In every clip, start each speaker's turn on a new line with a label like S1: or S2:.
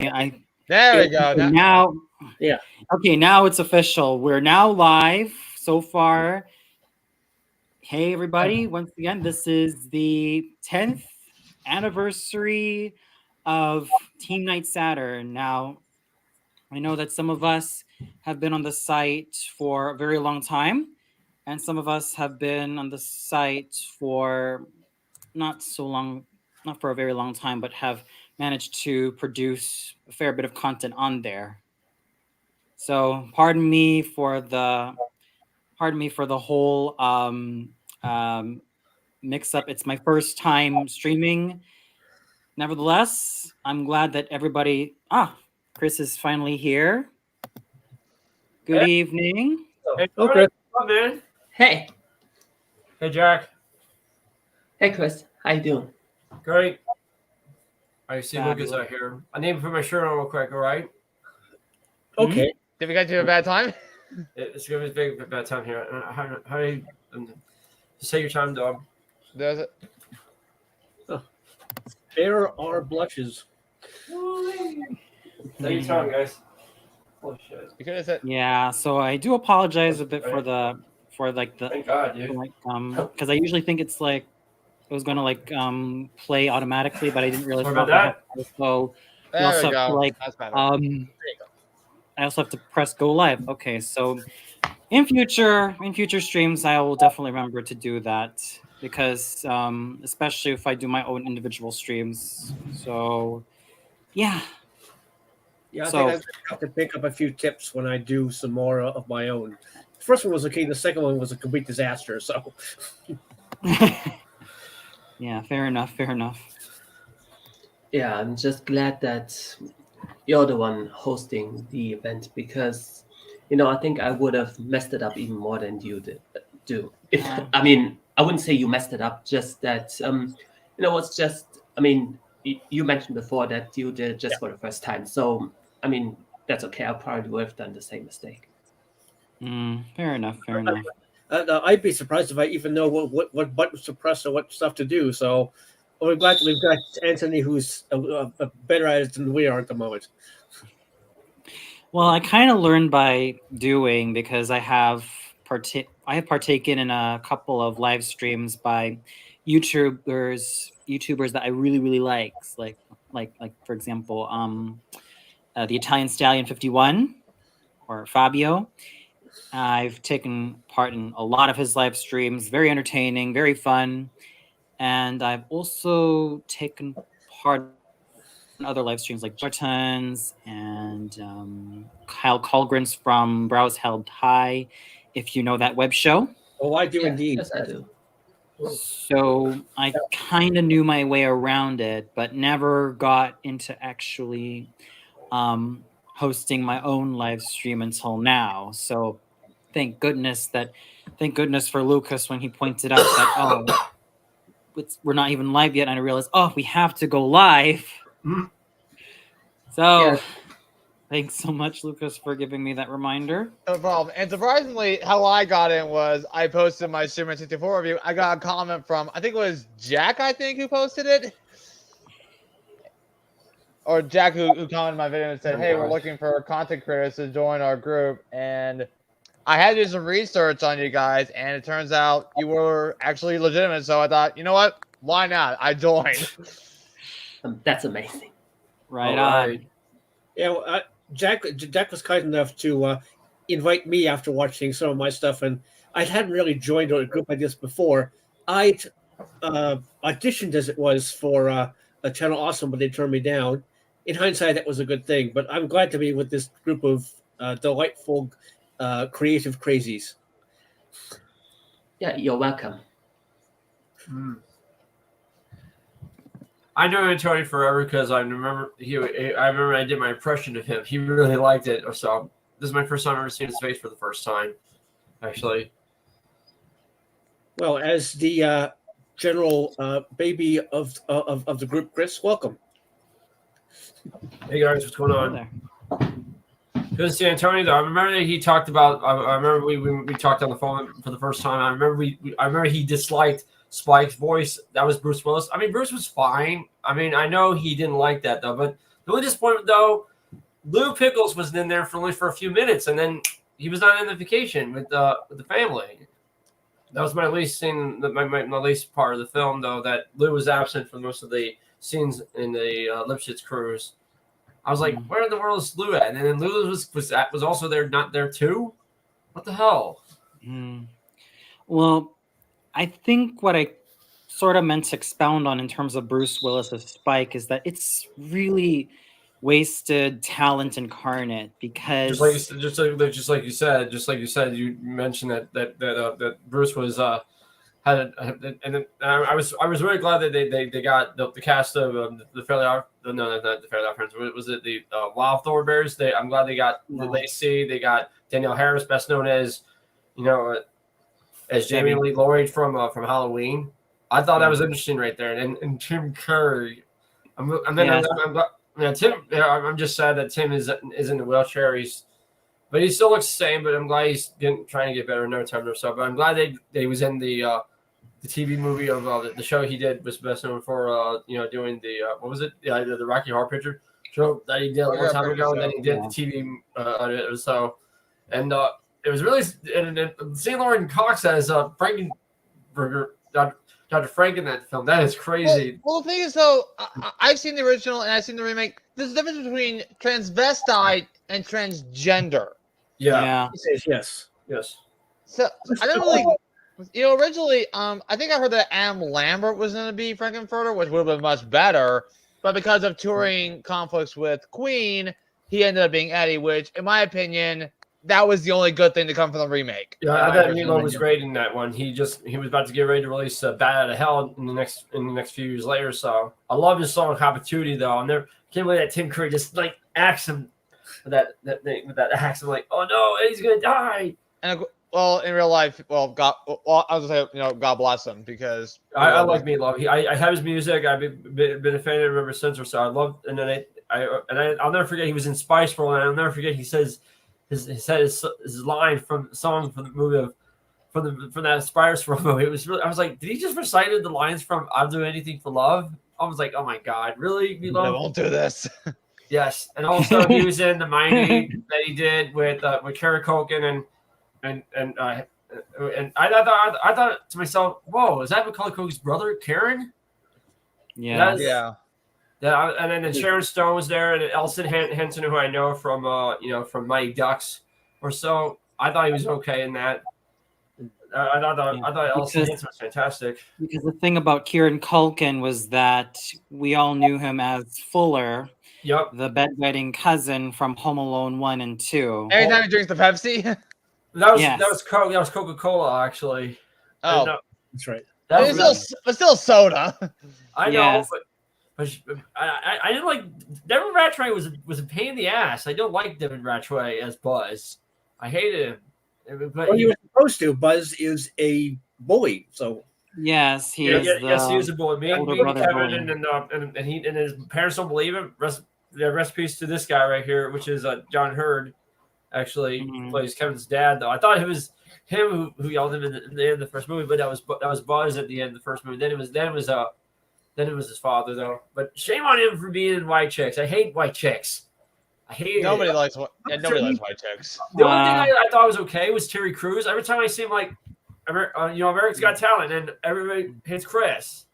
S1: There we go.
S2: Now,
S3: yeah.
S2: Okay, now it's official. We're now live so far. Hey, everybody. Once again, this is the 10th anniversary of Team Night Saturn. Now, I know that some of us have been on the site for a very long time, and some of us have been on the site for not so long, not for a very long time, but have managed to produce a fair bit of content on there. So pardon me for the whole mix up. It's my first time streaming. Nevertheless, I'm glad that everybody. Chris is finally here. Good evening.
S3: Hey, Chris.
S4: Come in.
S5: Hey.
S4: Hey, Jack.
S5: Hey, Chris. How you doing?
S4: Great. I see Lucas out here. I need to put my shirt on real quick, all right?
S3: Okay.
S1: Did we get to a bad time?
S4: It's going to be a bad time here. How do you... Just take your time, dog.
S1: Does it?
S3: There are blushes.
S4: Take your time, guys. Oh, shit.
S1: You could have said...
S2: Yeah, so I do apologize a bit for the...
S4: Thank God, dude.
S2: Because I usually think it's like... It was going to play automatically, but I didn't realize
S4: about that.
S2: So
S1: There
S2: you also
S1: we
S2: have
S1: go.
S2: to
S1: That's better.
S2: I also have to press go live. Okay, so in future streams, I will definitely remember to do that because especially if I do my own individual streams. So yeah.
S3: Yeah, I think I have to pick up a few tips when I do some more of my own. The first one was okay. The second one was a complete disaster. So
S2: yeah, fair enough.
S5: Yeah, I'm just glad that you're the one hosting the event because, I think I would have messed it up even more than you do. I mean, I wouldn't say you messed it up, just that, it's just, you mentioned before that you did it just for the first time. So, that's okay. I probably would have done the same mistake.
S2: Fair enough.
S3: I'd be surprised if I even know what buttons to press or what stuff to do. So we're glad we've got Anthony, who's better at it than we are at the moment.
S2: Well, I kind of learned by doing because I have partaken in a couple of live streams by YouTubers that I really really like for example, the Italian Stallion 51 or Fabio. I've taken part in a lot of his live streams, very entertaining, very fun. And I've also taken part in other live streams like Bartons and Kyle Colgren's from Browse Held High, if you know that web show.
S3: Oh, I do indeed.
S5: Yes, I do.
S2: So I kind of knew my way around it, but never got into actually hosting my own live stream until now. So thank goodness for Lucas when he pointed out that we're not even live yet, and I realized we have to go live. So thanks so much, Lucas, for giving me that reminder.
S1: No problem. And surprisingly, how I got in was I posted my Superman 64 review. I got a comment from I think it was Jack, who posted it. Or Jack who commented my video and said, "Hey, we're looking for content creators to join our group." And I had to do some research on you guys, and it turns out you were actually legitimate. So I thought, you know what? Why not? I joined.
S5: That's amazing.
S2: Right on.
S3: Yeah, well, Jack was kind enough to invite me after watching some of my stuff, and I hadn't really joined a group like this before. I auditioned as it was for a channel Awesome, but they turned me down. In hindsight, that was a good thing, but I'm glad to be with this group of delightful, creative crazies.
S5: Yeah, you're welcome.
S4: I know Tony forever because I remember I did my impression of him. He really liked it. So this is my first time ever seeing his face for the first time, actually.
S3: Well, as the general baby of the group, Chris, welcome.
S4: Hey guys, what's going on? Good to see Antonio. Though I remember that he talked about. I remember we talked on the phone for the first time. I remember he disliked Spike's voice. That was Bruce Willis. I mean, Bruce was fine. I mean, I know he didn't like that though, but The only disappointment though, Lou Pickles was in there only for a few minutes, and then he was on Indoctrination with the family. That was my least scene, my least part of the film, though, that Lou was absent for most of the scenes in the Lipschitz cruise. I was like, where in the world is Lou at? And then Lou was also there, not there too? What the hell?
S2: Well, I think what I sort of meant to expound on in terms of Bruce Willis's Spike is that it's really wasted talent incarnate, because
S4: just like you said, you mentioned that Bruce was and I was really glad that they got the cast of the Fairly Odd, not the Fairly Odd Parents. Was it the Wild Thornberrys? I'm glad they got Lacey. They got Danielle Harris, best known as as Jamie Lee Lloyd from Halloween. I thought that was interesting right there, and Tim Curry. I'm just sad that Tim is in the wheelchair. But he still looks the same. But I'm glad he's trying to get better in no time or so. But I'm glad that he was in the TV movie of the show he did, was best known for doing the what was it? Yeah, the Rocky Horror Picture Show that he did a long time ago, and then he did the TV and it was really and St. Lauren Cox as Frankenburger. Dr. Frank in that film. That is crazy.
S1: Well, the thing is, though, I've seen the original and I've seen the remake. There's a difference between transvestite and transgender.
S4: Yeah.
S3: Yes.
S1: So I don't really, originally, I think I heard that Adam Lambert was going to be Frankenfurter, which would have been much better. But because of touring conflicts with Queen, he ended up being Eddie, which, in my opinion, that was the only good thing to come from the remake.
S4: Yeah, I thought Nemo was great in that one. He was about to get ready to release Bat Out of Hell in the next few years later. So I love his song Habituity though. I can't believe that Tim Curry just like axed him with that axe. I'm like, oh no, Eddie's gonna die.
S1: And well, in real life, I was gonna say, God bless him, because
S4: I like Meatloaf. I have his music. I've been a fan of him ever since. Or so I love, and then I'll never forget he was in Spice World, and I'll never forget he says. His line from the song from the movie from that Spice World movie. It was really, I was like, did he just recited the lines from "I'll Do Anything for Love"? I was like, oh my god, really?
S1: I won't do this.
S4: Yes, and also he was in the Miami that he did with Kara Culkin and I thought to myself, whoa, is that Macaulay Culkin's brother, Karen?
S2: Yeah.
S4: Yeah, and then Sharon Stone was there, and Elson Henson, who I know from Mighty Ducks or so. I thought he was okay in that. I thought Elson Henson was fantastic.
S2: Because the thing about Kieran Culkin was that we all knew him as Fuller, the bedwetting cousin from Home Alone 1 and 2.
S1: Every time he drinks the Pepsi.
S4: That was Coca-Cola actually.
S1: Oh,
S3: that's right.
S1: But still soda.
S4: I know, but I didn't like Devin Ratway was a pain in the ass. I don't like Devin Ratway as Buzz. I hated him. But
S3: he was supposed to. Buzz is a bully, so
S2: yes, he
S4: is a bully. Me and Kevin and his parents don't believe it. Rest peace to this guy right here, which is John Hurd. Actually, plays Kevin's dad. Though I thought it was him who yelled him in the end of the first movie, but that was Buzz at the end of the first movie. Then it was his father, though. But shame on him for being in White Chicks. I hate White Chicks. I hate
S1: nobody likes White Chicks.
S4: The only thing I thought was okay was Terry Crews. Every time I see him, like, America's Got Talent, and everybody hates Chris.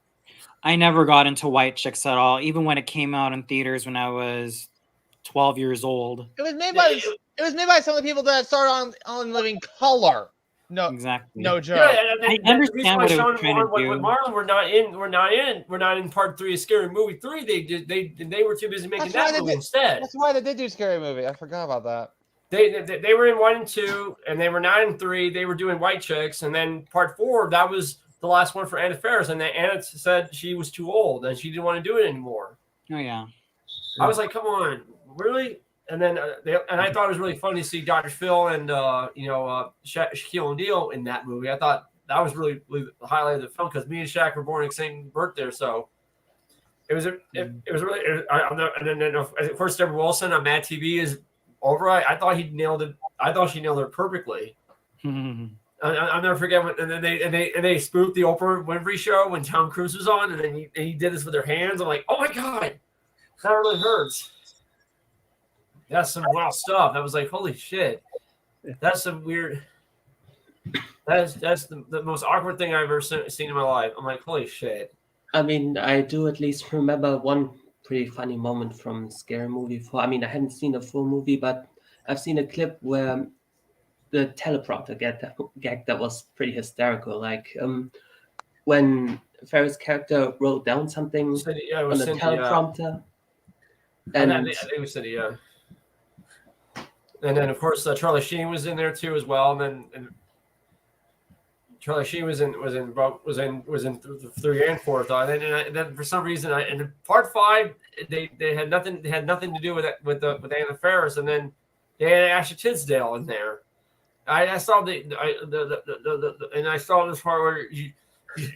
S2: I never got into White Chicks at all, even when it came out in theaters when I was 12 years old.
S1: It was made by some of the people that started on Living Color. No,
S2: exactly.
S1: No joke.
S2: Yeah, I understand what it was trying to do.
S4: When Marlon were not in part 3 of Scary Movie 3, they were too busy making that movie instead.
S1: That's why they did do Scary Movie. I forgot about that.
S4: They were in 1 and 2, and they were not in 3. They were doing White Chicks, and then part 4, that was the last one for Anna Faris, and then Anna said she was too old and she didn't want to do it anymore.
S2: Oh yeah.
S4: I was like, come on, really? And then I thought it was really funny to see Dr. Phil and Shaquille O'Neal in that movie. I thought that was really the highlight of the film because me and Shaq were born in the same birthday, so it was really. And then of course Deborah Wilson on Mad TV is over. I thought he nailed it. I thought she nailed it perfectly. I'll never forget when and they spoofed the Oprah Winfrey show when Tom Cruise was on, and then he did this with their hands. I'm like, oh my god, that really hurts. That's some wild stuff. That was like, holy shit. That's some weird. That's the most awkward thing I've ever seen in my life. I'm like, holy shit.
S5: I mean, I do at least remember one pretty funny moment from Scary Movie 4. I mean, I hadn't seen the full movie, but I've seen a clip where the teleprompter gag that was pretty hysterical. Like when Ferris' character wrote down something
S4: Yeah, it
S5: on
S4: was
S5: the
S4: Cindy,
S5: teleprompter.
S4: And
S5: And
S4: I think it was Cindy, yeah. And then of course Charlie Sheen was in there too as well. And then Charlie Sheen was in 3 and 4. And then for some reason, in part 5 they had nothing to do with it with Anna Faris, and then they had Ashley Tisdale in there. I saw and I saw this part where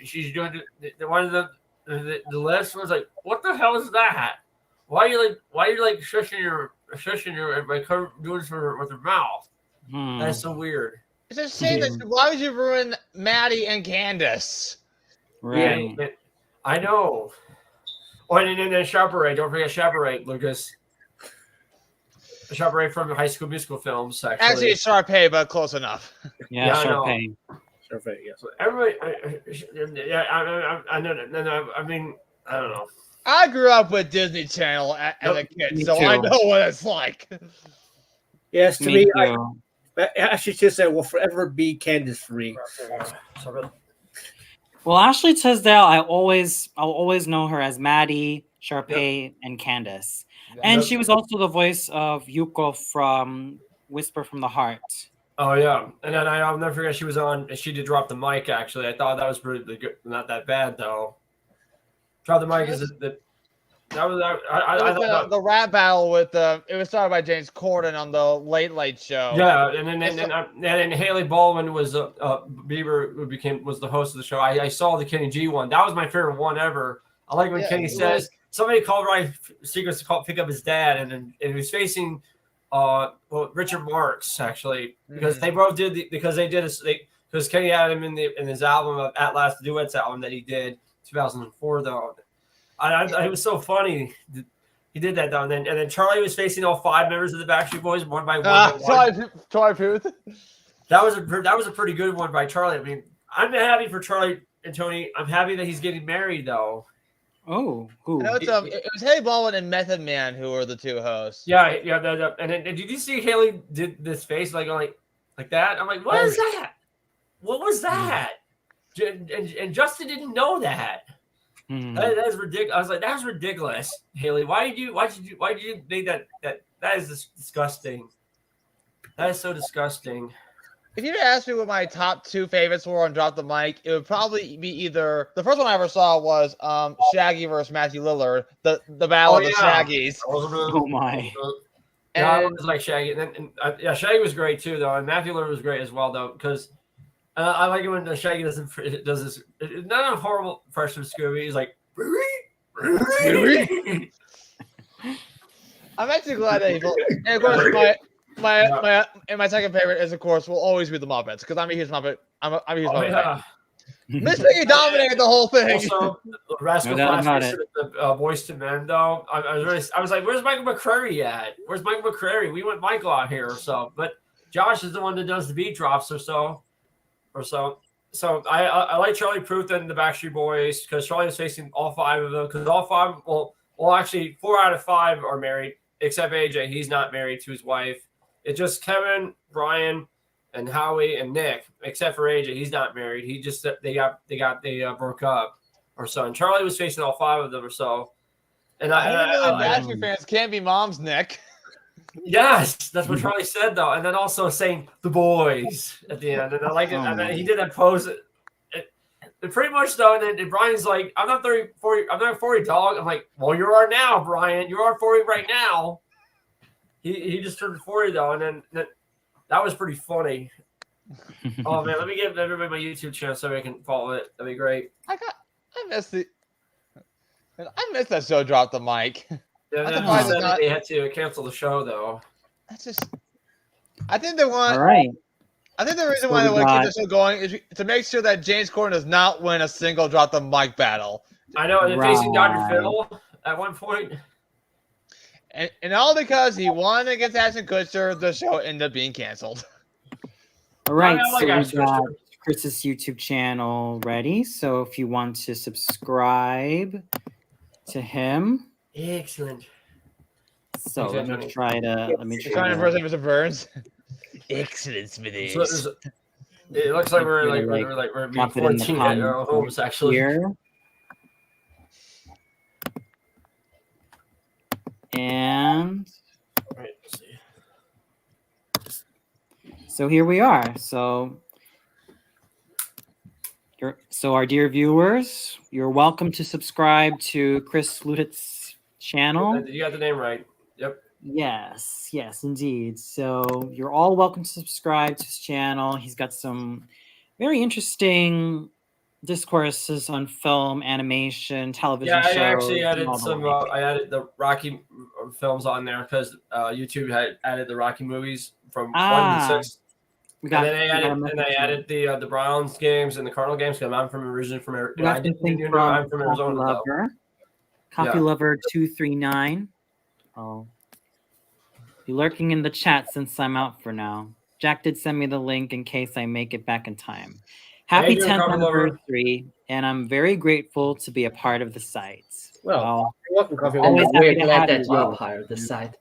S4: she's doing the one of the list was like, what the hell is that? Why are you like shushing your like doing this with her mouth? That's so weird.
S1: It's a shame that why would you ruin Maddie and Candace?
S2: Right.
S4: Yeah, I know. Oh, and then Chaperay. Don't forget Chaperay, Lucas. Chaperay from the High School Musical films.
S1: Actually, it's Sharpay, but close enough.
S2: Yeah,
S4: I know.
S2: Sharpay.
S3: Sharpay, yes.
S4: So everybody, I know. I mean, I don't know.
S1: I grew up with Disney Channel as a kid,
S2: Me
S1: so
S2: too.
S1: I know what it's like.
S3: Yes, to
S2: Me
S3: me,
S2: too.
S3: Ashley Tisdale will forever be Candace for me.
S2: Well, Ashley Tisdale, I'll always know her as Maddie, Sharpay, and Candace. And she was also the voice of Yuko from Whisper from the Heart.
S4: Oh yeah, and then I'll never forget she was on. She did drop the mic. Actually, I thought that was pretty good. Not that bad though. Drop the mic is the. That was I thought
S1: the rap battle with it was started by James Corden on the Late Late Show.
S4: Yeah, and then Haley Baldwin was Bieber was the host of the show. I saw the Kenny G one. That was my favorite one ever. I like when Kenny says somebody called Ryan Seacrest to pick up his dad, and he was facing Richard Marx actually because they both did because Kenny had him in his album of At Last Duets album that he did 2004 though. It was so funny. He did that though, and then Charlie was facing all 5 members of the Backstreet Boys one by one.
S1: Charlie Puth.
S4: That was a pretty good one by Charlie. I mean, I'm happy for Charlie and Tony. I'm happy that he's getting married though.
S2: Oh, who?
S1: No, it was Haley Baldwin and Method Man who were the 2 hosts.
S4: Yeah. And did you see Haley did this face like that? I'm like, what is that? What was that? And Justin didn't know that. That's ridiculous. I was like, that's ridiculous, Haley. Why did you make that? That is disgusting. That is so disgusting.
S1: If you asked me what my top 2 favorites were on Drop the Mic, it would probably be either the first one I ever saw was Shaggy versus Matthew Lillard, the battle of the Shaggies.
S2: Oh my!
S4: Yeah, I was like Shaggy, and Shaggy was great too, though, and Matthew Lillard was great as well, though, because I like it when Shaggy does this. Not a horrible impression of Scooby. He's like,
S1: I'm actually glad that and of course my second favorite is of course will always be the Muppets because I'm a huge Muppet. I'm a huge Muppet fan. Miss Piggy dominated the whole thing.
S4: Also, Rascal Flatts, the Boys to Men, though. I was like, where's Michael McCreary at? Where's Michael McCreary? We want Michael out here or so. But Josh is the one that does the beat drops or so. So I like Charlie Puth and the Backstreet Boys because Charlie was facing all 5 of them because all 5, well, actually 4 out of 5 are married except AJ. He's not married to his wife. It's just Kevin, Brian, and Howie and Nick, except for AJ. He's not married. He just they broke up or so. And Charlie was facing all 5 of them or so. And
S1: Backstreet fans can't be mom's Nick.
S4: Yes, that's what Charlie said though, and then also saying the boys at the end, and I like it. And then he did that pose. And pretty much though, and then Brian's like, "I'm not 30, 40. I'm not 40, dog." I'm like, "Well, you are now, Brian. You are 40 right now." He just turned 40 though, and then that was pretty funny. Oh man, let me give everybody my YouTube channel so I can follow it. That'd be great.
S1: I missed that show. Drop the Mic.
S4: Yeah, they had to cancel the show though.
S1: That's just. I think they want.
S2: All right.
S1: I think the reason why they want to keep the show going is to make sure that James Corden does not win a single Drop the Mic battle.
S4: I know, and facing Dr. Phil at one point.
S1: And all because he won against Ashton Kutcher, the show ended up being canceled.
S2: All right,
S4: I like
S2: so we
S4: Ashton Kutcher.
S2: got Chris's YouTube channel ready. So if you want to subscribe to him,
S4: Excellent.
S2: so
S4: Thanks,
S2: let me
S4: Anthony.
S2: try to
S1: You're trying to impersonate Mr. Burns. Excellent,
S4: So
S1: Smithers.
S4: it looks like we're
S2: Gonna,
S4: we're being
S2: drop it in the
S4: 14 at our
S2: comments
S4: homes actually.
S2: here. And
S4: Right, let's see.
S2: so here we are. So our dear viewers, you're welcome to subscribe to Chris Loutit's channel.
S4: You got the name right. Yep.
S2: Yes, indeed. So you're all welcome to subscribe to his channel. He's got some very interesting discourses on film, animation, television
S4: Yeah,
S2: shows.
S4: I actually added
S2: and all the
S4: some.
S2: like.
S4: I added the Rocky films on there because YouTube had added the Rocky movies from 1 to 6.
S2: We got,
S4: And then I added the Browns games and the Cardinal games because I'm originally from
S2: we got
S4: Arizona.
S2: something
S4: I'm
S2: from
S4: from
S2: Coffee
S4: Arizona though.
S2: Lover. Coffee
S4: Yeah.
S2: Lover 239. Oh, be lurking in the chat since I'm out for now. Jack did send me the link in case I make it back in time. Happy
S4: Hey,
S2: 10th
S4: Coffee Lover.
S2: anniversary, and I'm very grateful to be a part of the site.
S3: Well, you're welcome, Coffee.
S2: always
S3: Lover.
S5: And we're
S2: happy to
S5: glad
S2: have
S5: that
S2: you.
S5: you're part of the site.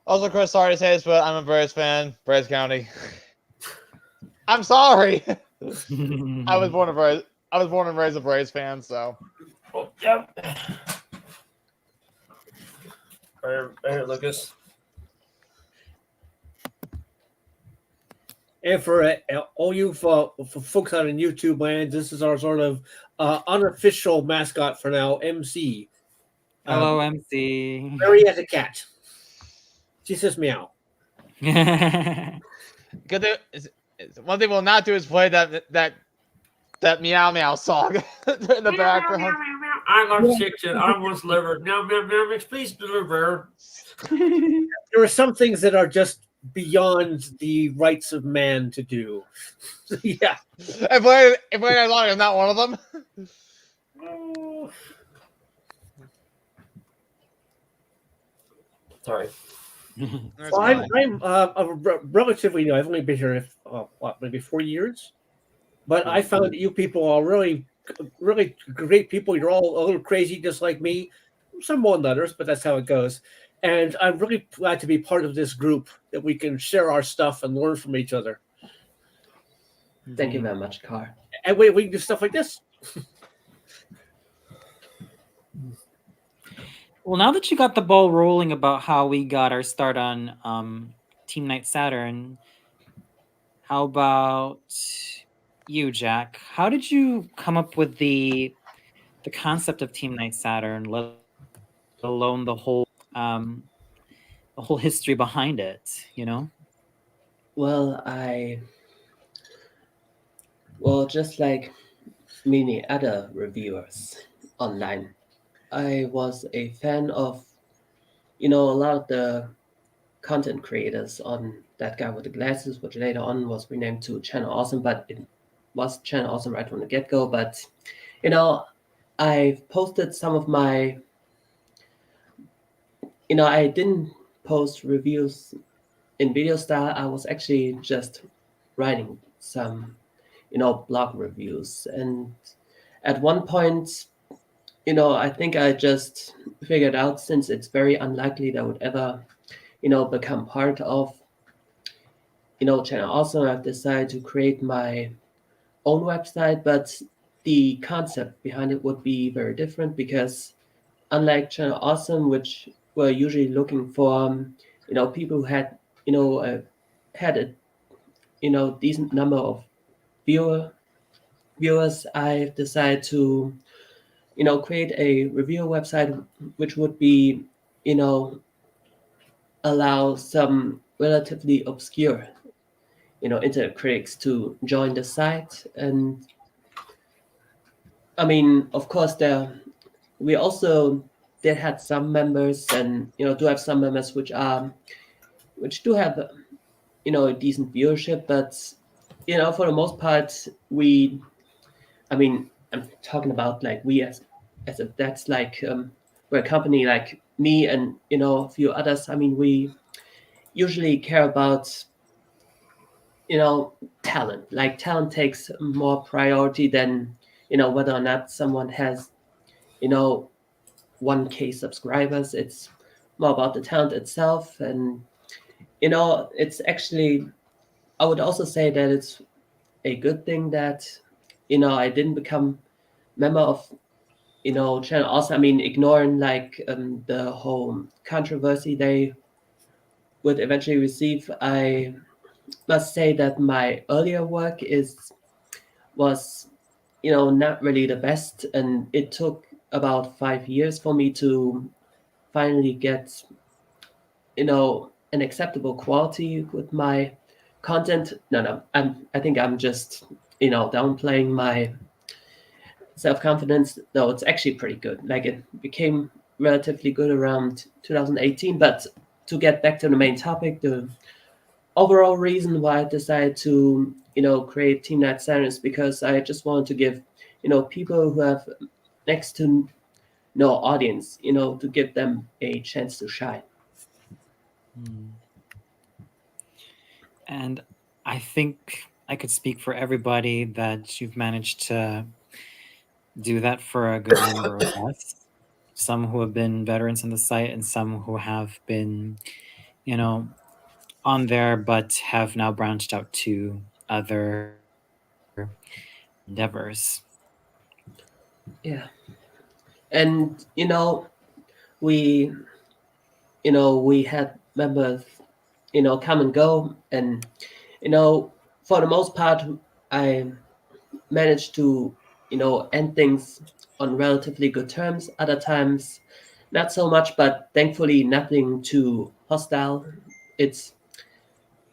S1: Also, sorry to say this, but I'm a Braves fan. Braves County. I'm sorry. I was born and raised a Braves fan, so.
S4: Oh, yep. Right here, Lucas.
S3: And for all you for folks out in YouTube land, this is our sort of unofficial mascot for now, MC.
S2: Hello, MC.
S3: Mary has a cat. She says meow.
S1: Good thing, one thing we'll not do is play that meow meow song in the background.
S4: I love chicken. I want liver. No, please deliver.
S3: There are some things that are just beyond the rights of man to do. Yeah.
S1: If playing as long as not one of them.
S4: Sorry.
S3: Well, I'm relatively new. I've only been here, maybe 4 years. But I found that you people are really, really great people. You're all a little crazy, just like me. Some more than others, but that's how it goes. And I'm really glad to be part of this group that we can share our stuff and learn from each other.
S5: Thank you very much, Karl.
S3: And we can do stuff like this.
S2: Well, now that you got the ball rolling about how we got our start on Team Night Saturn, how about you, Jack? How did you come up with the concept of Team Night Saturn, let alone the whole history behind it? You know.
S5: Well, just like many other reviewers online, I was a fan of, a lot of the content creators on That Guy with the Glasses, which later on was renamed to Channel Awesome, but it was Channel Awesome right from the get-go. But, I've posted some of my, I didn't post reviews in video style. I was actually just writing some, blog reviews. And at one point, I think I just figured out, since it's very unlikely that I would ever, become part of, Channel Awesome, I've decided to create my own website, but the concept behind it would be very different, because unlike Channel Awesome, which were usually looking for, people who had, had a, decent number of viewers, I've decided to, create a reviewer website which would be, allow some relatively obscure, internet critics to join the site. And I mean, of course, we also did had some members, and do have some members which do have a decent viewership, but for the most part, I'm talking about like we as if that's like we're a company like me and a few others. I mean, we usually care about talent. Like talent takes more priority than whether or not someone has 1K subscribers. It's more about the talent itself, and it's actually, I would also say that it's a good thing that I didn't become member of channel. Also, I mean, ignoring like the whole controversy they would eventually receive, I must say that my earlier work was not really the best, and it took about 5 years for me to finally get an acceptable quality with my content. No, I think I'm just downplaying my self-confidence. No, it's actually pretty good. Like, it became relatively good around 2018. But to get back to the main topic, the overall reason why I decided to create Team Night Saturn is because I just wanted to give people who have next to no audience, to give them a chance to shine.
S2: And I think I could speak for everybody that you've managed to do that for a good number of us. Some who have been veterans in the site, and some who have been, on there but have now branched out to other endeavors.
S5: Yeah. And we we had members come and go, and for the most part I managed to end things on relatively good terms. Other times not so much, but thankfully nothing too hostile. It's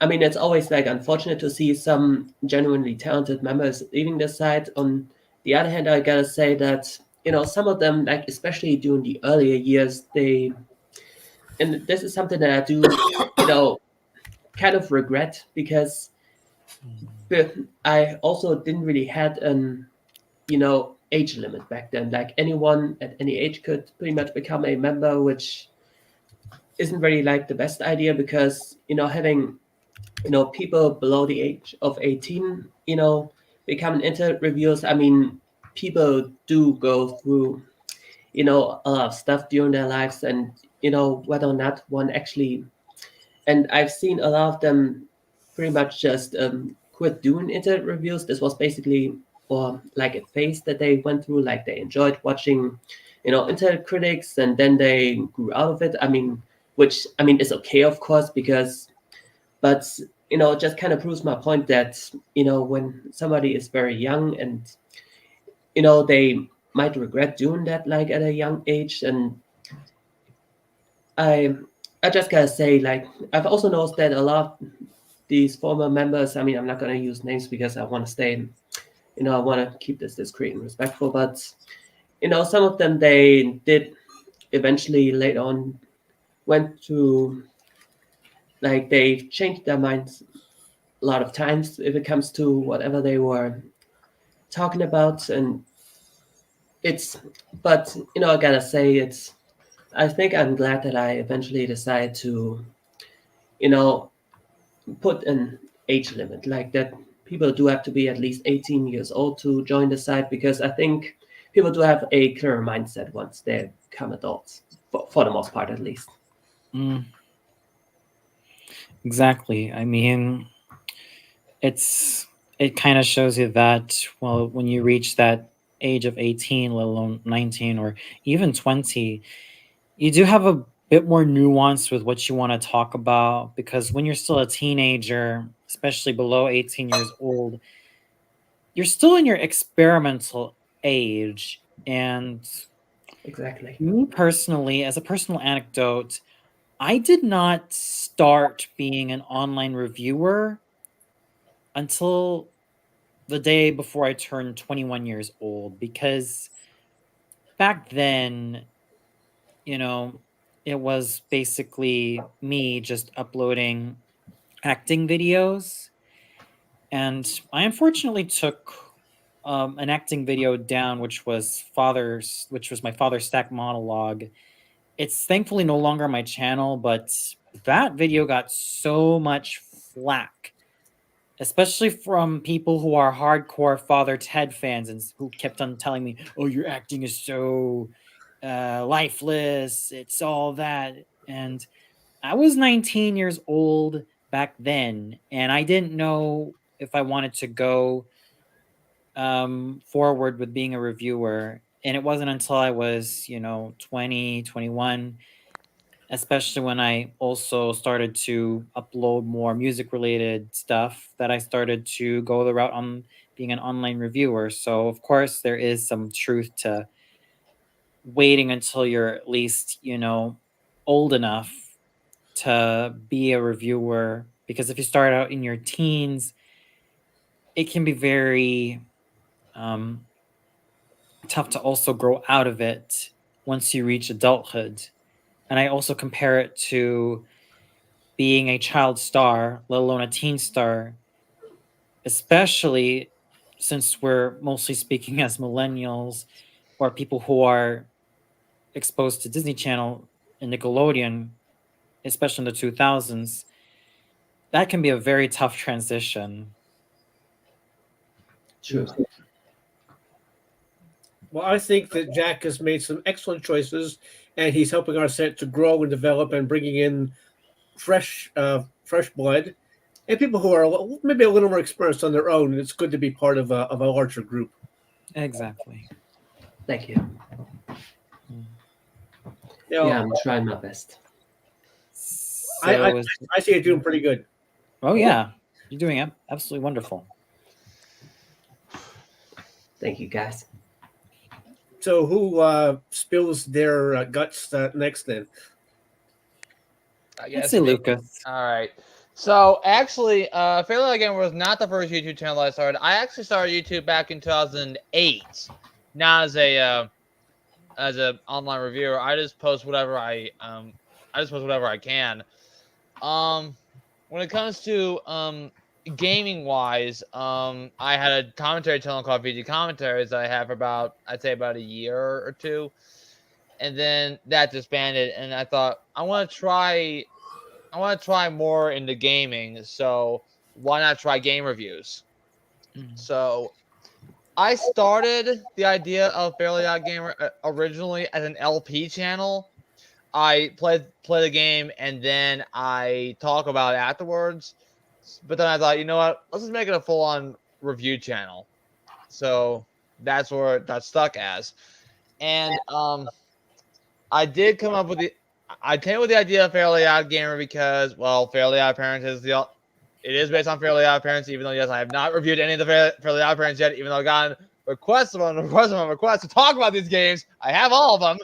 S5: it's always like unfortunate to see some genuinely talented members leaving the site. On the other hand, I gotta say that some of them, like especially during the earlier years, and this is something that I do kind of regret, because I also didn't really had an age limit back then. Like, anyone at any age could pretty much become a member, which isn't really like the best idea, because having people below the age of 18 becoming internet reviewers. I mean, people do go through a lot of stuff during their lives, and whether or not one actually, and I've seen a lot of them pretty much just quit doing internet reviews. This was basically, or like a phase that they went through. Like, they enjoyed watching internet critics, and then they grew out of it. I mean, which is okay, of course, but it just kind of proves my point that when somebody is very young, and they might regret doing that, like, at a young age. And I just gotta say, like, I've also noticed that a lot of these former members, I mean, I'm not gonna use names because I want to stay, I want to keep this discreet and respectful, but some of them, they did eventually later on went to, like, they changed their minds a lot of times if it comes to whatever they were talking about. And but I gotta say, I think I'm glad that I eventually decided to put an age limit, like that people do have to be at least 18 years old to join the site, because I think people do have a clearer mindset once they become adults, for the most part, at least.
S2: Exactly. I mean, it kind of shows you that, well, when you reach that age of 18, let alone 19 or even 20, you do have a bit more nuance with what you want to talk about, because when you're still a teenager, especially below 18 years old, you're still in your experimental age. And
S5: Exactly.
S2: me personally, as a personal anecdote, I did not start being an online reviewer until the day before I turned 21 years old, because back then, it was basically me just uploading acting videos. And I unfortunately took an acting video down, which was my father's stack monologue. It's thankfully no longer on my channel, but that video got so much flack, especially from people who are hardcore Father Ted fans and who kept on telling me, "Oh, your acting is so lifeless. It's all that." And I was 19 years old back then, and I didn't know if I wanted to go forward with being a reviewer. And it wasn't until I was, 20, 21, especially when I also started to upload more music related stuff, that I started to go the route on being an online reviewer. So, of course, there is some truth to waiting until you're at least, old enough to be a reviewer, because if you start out in your teens, it can be very tough to also grow out of it once you reach adulthood. And I also compare it to being a child star, let alone a teen star, especially since we're mostly speaking as millennials or people who are exposed to Disney Channel and Nickelodeon, especially in the 2000s. That can be a very tough transition.
S5: True.
S3: Well, I think that Jack has made some excellent choices, and he's helping our set to grow and develop, and bringing in fresh blood, and people who are maybe a little more experienced on their own. And it's good to be part of a larger group.
S2: Exactly.
S5: Thank you.
S3: You know,
S5: Yeah, I'm trying my best.
S2: So
S3: I see you doing pretty good.
S2: oh yeah, you're doing absolutely wonderful.
S5: Thank you, guys.
S3: So who spills their guts next then?
S1: I
S2: Let's
S1: guess
S2: say
S1: me.
S2: Lucas.
S1: All right. So actually, Fairly Odd Gamer was not the first YouTube channel I started. I actually started YouTube back in 2008, not as a online reviewer. I just post whatever I can. When it comes to gaming wise, I had a commentary channel called VG Commentaries that I have for about, I'd say about a year or two, and then that disbanded. And I thought I want to try more into gaming, so why not try game reviews? So I started the idea of Fairly Odd Gamer originally as an LP channel. I play the game and then I talk about it afterwards. But then I thought, you know what? Let's just make it a full-on review channel. So that's where it got stuck as. And I did come up with I came up with the idea of Fairly Odd Gamer because, well, Fairly Odd Parents it is based on Fairly Odd Parents, even though, yes, I have not reviewed any of the Fairly Odd Parents yet, even though I've gotten requests to talk about these games. I have all of them.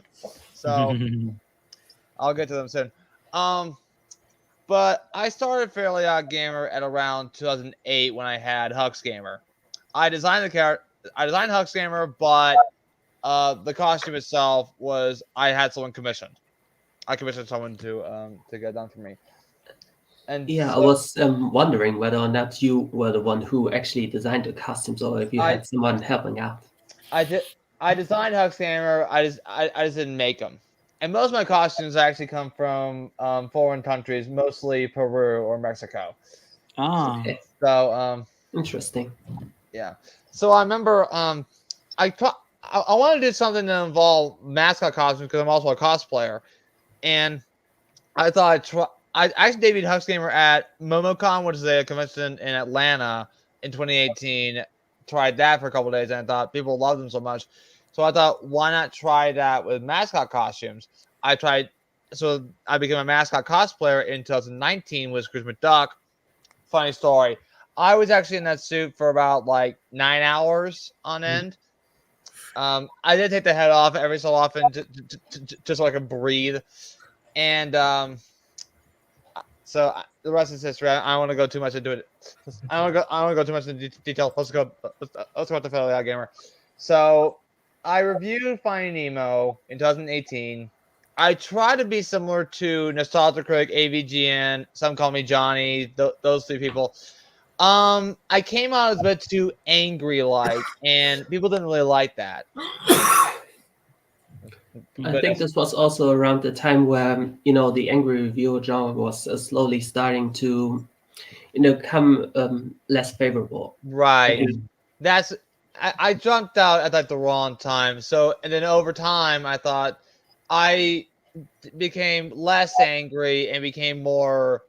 S1: So I'll get to them soon. But I started Fairly Odd Gamer at around 2008 when I had Hux Gamer. I designed Hux Gamer, but the costume itself was I had someone commissioned. I commissioned someone to get done for me. And
S5: Yeah,
S1: so,
S5: I was wondering whether or not you were the one who actually designed the costumes, or if you had someone helping out.
S1: I designed Hux Gamer. I just didn't make them. And most of my costumes actually come from foreign countries, mostly Peru or Mexico.
S2: Ah,
S5: Okay.
S1: So
S5: Interesting.
S1: yeah. So I remember I want to do something to involve mascot costumes because I'm also a cosplayer, and I thought I actually debuted Hux Gamer at MomoCon, which is a convention in Atlanta in 2018. Tried that for a couple of days, and I thought people loved them so much. So I thought, why not try that with mascot costumes? So I became a mascot cosplayer in 2019 with Scrooge McDuck. Funny story. I was actually in that suit for about like 9 hours on end. I did take the head off every so often just so I could breathe. And so the rest is history. I don't want to go too much into it. I don't want to go too much into detail. Let's go to Fairly Odd Gamer. So I reviewed Finding Nemo in 2018. I try to be similar to Nostalgia Critic, AVGN. Some call me Johnny. Those three people. I came out as a bit too angry, and people didn't really like that.
S5: I think this was also around the time where the angry reviewer genre was slowly starting to come less favorable.
S1: Right.
S5: think-
S1: That's I jumped out at like the wrong time. So and then over time I thought I became less angry and became more,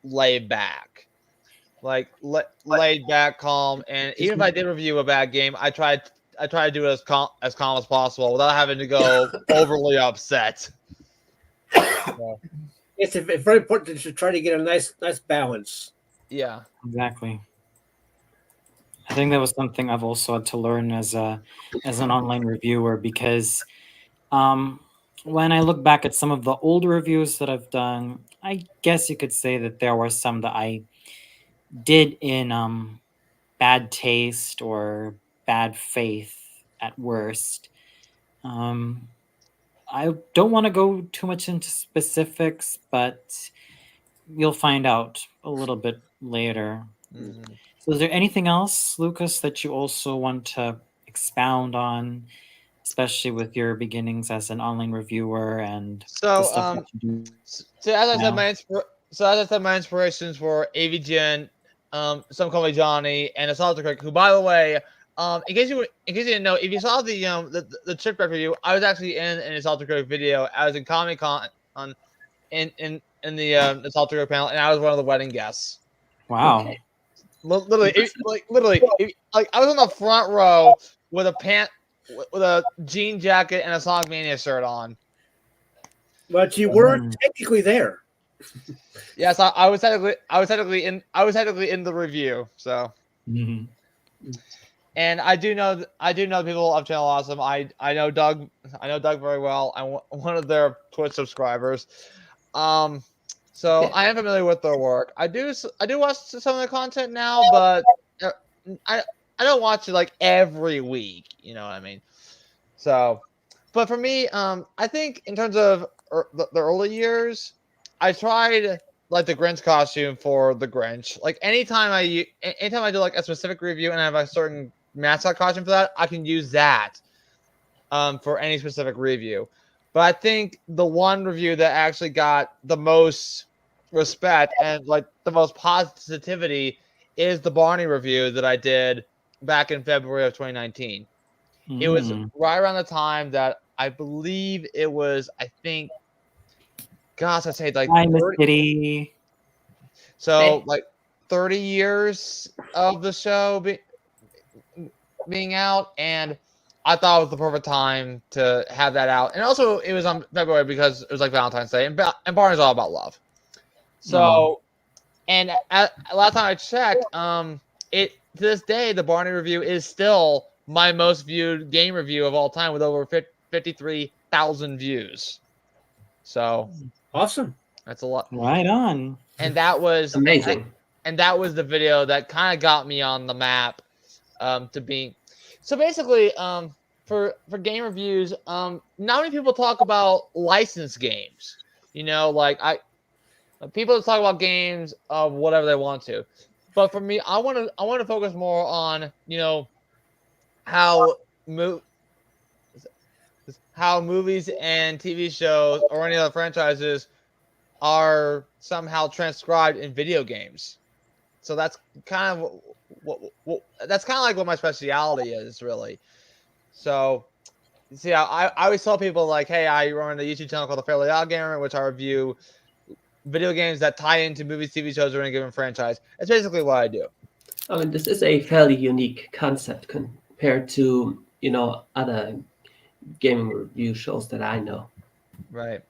S1: laid back. Like laid back, calm, and even if I did review a bad game, I tried to do it as calm as possible without having to go overly upset. So,
S3: It's very important to try to get a nice balance.
S1: yeah.
S2: Exactly. I think that was something I've also had to learn as an online reviewer, because when I look back at some of the older reviews that I've done, I guess you could say that there were some that I did in bad taste or bad faith at worst. I don't want to go too much into specifics, but you'll find out a little bit later.
S1: Mhm.
S2: So is there anything else, Lucas, that you also want to expound on, especially with your beginnings as an online reviewer and the
S1: So
S2: stuff that you do
S1: so as I said,
S2: now?
S1: my inspirations were AVGN, Some Call Me Johnny, and Assault Crick, who, by the way, in case you didn't know, if you saw the Chipwreck review, I was actually in an Assault Crick video. I was in Comic Con on in the Assault Crick panel, and I was one of the wedding guests.
S2: Wow.
S5: Okay.
S1: Literally, I was on the front row with a jean jacket and a Sonic Mania shirt on.
S3: But you were technically there.
S1: Yes, I was technically in the review. So,
S2: Mhm.
S1: and I do know people of Channel Awesome. I know Doug. I know Doug very well. I'm one of their Twitch subscribers. So I am familiar with their work. I do watch some of their content now, but I don't watch it like every week. You know what I mean? So, but for me, I think in terms of the early years, I tried like the Grinch costume for the Grinch. Like anytime I do like a specific review and I have a certain mascot costume for that, I can use that for any specific review. But I think the one review that actually got the most respect and like the most positivity is the Barney review that I did back in February of 2019. It was right around the time that I believe it was, I think, gosh, I'd say like
S2: 30,
S1: so like 30 years of the show being out, and I thought it was the perfect time to have that out. And also, it was on February because it was like Valentine's Day, and Barney's all about love. So, and last time I checked, to this day, the Barney review is still my most viewed game review of all time with over 53,000 views. So
S3: awesome.
S1: That's a lot.
S2: Right on.
S1: And that was
S5: amazing.
S1: And that was the video that kind of got me on the map to being. So basically, for game reviews, not many people talk about licensed games. Like people talk about games of whatever they want to, but for me, I want to focus more on how movies and TV shows or any other franchises are somehow transcribed in video games. So that's kind of that's kind of like what my specialty is, really. So, see, I always tell people like, hey, I run a YouTube channel called The Fairly Odd Gamer, in which I review video games that tie into movies, TV shows, or any given franchise. That's basically what I do.
S5: I mean, this is a fairly unique concept compared to other gaming review shows that I know.
S1: Right.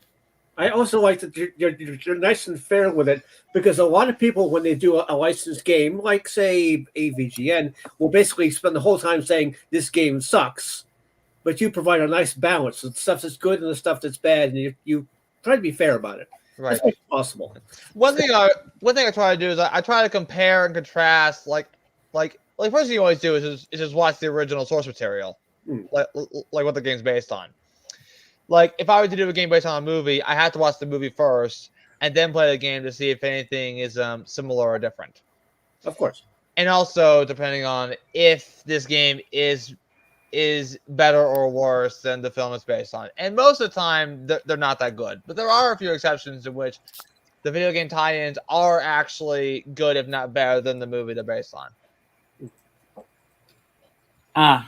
S3: I also like that you're nice and fair with it, because a lot of people, when they do a licensed game, like say AVGN, will basically spend the whole time saying this game sucks, but you provide a nice balance. The stuff that's good and the stuff that's bad, and you try to be fair about it.
S1: Right.
S3: As much as possible.
S1: One thing I try to do is I try to compare and contrast, like first thing you always do is just watch the original source material, like what the game's based on. Like, if I were to do a game based on a movie, I have to watch the movie first and then play the game to see if anything is similar or different.
S3: Of course.
S1: And also, depending on if this game is is better or worse than the film it's based on. And most of the time, they're not that good. But there are a few exceptions in which the video game tie-ins are actually good, if not better, than the movie they're based on.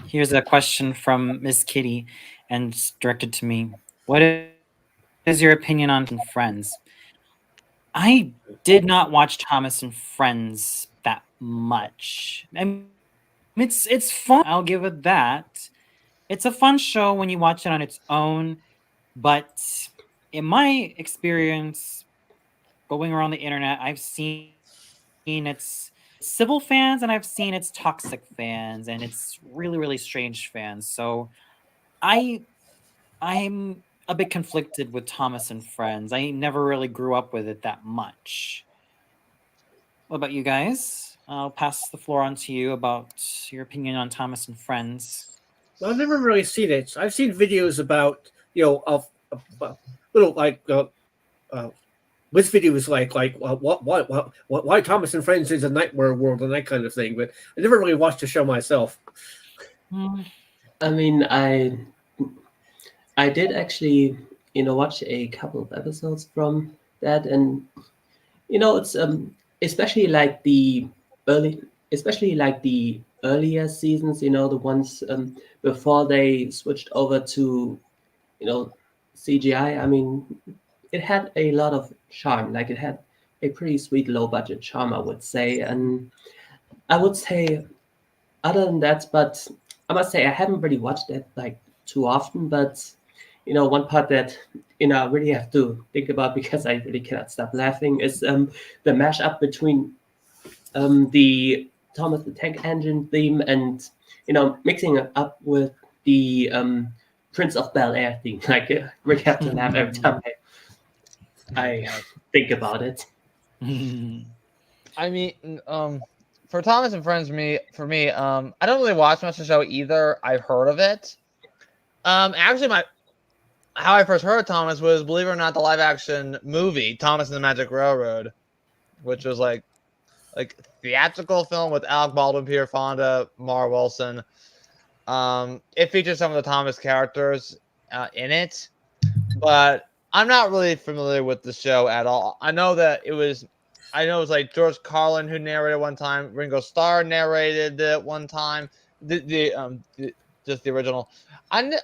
S2: Here's a question from Miss Kitty, and it's directed to me. What is your opinion on Friends? I did not watch Thomas and Friends that much. I mean, it's fun. I'll give it that. It's a fun show when you watch it on its own, but in my experience going around the internet, I've seen its civil fans and I've seen its toxic fans and it's really strange fans. So I'm a bit conflicted with Thomas and Friends. I never really grew up with it that much. What about you guys? I'll pass the floor on to you about your opinion on Thomas and Friends.
S3: Well, I've never really seen it. I've seen videos about, of little with videos like why Thomas and Friends is a nightmare world and that kind of thing. But I never really watched the show myself.
S5: I mean, I did actually, watch a couple of episodes from that, and it's especially like the earlier seasons, the ones before they switched over to CGI. I mean, it had a lot of charm. Like, it had a pretty sweet low budget charm, I would say. And I would say other than that, but I must say I haven't really watched it like too often, but one part that I really have to think about, because I really cannot stop laughing, is the mashup between the Thomas the Tank Engine theme and mixing it up with the Prince of Bel-Air theme. Like, I really have to laugh every time I think about it.
S1: I mean, for Thomas and Friends, for me, I don't really watch much of the show either. I've heard of it. Actually, how I first heard of Thomas was, believe it or not, the live action movie Thomas and the Magic Railroad, which was like theatrical film with Alec Baldwin, Peter Fonda, Mara Wilson. It features some of the Thomas characters in it, but I'm not really familiar with the show at all. I know it was like George Carlin who narrated one time. Ringo Starr narrated it one time. Just the original. I didn't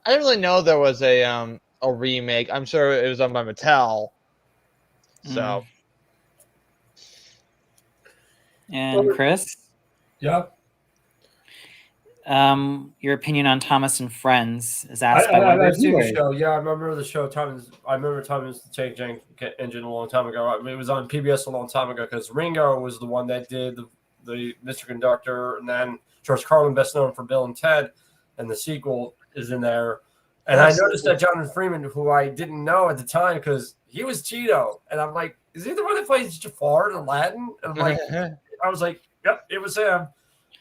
S1: really know there was a remake. I'm sure it was done by Mattel. So.
S2: And Chris?
S4: Yeah.
S2: Your opinion on Thomas and Friends is asked by
S4: I've seen the show. Yeah, I remember the show. I remember Thomas the Tank Engine a long time ago. I mean, it was on PBS a long time ago because Ringo was the one that did the Mr. Conductor, and then George Carlin, best known for Bill and Ted, and the sequel is in there. And I noticed that Jonathan Freeman, who I didn't know at the time because he was Cheeto, and I'm like, is he the one that plays Jafar in Aladdin? And I'm like, I was like, yep, it was him.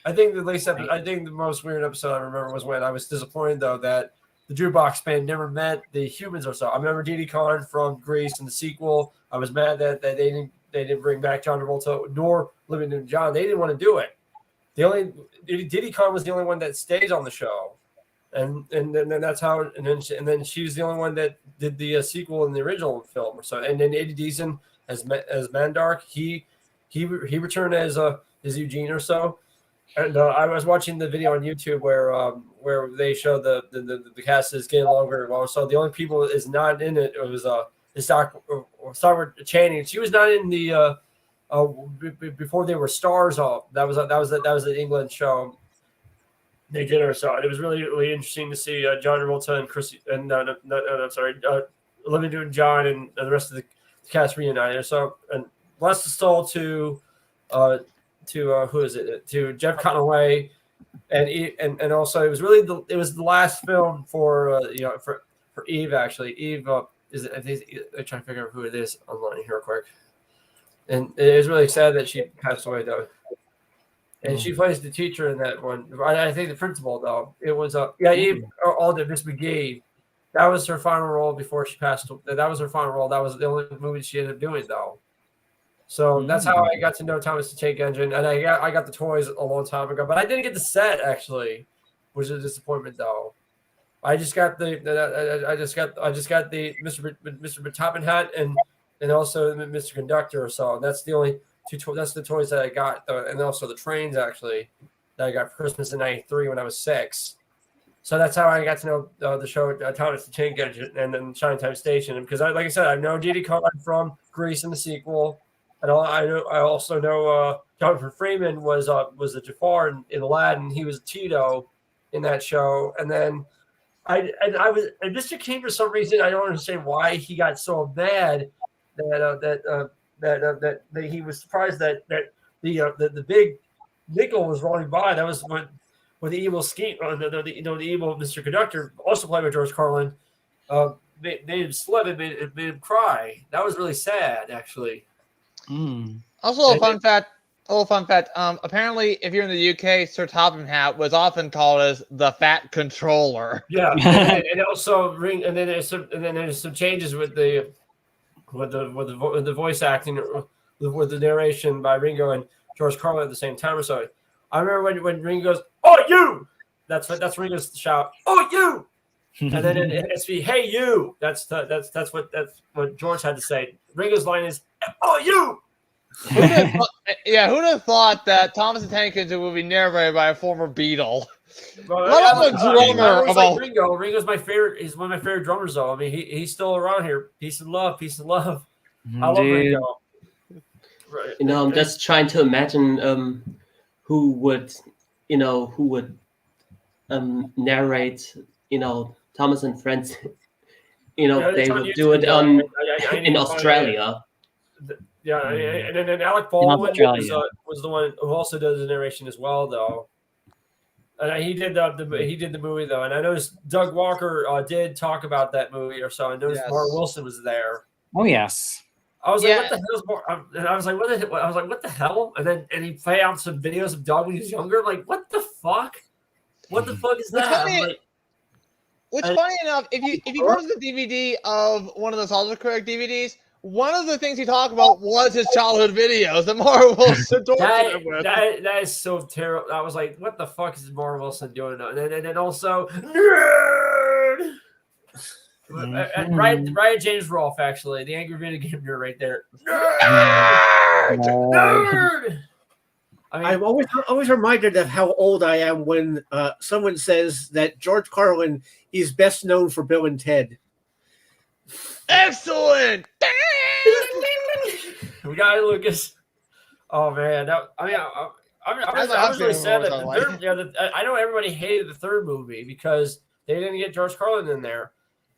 S4: I think the most weird episode I remember was when I was disappointed though that the Jukebox Band never met the humans or so. I remember Diddy Khan from Grease in the sequel. I was mad that they didn't bring back John Travolta nor Olivia Newton-John. They didn't want to do it. Diddy Khan was the only one that stays on the show, and then that's how. And then she was the only one that did the sequel in the original film or so. And then Eddie Deason as Mandark, he returned as Eugene or so. And I was watching the video on YouTube where they show the cast is getting along very well. So the only people that is not in it was Dr. Channing. She was not in the before they were stars. That was an England show. They did her, so it was really interesting to see John Travolta and Chris and Olivia Newton-John and the rest of the cast reunited. So and bless the soul to who is it? To Jeff Conaway, and also it was the last film for Eve actually. Eve is it? I'm trying to figure out who it is online here quick. And it is really sad that she passed away though. And she plays the teacher in that one. I think the principal though. It was Eve Alden, Miss McGee. That was her final role before she passed. That was her final role. That was the only movie she ended up doing though. So that's how I got to know Thomas the Tank Engine, and I got the toys a long time ago, but I didn't get the set actually. was a disappointment though. I just got the Mr. Top Hat and also the Mr. Conductor or so. That's the only that's the toys that I got, and also the trains actually that I got for Christmas in '93 when I was 6. So that's how I got to know the show Thomas the Tank Engine and then Shining Time Station. Because like I said, I know Didi Conrad from Grease in the sequel, and I also know Jonathan Freeman was the Jafar in Aladdin. He was Tito in that show, and then Mr. King for some reason I don't understand why he got so mad that he was surprised that the big nickel was rolling by. That was when the evil scheme, the evil Mr. Conductor, also played by George Carlin, made him slip and made him cry. That was really sad, actually.
S1: Also, a fun fact. Apparently, if you're in the UK, Sir Topham Hatt was often called as the Fat Controller.
S4: Yeah, and also and then there's some changes with the voice acting, with the narration by Ringo and George Carlin at the same time or so. I remember when Ringo goes, "Oh you!" That's Ringo's shout, "Oh you!" And then it's "Hey you!" That's what George had to say. Ringo's line is, "Oh you!"
S1: Who'd have thought that Thomas the Tank Engine would be narrated by a former Beatle?
S4: Ringo. Ringo's my favorite. He's one of my favorite drummers, though. I mean, he's still around here. Peace and love. I love Ringo.
S5: Right. I'm just trying to imagine who would narrate, Thomas and Friends. They would do it in Australia.
S4: Yeah, and then Alec Baldwin was the one who also does the narration as well, though. And he did the movie though, and I noticed Doug Walker did talk about that movie or so. I noticed Mark Wilson was there.
S2: Oh yes.
S4: I was like, what the hell is Mark? And I was like, what the hell? And he played out some videos of Doug when he was younger. I'm like, what the fuck? What the fuck is that?
S1: Funny enough, if you go to the DVD of one of those autocorrect DVDs, one of the things he talked about was his childhood videos that Mark Wilson tortured him with.
S4: That is so terrible. I was like, what the fuck is Mark Wilson doing? And then also, nerd! Riot James Rolfe, actually. The Angry Video Game Nerd right there. Nerd!
S3: I mean, I'm always reminded of how old I am when someone says that George Carlin is best known for Bill and Ted.
S1: Excellent!
S4: We got it, Lucas. Oh man, I was really sad that the third. I know everybody hated the third movie because they didn't get George Carlin in there.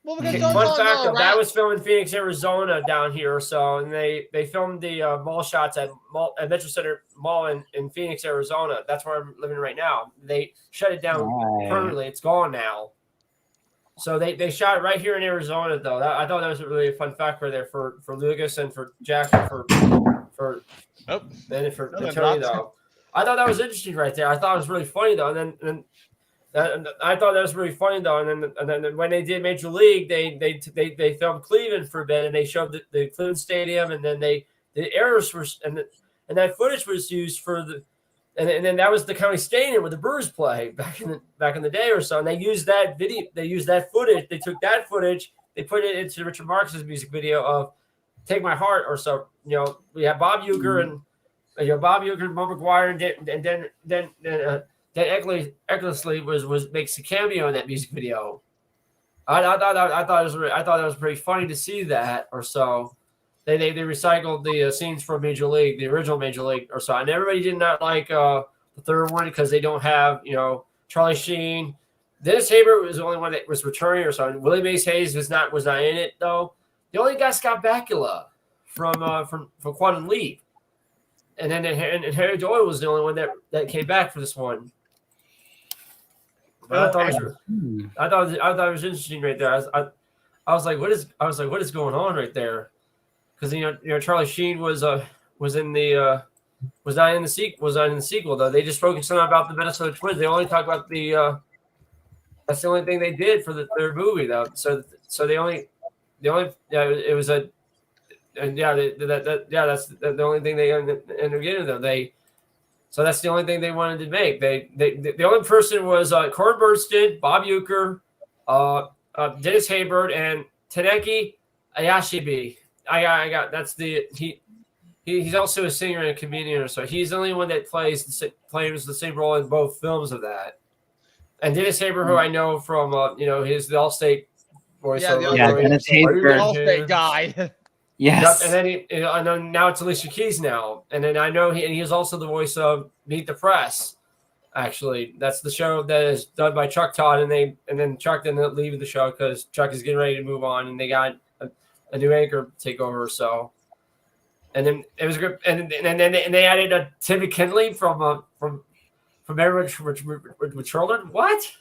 S1: Well, because
S4: fun fact, that was filmed in Phoenix, Arizona, down here or so, and they filmed the mall shots at Metro Center Mall in Phoenix, Arizona. That's where I'm living right now. They shut it down permanently. It's gone now. So they shot it right here in Arizona, though. I thought that was a really fun fact right there for Lucas and for Jack and for Tony, though. I thought that was interesting right there. I thought it was really funny, though. And I thought that was really funny, though. And then when they did Major League, they filmed Cleveland for a bit, and they showed the Cleveland Stadium, and then the errors were and that footage was used for the. And then that was the county stadium where the Brewers play back in the day or so. And they used that video. They used that footage. They took that footage. They put it into Richard Marx's music video of "Take My Heart" or so. We have Bob Uecker and Mo McGuire, and then Eckersley makes a cameo in that music video. I thought it was pretty funny to see that or so. They recycled the scenes from Major League, the original Major League or so, and everybody did not like the third one because they don't have Charlie Sheen. Dennis Haber was the only one that was returning or so. And Willie Mays Hayes was not in it though. The only guy Scott Bakula from Quantum Leap, and then Harry Doyle was the only one that came back for this one. I thought it was interesting right there. I was like, what is going on right there? Because Charlie Sheen was not in the sequel though. They just focused on about the Minnesota Twins. They only talk about the that's the only thing they did for the third movie though. So that's the only thing they ended up getting though. So that's the only thing they wanted to make. The only person was Corin Bernstein, Bob Euchre, Dennis Haybird, and Taneki Ayashibi. I got that's the he's also a singer and a comedian, so he's the only one that plays the same role in both films of that. And Dennis Haber, who I know from his the Allstate voiceover.
S2: Yeah, Dennis Haber,
S1: Allstate guy.
S2: Yes.
S4: Yep, and then I know now it's Alicia Keys now, and then I know he is also the voice of Meet the Press. Actually, that's the show that is done by Chuck Todd, and then Chuck didn't leave the show because Chuck is getting ready to move on, and they got a new anchor take over. So, and then it was good, and they added a Tim McKinley from Marriage with Children. What?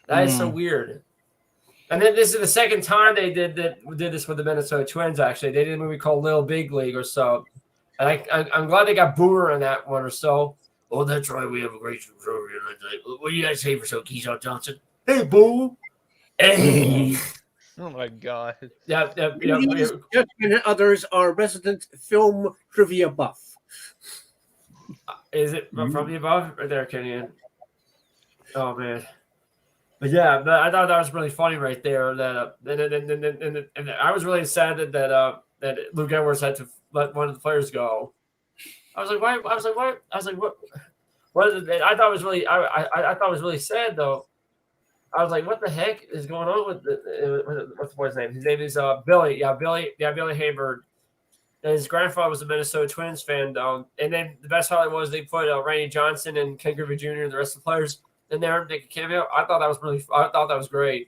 S4: That is so weird. And then this is the second time they did this with the Minnesota Twins. Actually, they did a movie called Little Big League or so, and I'm glad they got Boomer in that one or so. Oh, that's right. We have a great show here tonight. What do you guys say for so Keyshawn Johnson? Hey, Boo. Hey.
S1: Oh my God.
S3: Yeah. And others are resident film trivia buff.
S4: Is it from the above or there, Kenny? Oh man. But yeah, I thought that was really funny right there. That and I was really sad that Luke Edwards had to let one of the players go. I was like, why? I was like, what? I was like, what? What is it? I thought it was really, I thought it was really sad though. I was like, what the heck is going on with what's the boy's name? His name is Billy. Yeah, Billy Haybird. And his grandfather was a Minnesota Twins fan. And then the best highlight was they put Randy Johnson and Ken Griffey Jr. and the rest of the players in there make a cameo. I thought that was great. I thought it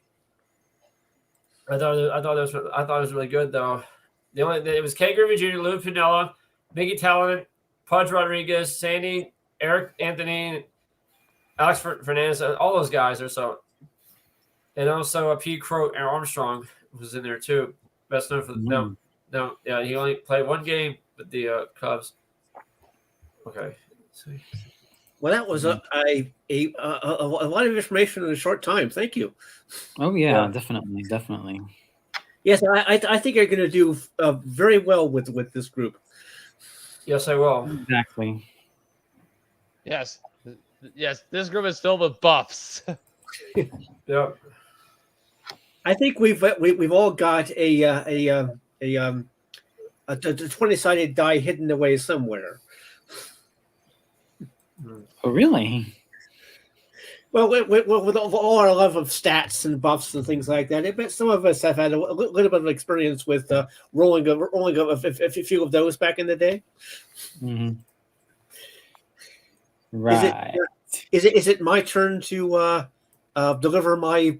S4: was really good though. It was Ken Griffey Jr., Lou Piniella, Miggy Talent, Pudge Rodriguez, Sandy, Eric Anthony, Alex Fernandez, all those guys are so. And also Pete Crow and Armstrong was in there too. Best known for them. No, yeah, he only played one game with the Cubs. Okay.
S3: Well, that was a lot of information in a short time. Thank you.
S2: Oh yeah, definitely.
S3: Yes, I think you're going to do very well with this group.
S4: Yes, I will.
S2: Exactly.
S1: Yes. This group is filled with buffs.
S4: Yep.
S3: I think we've all got a 20-sided die hidden away somewhere.
S2: Oh, really?
S3: Well, with all our love of stats and buffs and things like that, I bet some of us have had a little bit of experience with rolling a few of those back in the day.
S2: Mm-hmm. Right.
S3: Is it my turn to deliver my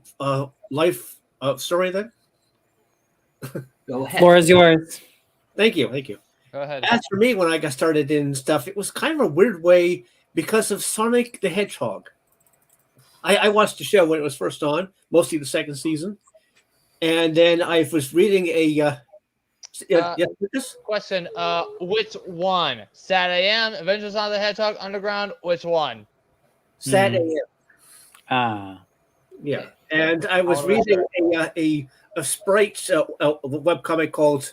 S3: life story then?
S5: Go ahead.
S2: Floor is yours.
S3: Thank you.
S1: Go ahead.
S3: As for me, when I got started in stuff, it was kind of a weird way because of Sonic the Hedgehog. I watched the show when it was first on, mostly the second season. And then I was reading
S1: question. Which one? Sat AM, Adventures on the Hedgehog, Underground, which one?
S3: Sat AM.
S2: Yeah.
S3: And I was reading a Sprite webcomic called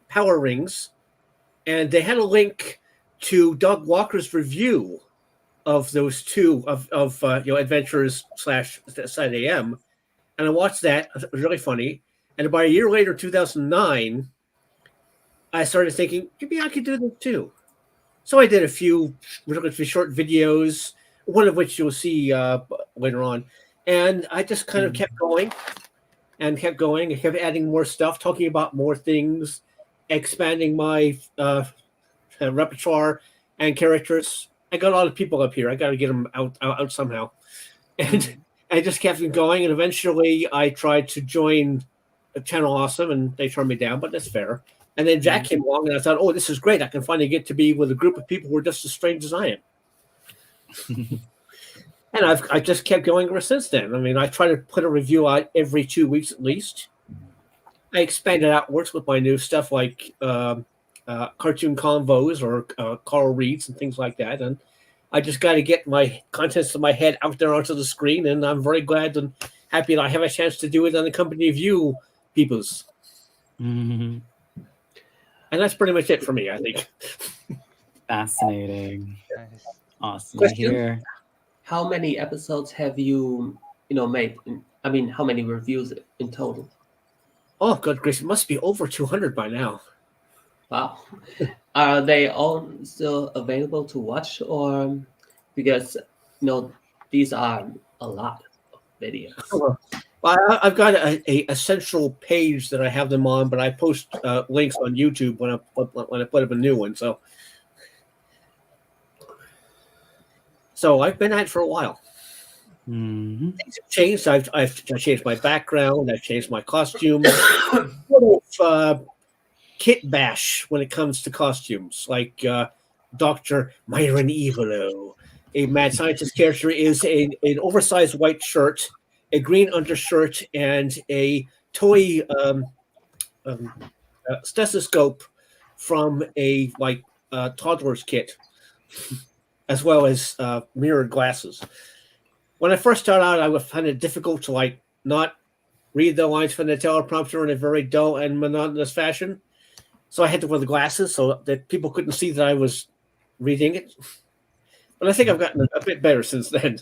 S3: Power Rings, and they had a link to Doug Walker's review of those two of Adventures / Sat AM, and I watched that. It was really funny. And about a year later, 2009, I started thinking maybe I could do this too. So I did a few relatively short videos, one of which you'll see later on. And I just kind of kept going and kept adding more stuff, talking about more things, expanding my repertoire and characters. I got a lot of people up here. I got to get them out somehow. And I just kept going. And eventually I tried to join Channel Awesome, and they turned me down, but that's fair. And then Jack came along, and I thought, oh, this is great. I can finally get to be with a group of people who are just as strange as I am. And I just kept going ever since then. I mean, I try to put a review out every 2 weeks at least. I expanded outwards with my new stuff like cartoon convos or Karl reads and things like that. And I just got to get my contents of my head out there onto the screen. And I'm very glad and happy that I have a chance to do it on the company of you peoples.
S2: Mm-hmm.
S3: And that's pretty much it for me, I think.
S2: Fascinating.
S1: Nice.
S2: Awesome to
S3: Question?
S2: hear.
S5: How many episodes have you made? I mean, how many reviews in total?
S3: Oh, good gracious, it must be over 200 by now.
S5: Wow. Are they all still available to watch, or because these are a lot of videos?
S3: Well, I've got a central page that I have them on, but I post links on YouTube when I put up a new one. So I've been at it for a while.
S2: Mhm.
S3: Things have changed. I've changed my background. I've changed my costumes. Sort of kit bash when it comes to costumes, like Dr. Myron Evilo. A mad scientist character is an oversized white shirt, a green undershirt, and a toy stethoscope from a toddler's kit, as well as mirrored glasses. When I first started out, I would find it difficult to not read the lines from the teleprompter in a very dull and monotonous fashion. So I had to wear the glasses so that people couldn't see that I was reading it. But I think I've gotten a bit better since then.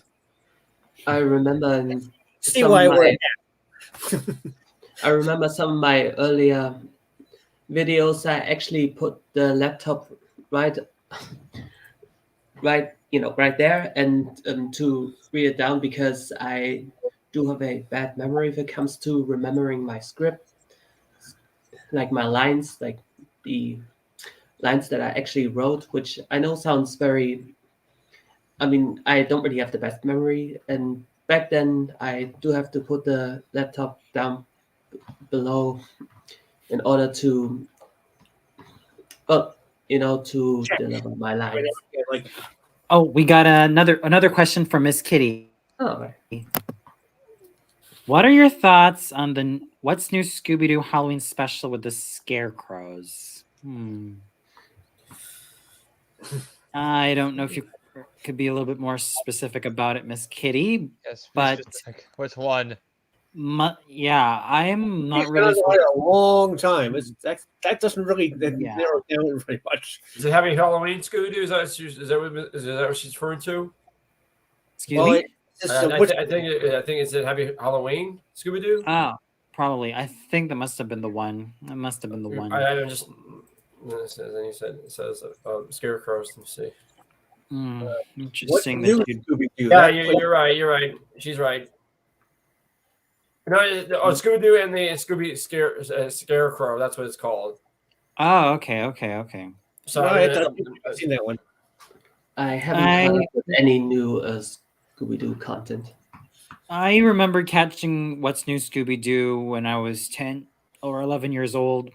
S5: I remember in
S3: See
S5: some
S3: why I
S5: of
S3: wear
S5: my, I remember some of my earlier videos. I actually put the laptop right there, and to read it down, because I do have a bad memory if it comes to remembering my script, like my lines, like the lines that I actually wrote, which I know sounds very. I mean, I don't really have the best memory, and back then I do have to put the laptop down below in order to, to deliver my lines.
S3: Like,
S2: Oh, we got another question from Miss Kitty.
S5: Oh,
S2: What are your thoughts on the What's New Scooby-Doo Halloween special with the scarecrows? I don't know if you could be a little bit more specific about it, Miss Kitty.
S1: Yes,
S2: But
S1: which one?
S2: yeah, I'm not
S3: it's been
S2: really.
S3: on a long time. That doesn't really narrow it down very much.
S4: Is it Happy Halloween, Scooby-Doo? Is that what she's referring to?
S2: Excuse me.
S4: I think it's Happy Halloween, Scooby-Doo.
S2: Oh, probably. I think that must have been the one. That must have been the one.
S4: I just. It says scarecrows. Let me see.
S2: Interesting.
S3: Scooby-Doo?
S4: Yeah, you're right. You're right. She's right. No, Scooby-Doo and the Scarecrow. That's what it's called.
S2: Oh, okay.
S3: So I've seen that one.
S5: I haven't heard of any new Scooby-Doo content.
S2: I remember catching What's New Scooby-Doo when I was 10 or 11 years old.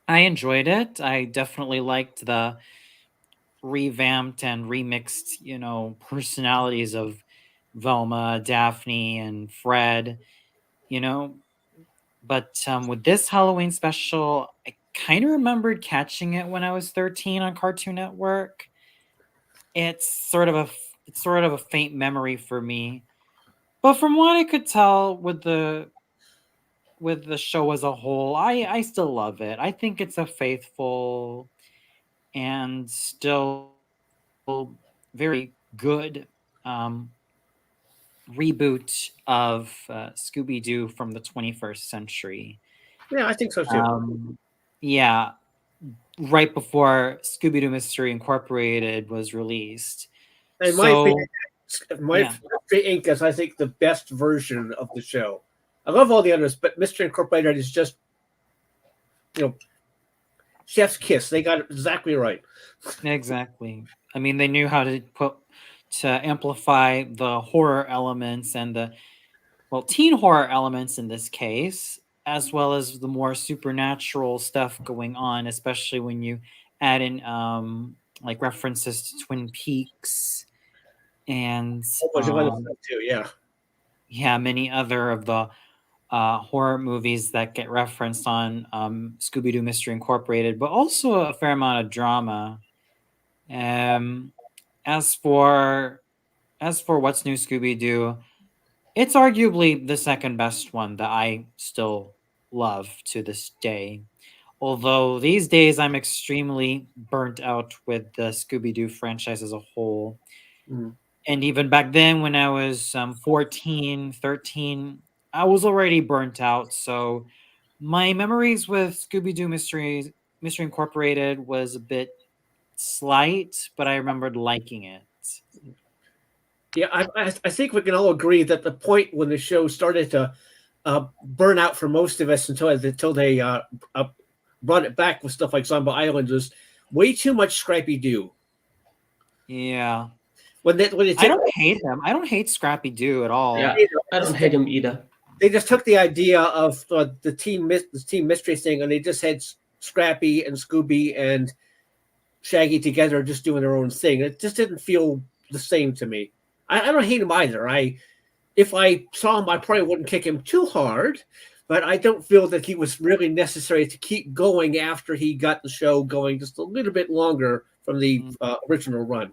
S2: I enjoyed it. I definitely liked the revamped and remixed, personalities of Velma, Daphne, and Fred, But with this Halloween special, I kind of remembered catching it when I was 13 on Cartoon Network. It's sort of a faint memory for me. But from what I could tell with the show as a whole, I still love it. I think it's a faithful and still very good reboot of Scooby-Doo from the 21st century.
S3: Yeah, I think so too.
S2: Yeah, right before Scooby-Doo Mystery Incorporated was released.
S3: And my Inc. is, I think, the best version of the show. I love all the others, but Mystery Incorporated is just, chef's kiss. They got it exactly right.
S2: Exactly. I mean, they knew how to amplify the horror elements and teen horror elements in this case, as well as the more supernatural stuff going on, especially when you add in references to Twin Peaks and many other of the horror movies that get referenced on Scooby-Doo Mystery Incorporated, but also a fair amount of drama. As for What's New Scooby-Doo, it's arguably the second best one that I still love to this day. Although these days I'm extremely burnt out with the Scooby-Doo franchise as a whole.
S3: Mm.
S2: And even back then when I was 14, 13, I was already burnt out. So my memories with Scooby-Doo Mystery Incorporated was a bit slight, but I remembered liking it.
S3: Yeah, I think we can all agree that the point when the show started to burn out for most of us until they brought it back with stuff like Zombie Island was way too much Scrappy Doo.
S2: Yeah.
S3: When
S2: I don't hate him. I don't hate Scrappy Doo at all.
S5: Yeah, I don't hate him either.
S3: They just took the idea of the team mystery thing, and they just had Scrappy and Scooby and Shaggy together, just doing their own thing. It just didn't feel the same to me. I don't hate him either. If I saw him, I probably wouldn't kick him too hard, but I don't feel that he was really necessary to keep going after he got the show going just a little bit longer from the original run.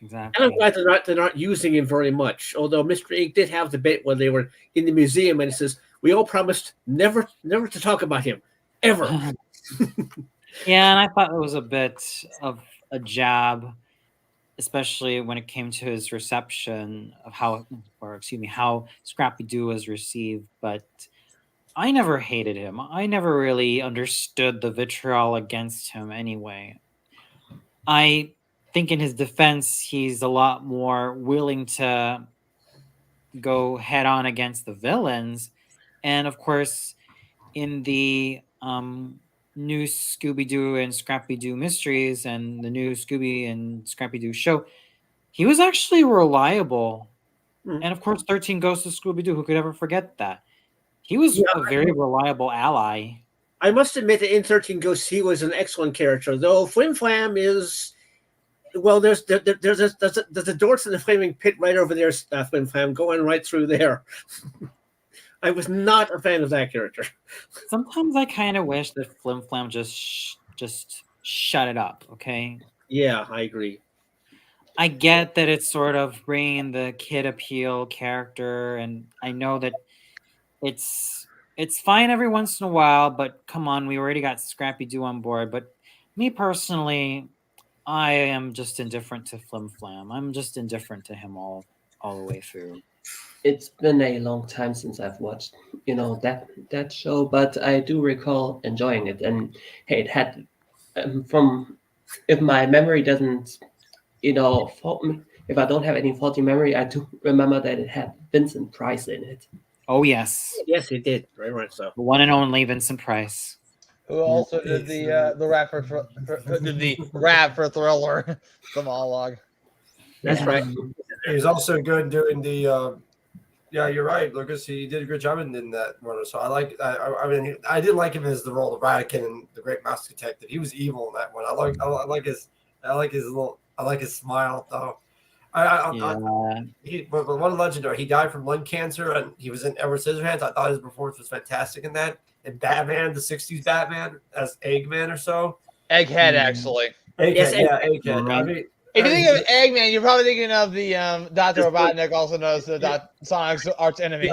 S2: Exactly.
S3: And I'm glad they're not using him very much. Although Mr. Ink did have the bit where they were in the museum and it says, "We all promised never to talk about him ever."
S2: Yeah, and I thought it was a bit of a jab, especially when it came to his reception of how Scrappy Doo was received. But I never hated him. I never really understood the vitriol against him anyway. I think in his defense, he's a lot more willing to go head on against the villains. And of course, in the new Scooby-Doo and Scrappy-Doo mysteries and the new Scooby and Scrappy-Doo show, he was actually reliable.
S3: Mm.
S2: And of course, 13 Ghosts of Scooby-Doo, who could ever forget that? He was a very reliable ally.
S3: I must admit that in 13 Ghosts, he was an excellent character, though Flim Flam is... Well, there's a Dorks in the Flaming Pit right over there, Flim Flam, going right through there. I was not a fan of that character.
S2: Sometimes I kind of wish that Flim Flam just shut it up, okay?
S3: Yeah, I agree.
S2: I get that it's sort of bringing the kid appeal character, and I know that it's fine every once in a while, but come on, we already got Scrappy Doo on board. But me personally, I am just indifferent to Flim Flam. I'm just indifferent to him all the way through.
S5: It's been a long time since I've watched, that show, but I do recall enjoying it. And hey, it had if my memory doesn't, fault me, if I don't have any faulty memory, I do remember that it had Vincent Price in it.
S2: Oh yes,
S3: Yes, it did. Very much so.
S2: the one and only Vincent Price,
S1: who also did the rap for Thriller, the monologue.
S3: That's right.
S4: He was also good doing the. Yeah, you're right, Lucas. He did a good job in that one. So I did like him as the role of Radican in The Great Mouse Detective. He was evil in that one. I like his smile though. But one legendary. He died from lung cancer, and he was in Edward Scissorhands. I thought his performance was fantastic in that. And Batman, the '60s Batman, as Eggman or so.
S1: Egghead, actually.
S4: Egghead.
S1: I mean, if you think of Eggman, you're probably thinking of the Dr. Robotnik, also known as the Sonic's arch enemy.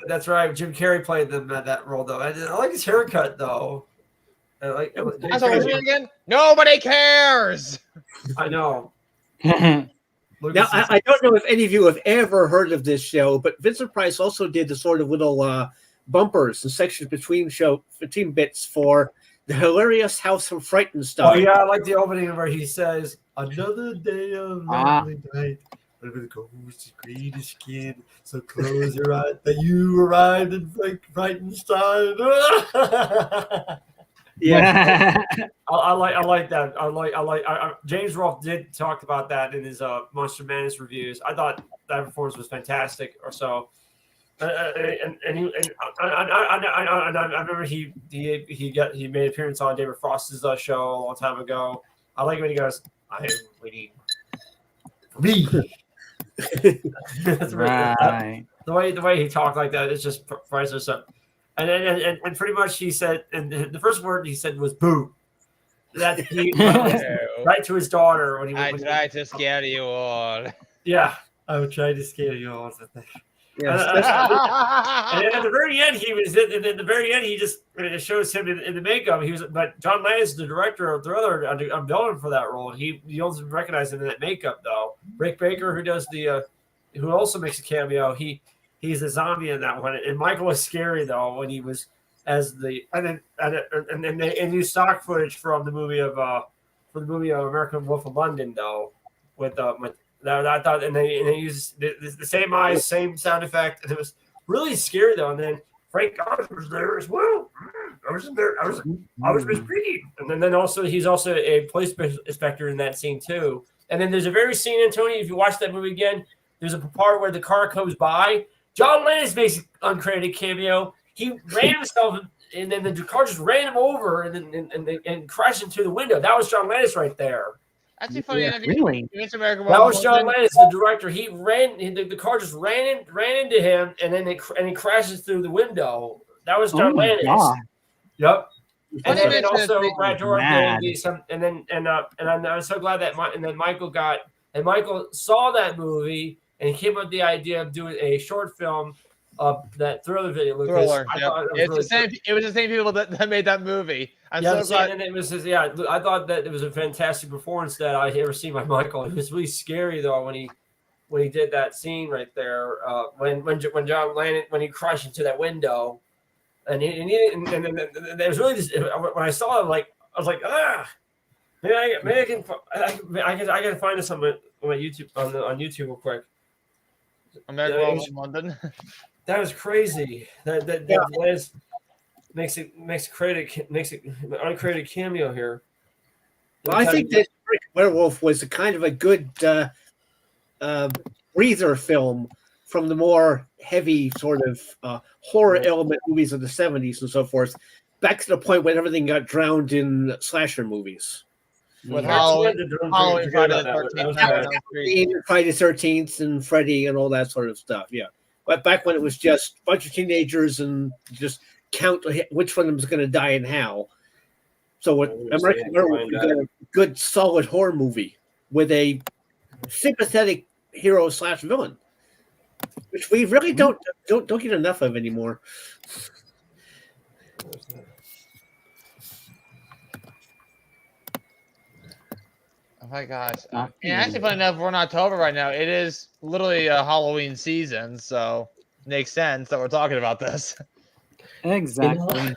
S4: That's right. Jim Carrey played that role, though. I like his haircut, though.
S1: That's what we're doing again. Nobody cares.
S4: I know.
S3: Now, I don't know if any of you have ever heard of this show, but Vincent Price also did the sort of little bumpers and sections between bits for the hilarious House of Frightened stuff.
S4: Oh, yeah, I like the opening where he says, "Another day of lonely night, but with ghosts green skin, so close your eyes that you arrived in Frightenstein."
S3: Yeah,
S4: I like that. I like James Rolfe did talk about that in his Monster Madness reviews. I thought that performance was fantastic. Or so, I remember he made an appearance on David Frost's show a long time ago. I like when he goes, "I am waiting for me." That's
S2: right.
S4: The way he talked like that is just priceless. And pretty much he said, and the first word he said was "boo." That he right to his daughter when he
S1: tried to scare you all.
S4: Yeah, I would try to scare you all.
S3: Yes.
S4: And then at the very end, it shows him in the makeup. But John Landis, the director of Thriller, I'm known for that role. You don't recognize him in that makeup though. Rick Baker, who does who also makes a cameo, he's a zombie in that one. And Michael was scary though when he was as the and they used stock footage from the movie of American Wolf of London though with that I thought, and they used the same eyes, same sound effect, and it was really scary though. And then Frank Oz was there as well. I was in there. I was Miss Piggy, and then also he's also a police inspector in that scene too. And then there's a very scene, Antonio, if you watch that movie again, there's a part where the car comes by. John Landis makes an uncredited cameo. He ran himself, and then the car just ran him over, and crashed into the window. That was John Landis right there.
S1: Actually, funny enough,
S2: really?
S4: That was John Landis, the director. He ran. The car just ran into him, and then he crashes through the window. That was John Landis.
S2: God.
S4: Yep. And
S1: Funny
S4: then
S1: mention
S4: also
S1: that-
S4: Brad Dourif
S2: Mad.
S4: gave some, and I'm so glad that Michael saw that movie and he came up with the idea of doing a short film of that Thriller video.
S1: Thriller.
S4: I
S1: Yep.
S4: thought it was
S1: It's
S4: really
S1: the same. It was the same people that made that movie. I'm so glad.
S4: and it was I thought that it was a fantastic performance that I ever seen by Michael. It was really scary though when he did that scene right there. When John landed, when he crashed into that window, and there was really this, when I saw it, I was like, maybe I can find this on my YouTube on YouTube real quick.
S1: American Wolf of London.
S4: That was crazy. That Liz makes an uncredited cameo here.
S3: Well, I think that Werewolf was a kind of a good breather film from the more heavy sort of horror element movies of the 70s and so forth, back to the point when everything got drowned in slasher movies.
S1: With
S4: Halloween,
S1: Halloween, Friday the 13th,
S3: Friday the 13th and Freddy and all that sort of stuff, yeah. But back when it was just a bunch of teenagers and just count which one of them was going to die and how. So what American Werewolf was a good, solid horror movie with a sympathetic hero / villain, which we really don't get enough of anymore.
S1: Oh my gosh. And actually, funny enough, we're in October right now. It is literally a Halloween season, so it makes sense that we're talking about this.
S2: Exactly.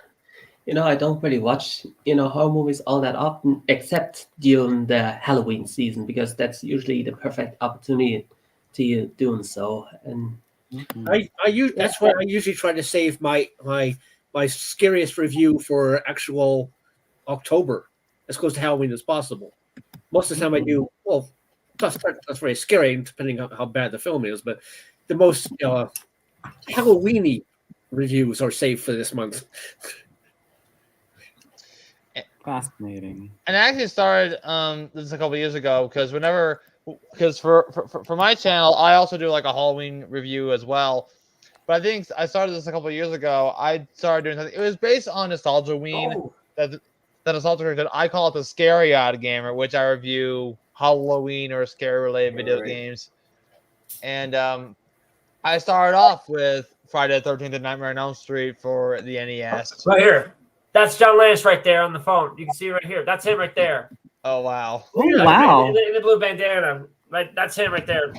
S5: I don't really watch, horror movies all that often, except during the Halloween season, because that's usually the perfect opportunity to doing so. And
S3: that's why I usually try to save my scariest review for actual October, as close to Halloween as possible. Most of the time I do, well, that's very scary, depending on how bad the film is, but the most Halloween-y reviews are saved for this month.
S2: Fascinating.
S1: And I actually started this a couple years ago because for my channel, I also do like a Halloween review as well. But I think I started this a couple years ago. I started doing something. It was based on Nostalgia-ween. That Nostalgia that I call it the Scary Odd Gamer, which I review Halloween or scary related video games. And I started off with Friday the 13th and Nightmare on Elm Street for the NES.
S4: Right here. That's John Landis right there on the phone. You can see it right here. That's him right there.
S1: Oh wow!
S2: Oh wow!
S4: In the blue bandana. Right, that's him right there.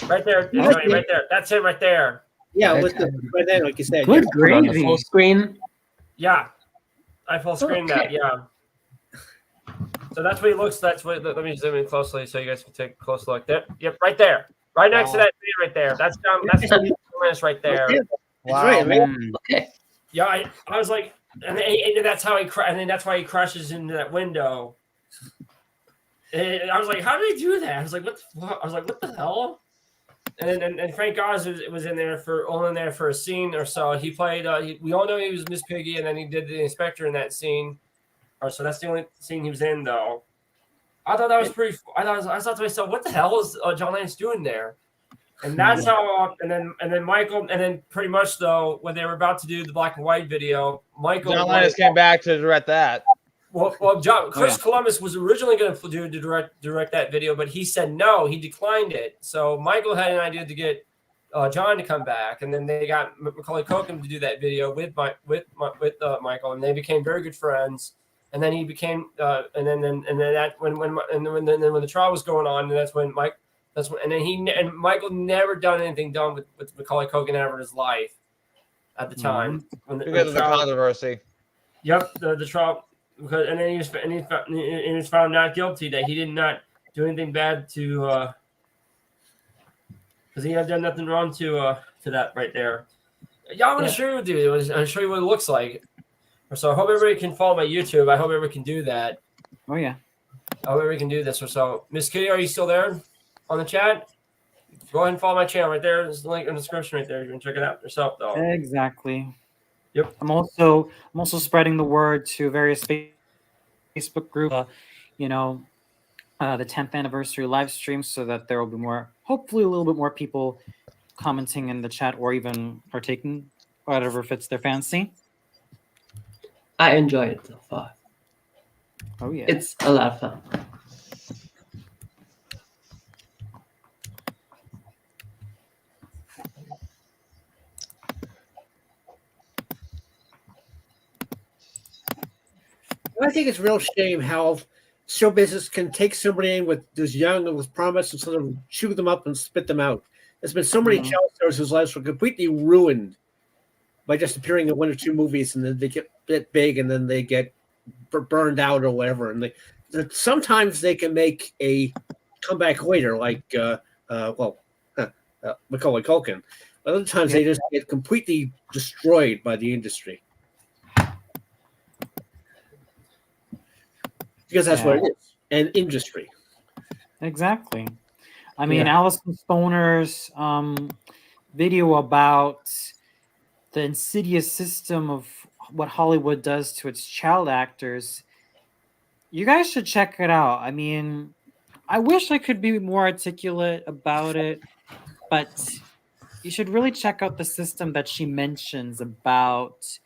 S4: Right there, Johnny, right there. That's him right there.
S3: Yeah, with the right there, like you said.
S2: Good
S5: on the
S2: gravy.
S5: full screen.
S4: Yeah, I full screen that. Yeah. So that's what he looks. That's what. Let me zoom in closely so you guys can take a close look. There. Yep, right there. Right next to that tree right there. That's John. That's John Landis right there.
S3: Wow. Right,
S5: Okay.
S4: Yeah, I was like, and that's how and then that's why he crashes into that window. And I was like, how did he do that? I was like, what the fuck? I was like, what the hell? And Frank Oz was in there for a scene or so. He played. We all know he was Miss Piggy, and then he did the inspector in that scene. So that's the only scene he was in, though. I thought that was pretty. I thought to myself, what the hell is John Landis doing there? And that's how. And then Michael. And then pretty much though, when they were about to do the black and white video, Michael.
S1: John Landis came back to direct that.
S4: Well, Chris Columbus was originally going to direct that video, but he said no. He declined it. So Michael had an idea to get John to come back, and then they got Macaulay Culkin to do that video with Michael, and they became very good friends. And then he became, and then that when the trial was going on, and that's when Michael never done anything done with Macaulay Culkin ever in his life at the time.
S1: Because of the controversy.
S4: Yep, the trial, because and then he was found not guilty, that he did not do anything bad to, because he had done nothing wrong to that right there. Yeah, I'm gonna show you, dude. I'm gonna show you what it looks like. So I hope everybody can follow my YouTube. I hope everybody can do that.
S2: Oh yeah.
S4: I hope everybody can do this. So Miss Kitty, are you still there on the chat? Go ahead and follow my channel right there. There's the link in the description right there. You can check it out yourself, though.
S2: Exactly.
S4: Yep.
S2: I'm also spreading the word to various Facebook groups. The 10th anniversary live stream, so that there will be hopefully a little bit more people commenting in the chat or even partaking, whatever fits their fancy.
S5: I enjoy it so far.
S2: Oh yeah,
S5: it's a lot of fun.
S3: I think it's a real shame how show business can take somebody in who's young and with promise and sort of chew them up and spit them out. There's been so many child stars whose lives were completely ruined by just appearing in one or two movies, and then they get a bit big, and then they get burned out or whatever. And sometimes they can make a comeback later, like Macaulay Culkin. Other times they just get completely destroyed by the industry. Because that's what it is, an industry.
S2: Exactly. I mean, Alison Stoner's video about the insidious system of what Hollywood does to its child actors, you guys should check it out. I mean, I wish I could be more articulate about it, but you should really check out the system that she mentions about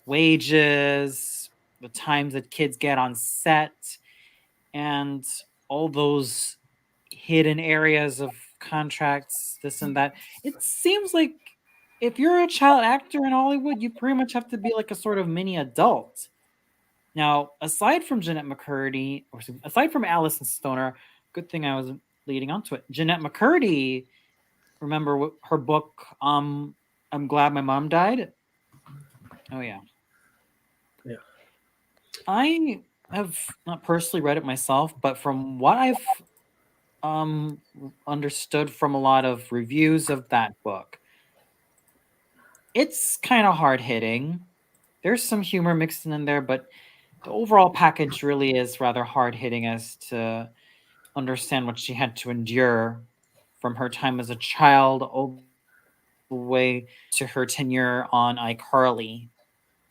S2: wages, the times that kids get on set, and all those hidden areas of contracts, this and that. It seems like if you're a child actor in Hollywood, you pretty much have to be like a sort of mini adult. Now, aside from Jeanette McCurdy, or aside from Alison Stoner, good thing I was leading onto it. Jeanette McCurdy, remember her book, I'm Glad My Mom Died? Oh, yeah.
S3: Yeah.
S2: I have not personally read it myself, but from what I've understood from a lot of reviews of that book, it's kind of hard-hitting. There's some humor mixed in there, but the overall package really is rather hard-hitting as to understand what she had to endure from her time as a child all the way to her tenure on iCarly,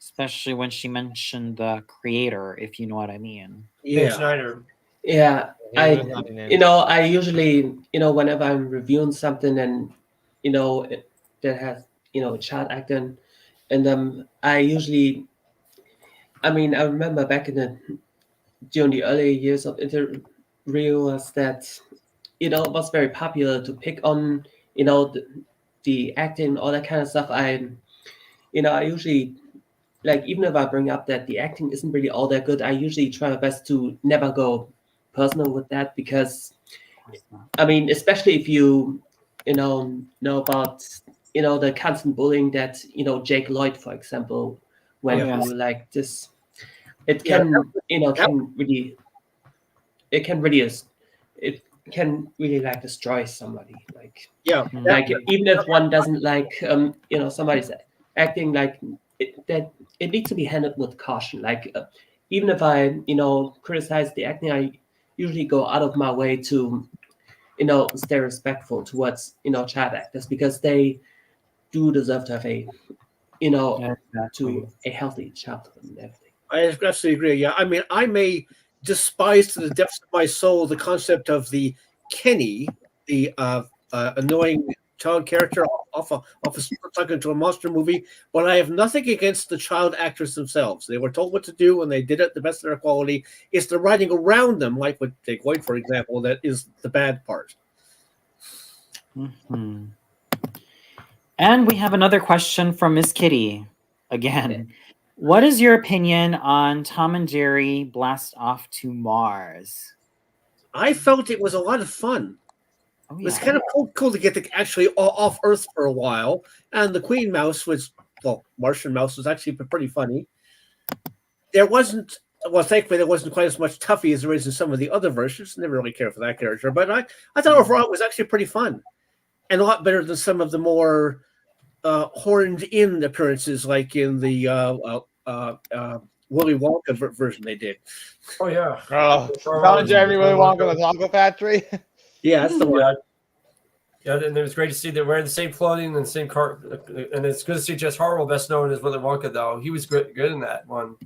S2: especially when she mentioned the creator, if you know what I mean.
S3: Yeah.
S4: Schneider.
S5: Yeah, I usually, whenever I'm reviewing something and, that has, a child actor, and I usually, I remember back during the early years of interviewers that, it was very popular to pick on, the acting, all that kind of stuff. I usually, like, even if I bring up that the acting isn't really all that good, I usually try my best to never go personal with that, because especially if you know about the constant bullying that Jake Lloyd, for example, went through, like this. It can really like destroy somebody, like even if one doesn't like somebody's acting, like that it needs to be handled with caution. Like even if I criticize the acting, I usually go out of my way to stay respectful towards child actors, because they do deserve to have a to a healthy childhood and everything.
S3: I absolutely agree. Yeah, I may despise to the depths of my soul the concept of the Kenny, the annoying child character off a stuck into a monster movie, but I have nothing against the child actors themselves. They were told what to do and they did it the best of their quality. It's the writing around them, like with Jake Lloyd, for example, that is the bad part.
S2: Mm-hmm. And we have another question from Miss Kitty again. What is your opinion on Tom and Jerry Blast Off to Mars?
S3: I felt it was a lot of fun.
S2: Oh,
S3: It was
S2: yeah.
S3: kind of cool to get actually off Earth for a while, and the Queen Mouse Martian Mouse was actually pretty funny. There wasn't, thankfully there wasn't quite as much Tuffy as there is in some of the other versions. Never really cared for that character, but I thought overall it was actually pretty fun, and a lot better than some of the more horned-in appearances, like in the Willy Wonka version they did.
S4: Oh yeah.
S1: Oh, Tom and Jerry Willy Wonka in the Taco Factory.
S3: Yeah, that's the one.
S4: Yeah, and it was great to see they're wearing the same clothing and the same car. And it's good to see Jess Harwell, best known as Willy Wonka, though. He was good in that one.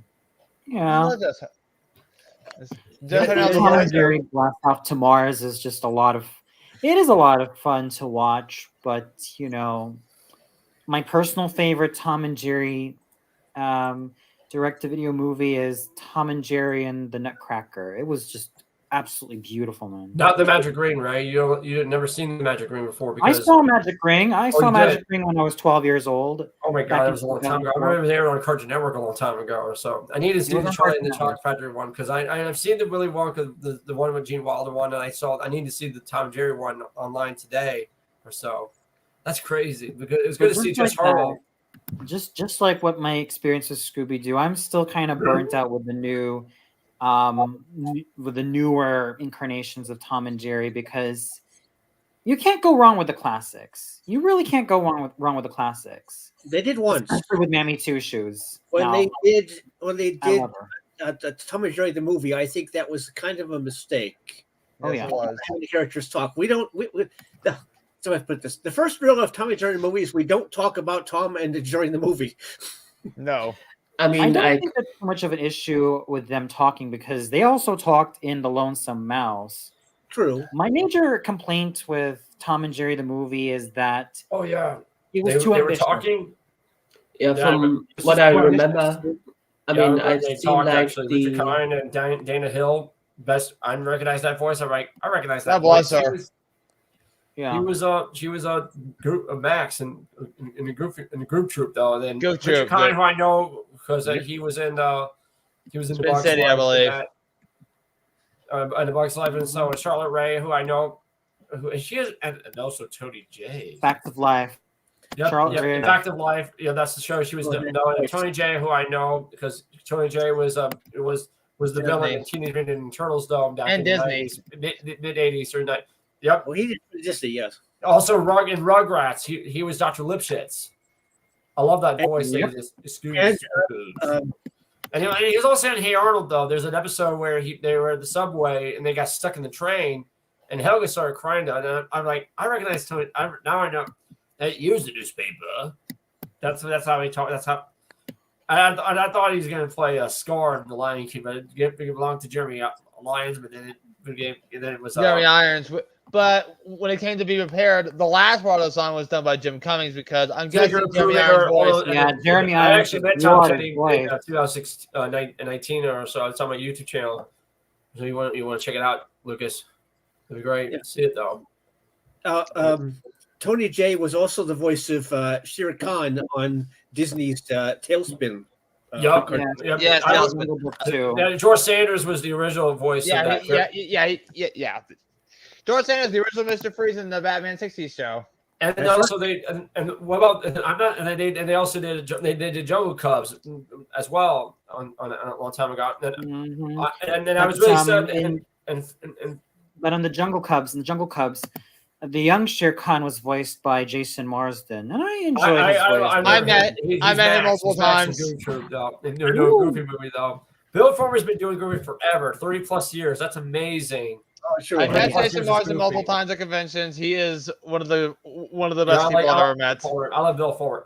S2: Yeah.
S1: Just
S2: Tom and Jerry Blast Off to Mars is just it is a lot of fun to watch, but my personal favorite Tom and Jerry direct-to-video movie is Tom and Jerry and the Nutcracker. It was just absolutely beautiful, man.
S4: Not the Magic Ring, right? You had never seen the Magic Ring before.
S2: I saw Magic Ring. I saw Magic
S4: did?
S2: Ring when I was 12 years old.
S4: Oh my god, that was a long time ago. I remember they were on Cartoon Network a long time ago or so. I need to see the Charlie and the Chocolate Factory one because I've seen the Willy Wonka, the one with Gene Wilder one, and I need to see the Tom and Jerry one online today or so. That's crazy. It was good to see Jess Harwell.
S2: Just like what my experience with Scooby-Doo, I'm still kind of burnt out with the newer incarnations of Tom and Jerry because you can't go wrong with the classics. You really can't go wrong with the classics.
S3: They did once,
S2: especially with Mammy Two Shoes.
S3: When they did Tom and Jerry the movie. I think that was kind of a mistake.
S2: Oh yeah,
S3: having the characters talk. So I put this. The first rule of Tom and Jerry movies: we don't talk about Tom and Jerry the movie.
S1: No.
S2: I don't think that's too much of an issue with them talking because they also talked in The Lonesome Mouse.
S3: True.
S2: My major complaint with Tom and Jerry the movie is that
S4: it
S2: was too ambitious.
S4: Were talking.
S5: Yeah, from what I remember, I see like
S4: Richard Kind and Dana Hill. Best, I recognize that voice. I recognize that.
S1: God bless her.
S2: Yeah,
S4: she was a group of Max in the group troop though. And then
S1: Group
S4: Richard
S1: troop,
S4: Kind, who I know because he was in the Bugs
S1: City, I believe.
S4: And the Bugs Life, and so Charlotte Ray, who I know, she is, and also Tony J.
S2: Fact of Life.
S4: Charlotte Ray. Fact of Life. Yeah, that's the show she was doing. Tony J, who I know because Tony J was the villain in Teenage Mutant Ninja Turtles though back in
S1: Disney.
S4: the mid 80s or not. Yep.
S3: Well, he did Disney, yes.
S4: Also, in Rugrats, he was Dr. Lipschitz. I love that voice.
S3: Yep.
S4: And he was also in Hey Arnold, though. There's an episode where they were at the subway and they got stuck in the train, and Helga started crying down. And I'm like, I recognize Tony. Now I know that use the newspaper. That's how he talked. That's how. I thought he was going to play Scar in The Lion King, but it belonged to Jeremy Lyons, but then it was
S1: Jeremy Irons. But when it came to be prepared, the last part of the song was done by Jim Cummings because I'm guessing Jeremy Irons' voice.
S2: Yeah, Jeremy Irons.
S4: I actually met Tom Teddy in 2019 or so. It's on my YouTube channel. So you want to check it out, Lucas? It'd be great. Yeah. See it though.
S3: Tony J was also the voice of Shere Khan on Disney's Tailspin.
S1: Yeah,
S4: George Sanders was the original voice.
S1: Yeah. George Sanders, the original Mr. Freeze in the Batman '60s show.
S4: And then also what about they also did Jungle Cubs as well on a long time ago. And then I was really sad.
S2: But on the Jungle Cubs, the young Shere Khan was voiced by Jason Marsden, and I enjoyed his voice.
S1: I met him multiple times.
S4: They're doing Goofy movie though. Bill Former's been doing Goofy forever, 30+ years. That's amazing.
S3: Oh, sure.
S1: I met Jason Marsden multiple times at conventions. He is one of the best people I've ever met.
S4: I love Bill Former.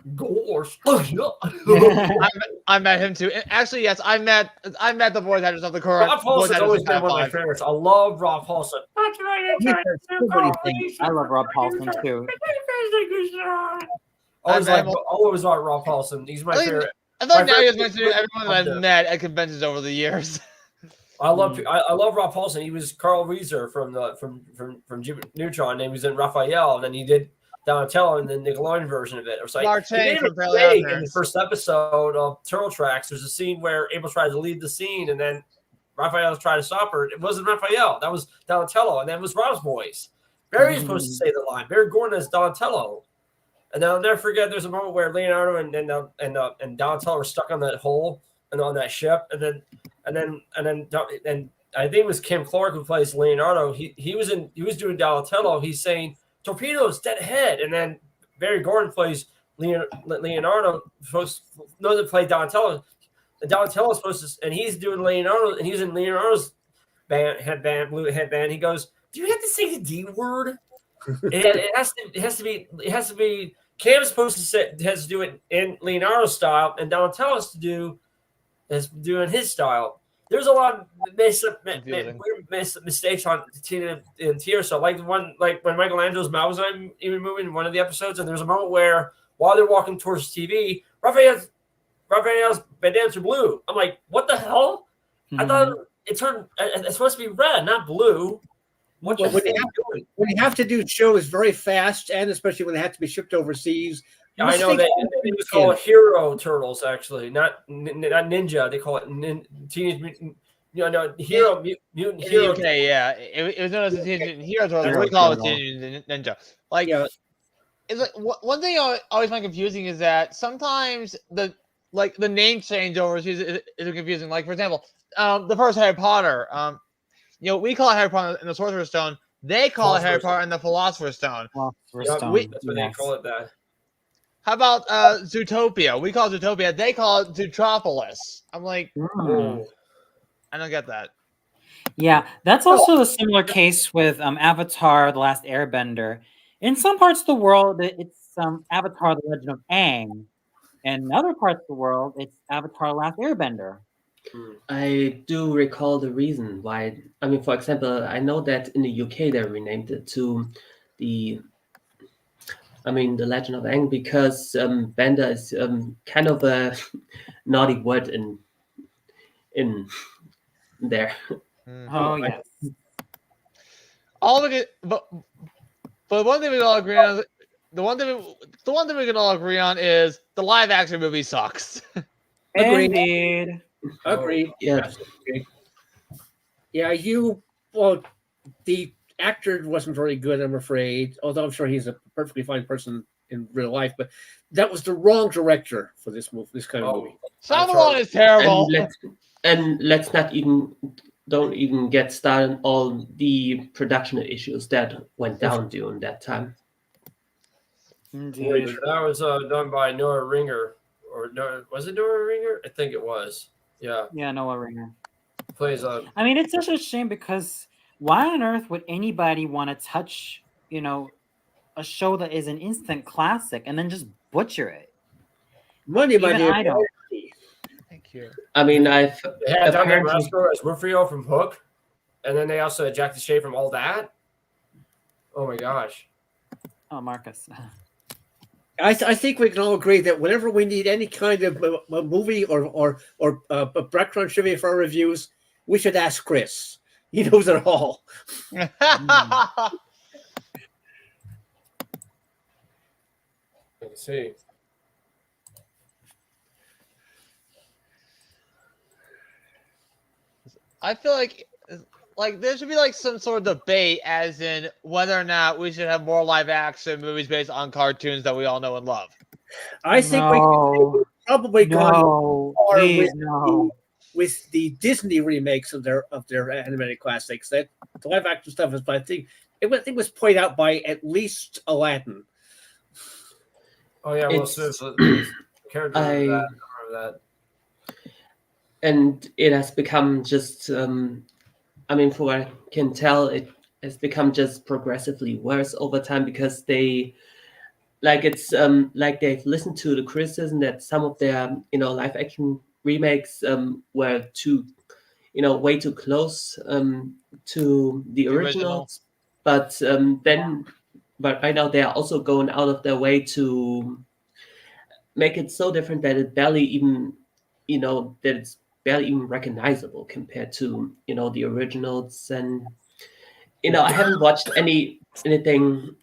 S1: I met him too. Actually, yes, I met the voice actors of the current.
S4: Rob Paulson's always been one of my favorites. I love Rob Paulson.
S2: I love Rob Paulson too.
S4: Always like Rob Paulson. He's my favorite.
S1: I thought now he's mentioning everyone that I've met at conventions over the years.
S4: I love Rob Paulson. He was Carl Reiser from Jupiter Neutron, and he was in Raphael. And then he did Donatello in the Nickelodeon version of it. It was like
S1: Mark
S4: he made
S1: Chang
S4: a
S1: from Fairly
S4: mistake in the
S1: OddParents.
S4: first episode of Turtle Tracks. There's a scene where April tries to leave the scene, and then Raphael tried to stop her. It wasn't Raphael. That was Donatello, and that was Rob's voice. Barry is supposed to say the line. Barry Gordon as Donatello. And I'll never forget. There's a moment where Leonardo and Donatello were stuck on that hole and on that ship, and then I think it was Kim Clark who plays Leonardo. He was doing Donatello. He's saying torpedoes dead ahead, and then Barry Gordon plays Leonardo. Supposed to play Donatello. And Donatello's supposed to, and he's doing Leonardo, and he's in Leonardo's blue headband. He goes, "Do you have to say the D word?" It has to be. Cam's supposed to has to do it in Leonardo's style, and Donatello has to do in his style. There's a lot of mistakes on in tier. So like when Michelangelo's Malazan even moving in one of the episodes, and there's a moment where while they're walking towards TV, Raphael's bandanas are blue. I'm like, what the hell? I thought it's supposed to be red, not blue.
S3: When you have to do shows very fast, and especially when they have to be shipped overseas.
S4: I know that they was called Hero Turtles, actually, not Ninja. They call it Teenage Mutant. Hero Mutant Hero.
S1: Okay, yeah, it was known as the Teenage Mutant Hero Turtles. We call it Teenage Mutant Ninja. Like, it's like one thing I always find confusing is that sometimes the name changeovers is confusing. Like, for example, the first Harry Potter. We call it Harry Potter in the Sorcerer's Stone. They call it Harry Potter in the Philosopher's Stone.
S4: That's what they call it. That.
S1: How about Zootopia? We call it Zootopia. They call it Zootropolis. I'm like, I don't get that.
S2: Yeah, that's also a similar case with Avatar: The Last Airbender. In some parts of the world, it's Avatar: The Legend of Aang. And in other parts of the world, it's Avatar: The Last Airbender.
S5: I do recall the reason why. I mean, for example, I know that in the UK they renamed it to the Legend of Aang, because Bender is kind of a naughty word in there.
S2: Oh yeah.
S1: But one thing we can all agree on, the one thing we can all agree on is the live action movie sucks.
S2: Agreed.
S3: Agreed.
S5: Yeah.
S3: Yeah, the actor wasn't very good, I'm afraid, although I'm sure he's a perfectly fine person in real life, but that was the wrong director for this kind of movie.
S1: Shyamalan is terrible.
S5: And let's not don't even get started on all the production issues that went down during that time.
S2: Indeed.
S4: That was done by Noah Ringer, was it Noah Ringer? I think it was. Yeah.
S2: Yeah, Noah Ringer.
S4: Plays
S2: I mean, it's such a shame because why on earth would anybody want to touch, a show that is an instant classic and then just butcher it?
S3: Money, my dear.
S2: I don't.
S1: Thank you.
S5: I mean,
S4: They had Duncan Roscoe as Rufio from Hook, and then they also had Jack DeShay from All That. Oh my gosh.
S2: Oh, Marcus.
S3: I think we can all agree that whenever we need any kind of a movie or background trivia for our reviews, we should ask Chris. He knows it all.
S4: Let me see.
S1: I feel like there should be some sort of debate as in whether or not we should have more live action movies based on cartoons that we all know and love.
S3: I think we probably gone with the Disney remakes of their animated classics. That the live action stuff is, but I think it was played out by at least Aladdin.
S4: Oh yeah, Will Smith character. I remember that.
S5: And it has become just, from what I can tell, it has become just progressively worse over time because they've listened to the criticism that some of their, live action remakes were way too close to the originals. But right now they are also going out of their way to make it so different that it barely even, that it's barely even recognizable compared to the originals. And I haven't watched anything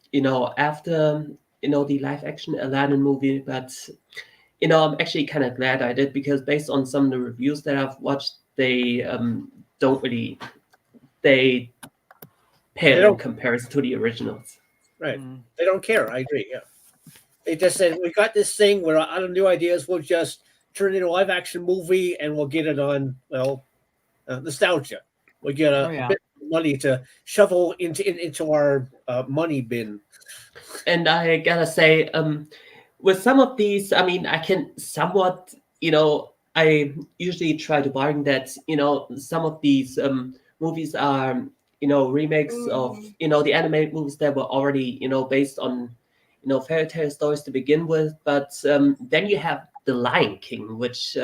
S5: after the live action Aladdin movie, but I'm actually kind of glad I did, because based on some of the reviews that I've watched, they don't really they pale in comparison to the originals.
S3: Right. They don't care. I agree. Yeah. They just said, we got this thing. We're out of new ideas. We'll just turn it into a live action movie and we'll get it on, nostalgia. We'll get a bit of money to shovel into our money bin.
S5: And I gotta say, with some of these, I mean, I can somewhat, I usually try to bargain that, some of these movies are, remakes of, the animated movies that were already, based on, fairy tale stories to begin with. But then you have The Lion King, which,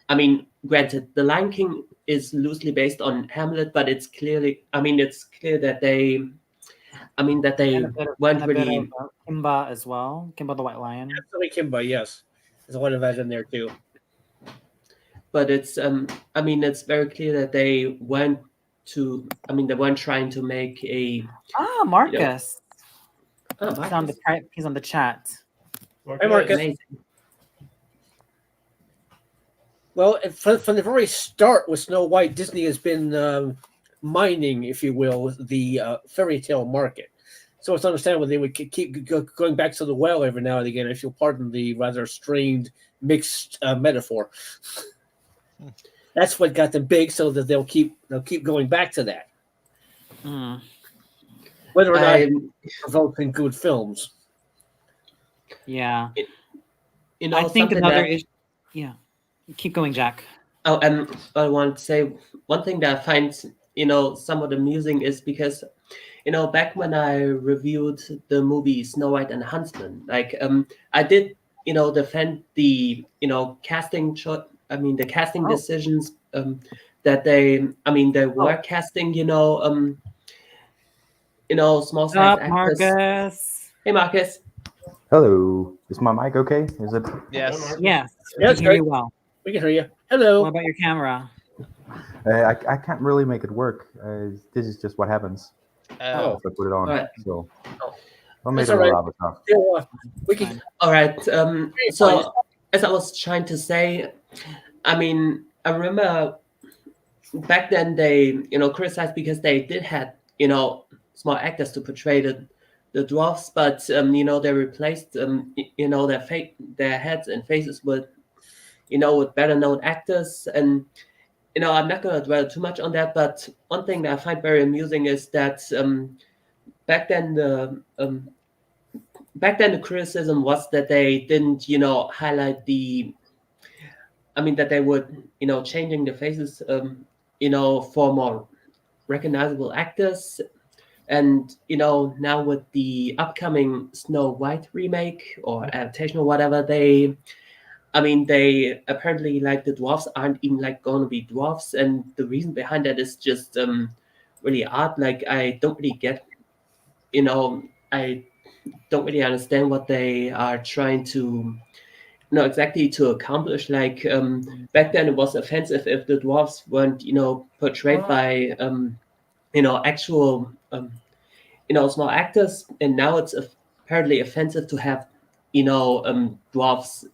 S5: I mean, granted, The Lion King is loosely based on Hamlet, but it's clear that they weren't really.
S2: Kimba as well. Kimba the White Lion.
S3: Absolutely, Kimba. Yes, there's a lot of that in there too.
S5: But it's it's very clear that they weren't trying to make a
S2: Marcus.
S5: Marcus.
S2: He's on the chat.
S3: Hey, Marcus.
S5: Amazing.
S3: Well, from the very start with Snow White, Disney has been mining, if you will, the fairy tale market. So it's understandable they would keep going back to the well every now and again, if you'll pardon the rather strained, mixed metaphor. That's what got them big, so that they'll keep going back to that. Whether or not provoking good films.
S2: Yeah. I think another issue. Yeah. Keep going, Jack.
S5: Oh, and I want to say one thing that I find, somewhat amusing is because, back when I reviewed the movie Snow White and the Huntsman, I did, defend the, casting the casting decisions that they were casting, small size actors.
S2: Marcus.
S5: Hey, Marcus.
S6: Hello. Is my mic okay? Is it?
S1: Yes.
S2: Yes.
S3: Yeah,
S2: We can hear you well.
S3: We can hear you. Hello.
S2: What about your camera?
S6: I can't really make it work. This is just what happens.
S1: Oh.
S6: If I put it on.
S5: Right.
S6: So I'll make
S3: That's
S6: it a
S3: all right.
S6: lot of stuff.
S3: Yeah, we can.
S5: All right. So as I was trying to say, I remember back then they, criticized because they did have, small actors to portray the dwarfs, but they replaced their heads and faces with with better known actors. And I'm not going to dwell too much on that, but one thing that I find very amusing is that back then the criticism was that they didn't highlight that they would changing the faces for more recognizable actors. And now with the upcoming Snow White remake or adaptation or whatever, they apparently the dwarfs aren't even going to be dwarfs, and the reason behind that is just really odd. I don't really get, I don't really understand what they are trying to exactly to accomplish. Back then it was offensive if the dwarfs weren't portrayed by actual small actors, and now it's apparently offensive to have dwarfs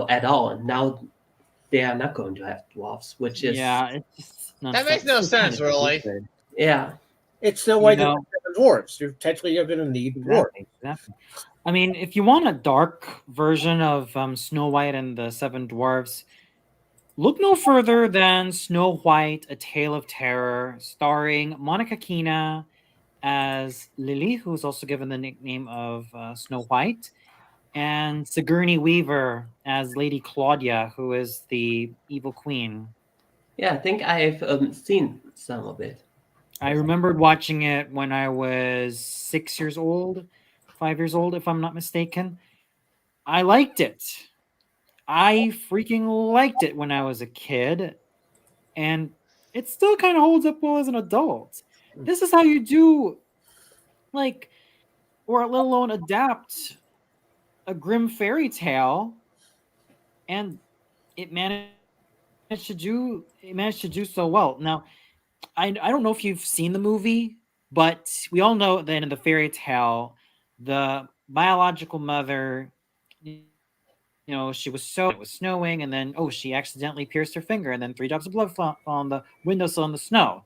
S5: at all, and now they are not going to have dwarfs, which is
S1: that makes no sense, really.
S5: Yeah,
S3: it's Snow White and Seven Dwarves. You're going to need dwarves.
S2: Exactly. I mean, if you want a dark version of Snow White and the Seven Dwarves, look no further than Snow White: A Tale of Terror, starring Monica Keena as Lily, who's also given the nickname of Snow White, and Sigourney Weaver as Lady Claudia, who is the evil queen.
S5: Yeah, I think I've seen some of it.
S2: I remembered watching it when I was 5 years old, if I'm not mistaken. I liked it. I freaking liked it when I was a kid, and it still kind of holds up well as an adult. This is how you do, or let alone adapt a grim fairy tale, and it managed to do so well. Now, I don't know if you've seen the movie, but we all know that in the fairy tale, the biological mother, she was it was snowing, and then she accidentally pierced her finger, and then 3 drops of blood fell on the windowsill in the snow,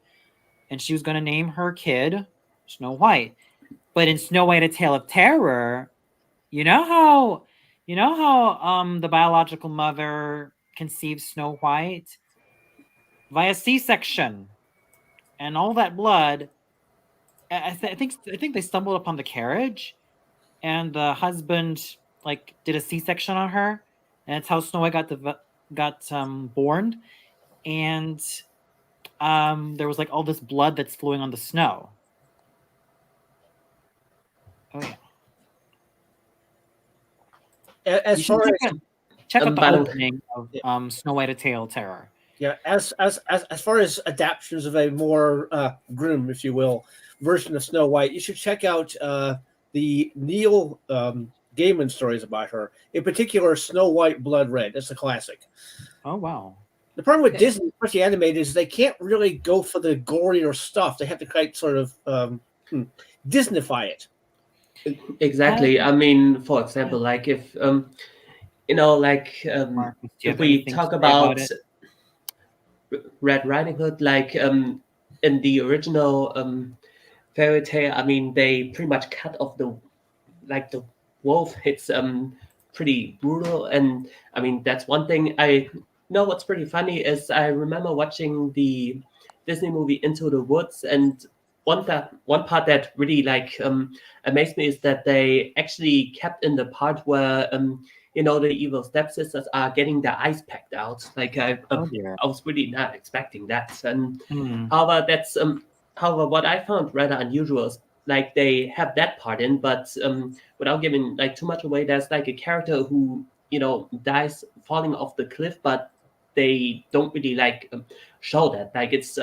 S2: and she was going to name her kid Snow White. But in Snow White: A Tale of Terror, you know how the biological mother conceives Snow White via C-section, and all that blood. I think they stumbled upon the carriage, and the husband did a C-section on her, and that's how Snow White got born. And there was all this blood that's flowing on the snow. Oh yeah.
S3: As far as
S2: check out the opening of Snow White: A Tale of Terror.
S3: Yeah, as far as adaptations of a more grim, if you will, version of Snow White, you should check out the Neil Gaiman stories about her. In particular, Snow White: Blood Red. That's a classic.
S2: Oh wow.
S3: The problem with Disney, especially animated, is they can't really go for the gorier stuff. They have to kind of sort of Disneyfy it.
S5: Exactly. I mean, for example, if if we talk about Red Riding Hood, in the original fairy tale, I mean, they pretty much cut off the wolf. It's pretty brutal, and I mean that's one thing. I know what's pretty funny is I remember watching the Disney movie Into the Woods, and one part that really amazed me is that they actually kept in the part where the evil stepsisters are getting their eyes pecked out. I was really not expecting that. And however, that's what I found rather unusual is they have that part in, but without giving too much away, there's a character who dies falling off the cliff, but they don't really show that. It's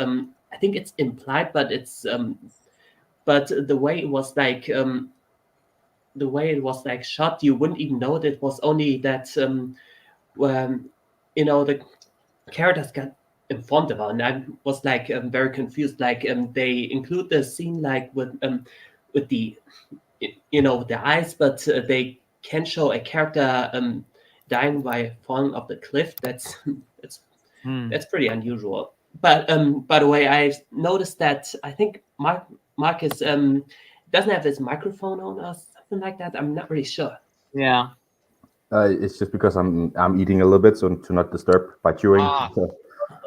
S5: I think it's implied, but it's but the way it was shot, you wouldn't even know that it was only that when the characters got informed about, and I was very confused. They include the scene with the the eyes, but they can show a character dying by falling off the cliff. That's pretty unusual. But by the way, I noticed that I think Marcus doesn't have his microphone on or something like that. I'm not really sure.
S2: Yeah.
S6: It's just because I'm eating a little bit, so to not disturb by chewing. So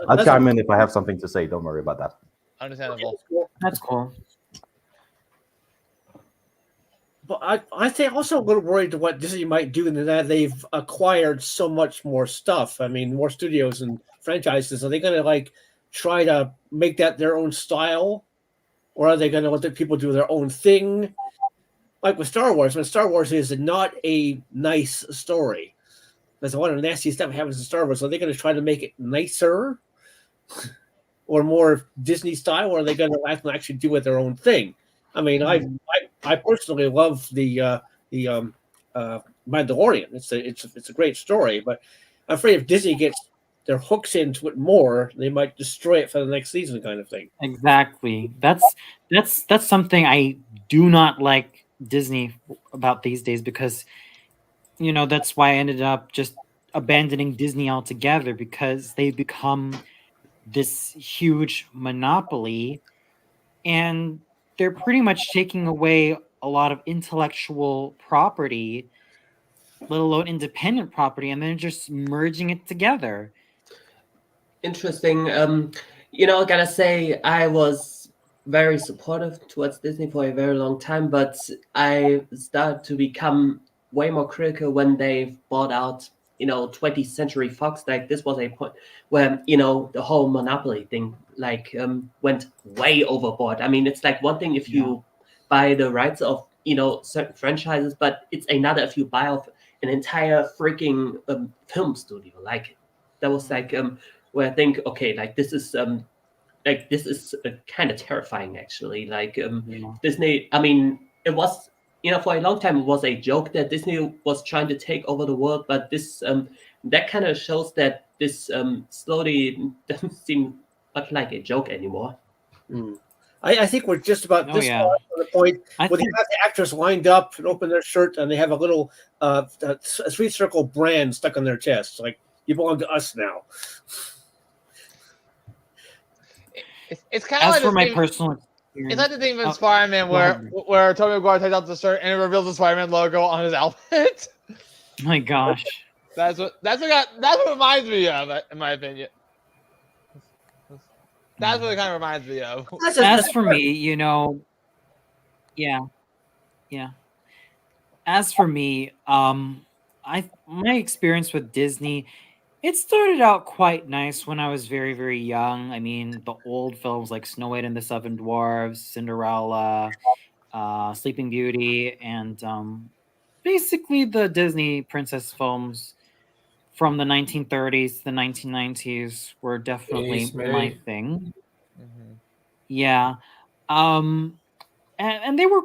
S6: I'll chime in if I have something to say. Don't worry about that.
S1: Understandable.
S2: That's cool.
S3: But I think also a little worried to what Disney might do in that they've acquired so much more stuff. I mean, more studios and franchises. Are they going to try to make that their own style, or are they going to let the people do their own thing? Like with Star Wars, when Star Wars is not a nice story, there's a lot of nasty stuff happens in Star Wars. Are they going to try to make it nicer or more Disney style, or are they going to actually do it their own thing? I mean, I personally love the Mandalorian. It's a great story, but I'm afraid if Disney gets their hooks into it more, they might destroy it for the next season, kind of thing.
S2: Exactly. That's something I do not like Disney about these days, because that's why I ended up just abandoning Disney altogether, because they become this huge monopoly, and they're pretty much taking away a lot of intellectual property, let alone independent property, and then just merging it together.
S5: Interesting. I gotta say, I was very supportive towards Disney for a very long time, but I started to become way more critical when they bought out 20th Century Fox. This was a point where the whole monopoly thing went way overboard. I mean, it's one thing if you buy the rights of certain franchises, but it's another if you buy off an entire freaking film studio. That was where I think, okay, this is kind of terrifying, actually. Disney, I mean, it was, for a long time, it was a joke that Disney was trying to take over the world, but this, that kind of shows that this slowly doesn't seem much like a joke anymore.
S3: I think we're just about
S2: Oh,
S3: this
S2: yeah.
S3: far from the point
S2: I
S3: where they
S2: think
S3: have the actors lined up and open their shirt, and they have a little a sweet circle brand stuck on their chest, like you belong to us now.
S1: It's kind of
S2: as
S1: like
S2: for
S1: the
S2: my
S1: thing.
S2: personal experience,
S1: It's like the thing from
S2: Oh,
S1: Spider-Man
S2: go
S1: where
S2: ahead.
S1: Tobey Maguire takes out the shirt and it reveals the Spider-Man logo on his outfit.
S2: My gosh.
S1: That's what reminds me of, in my opinion. That's what it kind of reminds me of.
S2: As for me, yeah. As for me, my experience with Disney, it started out quite nice when I was very, very young. I mean, the old films like Snow White and the Seven Dwarves, Cinderella, Sleeping Beauty, and basically the Disney princess films from the 1930s to the 1990s were definitely my thing.
S1: Mm-hmm.
S2: Yeah. And they were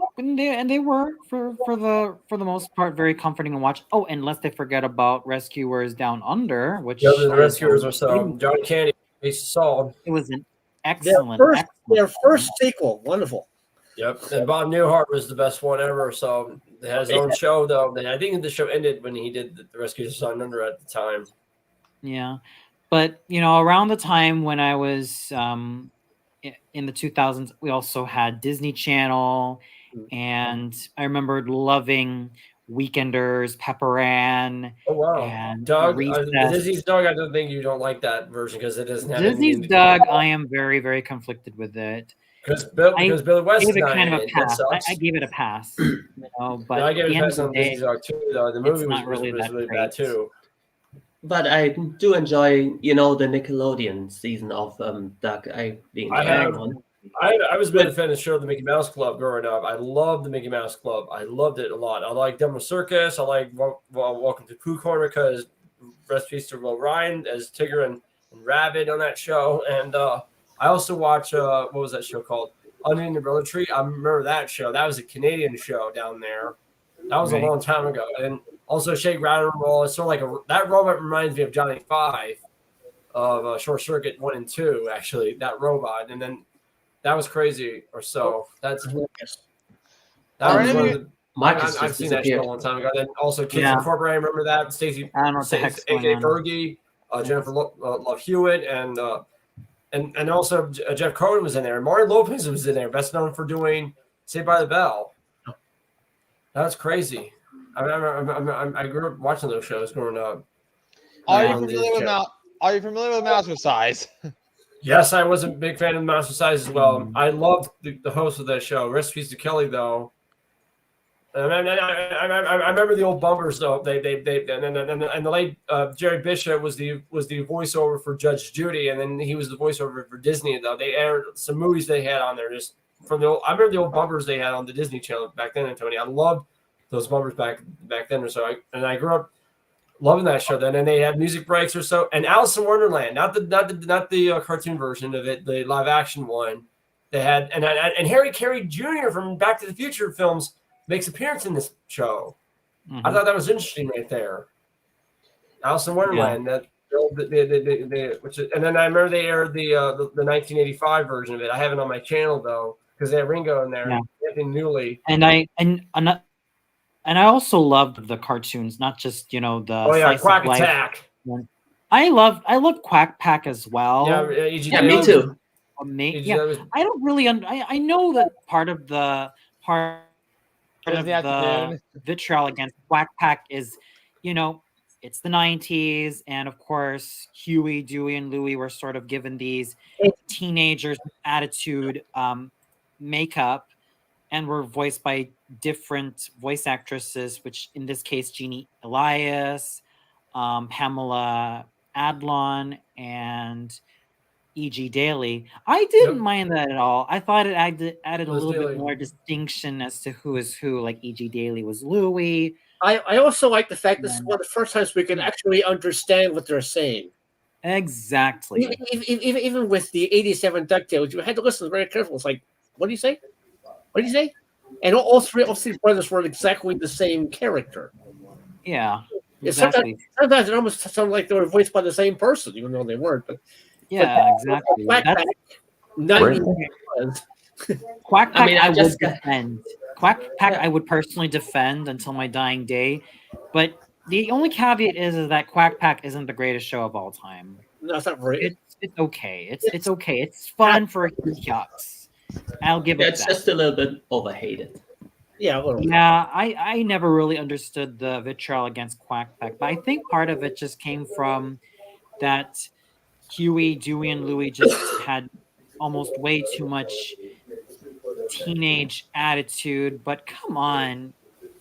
S2: for the most part very comforting to watch. Oh, unless they forget about Rescuers Down Under, which
S4: The Rescuers are so John Candy, Saul.
S2: It was an
S3: Their
S2: excellent
S3: first sequel, wonderful.
S4: Yep, and Bob Newhart was the best one ever. So they had his own show though. I think the show ended when he did the Rescuers Down Under at the time.
S2: Yeah, but around the time when I was in the 2000s, we also had Disney Channel, and I remembered loving Weekenders, Pepper Ann.
S4: Oh wow,
S2: and
S4: Doug,
S2: Recess.
S4: Disney's Doug. I don't think you don't like that version because it doesn't have
S2: Disney's Doug. I am very, very conflicted with it.
S4: Because Billy West
S2: gave
S4: is
S2: it kind of a pass.
S4: sucks.
S2: I gave it a pass. But
S4: I gave
S2: at
S4: it
S2: the
S4: a
S2: end
S4: pass
S2: of
S4: on
S2: the day,
S4: Disney's Dog too. The movie was
S2: really
S4: bad too.
S5: But I do enjoy, the Nickelodeon season of Duck. I
S4: was a big fan of the show, The Mickey Mouse Club, growing up. I loved The Mickey Mouse Club. I loved it a lot. I liked Dumbo Circus. I liked Welcome to Pooh Corner because rest in peace to Will Ryan as Tigger and Rabbit on that show. And I also watched, what was that show called? Under the Umbrella Tree. I remember that show. That was a Canadian show down there. That was a long time ago. And also Shake, Rattle, and Roll. It's sort of like that robot reminds me of Johnny Five of Short Circuit 1 and 2, actually, that robot. And then that was crazy or so. That was one of the I've seen that show a long time ago. Then also Kids Incorporated, remember that? Stacey, aka Fergie, Jennifer Love Hewitt, and also Jeff Cohen was in there. And Mario Lopez was in there, best known for doing Saved by the Bell. That's crazy. I grew up watching those shows growing up.
S1: Are you familiar with Mouse with Size?
S4: Yes, I was a big fan of Mouse with Size as well. I loved the host of that show. Rest in peace to Kelly, though. I remember the old bumpers though. They and the late Jerry Bishop was the voiceover for Judge Judy, and then he was the voiceover for Disney. Though they aired some movies they had on there just from the old. I remember the old bumpers they had on the Disney Channel back then, Tony. I loved those bumpers back then. So I grew up loving that show then. And they had music breaks or so. And Alice in Wonderland, not the cartoon version of it, the live action one. They had and Harry Carey Jr. from Back to the Future films makes appearance in this show. I thought that was interesting right there. Alice in Wonderland, and then I remember they aired the 1985 version of it. I have it on my channel though because they have Ringo in there, Anthony Newley,
S2: and I also loved the cartoons, not just the
S4: Quack Attack.
S2: I love Quack Pack as well.
S5: Yeah, me too.
S2: I don't really. I know that part of the vitriol against Quack Pack is, it's the 90s, and of course Huey, Dewey, and Louie were sort of given these teenagers attitude makeup, and were voiced by different voice actresses, which in this case Jeannie Elias, Pamela Adlon, and E.G. Daly. I didn't mind that at all. I thought it added a little bit more distinction as to who is who. Like E.G. Daly was Louie.
S3: I also like the fact this is one of the first times we can actually understand what they're saying.
S2: Exactly.
S3: Even with the 87 DuckTales, you had to listen very carefully. It's like, what do you say? What do you say? And all three brothers were exactly the same character.
S2: Yeah. Exactly.
S3: Sometimes it almost sounded like they were voiced by the same person, even though they weren't. But
S2: exactly. Quack Pack,
S5: I mean, I
S2: would
S5: just-
S2: defend. Quack Pack, I would personally defend until my dying day. But the only caveat is that Quack Pack isn't the greatest show of all time.
S3: No, it's not very.
S2: It's okay. It's okay. It's fun for yucks. I'll give
S5: Yeah,
S2: it
S5: it's
S2: that.
S5: just a little bit overhated.
S3: Yeah, a little.
S2: Yeah, I never really understood the vitriol against Quack Pack, but I think part of it just came from that Huey, Dewey, and Louie just had almost way too much teenage attitude. But come on,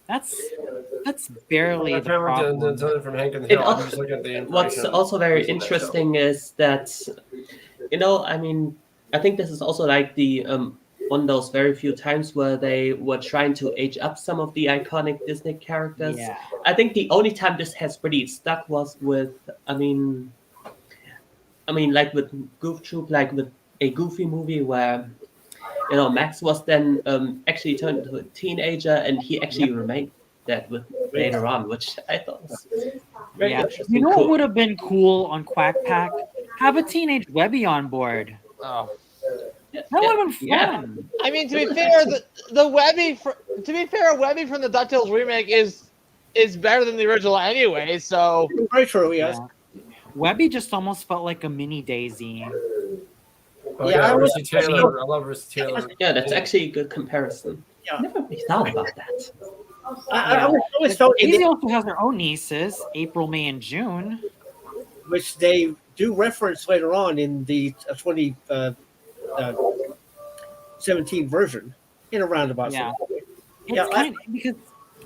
S2: that's barely the problem.
S4: From Hank and the
S5: It
S4: Hill.
S5: al-
S4: I'm just looking at the
S5: What's
S4: information
S5: also very
S4: on that show.
S5: interesting is that, I mean, I think this is also like the one of those very few times where they were trying to age up some of the iconic Disney characters.
S2: Yeah.
S5: I think the only time this has pretty stuck was with, I mean, like with Goof Troop, like with a Goofy movie where, Max was then actually turned into a teenager, and he actually remade that with later on, which I thought was very interesting.
S2: You know
S5: cool.
S2: what would have been cool on Quack Pack? Have a teenage Webby on board.
S1: Oh.
S2: That would have been
S5: Yeah.
S2: fun.
S1: I mean, to be fair, the Webby Webby from the DuckTales remake is better than the original anyway. So
S3: Very true. Yes.
S2: Yeah. Webby just almost felt like a mini Daisy.
S4: Oh,
S3: Yeah,
S4: yeah,
S3: I was-
S4: Rusty Taylor. I love Rusty Taylor.
S5: Yeah, that's actually a good comparison.
S3: Yeah.
S5: I never really thought about that.
S3: I always felt
S2: Daisy also has her own nieces, April, May, and June.
S3: which they do reference later on in the 2017 version in a roundabout.
S2: Yeah.
S3: sort of way.
S2: It's
S3: Yeah,
S2: kind of, because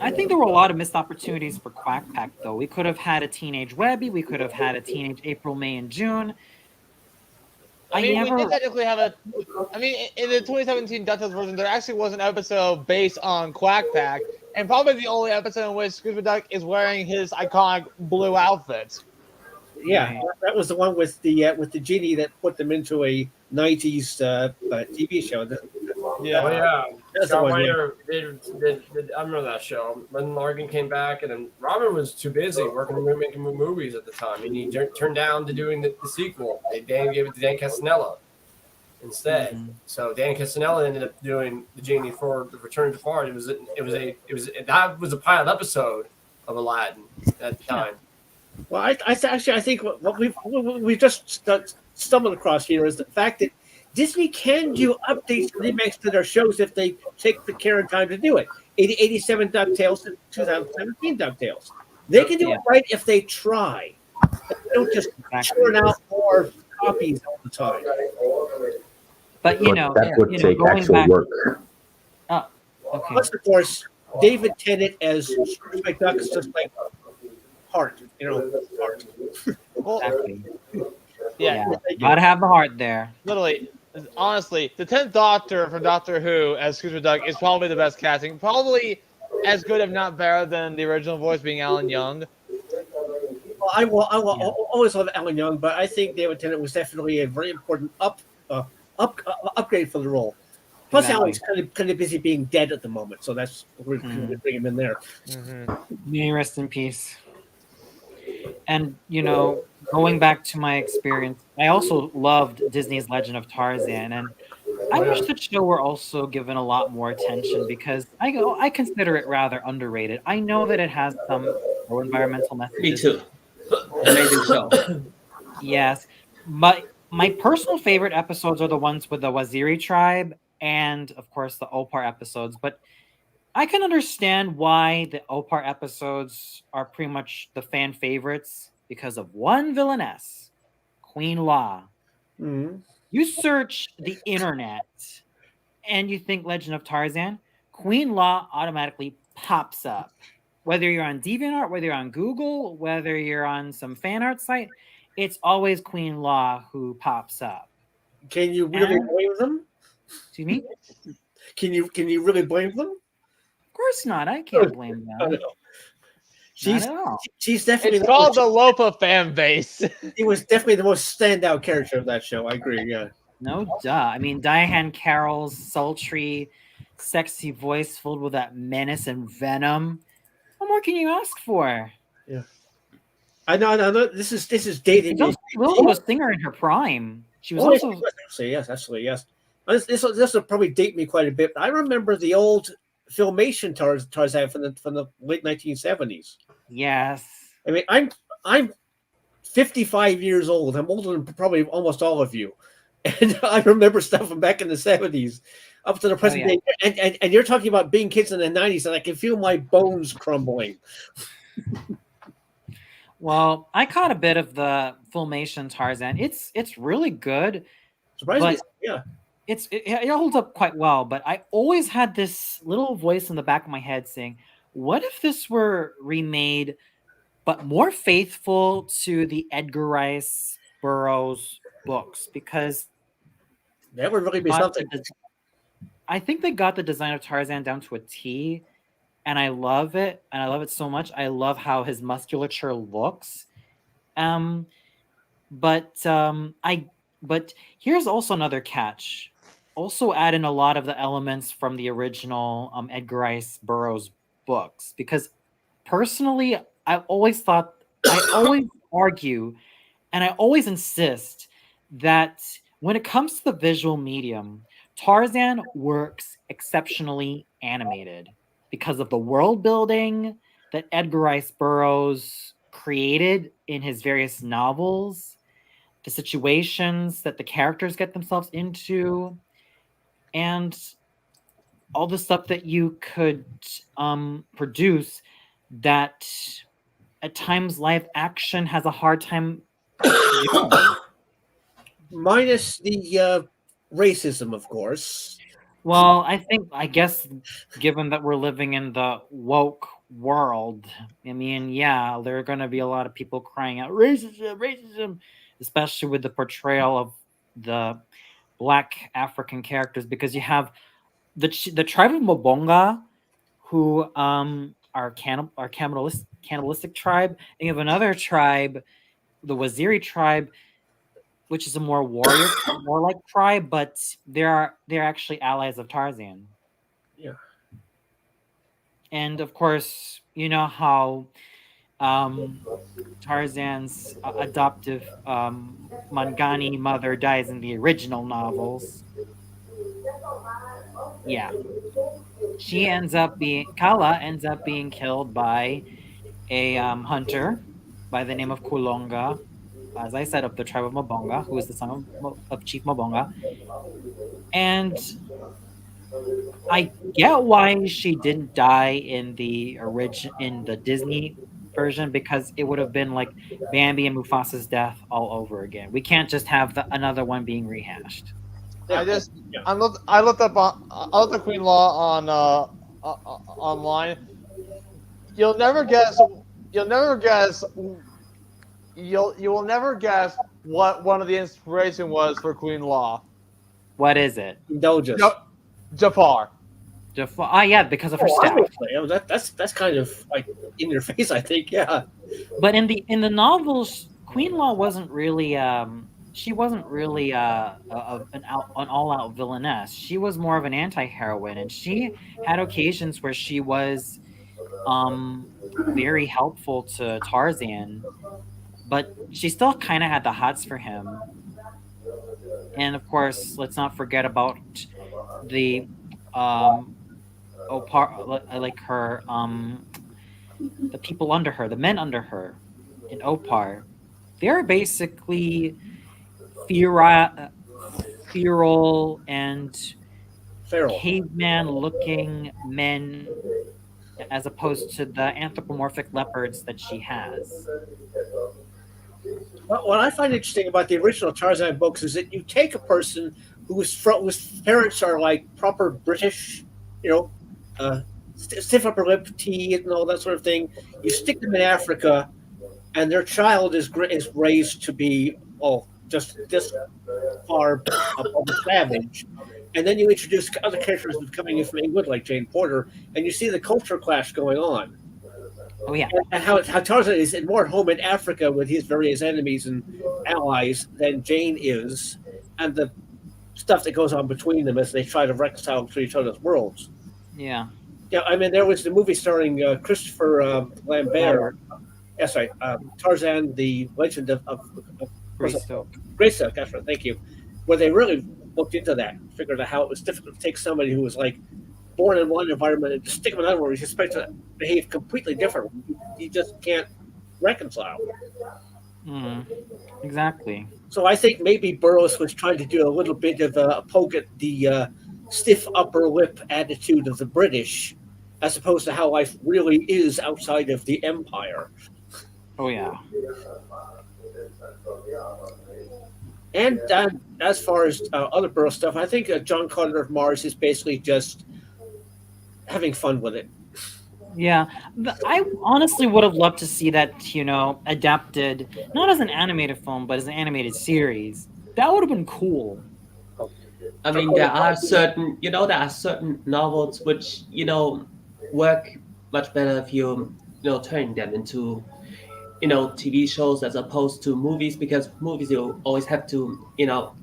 S2: I think there were a lot of missed opportunities for Quack Pack, though. We could have had a teenage Webby. We could have had a teenage April, May, and June.
S1: I mean, we did technically have a. I mean, in the 2017 DuckTales version, there actually was an episode based on Quack Pack, and probably the only episode in which Scrooge McDuck is wearing his iconic blue outfit.
S3: Yeah,
S2: Right.
S3: that was the one with the genie that put them into a 90s TV show.
S4: Oh yeah,
S3: That's the
S4: Scott
S3: one,
S4: Waiter did. I remember that show. When Morgan came back, and then Robin was too busy working on making movies at the time, and he turned down to doing the sequel. Dan gave it to Dan Castanella instead.
S2: Mhm.
S4: So Dan Castanella ended up doing the Genie for the Return to Florida. That was a pilot episode of Aladdin at the time.
S3: Well, I think what we've just stumbled across here is the fact that Disney can do updates and remakes to their shows if they take the care and time to do it. 87 DuckTales and 2017 DuckTales. They can do it right if they try. They don't just churn out more copies all the time.
S2: But,
S6: But that would take
S2: going
S6: actual
S2: back,
S6: work.
S2: okay.
S3: Plus, of course, David Tennant as Scrooge McDuck is just like heart, heart.
S1: Well,
S2: Exactly.
S1: yeah,
S2: Gotta have the heart there.
S1: literally, honestly, the 10th Doctor from Doctor Who as Scrooge McDuck is probably the best casting. Probably as good, if not better, than the original voice being Alan Young.
S3: Well, I always love Alan Young, but I think David Tennant was definitely a very important upgrade for the role. Plus,
S2: Exactly.
S3: Alan's kind of busy being dead at the moment, so that's we're going to bring him in there.
S2: May he rest in peace. And, going back to my experience, I also loved Disney's Legend of Tarzan, and I wish the show were also given a lot more attention because I consider it rather underrated. I know that it has some environmental messages.
S5: Me too. Amazing show.
S2: Yes, but my personal favorite episodes are the ones with the Waziri tribe and, of course, the Opar episodes. But I can understand why the Opar episodes are pretty much the fan favorites because of one villainess, Queen Law.
S3: Mm-hmm.
S2: You search the internet and you think Legend of Tarzan, Queen Law automatically pops up. Whether you're on DeviantArt, whether you're on Google, whether you're on some fan art site, it's always Queen Law who pops up.
S3: Can you really blame them?
S2: Excuse me?
S3: Can you really blame them?
S2: Of course not. I can't blame them.
S3: No.
S2: Not at all.
S3: She's definitely
S1: It's called the Lopa fan base.
S3: He was definitely the most standout character of that show. I agree. Yeah.
S2: No duh. I mean, Diane Carroll's sultry, sexy voice filled with that menace and venom. What more can you ask for?
S3: I know. This is dating.
S2: She's also a singer in her prime. She was
S3: Oh,
S2: also
S3: yes, yes. This will probably date me quite a bit. But I remember the old Filmation Tarzan from the late 1970s.
S2: Yes.
S3: I mean, I'm 55 years old. I'm older than probably almost all of you, and I remember stuff from back in the 70s up to the present day. And you're talking about being kids in the 90s, and I can feel my bones crumbling.
S2: Well, I caught a bit of the Filmation Tarzan. It's really good.
S3: Surprisingly,
S2: But-
S3: yeah.
S2: It holds up quite well, but I always had this little voice in the back of my head saying, what if this were remade but more faithful to the Edgar Rice Burroughs books? Because
S3: That would really be
S2: got
S3: something.
S2: I think they got the design of Tarzan down to a T, and I love it, and I love it so much. I love how his musculature looks. But here's also another catch. Also add in a lot of the elements from the original Edgar Rice Burroughs books, because personally, I always argue, and I always insist that when it comes to the visual medium, Tarzan works exceptionally animated because of the world building that Edgar Rice Burroughs created in his various novels, the situations that the characters get themselves into, and all the stuff that you could produce that at times live action has a hard time doing.
S3: Minus the racism, of course.
S2: Well, I guess given that we're living in the woke world, I mean, yeah, there are going to be a lot of people crying out racism, especially with the portrayal of the Black African characters, because you have the tribe of Mobonga, who are cannibalistic tribe, and you have another tribe, the Waziri tribe, which is a more warlike tribe, but they're actually allies of Tarzan.
S3: Yeah.
S2: And of course, you know how Tarzan's adoptive Mangani mother dies in the original novels. Yeah. Kala ends up being killed by a hunter by the name of Kulonga, as I said, of the tribe of Mabonga, who is the son of Chief Mabonga. And I get why she didn't die in the Disney version, because it would have been like Bambi and Mufasa's death all over again. We can't just have another one being rehashed.
S1: I looked up Queen Law on online. You will never guess what one of the inspiration was for Queen Law.
S2: What is it?
S3: Indulgence.
S1: Jafar.
S2: Jafar. Yeah, because of her staff.
S3: That's kind of like in your face, I think. Yeah.
S2: But in the novels, Queen Law wasn't really she wasn't really an all-out villainess. She was more of an anti-heroine, and she had occasions where she was very helpful to Tarzan, but she still kind of had the hots for him. And of course, let's not forget about the like her the people under her, the men under her in Opar. They're basically feral and caveman-looking men, as opposed to the anthropomorphic leopards that she has.
S3: What I find interesting about the original Tarzan books is that you take a person whose parents are like proper British, stiff upper lip, teeth, and all that sort of thing. You stick them in Africa, and their child is raised to be just this far above a savage. And then you introduce other characters coming in from England, like Jane Porter, and you see the culture clash going on.
S2: Oh yeah,
S3: and how Tarzan is more at home in Africa with his various enemies and allies than Jane is, and the stuff that goes on between them as they try to reconcile to each other's worlds.
S2: Yeah.
S3: Yeah, I mean, there was the movie starring Christopher Lambert. Yes, right. Tarzan, the Legend of Greystoke. That's right. Thank you. Where they really looked into that, figured out how it was difficult to take somebody who was like born in one environment and just stick them in another one. He's expected to behave completely different. You just can't reconcile.
S2: Exactly.
S3: So I think maybe Burroughs was trying to do a little bit of a poke at the stiff upper lip attitude of the British, as opposed to how life really is outside of the empire.
S2: Oh yeah.
S3: And as far as other Burroughs stuff, I think John Carter of Mars is basically just having fun with it.
S2: Yeah, I honestly would have loved to see that, adapted, not as an animated film, but as an animated series. That would have been cool.
S5: I mean, there are certain novels which, work much better if you turn them into, TV shows as opposed to movies, because movies you always have to,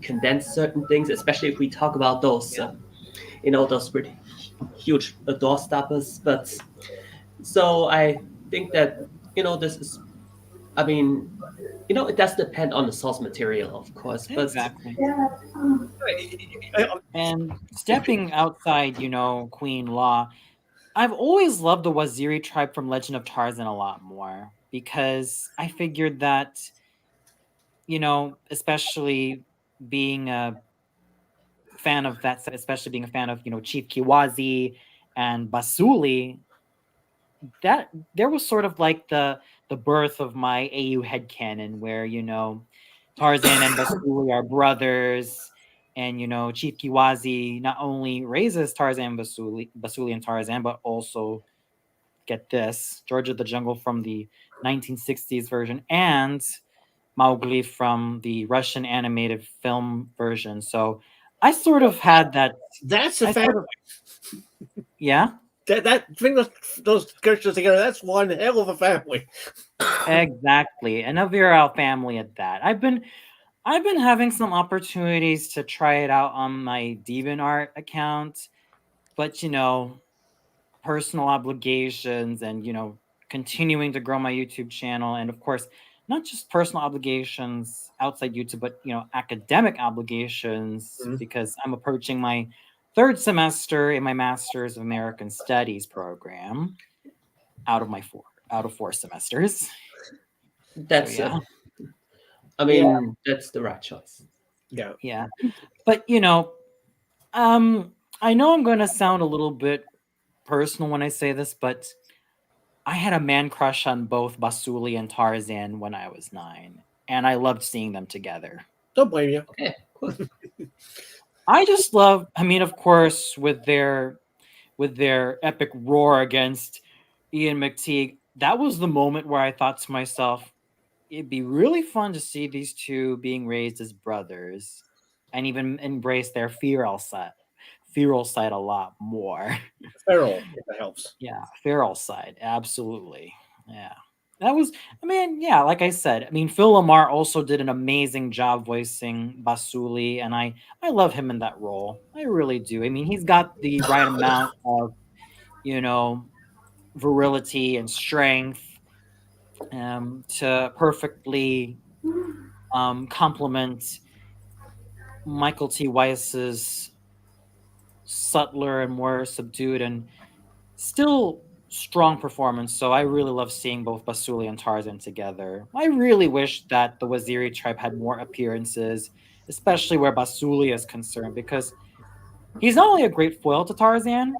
S5: condense certain things, especially if we talk about those, those pretty huge door stoppers. But so I think that, this is, I mean, it does depend on the source material, of course. But
S2: Exactly. And stepping outside, Queen Law, I've always loved the Waziri tribe from Legend of Tarzan a lot more, because I figured that, especially being a fan of that, especially being a fan of, Chief Keewazi and Basuli, that there was sort of like the birth of my AU headcanon, where, Tarzan and Basuli are brothers, and Chief Keewazi not only raises Tarzan, Basuli and Tarzan, but also, get this, George of the Jungle from the 1960s version and Maugli from the Russian animated film version. So I sort of had that.
S3: That's a family.
S2: Yeah.
S3: That bring those characters together. That's one hell of a family.
S2: Exactly, and a virile family at that. I've been having some opportunities to try it out on my DeviantArt account, but personal obligations and continuing to grow my YouTube channel, and of course not just personal obligations outside YouTube, but academic obligations, because I'm approaching my 3rd semester in my Master's of American Studies program out of 4 semesters.
S5: That's
S2: So,
S5: that's the right choice.
S3: Yeah.
S2: But I know I'm going to sound a little bit personal when I say this, but I had a man crush on both Basuli and Tarzan when I was 9, and I loved seeing them together.
S3: Don't blame you.
S5: Okay, cool.
S2: I just love, of course, with their epic roar against Ian McTeague, that was the moment where I thought to myself, it'd be really fun to see these two being raised as brothers and even embrace their feral side a lot more.
S3: Feral, if that helps.
S2: Yeah, feral side, absolutely. Yeah. That was, like I said, Phil Lamar also did an amazing job voicing Basuli, and I love him in that role. I really do. He's got the right amount of, virility and strength to perfectly complement Michael T. Weiss's subtler and more subdued and still strong performance. So I really love seeing both Basuli and Tarzan together. I really wish that the Waziri tribe had more appearances, especially where Basuli is concerned, because he's not only a great foil to Tarzan,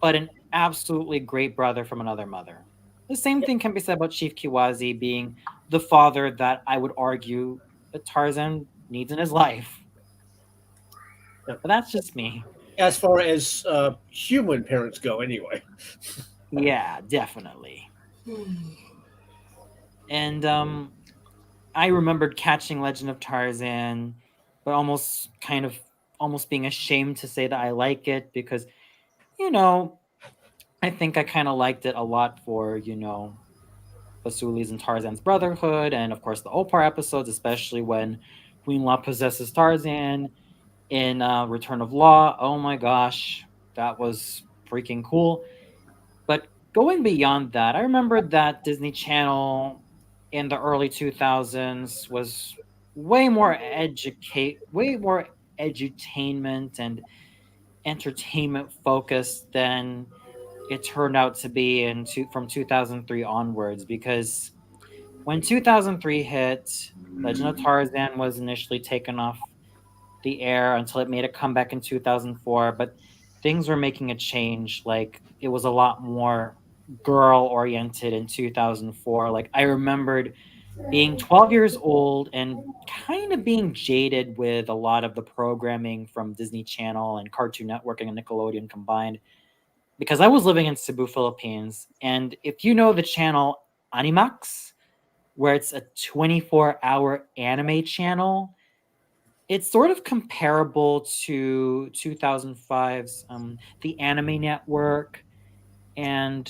S2: but an absolutely great brother from another mother. The same thing can be said about Chief Keewazi being the father that I would argue that Tarzan needs in his life. But that's just me.
S3: As far as human parents go, anyway.
S2: Yeah, definitely. And I remembered catching Legend of Tarzan, but almost being ashamed to say that I like it, because, I think I kind of liked it a lot for, Basuli's and Tarzan's brotherhood, and of course the Opar episodes, especially when Queen Law possesses Tarzan in Return of Law. Oh my gosh, that was freaking cool. But going beyond that, I remember that Disney Channel in the early 2000s was way more edutainment and entertainment focused than it turned out to be from 2003 onwards, because when 2003 hit, Legend of Tarzan was initially taken off the air until it made a comeback in 2004, but things were making a change. Like, it was a lot more girl oriented in 2004. Like, I remembered being 12 years old and kind of being jaded with a lot of the programming from Disney Channel and Cartoon Network and Nickelodeon combined, because I was living in Cebu, Philippines. And if you know the channel Animax, where it's a 24-hour anime channel, it's sort of comparable to 2005's the Anime Network and,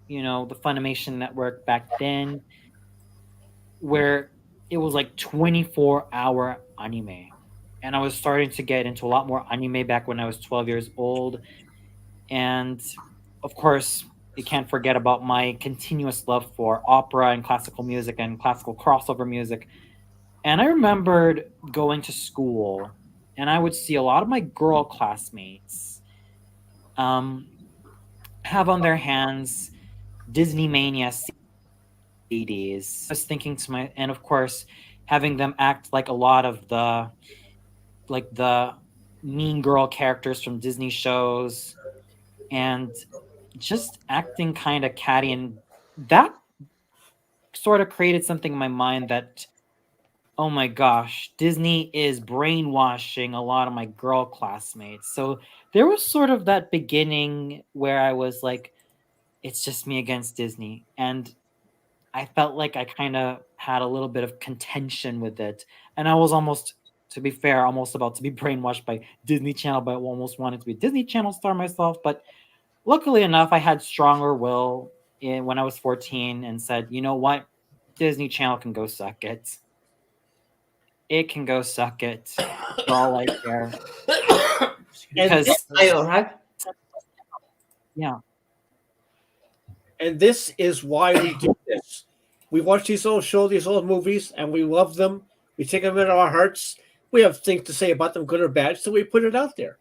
S2: the Funimation Network back then, where it was like 24-hour anime. And I was starting to get into a lot more anime back when I was 12 years old. And of course, you can't forget about my continuous love for opera and classical music and classical crossover music. And I remembered going to school, and I would see a lot of my girl classmates have on their hands Disney Mania CDs. I was thinking and of course, having them act like a lot of the mean girl characters from Disney shows, and just acting kind of catty, and that sort of created something in my mind that, oh my gosh, Disney is brainwashing a lot of my girl classmates. So there was sort of that beginning where I was like, it's just me against Disney. And I felt like I kind of had a little bit of contention with it. And I was almost, to be fair, almost about to be brainwashed by Disney Channel, but I almost wanted to be a Disney Channel star myself. But luckily enough, I had stronger will when I was 14 and said, you know what? Disney Channel can go suck it. It can go suck it. That's all I care. Because, yeah.
S3: And this is why we do this. We watch these old shows, these old movies, and we love them. We take them in our hearts. We have things to say about them, good or bad, so we put it out there.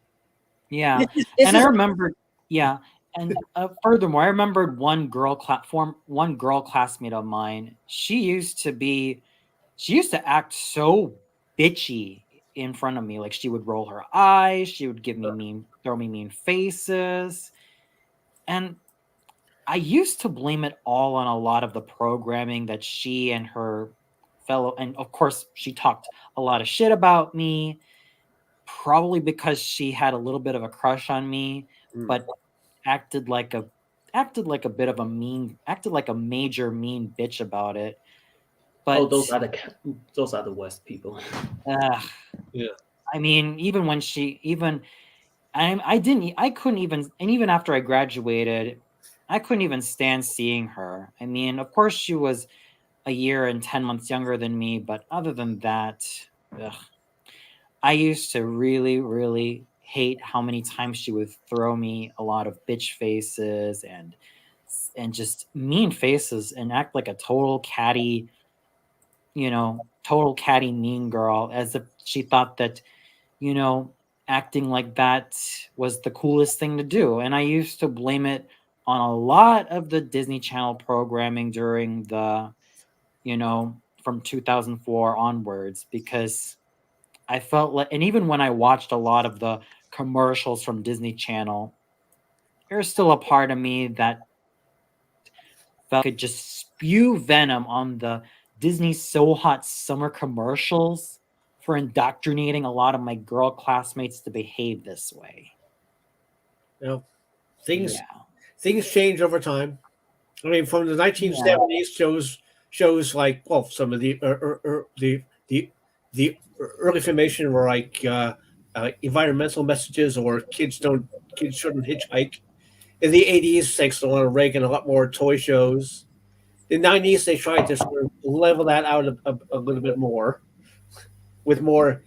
S2: Yeah. And I remember, yeah. And furthermore, I remembered one girl classmate of mine. She used to act so bitchy in front of me. Like, she would roll her eyes, she would throw me mean faces. And I used to blame it all on a lot of the programming that she and her and of course she talked a lot of shit about me, probably because she had a little bit of a crush on me, but acted like a major mean bitch about it. But
S5: those are the worst people.
S3: Yeah.
S2: I mean, even when I couldn't even, and even after I graduated, I couldn't even stand seeing her. I mean, of course she was a year and 10 months younger than me, but other than that, I used to really, really hate how many times she would throw me a lot of bitch faces and just mean faces and act like a total catty mean girl, as if she thought that, acting like that was the coolest thing to do. And I used to blame it on a lot of the Disney Channel programming during the, from 2004 onwards, because I felt like, and even when I watched a lot of the commercials from Disney Channel, there's still a part of me that felt could just spew venom on the Disney So Hot summer commercials for indoctrinating a lot of my girl classmates to behave this way.
S3: Things change over time. I mean, from the 1970s, shows like, well, some of the early Filmation were like environmental messages, or kids shouldn't hitchhike. In the 80s, thanks to Ronald Reagan, a lot more toy shows. In the 90s, they tried to sort of level that out a little bit more, with more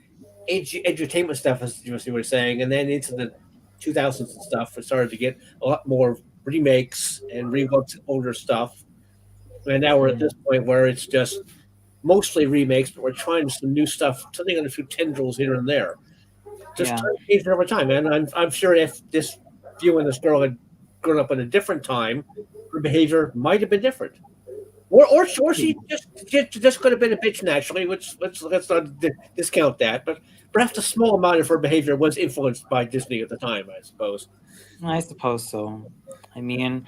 S3: edutainment stuff, as you were saying. And then into the 2000s and stuff, it started to get a lot more remakes and reboots of older stuff. And now we're at this point where it's just mostly remakes, but we're trying some new stuff, something on a few tendrils here and there. just
S2: Yeah.
S3: changed over time, and I'm sure if you and this girl had grown up in a different time, her behavior might have been different. Or she just could have been a bitch naturally. Which let's not discount that. But perhaps a small amount of her behavior was influenced by Disney at the time, I suppose.
S2: I suppose so. I mean,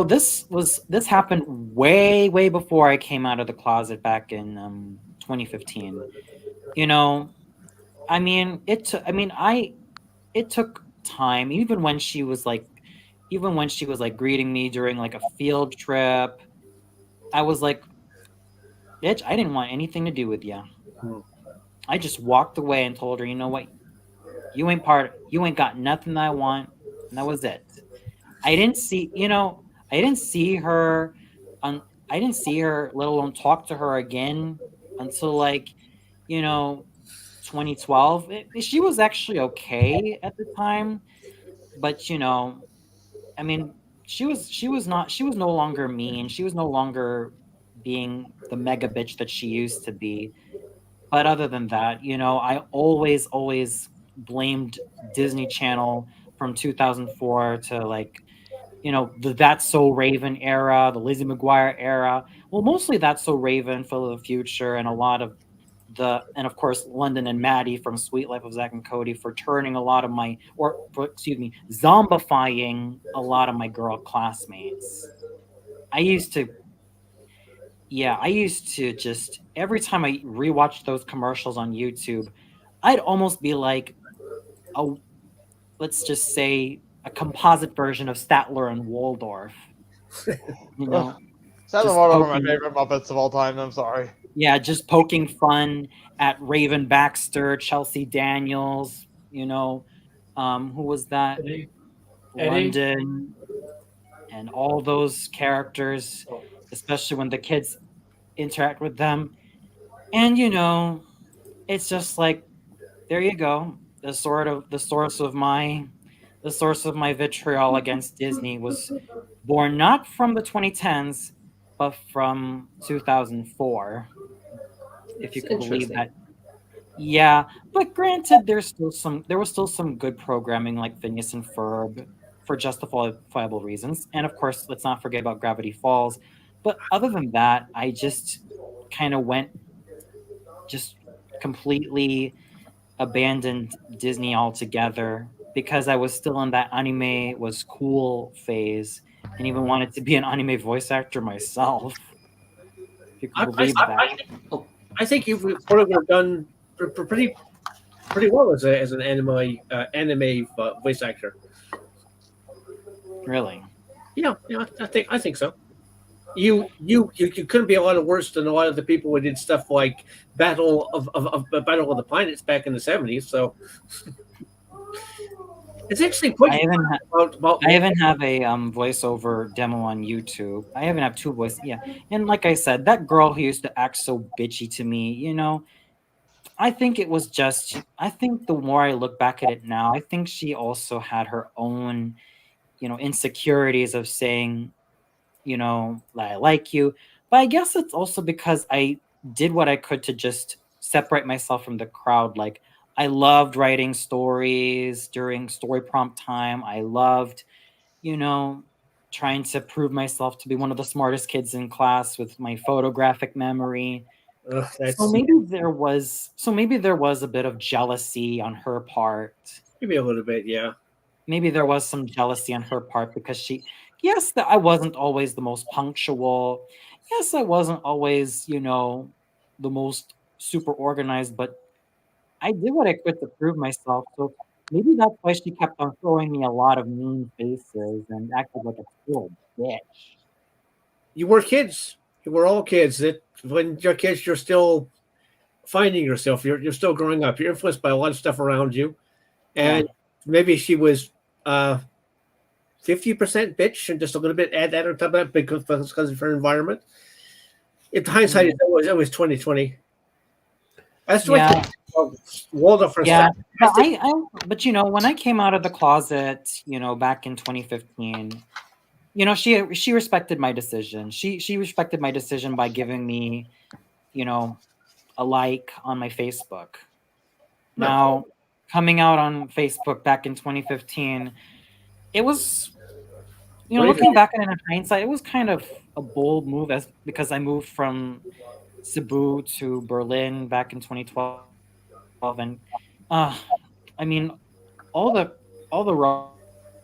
S2: this happened way before I came out of the closet back in 2015. You know, I mean, it took time. Even when she was like greeting me during like a field trip, I was like, bitch, I didn't want anything to do with you. I just walked away and told her, you know what, you ain't got nothing that I want, and that was it. I didn't see her I didn't see her, let alone talk to her again until 2012. She was actually okay at the time, but I mean, she was no longer mean. She was no longer being the mega bitch that she used to be. But other than that, I always blamed Disney Channel from 2004 to the That's So Raven era, the Lizzie McGuire era. Well, mostly That's So Raven, Phil of the Future, and a lot of and of course London and Maddie from Sweet Life of Zack and Cody for turning zombifying a lot of my girl classmates. I used to just, every time I rewatched those commercials on YouTube, I'd almost be like, let's just say a composite version of Statler and Waldorf.
S1: Seven Dwarves are my favorite Muppets of all time. I'm sorry.
S2: Yeah, just poking fun at Raven Baxter, Chelsea Daniels. Who was that?
S4: Eddie.
S2: London, and all those characters, especially when the kids interact with them. And it's just like, there you go. The source of my vitriol against Disney was born not from the 2010s, but from 2004. If you can believe that. Yeah, but granted, there was still some good programming like Phineas and Ferb for justifiable reasons, and of course, let's not forget about Gravity Falls. But other than that, I just kind of completely abandoned Disney altogether because I was still in that anime was cool phase, and even wanted to be an anime voice actor myself. If you can believe that.
S3: I think you've probably done pretty well as an anime voice actor.
S2: Really?
S3: Yeah, I think so. You couldn't be a lot worse than a lot of the people who did stuff like Battle of the Planets back in the 70s. So it's actually quite.
S2: I even have a voiceover demo on YouTube. I even have two voices. Yeah, and like I said, that girl who used to act so bitchy to me, I think it was just. I think the more I look back at it now, I think she also had her own, insecurities of saying, I like you. But I guess it's also because I did what I could to just separate myself from the crowd. Like, I loved writing stories during story prompt time. I loved, trying to prove myself to be one of the smartest kids in class with my photographic memory. So maybe there was a bit of jealousy on her part.
S3: Maybe a little bit, yeah.
S2: Maybe there was some jealousy on her part because yes, that I wasn't always the most punctual. Yes, I wasn't always, the most super organized, but I did what I could to prove myself. So maybe that's why she kept on throwing me a lot of mean faces and acted like a little bitch.
S3: You were kids. You were all kids. When you're kids, you're still finding yourself. You're still growing up. You're influenced by a lot of stuff around you. And maybe she was 50% bitch and just a little bit add that on top of that because of her environment. In hindsight, it's always 2020. That's what Waldorf for
S2: but when I came out of the closet, back in 2015, she respected my decision. She respected my decision by giving me, a like on my Facebook. Now, coming out on Facebook back in 2015, it was,
S3: Brave.
S2: looking back at it in hindsight, it was kind of a bold move because I moved from Cebu to Berlin back in 2012, and I mean, all the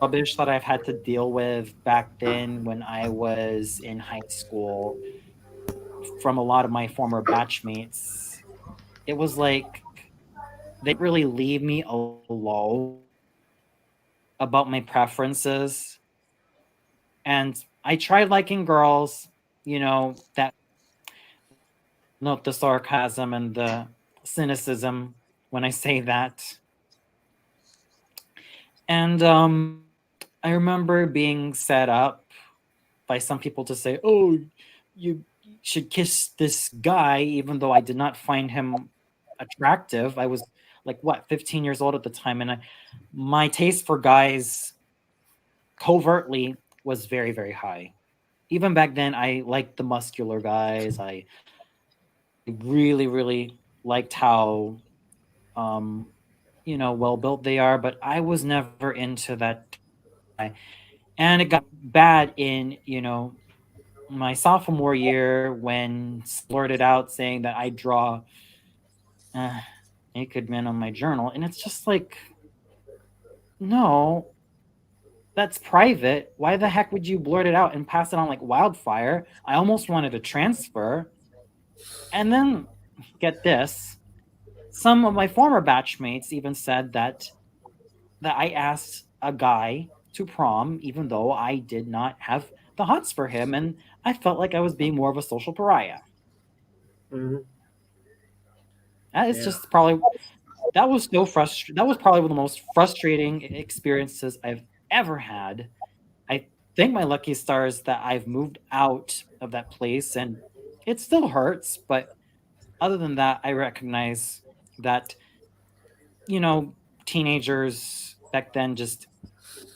S2: rubbish that I've had to deal with back then when I was in high school from a lot of my former batchmates, it was like they didn't really leave me alone about my preferences. And I tried liking girls, that note the sarcasm and the cynicism when I say that. And I remember being set up by some people to say, "Oh, you should kiss this guy," even though I did not find him attractive. I was like, what, 15 years old at the time, and my taste for guys covertly was very, very high. Even back then, I liked the muscular guys. I really, really liked how, well built they are, but I was never into that guy. And it got bad in, my sophomore year when blurted out saying that I draw naked men on my journal. And it's just like, no, that's private. Why the heck would you blurt it out and pass it on like wildfire? I almost wanted to transfer. And then, get this, some of my former batchmates even said that I asked a guy to prom, even though I did not have the hots for him, and I felt like I was being more of a social pariah.
S3: Mhm.
S2: That is
S3: Yeah.
S2: just probably that was so frustrating. That was probably one of the most frustrating experiences I've ever had. I thank my lucky stars that I've moved out of that place, and it still hurts, but other than that, I recognize that, teenagers back then just,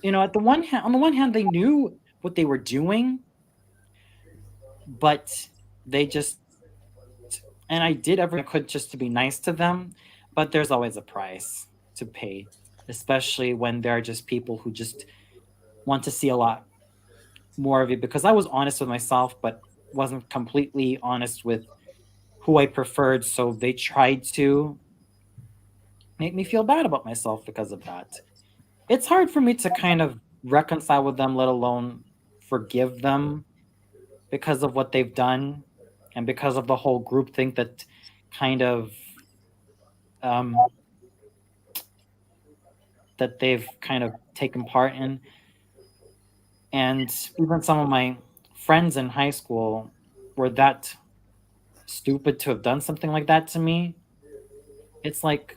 S2: at the one hand, on the one hand, they knew what they were doing, but they just, and I did everything I could just to be nice to them, but there's always a price to pay, especially when there are just people who just want to see a lot more of you, because I was honest with myself, but wasn't completely honest with who I preferred. So they tried to make me feel bad about myself because of that. It's hard for me to kind of reconcile with them, let alone forgive them because of what they've done and because of the whole group think that kind of um, that they've kind of taken part in. And even some of my friends in high school were that stupid to have done something like that to me. It's like,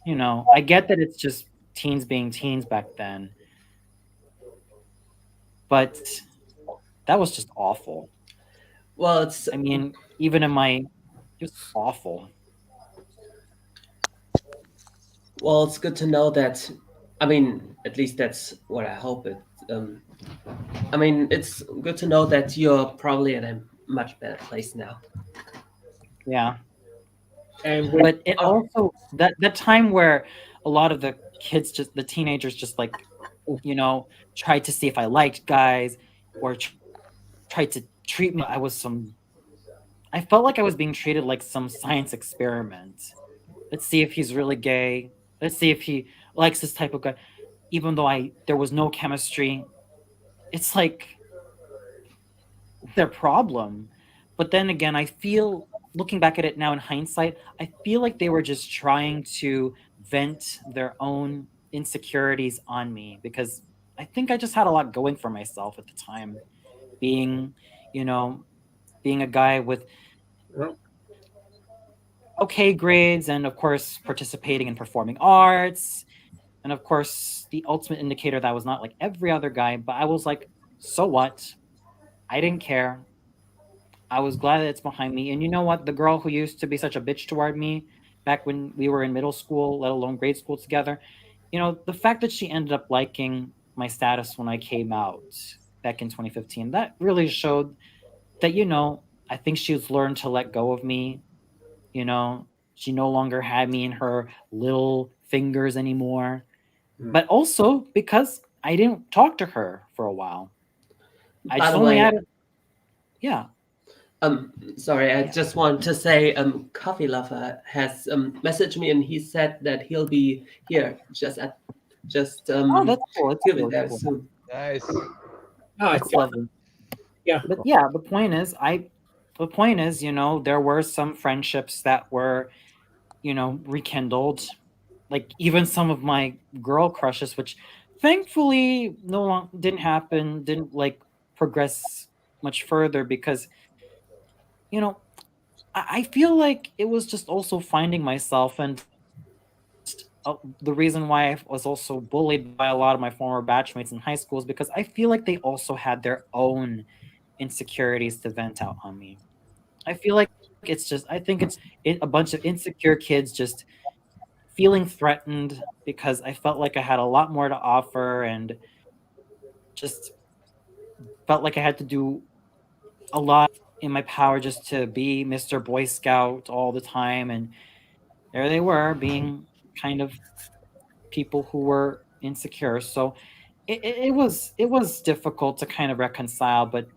S2: I get that it's just teens being teens back then, but that was just awful.
S5: Well, it's
S2: I mean, even in my just awful.
S5: it's good to know that. I mean, at least that's what I hope it. Um, I mean, it's good to know that you're probably in a much better place now.
S2: Yeah.
S3: And with,
S2: But it also that time where a lot of the teenagers just like, tried to see if I liked guys or tried to treat me. I felt like I was being treated like some science experiment. Let's see if he's really gay. Let's see if he likes this type of guy. Even though there was no chemistry, it's like their problem. But then again, I feel, looking back at it now in hindsight, I feel like they were just trying to vent their own insecurities on me because I think I just had a lot going for myself at the time. Being, you know, being a guy with
S3: well,
S2: okay grades and of course participating in performing arts, and of course the ultimate indicator that I was not like every other guy, but I was like, so what? I didn't care. I was glad that it's behind me. And you know what? The girl who used to be such a bitch toward me back when we were in middle school, let alone grade school together, the fact that she ended up liking my status when I came out back in 2015, that really showed that, I think she's learned to let go of me. She no longer had me in her little fingers anymore. But also because I didn't talk to her for a while. I
S5: By
S2: just
S5: the
S2: only
S5: way,
S2: had yeah.
S5: Sorry, I
S2: Yeah.
S5: just want to say, Coffee Lover has messaged me, and he said that he'll be here
S2: Oh, that's cool. That's
S5: he'll be
S2: cool.
S5: there
S2: That's cool.
S5: soon.
S1: Nice.
S3: Oh,
S2: That's lovely.
S3: Yeah.
S2: But yeah, the point is, there were some friendships that were, rekindled. Like even some of my girl crushes, which thankfully didn't happen, didn't like progress much further because, I feel like it was just also finding myself, and the reason why I was also bullied by a lot of my former batchmates in high school is because I feel like they also had their own insecurities to vent out on me. I feel like I think it's a bunch of insecure kids just feeling threatened because I felt like I had a lot more to offer and just felt like I had to do a lot in my power just to be Mr. Boy Scout all the time. And there they were being kind of people who were insecure. So it was difficult to kind of reconcile, but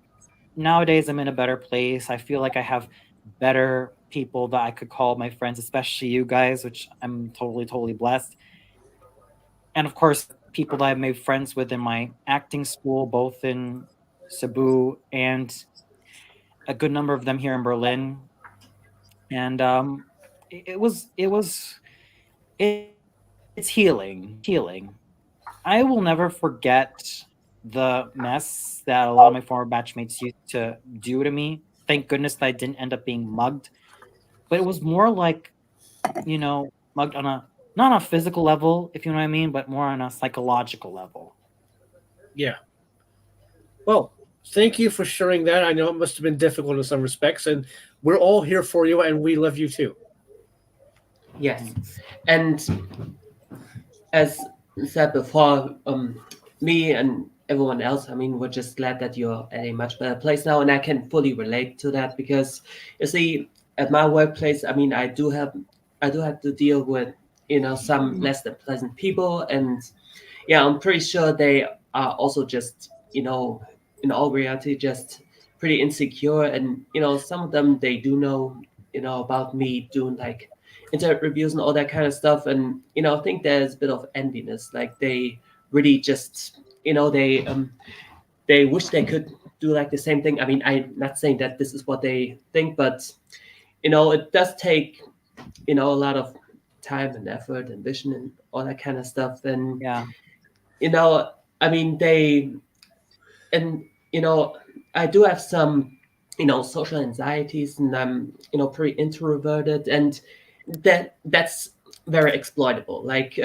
S2: nowadays I'm in a better place. I feel like I have better people that I could call my friends, especially you guys, which I'm totally blessed. And of course, people that I made friends with in my acting school, both in Cebu and a good number of them here in Berlin. And it's healing. I will never forget the mess that a lot of my former batchmates used to do to me. Thank goodness that I didn't end up being mugged. But it was more like, mugged on a not on a physical level, if you know what I mean, but more on a psychological level.
S3: Yeah. Well, thank you for sharing that. I know it must have been difficult in some respects, and we're all here for you, and we love you too.
S5: Yes, and as said before, me and everyone else, I mean, we're just glad that you're at a much better place now, and I can fully relate to that because you see, at my workplace, I mean, I do have to deal with some less than pleasant people, and yeah, I'm pretty sure they are also just in all reality just pretty insecure, and some of them they do know about me doing like internet reviews and all that kind of stuff, and I think there's a bit of enviness, like they really just they wish they could do like the same thing. I mean, I'm not saying that this is what they think, but it does take a lot of time and effort and vision and all that kind of stuff, and
S2: Yeah.
S5: I mean and I do have some social anxieties, and I'm pretty introverted, and that's very exploitable. Like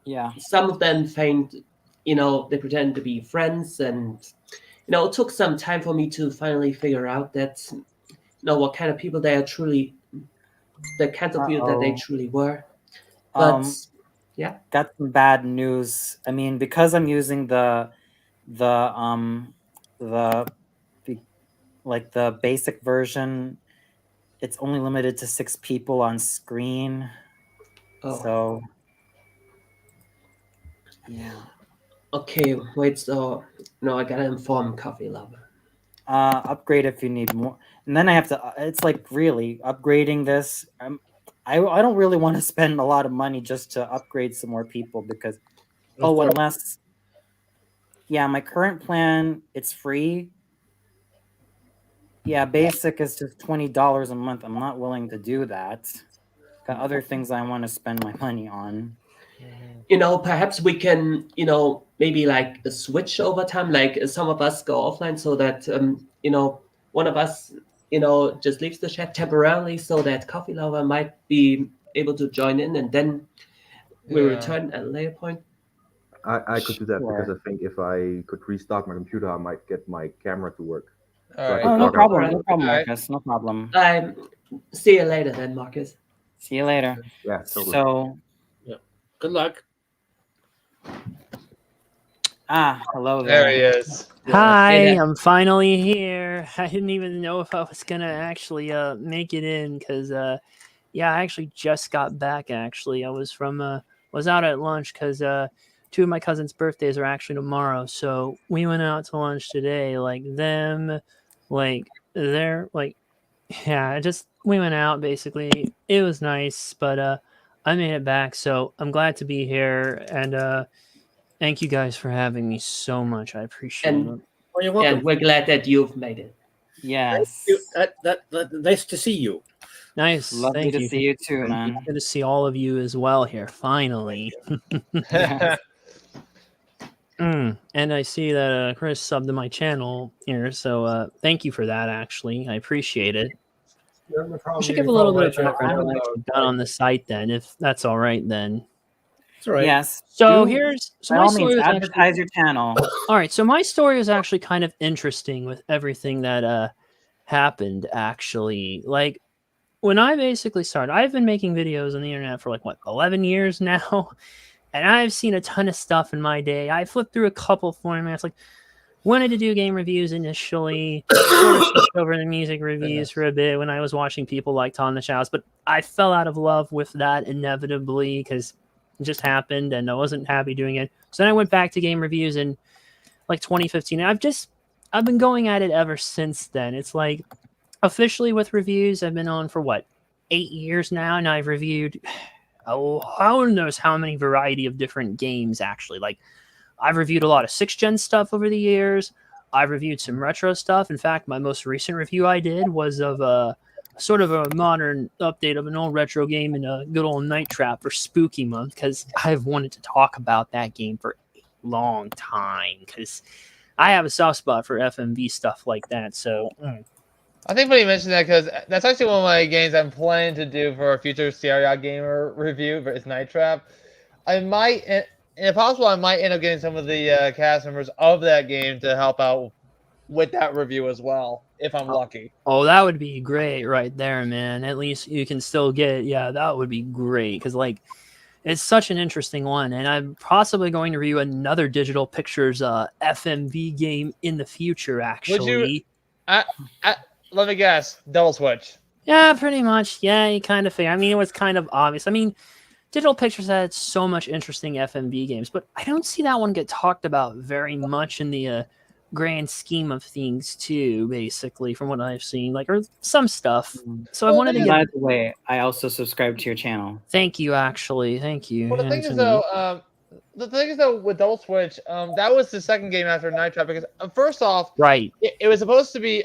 S2: Yeah.
S5: some of them feign they pretend to be friends, and it took some time for me to finally figure out that what kind of people they are truly, the kinds of people that they
S2: Uh-oh.
S5: truly were. But yeah,
S2: Got some bad news. I mean, because I'm using the um the the like the basic version, it's only limited to 6 people on screen.
S5: oh,
S2: So yeah.
S5: okay, wait, so no, I gotta inform Coffee Lover.
S2: Upgrade if you need more. And then I have to it's like really upgrading this. I don't really want to spend a lot of money just to upgrade some more people because unless yeah, my current plan it's free. Yeah, basic is just $20 a month. I'm not willing to do that. Got other things I want to spend my money on.
S5: Perhaps we can maybe like switch over time, like some of us go offline so that one of us just leaves the chat temporarily so that Coffee Lover might be able to join in, and then we return at a later point.
S6: I could do that because
S2: Sure.
S6: I think if I could restart my computer, I might get my camera to work.
S1: All
S6: So I
S1: right.
S6: could
S2: Oh, no
S6: log out.
S2: problem.
S5: Alright.
S2: No problem,
S1: Alright.
S2: Marcus. No problem.
S5: See you later then, Marcus.
S2: See you later.
S6: Yeah, totally.
S2: So,
S3: Good luck.
S2: hello
S1: There
S2: there.
S1: he is.
S7: Hi,
S5: Hey there.
S7: I'm finally here. I didn't even know if I was gonna actually make it in because I actually just got back. Actually, I was from was out at lunch because 2 of my cousins' birthdays are actually tomorrow. So we went out to lunch today. Like them, like they're like, yeah, we went out basically. It was nice, but I made it back. So I'm glad to be here. And thank you guys for having me so much. I appreciate it.
S5: And,
S3: Well, you're welcome.
S5: and we're glad that you've made it.
S2: Yes.
S3: That nice to see you.
S7: Nice.
S2: Lovely
S7: Thank
S2: to
S7: you.
S2: see you too, man.
S7: Good to see all of you as well here, finally.
S2: Yes.
S7: And I see that Chris subbed to my channel here, so thank you for that, actually. I appreciate it. I should give a little bit of background on what I've actually done on the site then, if that's all right then.
S3: It's all right.
S2: Yes.
S7: So
S2: Do-
S7: here's so
S2: by
S7: my
S2: all
S7: story
S2: means,
S7: was
S2: advertise your channel.
S7: all right, so my story was actually kind of interesting with everything that happened, actually. Like, when I basically started, I've been making videos on the internet for like, what, 11 years now? And I've seen a ton of stuff in my day. I flipped through a couple formats, like, wanted to do game reviews initially, sort of switched over to music reviews for a bit when I was watching people like Tom the Shows, but I fell out of love with that inevitably because it just happened and I wasn't happy doing it. So then I went back to game reviews in like 2015. And I've been going at it ever since then. It's like officially with reviews, I've been on for what, 8 years now, and I've reviewed who knows how many variety of different games actually. Like, I've reviewed a lot of 6th gen stuff over the years. I've reviewed some retro stuff. In fact, my most recent review I did was of a sort of a modern update of an old retro game in a good old Night Trap for Spooky Month, because I've wanted to talk about that game for a long time, because I have a soft spot for FMV stuff like that. So
S1: I think when you mentioned that, because that's actually one of my games I'm planning to do for a future Serial Gamer review, but it's Night Trap. I might, and if possible, I might end up getting some of the cast members of that game to help out with that review as well, if I'm lucky.
S7: Oh, that would be great right there, man. At least you can still get, yeah, that would be great, because like, it's such an interesting one, and I'm possibly going to review another Digital Pictures FMV game in the future, actually.
S1: Let me guess, Double Switch.
S7: Yeah, pretty much. Yeah, you kind of figure. I mean, it was kind of obvious. I mean, Digital Pictures had so much interesting FMV games, but I don't see that one get talked about very much in the grand scheme of things, too, basically, from what I've seen. Like, or some stuff. So I wanted to
S2: And
S7: get...
S2: by the way, I also subscribe to your channel.
S7: Thank you, actually. Thank you.
S1: Well, the thing is, though, with Double Switch, that was the second game after Night Trap, because first off,
S7: right,
S1: it was supposed to be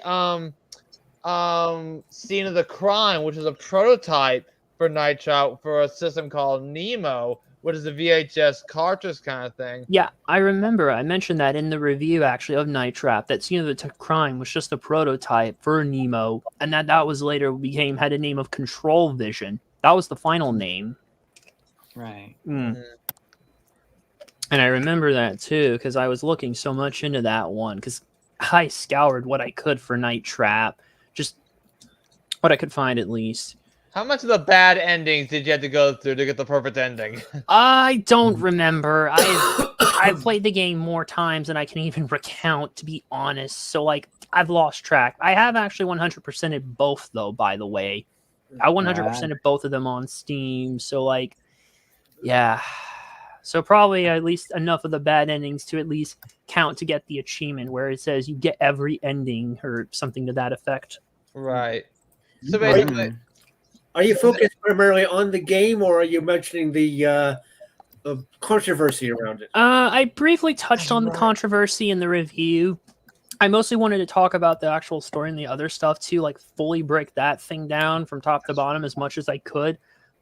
S1: Scene of the Crime, which is a prototype for Night Trap for a system called Nemo, which is a VHS cartridge kind of thing.
S7: Yeah, I remember. I mentioned that in the review, actually, of Night Trap, that Scene of the Crime was just a prototype for Nemo, and that was later had a name of Control Vision. That was the final name.
S2: Right.
S7: And I remember that, too, because I was looking so much into that one, because I scoured what I could for Night Trap, just what I could find, at least.
S1: How much of the bad endings did you have to go through to get the perfect ending?
S7: I don't remember. I've played the game more times than I can even recount, to be honest. So, like, I've lost track. I have actually 100%ed both, though, by the way. I 100%ed both of them on Steam. So, like, yeah. So probably at least enough of the bad endings to at least count to get the achievement where it says you get every ending or something to that effect.
S1: Right. So basically...
S3: Are you focused primarily on the game, or are you mentioning the controversy around it?
S7: I briefly touched on the controversy in the review. I mostly wanted to talk about the actual story and the other stuff too, like fully break that thing down from top to bottom as much as I could.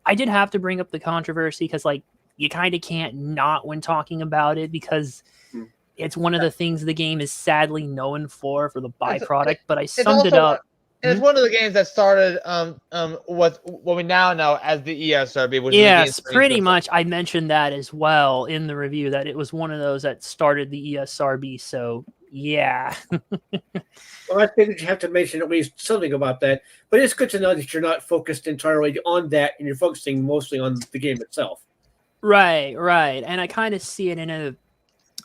S7: I did have to bring up the controversy because, like, you kind of can't not when talking about it, because it's one of the things the game is sadly known for the byproduct. But I summed it up.
S1: And it's one of the games that started what we now know as the ESRB. Which
S7: yes, pretty much. I mentioned that as well in the review, that it was one of those that started the ESRB. So, yeah.
S3: Well, I think you have to mention at least something about that. But it's good to know that you're not focused entirely on that, and you're focusing mostly on the game itself.
S7: Right. And I kind of see it in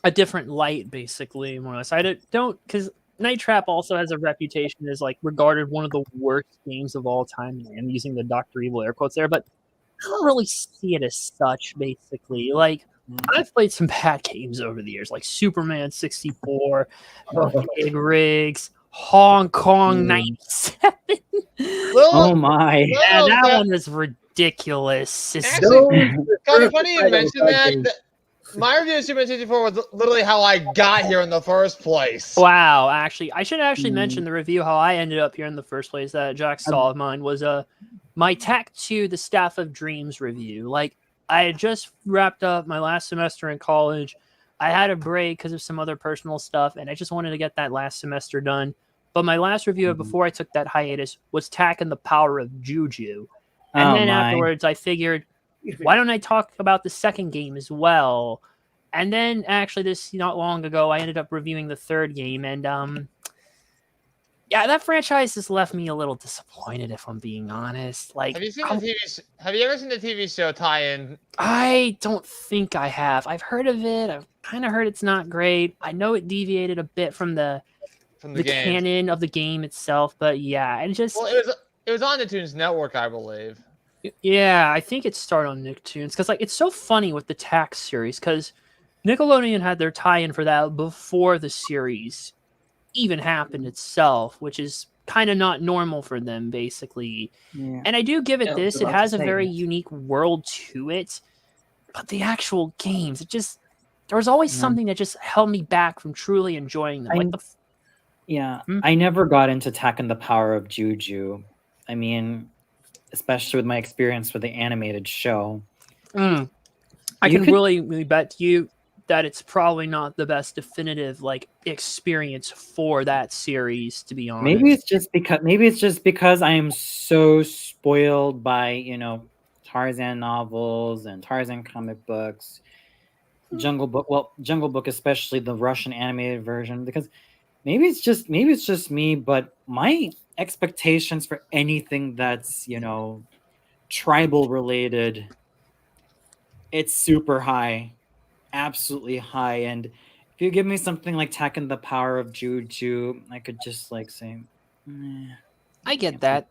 S7: a different light, basically, more or less. I don't because Night Trap also has a reputation as, like, regarded one of the worst games of all time. I'm using the Dr. Evil air quotes there, but don't really see it as such. Basically, like I've played some bad games over the years, like Superman 64, Big Rigs, Hong Kong 97.
S2: Oh my!
S7: Yeah, that one was ridiculous.
S1: Actually, kind of funny you mentioned that. My review of Superman 64 was literally how I got here in the first place.
S7: Wow, actually, I should actually mention the review how I ended up here in the first place that Jack saw of mine was my Tack 2 The Staff of Dreams review. Like, I had just wrapped up my last semester in college. I had a break because of some other personal stuff, and I just wanted to get that last semester done. But my last review before I took that hiatus was Tack and the Power of Juju. And then afterwards, I figured, why don't I talk about the second game as well? And then actually this not long ago, I ended up reviewing the third game. And yeah, that franchise has left me a little disappointed, if I'm being honest. Like,
S1: have you ever seen the TV show tie-in?
S7: I don't think I have. I've heard of it. I've kind of heard it's not great. I know it deviated a bit from the canon of the game itself, but yeah, and just
S1: it was on Nicktoons Network, I believe.
S7: Yeah, I think it started on Nicktoons because like it's so funny with the Tax series because Nickelodeon had their tie-in for that before the series even happened itself, which is kind of not normal for them, basically. Yeah. And I do give it this; it has a very unique world to it, but the actual games, there was always something that just held me back from truly enjoying them.
S2: I never got into Tack and the Power of Juju. I mean, especially with my experience with the animated show.
S7: I can really bet you that it's probably not the best definitive like experience for that series, to be honest.
S2: Maybe it's just because I am so spoiled by, Tarzan novels and Tarzan comic books, Jungle Book, especially the Russian animated version, because maybe it's just me, but my expectations for anything that's, tribal related, it's super high, absolutely high. And if you give me something like Tack and the Power of Juju, I could just like say,
S7: I get that.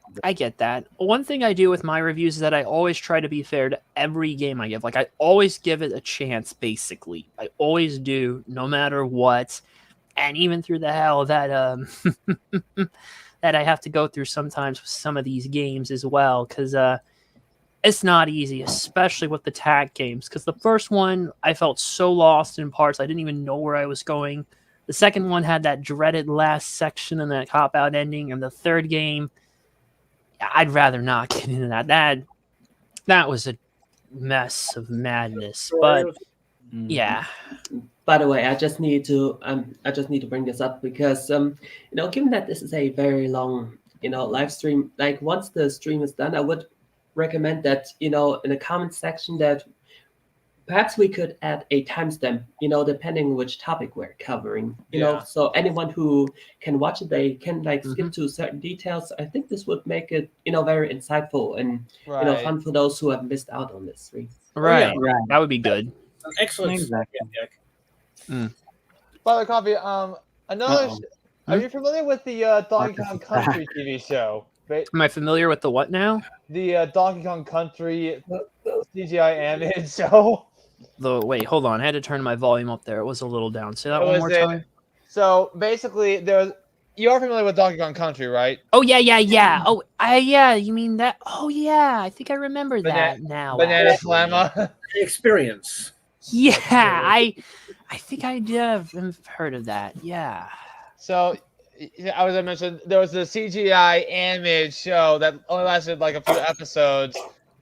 S7: One thing I do with my reviews is that I always try to be fair to every game I give. Like, I always give it a chance, basically. I always do, no matter what. And even through the hell that that I have to go through sometimes with some of these games as well, because it's not easy, especially with the tag games. Because the first one, I felt so lost in parts, I didn't even know where I was going. The second one had that dreaded last section and that cop-out ending. And the third game, I'd rather not get into that. That was a mess of madness. But yeah.
S5: By the way, I just need to bring this up because given that this is a very long live stream, like once the stream is done, I would recommend that in the comment section that perhaps we could add a timestamp, depending which topic we're covering, so anyone who can watch it, they can skip to certain details. I think this would make it, very insightful and, fun for those who have missed out on this stream.
S7: Right. That would be good.
S3: Excellent.
S2: Exactly.
S1: By the way, Coffee, are you familiar with the Donkey Kong Country TV show?
S7: Am I familiar with the what now?
S1: The Donkey Kong Country CGI animated show.
S7: Wait, hold on. I had to turn my volume up there. It was a little down. Say that one more time.
S1: So basically, you are familiar with Donkey Kong Country, right?
S7: Oh yeah. Oh, yeah. You mean that? Oh yeah. I think I remember that now.
S1: Banana Slammer
S3: experience.
S7: Yeah, I think I did have heard of that. Yeah.
S1: So, as I mentioned, there was a CGI animated show that only lasted like a few episodes,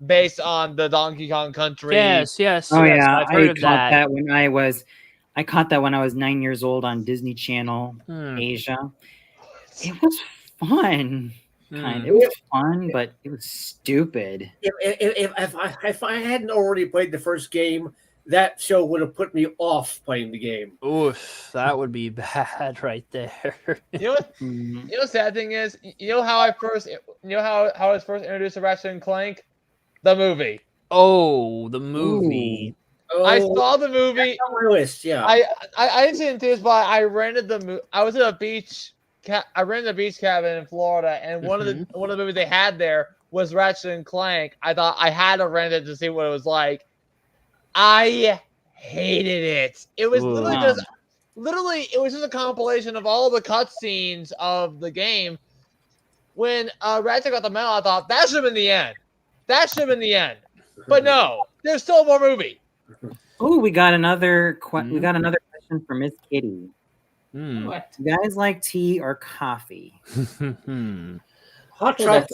S1: based on the Donkey Kong Country.
S7: Yes.
S2: Oh yeah,
S7: I've heard of that.
S2: I caught that when I was 9 years old on Disney Channel Asia. It was fun. It was fun, but it was stupid.
S3: If I hadn't already played the first game, that show would have put me off playing the game.
S7: Oof, that would be bad right there.
S1: You know what? You know the sad thing is, how I was first introduced to Ratchet and Clank? The movie.
S7: Oh, the movie.
S1: I saw the movie.
S3: That's on my list, yeah.
S1: I didn't see it in theaters, but I rented the movie. I was at a beach. I rented a beach cabin in Florida, and one of the movies they had there was Ratchet and Clank. I thought I had to rent it to see what it was like. I hated it. It was literally it was just a compilation of all the cutscenes of the game. When Ratchet got the medal, I thought that should have been the end. That should have been the end. But no, there's still more movie.
S2: Oh, we got another we got another question from Miss Kitty.
S5: What?
S2: Do you guys like tea or coffee?
S3: Hot chocolate.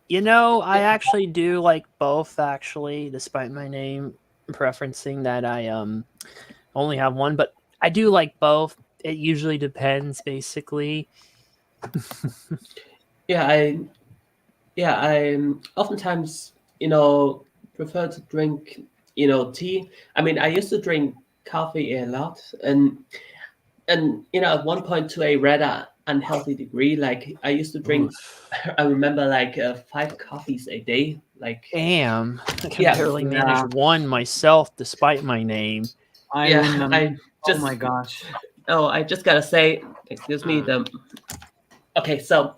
S7: You know, I actually do like both, actually, despite my name preferencing that I only have one, but I do like both. It usually depends, basically.
S5: I oftentimes, prefer to drink, tea. I mean, I used to drink coffee a lot, and at one point to a rather unhealthy degree. Like I used to drink, I remember like 5 coffees a day. Like,
S7: damn, I can barely manage one myself, despite my name.
S2: I remember. Oh my gosh.
S5: Oh, I just gotta say, excuse me. Okay, so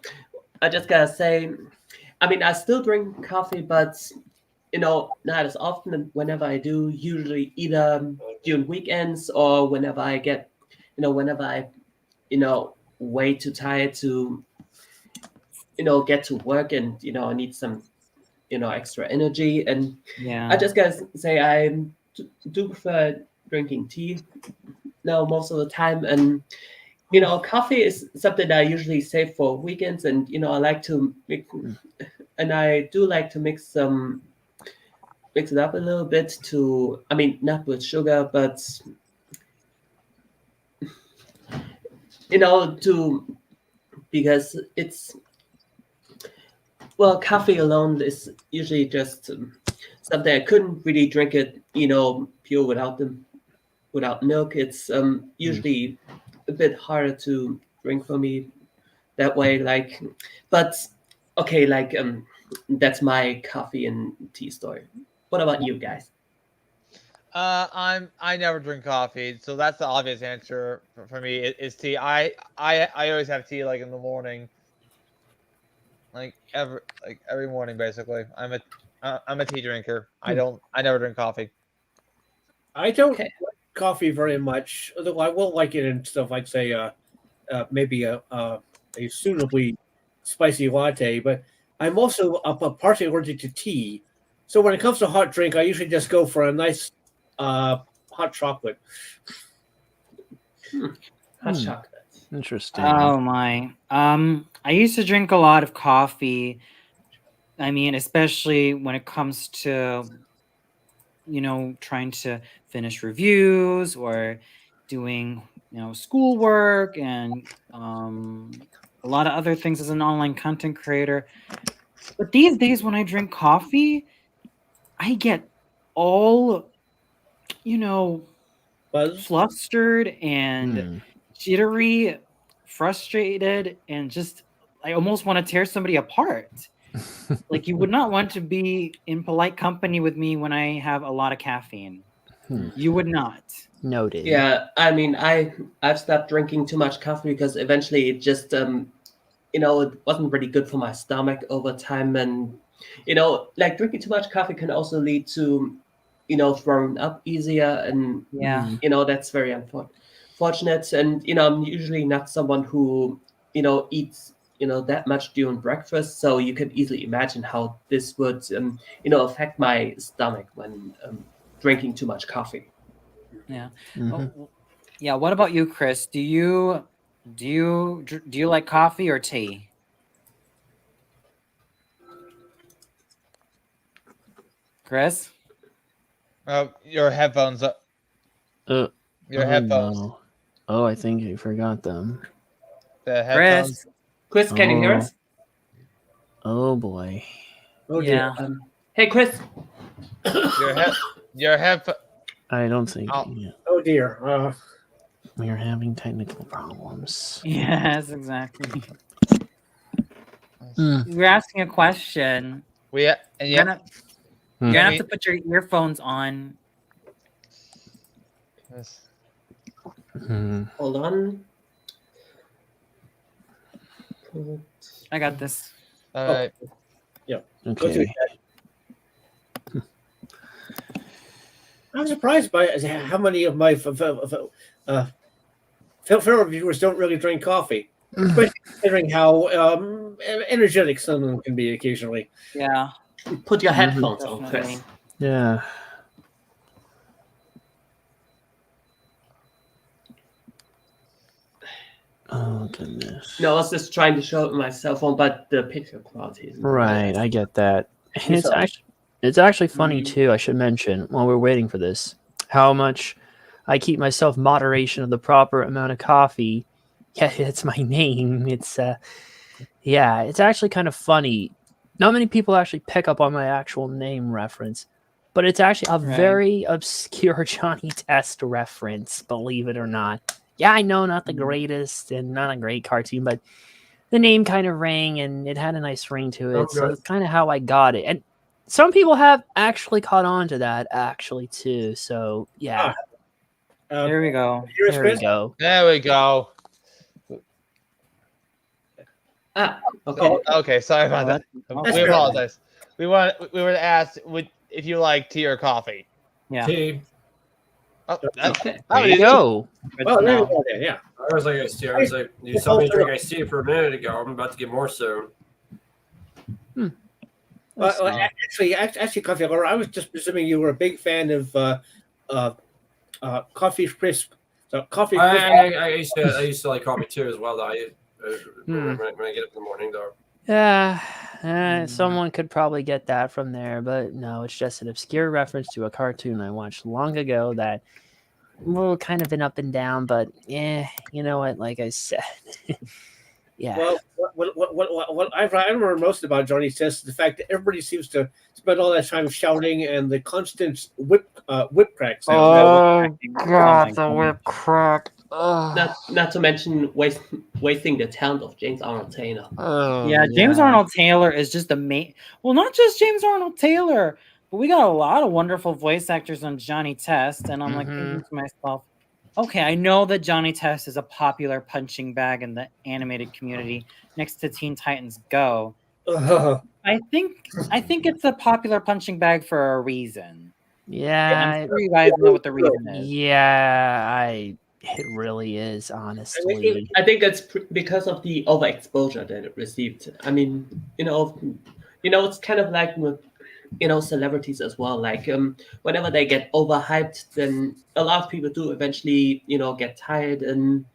S5: I just gotta say, I mean, I still drink coffee, but not as often. Whenever I do, usually either during weekends or whenever I get, whenever I, way too tired to, get to work, and I need some, extra energy. And I just gotta say, I do prefer drinking tea now most of the time, and coffee is something that I usually save for weekends, and I like to mix, and I do like to mix it up a little bit to, I mean, not with sugar, but because it's, well, coffee alone is usually just something I couldn't really drink it, pure without milk. It's usually a bit harder to drink for me that way. Like, but okay, like that's my coffee and tea story. What about you guys?
S1: I never drink coffee, so that's the obvious answer for me is tea. I always have tea like in the morning, like every morning basically. I'm a tea drinker. I never drink coffee.
S3: I don't like coffee very much, although I will like it in stuff like, say, maybe a suitably spicy latte. But I'm also partially allergic to tea, so when it comes to hot drink, I usually just go for a nice hot chocolate.
S5: Hot chocolate.
S7: Interesting.
S2: Oh my. I used to drink a lot of coffee. I mean, especially when it comes to, trying to finish reviews or doing, schoolwork and a lot of other things as an online content creator. But these days when I drink coffee, I get all,
S3: Buzz?
S2: flustered and jittery, frustrated, and just I almost want to tear somebody apart. Like, you would not want to be in polite company with me when I have a lot of caffeine. You would not.
S7: Noted.
S5: Yeah, I mean, I've stopped drinking too much coffee because eventually it just it wasn't really good for my stomach over time, and like drinking too much coffee can also lead to throwing up easier, and that's very unfortunate. And I'm usually not someone who eats that much during breakfast, so you can easily imagine how this would affect my stomach when drinking too much coffee.
S2: Yeah. Yeah. What about you, Chris? Do you like coffee or tea? Chris?
S1: Your headphones. Your headphones.
S7: No. Oh, I think you forgot them.
S1: The headphones.
S5: Chris, can you hear us?
S7: Oh boy.
S3: Oh dear.
S5: Hey, Chris.
S1: Your headphones.
S7: I don't think.
S3: Oh dear.
S7: We are having technical problems.
S2: Yes, exactly. You're asking a question. You're gonna have to put your earphones on.
S5: Hold on.
S2: I got this.
S1: All right.
S3: Yeah.
S7: Okay.
S3: I'm surprised by how many of my film reviewers don't really drink coffee, especially considering how energetic some of them can be occasionally.
S2: Yeah.
S5: Put your headphones on,
S2: Definitely.
S5: Chris.
S7: Yeah. Oh goodness.
S5: No, I was just trying to show my cell phone, but the picture quality is
S7: Right, I get that. And it's actually funny too, I should mention, while we're waiting for this, how much I keep myself moderation of the proper amount of coffee. Yeah, it's my name. It's yeah, it's actually kind of funny. Not many people actually pick up on my actual name reference, but it's actually a very obscure Johnny Test reference, believe it or not. Yeah, I know, not the greatest and not a great cartoon, but the name kind of rang and it had a nice ring to it. So it's kind of how I got it. And some people have actually caught on to that actually too. So yeah.
S2: There we go.
S7: There we go.
S1: There we go.
S5: Ah, okay.
S1: Oh, okay, sorry about that.
S2: That's
S1: We
S3: good.
S1: apologize. We were to ask if you like tea or coffee.
S2: Yeah.
S4: Tea.
S1: Oh,
S5: Okay.
S1: that
S7: There you go.
S2: Good
S3: Well,
S2: to
S3: there you
S2: know.
S3: go. Then, yeah.
S4: I was like iced tea. I was like, you saw me drink iced tea for a minute ago. I'm about to get more soon.
S3: Actually, Coffee Lover, I was just presuming you were a big fan of Coffee Crisp. So Coffee Crisp.
S4: I used to like coffee too as well. Though. When I get up in the morning, though.
S7: Yeah, someone could probably get that from there, but no, it's just an obscure reference to a cartoon I watched long ago that kind of been up and down, but you know what? Like I said, yeah.
S3: Well, what I remember most about Johnny Test is the fact that everybody seems to spend all that time shouting and the constant whip crack sound.
S2: God,
S7: the whip crack.
S5: Not to mention wasting the talent of James Arnold Taylor.
S2: Yeah, James Arnold Taylor is just amazing. Well, not just James Arnold Taylor, but we got a lot of wonderful voice actors on Johnny Test, and I'm like thinking to myself, okay, I know that Johnny Test is a popular punching bag in the animated community next to Teen Titans Go. I think it's a popular punching bag for a reason.
S7: Yeah,
S2: I'm sure you guys know what the reason is.
S7: yeah, it really is, honestly.
S5: I think it's because of the overexposure that it received. I mean, it's kind of like with celebrities as well. Like whenever they get overhyped, then a lot of people do eventually get tired. And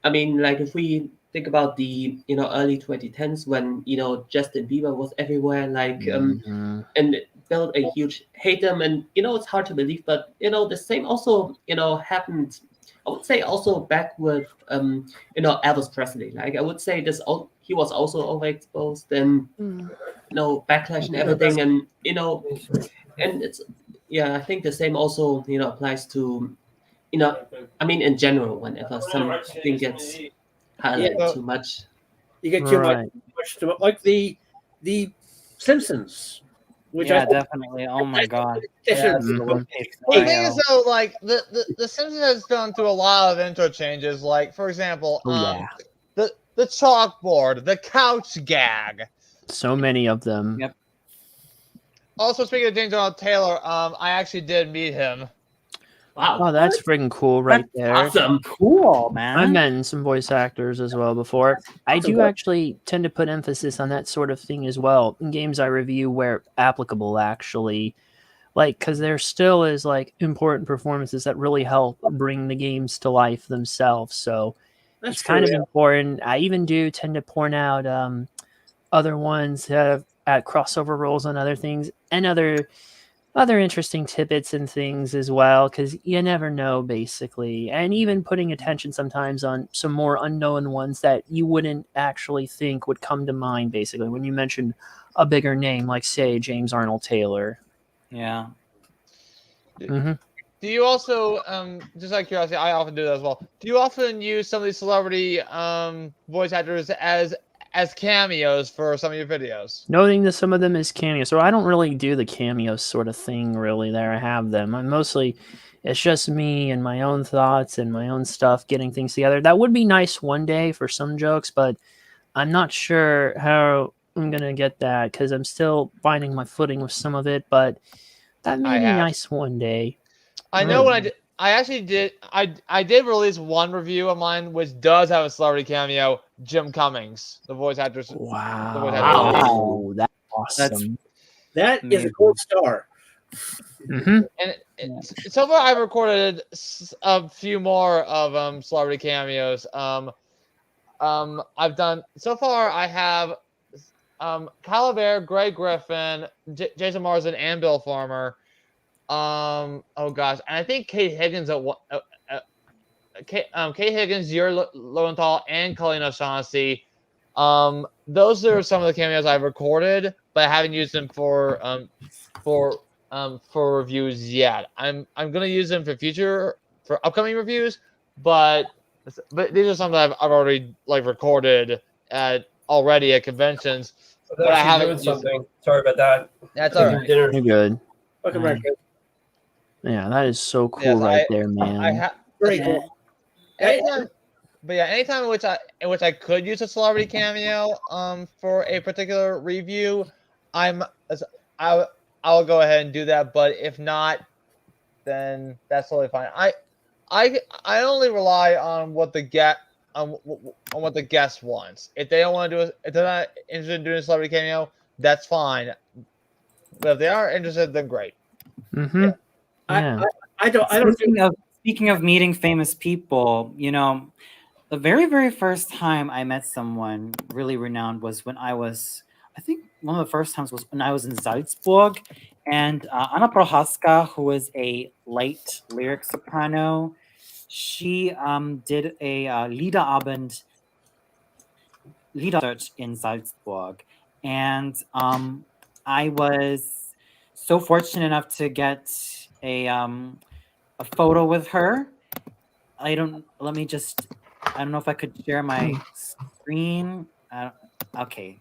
S5: I mean, like if we think about the early 2010s when Justin Bieber was everywhere, like and it built a huge hate-em, and it's hard to believe, but the same also happened. I would say also back with Elvis Presley. Like I would say he was also overexposed and backlash and everything, and and it's I think the same also applies to I mean in general whenever something gets highlighted too much.
S3: You get too much like the Simpsons. Which
S2: definitely. Oh my god.
S1: Well, the thing is though, like the Simpsons has gone through a lot of interchanges. Like for example, the chalkboard, the couch gag.
S7: So many of them.
S2: Yep.
S1: Also, speaking of James Arnold Taylor, I actually did meet him.
S5: Wow.
S7: Oh, that's freaking cool right there.
S5: Awesome.
S2: Cool, man.
S7: I've met some voice actors as well before. I do actually tend to put emphasis on that sort of thing as well in games I review where applicable, actually. Like, because there still is, like, important performances that really help bring the games to life themselves. So it's kind of important. I even do tend to point out other ones that have at crossover roles on other things and other interesting tidbits and things as well, because you never know, basically. And even putting attention sometimes on some more unknown ones that you wouldn't actually think would come to mind, basically, when you mention a bigger name, like, say, James Arnold Taylor.
S2: Yeah.
S7: Mm-hmm.
S1: Do you also, just out of curiosity, I often do that as well. Do you often use some of these celebrity voice actors as cameos for some of your videos?
S7: Noting that some of them is cameos. So I don't really do the cameo sort of thing, really, there. I have them. I'm mostly, it's just me and my own thoughts and my own stuff, getting things together. That would be nice one day for some jokes, but I'm not sure how I'm gonna get that because I'm still finding my footing with some of it, but that may
S1: I
S7: be
S1: have.
S7: nice one day.
S1: I know when I did. I actually did. I did release one review of mine, which does have a celebrity cameo. Jim Cummings, the voice actor.
S7: Wow,
S1: The voice actor.
S5: Wow.
S7: that's awesome.
S3: That is a gold star.
S7: Mm-hmm.
S1: And so far, I've recorded a few more of celebrity cameos. I've done so far. I have Calaver, Greg Griffin, Jason Marsden, and Bill Farmer. Oh gosh, and I think Kate Higgins at what? Kate Higgins, Yuri Lowenthal, and Colleen O'Shaughnessy. Those are some of the cameos I've recorded, but I haven't used them for reviews yet. I'm gonna use them for upcoming reviews, but these are some that I've already like recorded already at conventions.
S4: But I haven't doing something. Sorry about that.
S1: That's all right.
S7: You're good.
S3: Welcome back.
S7: Yeah, that is so cool
S1: Yes,
S7: right there, man.
S3: Very cool.
S1: Anytime, but yeah, anytime in which I could use a celebrity cameo for a particular review, I'll go ahead and do that. But if not, then that's totally fine. I only rely on what the what the guest wants. If they don't want to do it, if they're not interested in doing a celebrity cameo, that's fine. But if they are interested, then great.
S7: Mm-hmm.
S1: Yeah.
S3: I don't.
S2: Speaking of meeting famous people, you know, the very, very first time I met someone really renowned was when I think one of the first times was when I was in Salzburg, and Anna Prohaska, who was a light lyric soprano, she did a Liederabend in Salzburg, and I was so fortunate enough to get a photo with her. I don't know if I could share my screen. Okay,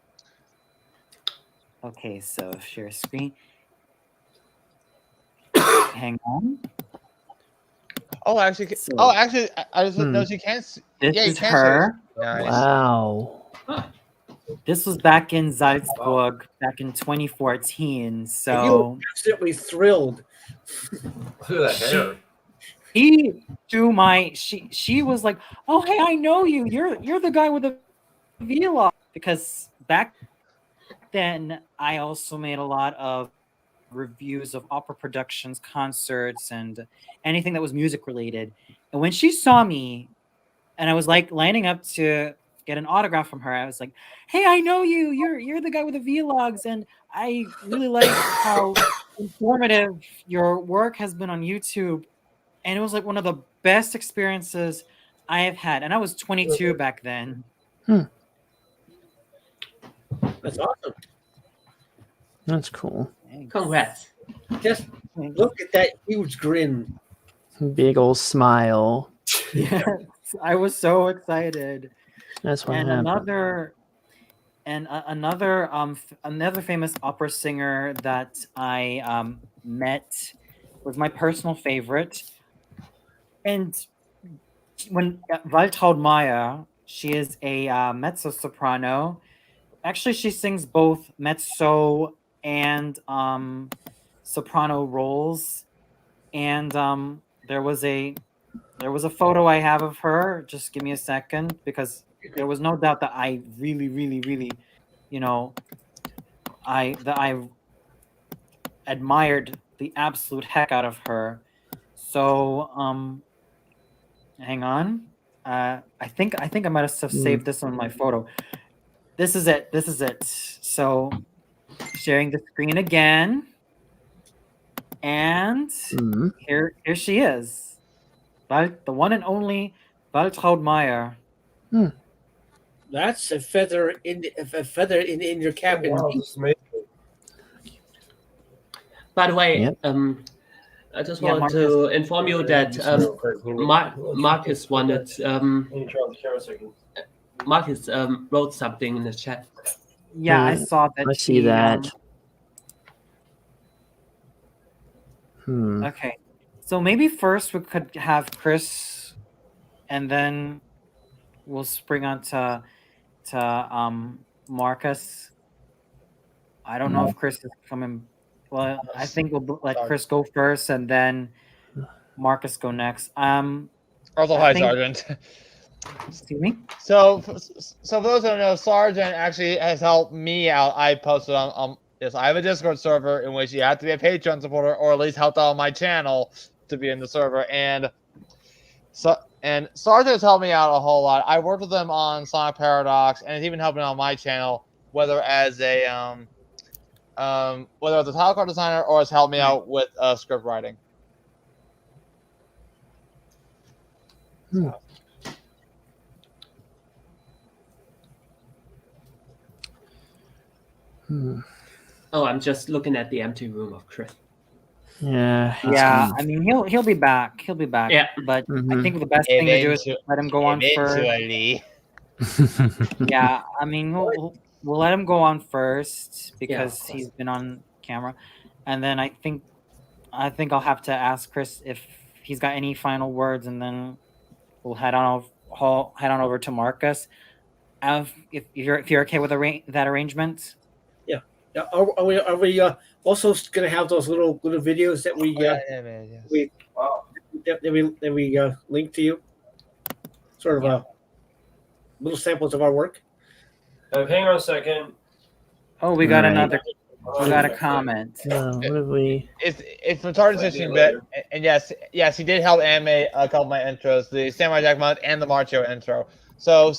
S2: so share screen. Hang on.
S1: I just noticed you can't.
S2: This
S1: you
S2: is
S1: can
S2: her.
S1: Nice.
S7: Wow.
S2: This was back in Salzburg, back in 2014. So
S3: you were absolutely thrilled.
S4: Look at that hair.
S2: She was like, "Oh, hey, I know you. You're the guy with the vlog." Because back then, I also made a lot of reviews of opera productions, concerts, and anything that was music related. And when she saw me, and I was like lining up to get an autograph from her, I was like, "Hey, I know you. You're the guy with the vlogs, and I really like how informative your work has been on YouTube." And it was like one of the best experiences I have had. And I was 22 back then.
S3: That's awesome.
S7: That's cool.
S5: Congrats.
S3: Just look at that huge grin.
S7: Big old smile.
S2: Yes, I was so excited.
S7: That's what
S2: and
S7: happened.
S2: another famous opera singer that I met was my personal favorite. And when Waltraud Meyer, she is a mezzo soprano. Actually, she sings both mezzo and soprano roles. And there was a photo I have of her. Just give me a second, because there was no doubt that I really, really, really, you know, I admired the absolute heck out of her. So hang on. I think I might have saved this on my photo. This is it. So sharing the screen again. And here she is. The one and only Waltraud Meyer.
S3: That's a feather in your cap.
S4: Wow, this is amazing.
S5: By the way,
S7: Yep.
S5: I just want to inform you that Marcus wanted Marcus wrote something in the chat.
S2: Yeah, I saw that.
S7: I see that.
S2: Okay, so maybe first we could have Chris, and then we'll spring on to Marcus. I don't know if Chris is coming. Well, I think we'll let Chris go first, and then Marcus go next.
S1: Also, hi, Sergeant.
S2: Excuse me.
S1: So for those who don't know, Sergeant actually has helped me out. I posted on yes, I have a Discord server in which you have to be a Patreon supporter or at least help out on my channel to be in the server. And Sergeant has helped me out a whole lot. I worked with him on Sonic Paradox, and it's even helping on my channel, whether as a whether as a title card designer or has helped me out with script writing.
S5: Oh, I'm just looking at the empty room of Chris.
S7: Yeah.
S2: I mean, he'll be back. He'll be back.
S5: Yeah.
S2: But I think the best thing to do is let him go on first. Yeah, I mean, we'll let him go on first because he's been on camera, and then I think I'll have to ask Chris if he's got any final words, and then we'll head on over to Marcus. If you're okay with that arrangement.
S3: Yeah. Are we also going to have those little videos that we link to you? Sort of little samples of our work.
S4: Hang on a second.
S2: Oh, we got another. We got a comment.
S7: What have we?
S1: It's from Tarzan 16-bit, and yes, he did help animate a couple of my intros, the Samurai Jack month and the Marcho intro. So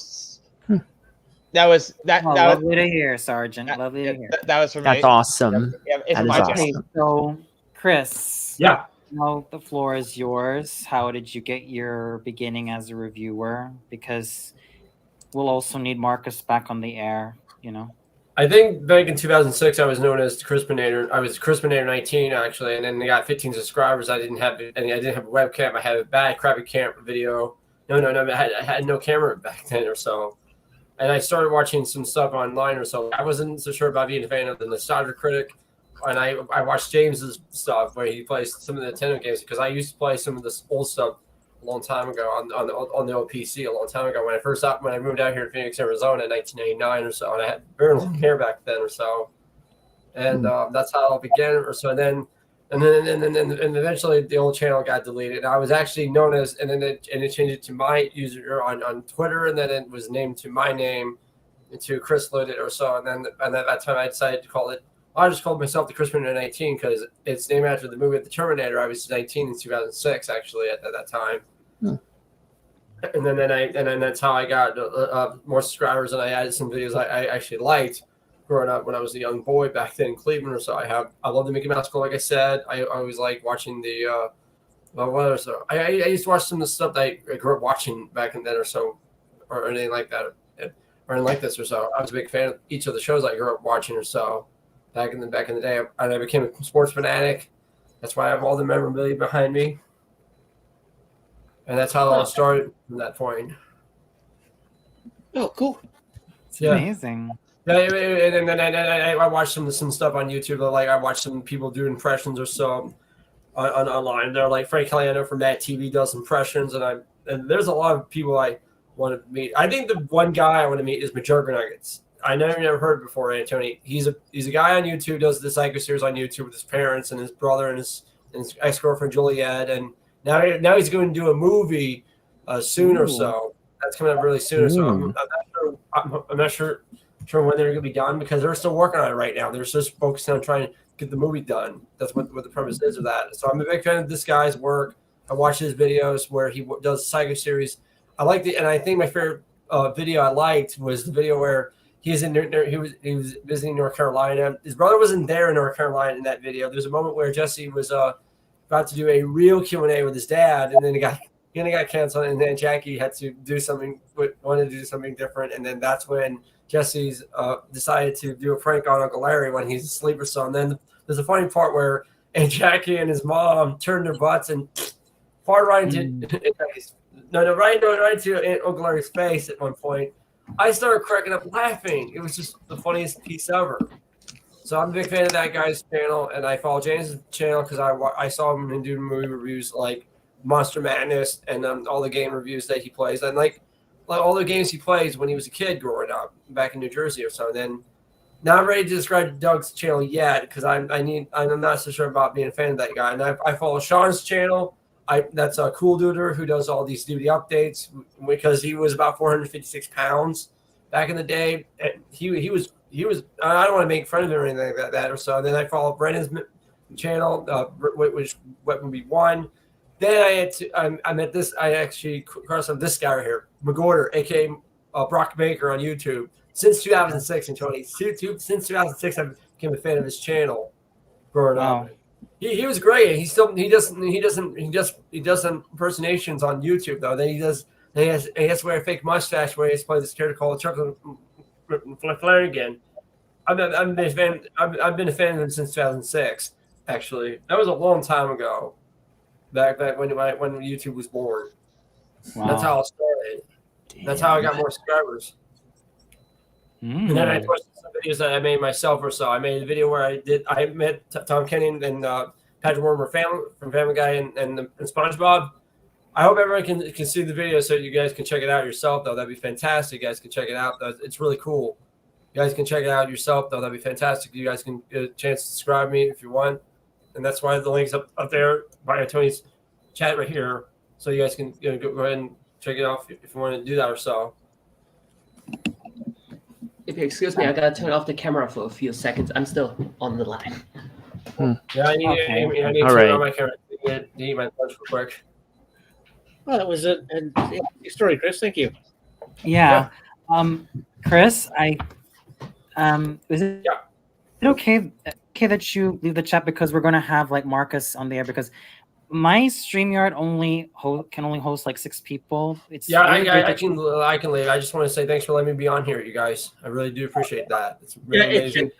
S1: that was
S2: lovely to hear, Sergeant. Lovely to hear.
S1: That was for me.
S7: That's awesome.
S1: Yeah, it's
S7: That
S1: my
S7: is
S1: channel.
S7: awesome.
S2: So, Chris.
S4: Yeah.
S2: No, the floor is yours. How did you get your beginning as a reviewer? Because we'll also need Marcus back on the air, you know.
S4: I think back in 2006, I was known as Crispinator. I was Crispinator 19 actually, and then I got 15 subscribers. I didn't have a webcam. I had a bad, crappy camera video. No. I had no camera back then or so. And I started watching some stuff online or so. I wasn't so sure about being a fan of the Nostalgia Critic. And I watched James's stuff where he plays some of the Nintendo games because I used to play some of this old stuff a long time ago on the old PC a long time ago when I moved out here to Phoenix, Arizona in 1989 or so, and I had very long hair back then or so, and that's how it began or so. And eventually the old channel got deleted. I was actually known as, and it changed it to my user on Twitter, and then it was named to my name, to Chris Louttit or so, and at that time I decided to call it. I just called myself the Crispinator 19 because it's named after the movie The Terminator. I was 19 in 2006 actually at that time. And then that's how I got more subscribers, and I added some videos I actually liked growing up when I was a young boy back then in Cleveland or so. I love the Mickey Mouse Club, like I said. I always like watching the I used to watch some of the stuff that I grew up watching back then or so, or anything like that, or anything like this or so. I was a big fan of each of the shows I grew up watching or so back in the day, and I became a sports fanatic. That's why I have all the memorabilia behind me. And that's how it all started from that point.
S3: Oh, cool.
S2: It's amazing.
S4: Yeah, and then I watched some stuff on YouTube. Like I watched some people do impressions or so online. They're like Frank Caliendo from Matt TV does impressions, and there's a lot of people I want to meet. I think the one guy I want to meet is Majorga Nuggets. I never heard before, Anthony. He's a guy on YouTube, does the Psycho series on YouTube with his parents and his brother and his ex-girlfriend Juliet, and now he's going to do a movie soon or so. That's coming up really soon or so. I'm not sure when they're going to be done because they're still working on it right now. They're just focused on trying to get the movie done. That's what the premise is of that. So I'm a big fan of this guy's work. I watch his videos where he does the Psycho series. I liked it, and I think my favorite video I liked was the video where he was visiting North Carolina. His brother wasn't there in North Carolina in that video. There's a moment where Jesse was about to do a real Q&A with his dad, and then he got canceled, and then Jackie wanted to do something different, and then that's when Jesse's decided to do a prank on Uncle Larry when he's asleep or so. And then there's a funny part where Jackie and his mom turned their butts and far right into right to Uncle Larry's face at one point. I started cracking up laughing. It was just the funniest piece ever. So I'm a big fan of that guy's channel, and I follow James' channel because I saw him do movie reviews like Monster Madness and all the game reviews that he plays, and like all the games he plays when he was a kid growing up back in New Jersey or so. And then not ready to describe Doug's channel yet because I'm not so sure about being a fan of that guy. And I follow Sean's channel. That's a cool duder who does all these DVD updates because he was about 456 pounds back in the day. And he was I don't want to make fun of him or anything like that or so. Then I follow Brennan's channel, which Weapon B1. Then I met this. I actually crossed on this guy right here, McGorder, aka Brock Baker on YouTube. Since 2006, and Tony, since 2006, I became a fan of his channel. Growing up, he was great. He does impersonations on YouTube though. Then he has to wear a fake mustache where he's playing this character called Chuck Flanagan. I've been a fan of him since 2006. Actually, that was a long time ago. Back when YouTube was born. Wow. That's how it started. Damn. That's how I got more subscribers. And then I posted some videos that I made myself or so. I made a video where I met Tom Kenny and Patrick Warner from Family Guy and SpongeBob. I hope everyone can see the video so you guys can check it out yourself, though. That'd be fantastic. You guys can check it out. It's really cool. You guys can check it out yourself, though. That'd be fantastic. You guys can get a chance to subscribe me if you want. And that's why the link's up there by Tony's chat right here. So you guys can go ahead and check it out if you want to do that or so.
S5: If you excuse me, I gotta turn off the camera for a few seconds. I'm still on the line.
S4: Yeah, I need to turn on my camera to eat my lunch real quick.
S3: Well, that was a story, Chris. Thank you.
S2: Yeah. Chris, is it okay that you leave the chat because we're gonna have like Marcus on the air because my StreamYard can only host like 6 people. It's
S4: I can leave. I just want to say thanks for letting me be on here, you guys. I really do appreciate that. It's really amazing.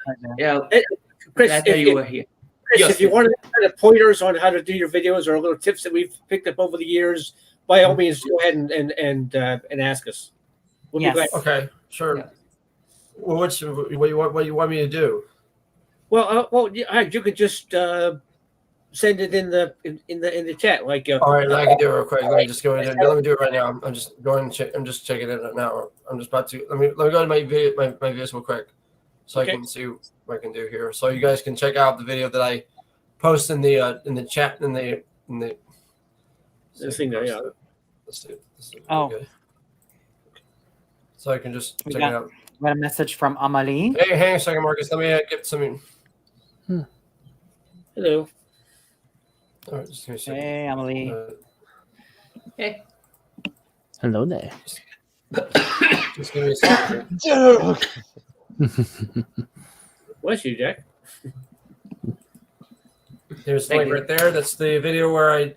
S3: Chris,
S5: you were here.
S3: Chris, if you want kind of pointers on how to do your videos or little tips that we've picked up over the years, by all means, go ahead and ask us. We'll be glad.
S4: Okay, sure. Yeah. Well, what you want me to do?
S3: Well, you could just send it in the chat. Like,
S4: all right, I can do it real quick. Let me just go in there. Let me do it right now. I'm just going. I'm just checking it out now. I'm just about to. Let me go to my video, my videos real quick, so I can see what I can do here. So you guys can check out the video that I post in the chat in the.
S3: This thing there, yeah.
S4: Let's see.
S2: Oh.
S4: Okay. So I can just check it out.
S2: We got a message from Amalie.
S4: Hey, hang on a second, Marcus. Let me get some.
S3: Hello.
S4: All right, just give me a second.
S2: Hey, Amalie.
S5: Hey.
S7: Hello there.
S4: Just give me a second.
S3: Bless you, Jack.
S4: There's the link right there. That's the video where I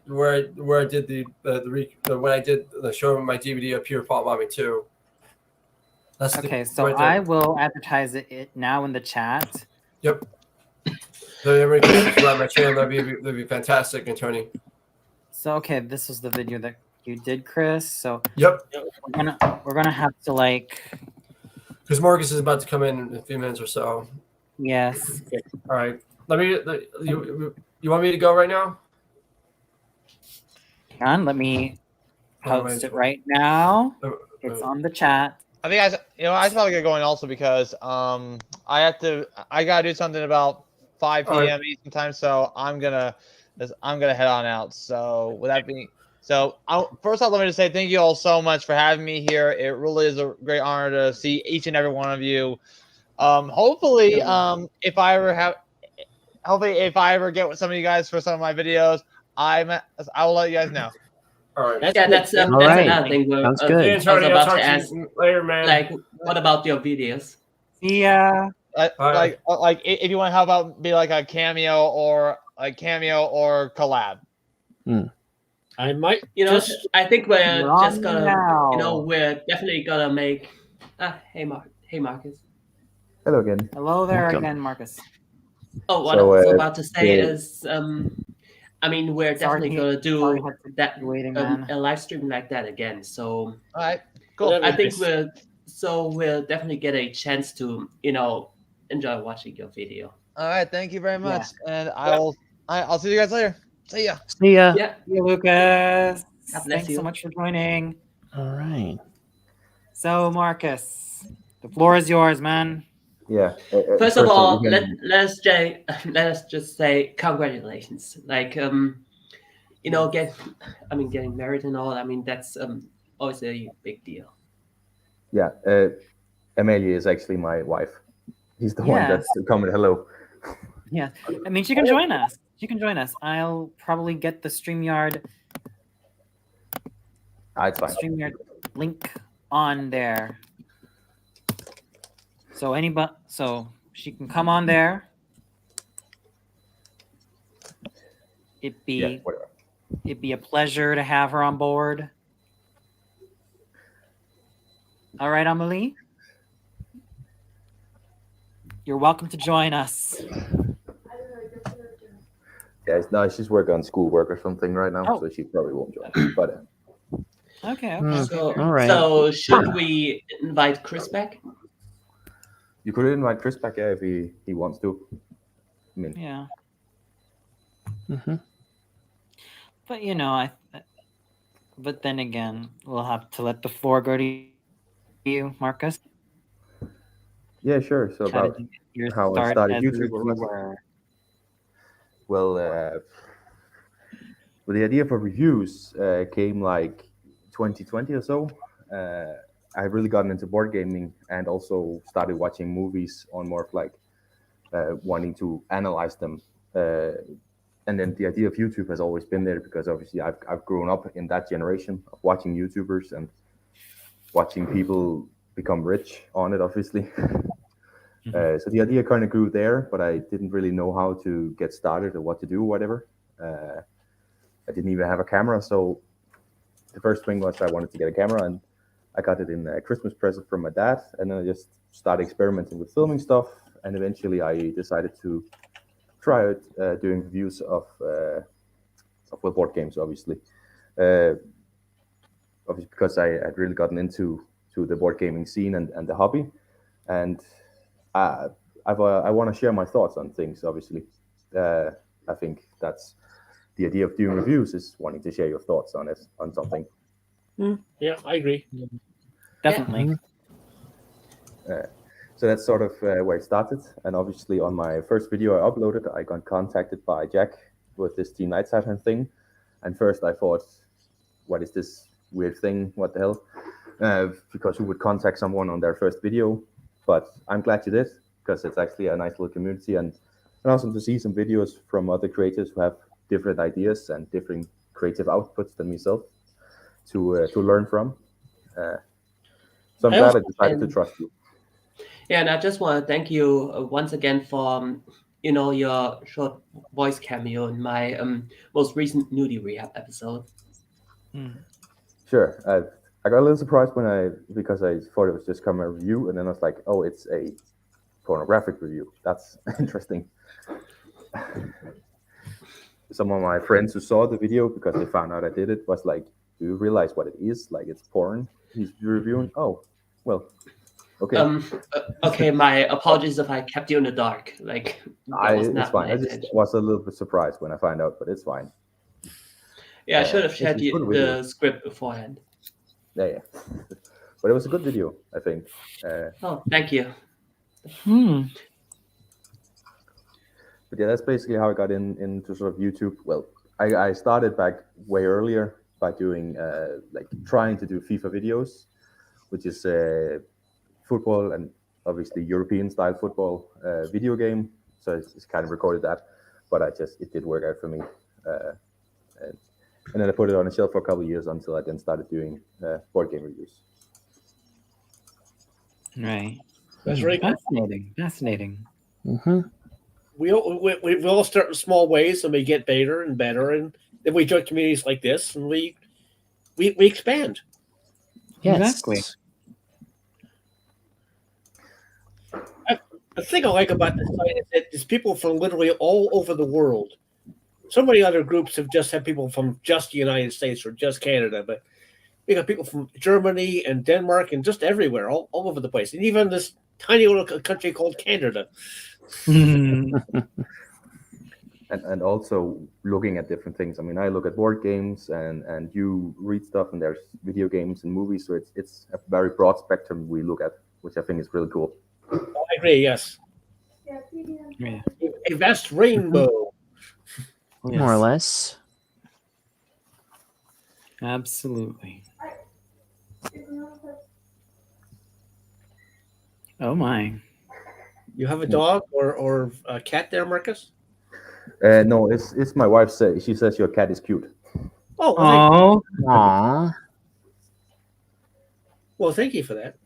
S4: did when I did the show of my DVD of Pure Pop Mommy 2. That's
S2: okay, so right I will advertise it now in the chat.
S4: Yep. So everybody can subscribe to my channel. That'd be fantastic, and Tony.
S2: So okay, this was the video that you did, Chris. So
S4: yep,
S2: we're gonna have to like
S4: because Marcus is about to come in a few minutes or so.
S2: Yes.
S4: All right. You want me to go right now?
S2: Hang on, let me post it right now. It's on the chat.
S1: I think I should probably get going also because I gotta do something about 5 p.m. Eastern time, so I'm gonna head on out. So with that being, first off, let me just say thank you all so much for having me here. It really is a great honor to see each and every one of you. Hopefully, if I ever get with some of you guys for some of my videos, I will let you guys know.
S4: All right.
S5: That's another thing.
S7: Sounds good.
S5: I was about to ask
S4: later, man.
S5: Like, what about your videos?
S2: Yeah.
S1: Like if you want to help out, be like a cameo or collab.
S3: I might,
S5: I think we're just gonna, we're definitely gonna make. Hey Marcus.
S6: Hello again.
S2: Hello there again, Marcus.
S5: Oh, what I was about to say is, I mean, we're definitely gonna do that a live stream like that again. So,
S1: all right, cool.
S5: I think we'll definitely get a chance to, enjoy watching your video.
S1: All right, thank you very much, and I'll see you guys later. See ya.
S7: See ya.
S5: Yeah,
S2: Lucas. Thanks so much for joining.
S7: All right.
S2: So, Marcus, the floor is yours, man.
S6: Yeah.
S5: First of all, let's just say congratulations. Like you know, getting married and all. I mean, that's always a big deal.
S6: Yeah. Amelia is actually my wife. He's the one that's coming. Hello.
S2: Yeah, I mean, she can join us. I'll probably get the StreamYard.
S6: It's fine.
S2: StreamYard link on there. So so she can come on there. It'd be a pleasure to have her on board. All right, Amelie. You're welcome to join us.
S6: Yeah, no, she's working on schoolwork or something right now, so she probably won't join. But
S2: okay.
S5: So,
S7: all right.
S5: So should we invite Chris back?
S6: You could invite Chris back, if he wants to. I mean,
S2: yeah.
S7: Mm-hmm.
S2: But you know, but then again, we'll have to let the floor go to you, Marcus.
S6: Yeah, sure. So about how I started YouTube. Well, the idea for reviews came like 2020 or so. I really gotten into board gaming and also started watching movies on more of like wanting to analyze them. And then the idea of YouTube has always been there because obviously I've grown up in that generation of watching YouTubers and watching people become rich on it, obviously. So the idea kind of grew there, but I didn't really know how to get started or what to do or whatever. I didn't even have a camera, so the first thing was I wanted to get a camera, and I got it in a Christmas present from my dad, and then I just started experimenting with filming stuff, and eventually I decided to try out doing reviews of board games, obviously because I had really gotten into the board gaming scene and the hobby, and I want to share my thoughts on things. Obviously, I think that's the idea of doing reviews, is wanting to share your thoughts on something.
S3: Yeah, I agree.
S2: Definitely.
S6: So that's sort of where it started. And obviously, on my first video I uploaded, I got contacted by Jack with this Team Night Saturn thing. And first I thought, what is this weird thing? What the hell? Because who would contact someone on their first video? But I'm glad you did, because it's actually a nice little community, and awesome to see some videos from other creators who have different ideas and different creative outputs than myself to learn from. So I'm glad I decided to trust you.
S5: Yeah, and I just want to thank you once again for your short voice cameo in my most recent nudie rehab episode.
S6: Sure. I got a little surprised because I thought it was just come a review, and then I was like, oh, it's a pornographic review. That's interesting. Some of my friends who saw the video because they found out I did it was like, do you realize what it is? Like, it's porn he's reviewing? Oh, well, okay.
S5: Okay, my apologies if I kept you in the dark. Like,
S6: it's fine. I just was a little bit surprised when I found out, but it's fine.
S5: Yeah, I should have shared the script beforehand.
S6: Yeah. But it was a good video, I think.
S5: Oh, thank you.
S6: But yeah, that's basically how I got into sort of YouTube. Well, I started back way earlier by doing like trying to do FIFA videos, which is football and obviously European style football video game. So it's kind of recorded that, but it did work out for me. And then I put it on a shelf for a couple of years until I then started doing board game reviews.
S2: Right.
S3: That's very
S2: fascinating.
S7: Mm-hmm.
S3: We all start in small ways, and we get better and better, and then we join communities like this, and we expand.
S7: Yes.
S2: Exactly.
S3: The thing I like about this site is that there's people from literally all over the world. So many other groups have just had people from just the United States or just Canada, but we got people from Germany and Denmark and just everywhere, all over the place, and even this tiny little country called Canada.
S6: And also looking at different things. I mean, I look at board games and you read stuff, and there's video games and movies. So it's a very broad spectrum we look at, which I think is really cool.
S3: I agree. Yes,
S2: Yeah.
S3: a vast rainbow.
S7: More or less.
S2: Absolutely. Oh my.
S3: You have a dog or a cat there, Marcus?
S6: No, it's my wife. She says your cat is cute.
S3: Oh, well, thank,
S2: Oh,
S7: Aww.
S3: well, thank you for that.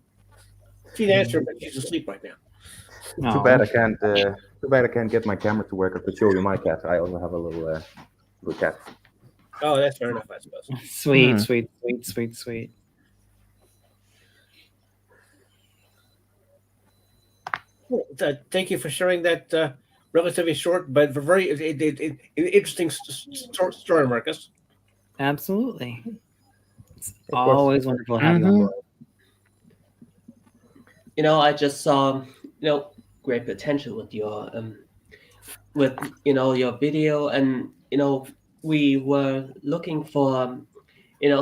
S3: She'd answer, but she's asleep right now.
S6: Too bad I can't. Too bad I can't get my camera to work. I could show you my cat. I also have a little cat.
S3: Oh, that's fair enough, I suppose.
S2: sweet,
S7: Hmm.
S2: sweet, sweet, sweet, sweet.
S3: Well, thank you for sharing that relatively short but very interesting story, Marcus.
S2: Absolutely. It's
S6: Of course.
S2: always wonderful to have you on
S7: Mhm.
S2: board.
S5: I just saw great potential with your your video, and we were looking for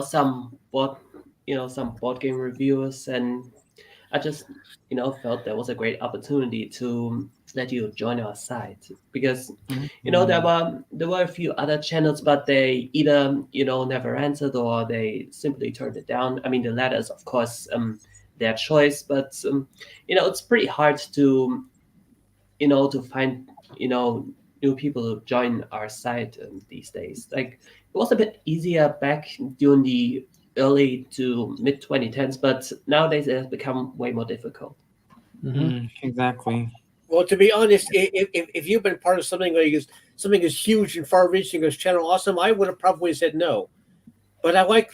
S5: some board game reviewers, and I just felt there was a great opportunity to let you join our site, because there were a few other channels, but they either never answered, or they simply turned it down. I mean, the latter is of course their choice, but it's pretty hard to to find new people to join our site these days. Like, it was a bit easier back during the early to mid 2010s, but nowadays it has become way more difficult.
S2: Exactly.
S3: Well, to be honest, if you've been part of something something as huge and far-reaching as Channel Awesome, I would have probably said no. But I like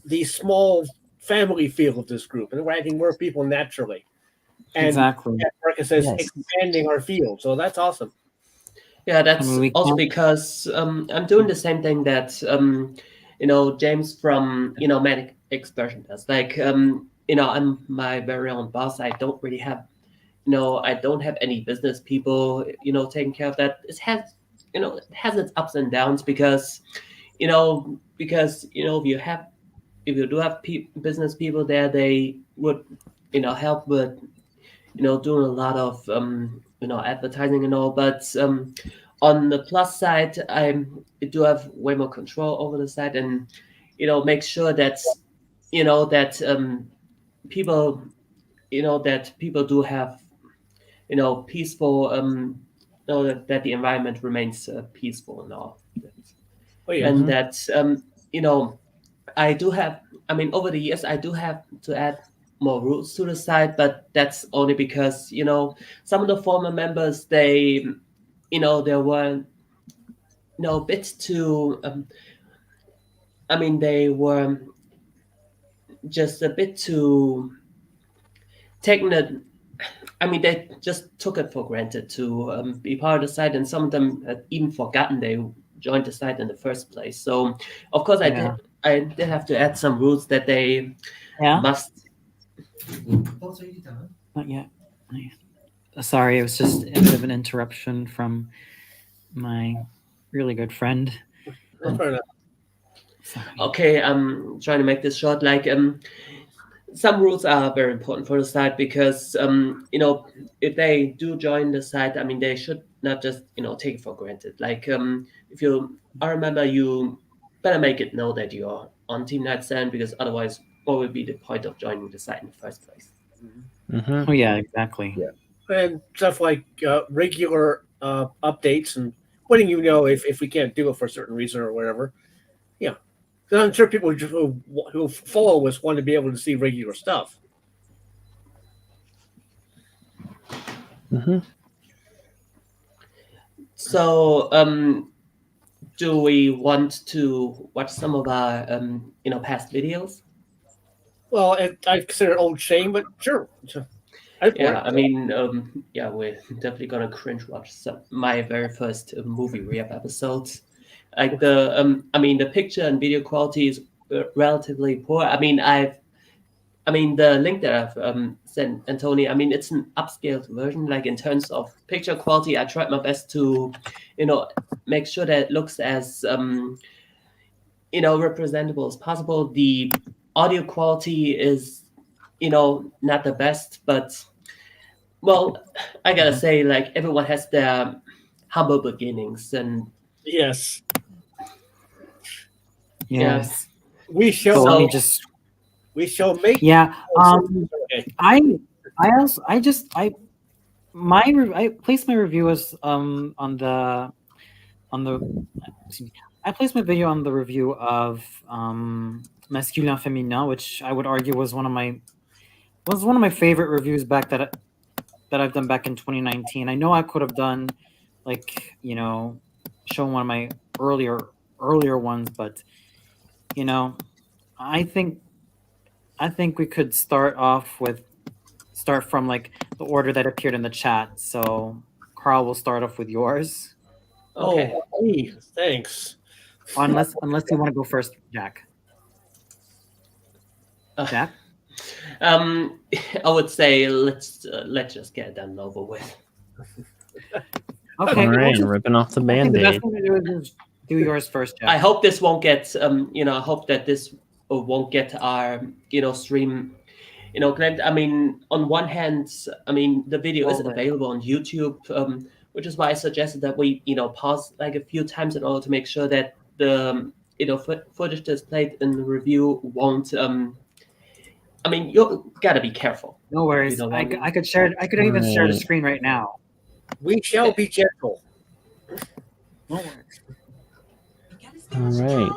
S3: the small family feel of this group, and we're adding more people naturally. And
S2: Exactly.
S3: as Marcus says,
S7: Yes.
S3: expanding our field, so that's awesome.
S5: Yeah, that's
S2: we
S5: also
S2: can't-
S5: because I'm doing the same thing that James from Manic Expression does. Like I'm my very own boss. I don't really have I don't have any business people taking care of that. It has its ups and downs, because if you do have business people there, they would help with doing a lot of advertising and all. But on the plus side, I do have way more control over the site, and make sure that people that people do have peaceful that the environment remains peaceful and all.
S3: Oh yeah,
S5: And that I do have, I mean, over the years I do have to add more rules to the site, but that's only because some of the former members, they they were a bit too I mean, they were just a bit too taking it. I mean, they just took it for granted to be part of the site, and some of them had even forgotten they joined the site in the first place. So, of course, I did have to add some rules that they must.
S2: Not yet. Sorry, it was just a bit of an interruption from my really good friend.
S3: fair enough.
S2: Sorry.
S5: Okay, I'm trying to make this short. Like, some rules are very important for the site, because if they do join the site, I mean, they should not just take it for granted. Like, if I remember, you better make it know that you're on Team Night Saturn, because otherwise, what would be the point of joining the site in the first place?
S2: Oh yeah, exactly.
S6: Yeah.
S3: And stuff like regular updates and letting you know if we can't do it for a certain reason or whatever. Yeah, 'cause I'm sure people who follow us want to be able to see regular stuff.
S5: So, do we want to watch some of our past videos?
S3: Well, I consider it old shame, but sure.
S5: Yeah, I mean, we're definitely gonna cringe watch my very first movie re-up episodes. Like the picture and video quality is relatively poor. I mean, the link that I've sent Anthony, I mean, it's an upscaled version. Like, in terms of picture quality, I tried my best to, make sure that it looks as representable as possible. The audio quality is not the best, but Well, I gotta say, like everyone has their humble beginnings, and
S3: Yes.
S2: Yes.
S3: We
S2: So
S3: shall.
S2: let me just.
S3: We shall make.
S2: Yeah.
S3: Okay.
S2: I placed my review as on the excuse me, I placed my video on the review of Masculin Féminin, which I would argue was one of my favorite reviews back that I've done back in 2019. I know I could have done like, you know, shown one of my earlier ones, but you know, I think we could start from like the order that appeared in the chat. So Karl will start off with yours.
S5: okay.
S3: Oh, hey, thanks.
S2: Unless you want to go first, Jack. Jack?
S5: I would say let's just get it done over with.
S2: Okay.
S7: All right, ripping off the
S2: I think the
S7: Band-Aid.
S2: best thing to do is do yours first, Jack.
S5: I hope this won't get I hope that this won't get our stream claimed. I mean, on one hand, I mean the video isn't available on YouTube, which is why I suggested that we pause like a few times in order to make sure that the footage displayed in the review won't I mean, you gotta be careful.
S2: No worries. I could share. I could even share the screen right now.
S3: We shall be gentle.
S7: All right.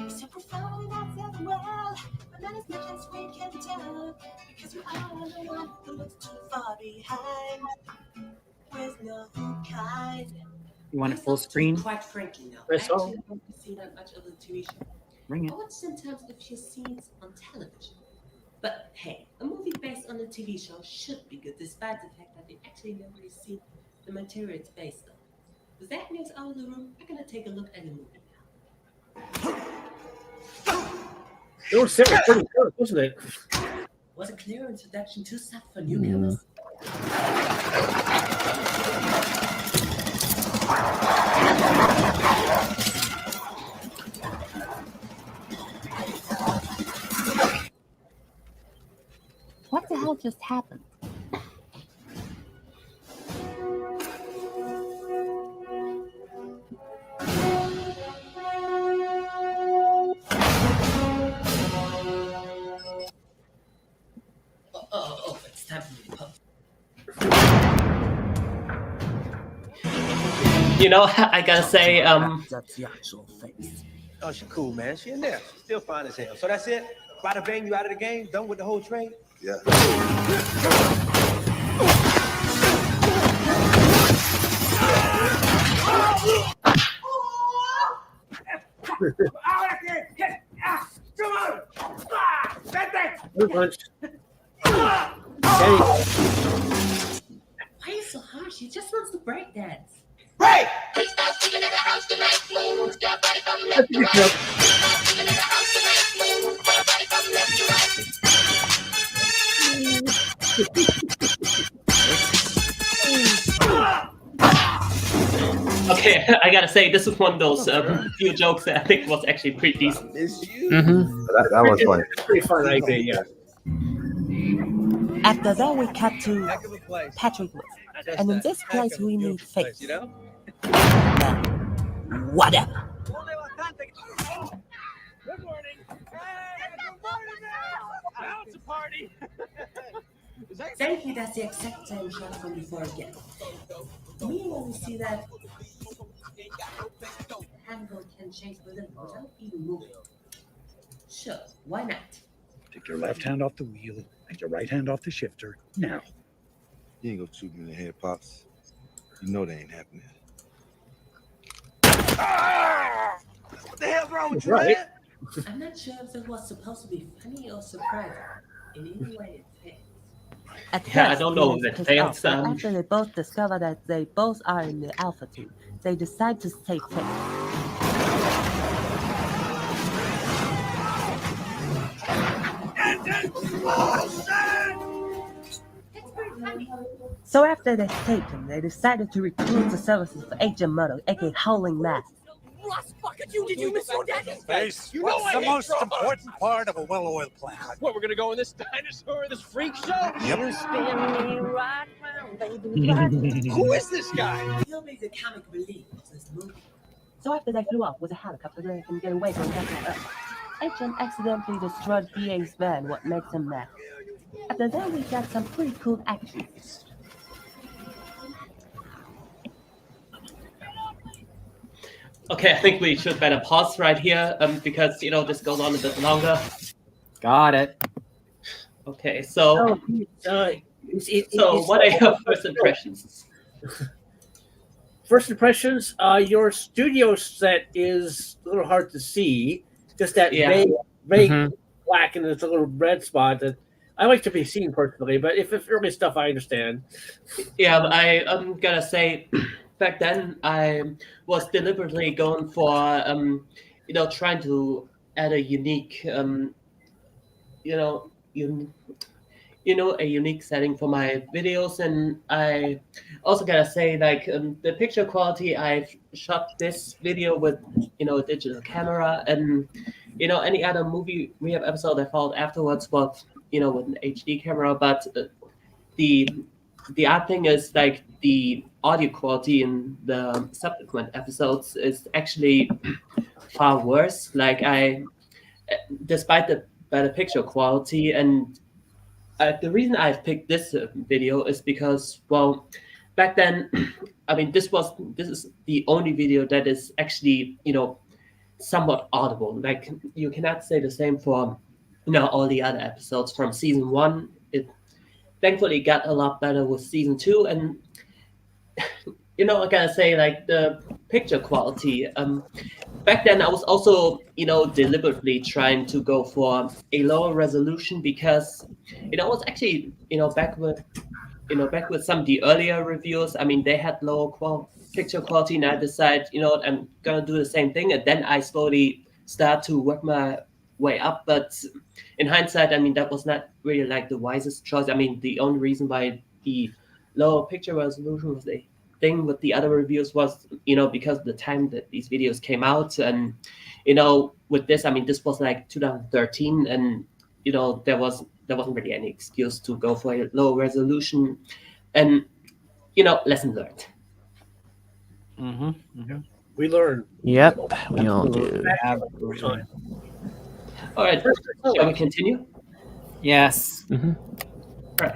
S8: So profound that's as well, but not as much as we can tell, because you are the one who looks too far behind. With no kind.
S2: You want it full screen?
S8: Quite frankly, no.
S3: Press on.
S8: Actually, I don't see that much of the TV show.
S2: Bring it.
S8: I watch sometimes a few scenes on television. But hey, a movie based on a TV show should be good, despite the fact that we actually never really see the material it's based on. With that news out of the room, I'm gonna take a look at the movie now.
S3: It was pretty good, wasn't it?
S8: Was a clear introduction to stuff for newcomers.
S9: What the hell just happened?
S8: Oh, it's time for me to post.
S5: I gotta say,
S10: That's the actual face. Oh, she cool, man. She in there. She's still fine as hell. So that's it? Bada bang, you out of the game? Done with the whole trade? Yeah.
S3: Good punch.
S8: Why are you so harsh? She just wants to break dance.
S10: Right!
S5: okay, I gotta say this is one of those few jokes that I think was actually pretty decent.
S6: That was fun.
S3: Pretty fun, I agree, yeah.
S9: After that, we cut to Patrick Wood. And in this place, we need faith.
S10: You know?
S9: Whatever.
S10: Good morning. Now it's a party.
S8: Thank you, that's the exact same shot from before again. Me, when we see that the handle can change within without even moving. Sure, why not?
S11: Take your left hand off the wheel and your right hand off the shifter now.
S12: You ain't gonna shoot me in the head, Pops. You know that ain't happening.
S10: What the hell's wrong with you,
S3: Right.
S10: man?
S8: I'm not sure if it was supposed to be funny or surprising. In either way, it fails.
S9: At
S5: Yeah, I
S9: first,
S5: don't know
S9: he
S5: if
S9: was
S5: it
S9: pissed off,
S5: fails,
S9: but
S5: um,
S9: after they both discover that they both are in the Alpha team, they decide to stay fit.
S8: It's pretty funny.
S9: So after they escaped him, they decided to recruit the services of Agent Muddle, aka Howling Mask.
S10: Did you miss your daddy?
S11: Face,
S10: You know
S11: what's
S10: I
S11: the
S10: hate
S11: most
S10: trouble.
S11: important part of a well-oiled plant?
S10: What, we're gonna go in this dinosaur, this freak show?
S11: Yep.
S10: You spin me right round, baby, right round. Who is this guy?
S8: He'll be the comic relief of this movie.
S9: So after they flew off with a helicopter, they can get away from that. Agent accidentally destroyed DA's van, what makes him mad. After that, we got some pretty cool action.
S5: Okay, I think we should better pause right here because this goes on a bit longer.
S2: Got it.
S5: Okay, so what are your first impressions?
S3: First impressions, your studio set is a little hard to see. Just that vague black and there's a little red spot that I like to be seen personally, but if it's early stuff, I understand.
S5: Yeah, I'm gonna say back then I was deliberately going for trying to add a unique a unique setting for my videos, and I also gotta say the picture quality. I've shot this video with a digital camera, and any other movie rehab episode I followed afterwards was with an HD camera, but the odd thing is the audio quality in the subsequent episodes is actually far worse. Despite the better picture quality, and the reason I've picked this video is because, well, back then, I mean, this is the only video that is actually somewhat audible. You cannot say the same for all the other episodes from season 1. It thankfully got a lot better with season 2, and I gotta say the picture quality. Back then I was also deliberately trying to go for a lower resolution because I was actually back with some of the earlier reviews. I mean, they had lower picture quality, and I decided I'm gonna do the same thing, and then I slowly start to work my way up. But in hindsight, I mean, that was not really the wisest choice. I mean, the only reason why the lower picture resolution was a thing with the other reviews was because of the time that these videos came out, and with this, I mean, this was 2013, and there wasn't really any excuse to go for a low resolution, and lesson learned.
S3: We learn.
S7: Yep, we all do.
S5: All right, shall we continue?
S2: Yes.
S7: Mm-hmm.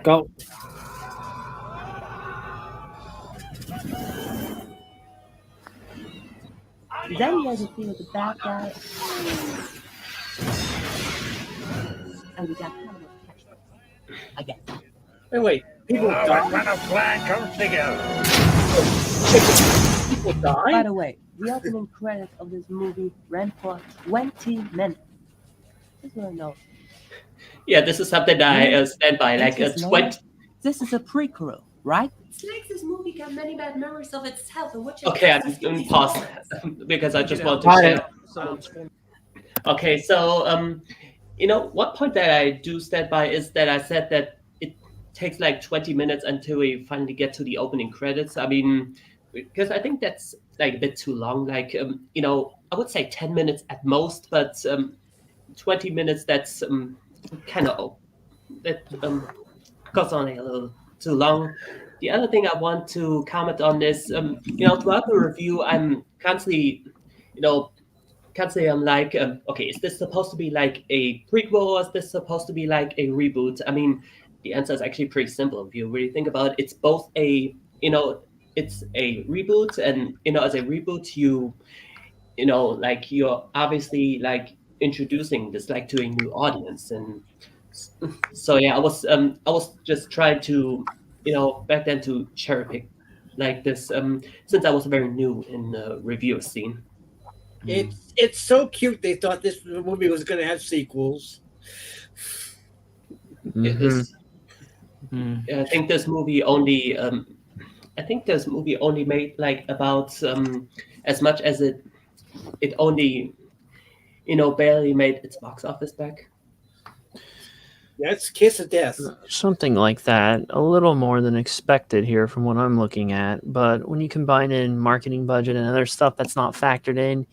S2: Go.
S9: Then you had to deal with the bad guy. And we got kind of a catch. Again.
S3: Wait. People die.
S11: Run a flag, go figure.
S3: People die?
S9: By the way, the opening credits of this movie ran for 20 minutes. Just want to know.
S5: Yeah, this is something that I stand by.
S9: This is a prequel, right?
S8: It's like this movie got many bad memories of itself. And what
S5: Okay, I'm going to pause because I just want to share. Okay, so one point that I do stand by is that I said that it takes 20 minutes until we finally get to the opening credits. I mean, because I think that's a bit too long. I would say 10 minutes at most, but 20 minutes, that's kind of goes on a little too long. The other thing I want to comment on is, throughout the review, I'm constantly, I'm okay, is this supposed to be a prequel, or is this supposed to be a reboot? I mean, the answer is actually pretty simple. If you really think about it, it's both it's a reboot, and as a reboot, you're obviously introducing this to a new audience. And so yeah, I was just trying to back then to cherry pick this since I was very new in the review scene.
S3: It's so cute they thought this movie was going to have sequels.
S5: It is. I think this movie only made about as much as it only barely made its box office back.
S3: That's kiss of death.
S7: Something like that. A little more than expected here from what I'm looking at. But when you combine in marketing budget and other stuff that's not factored in,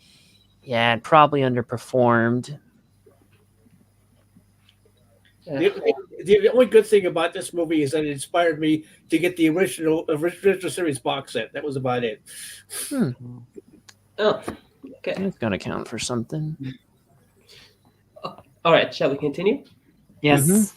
S7: yeah, it probably underperformed.
S3: The only good thing about this movie is that it inspired me to get the original series box set. That was about it.
S5: Oh, okay.
S7: It's gonna count for something.
S5: All right, shall we continue?
S2: Yes.
S7: Mhm.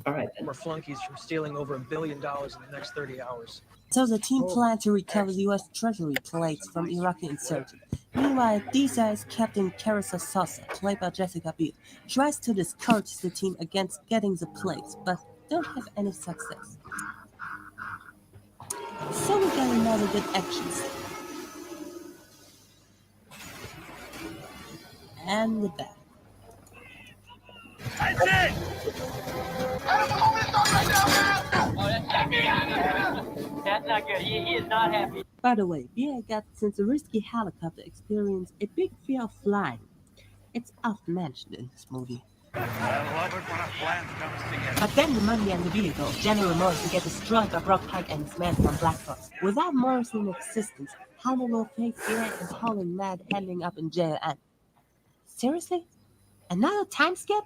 S5: All right. Then.
S10: More flunkies from stealing over $1 billion in the next 30 hours.
S9: So the team planned to recover the U.S. Treasury plates from Iraqi insurgents. Meanwhile, Diza's Captain Carissa Sosa, played by Jessica Biel, tries to discourage the team against getting the plates, but don't have any success. So we got another good action scene. And with that.
S13: That's not good. He is not happy.
S9: By the way, BA got since a risky helicopter experience a big fear of flying. It's often mentioned in this movie.
S11: I love it when a plan comes together.
S9: But then the money and the vehicle, General Morrison, get destroyed by Brock Pike and his men from Black Fox. Without Morrison's existence, Hannah will face BA and Paul and Matt ending up in jail and... Seriously? Another time skip?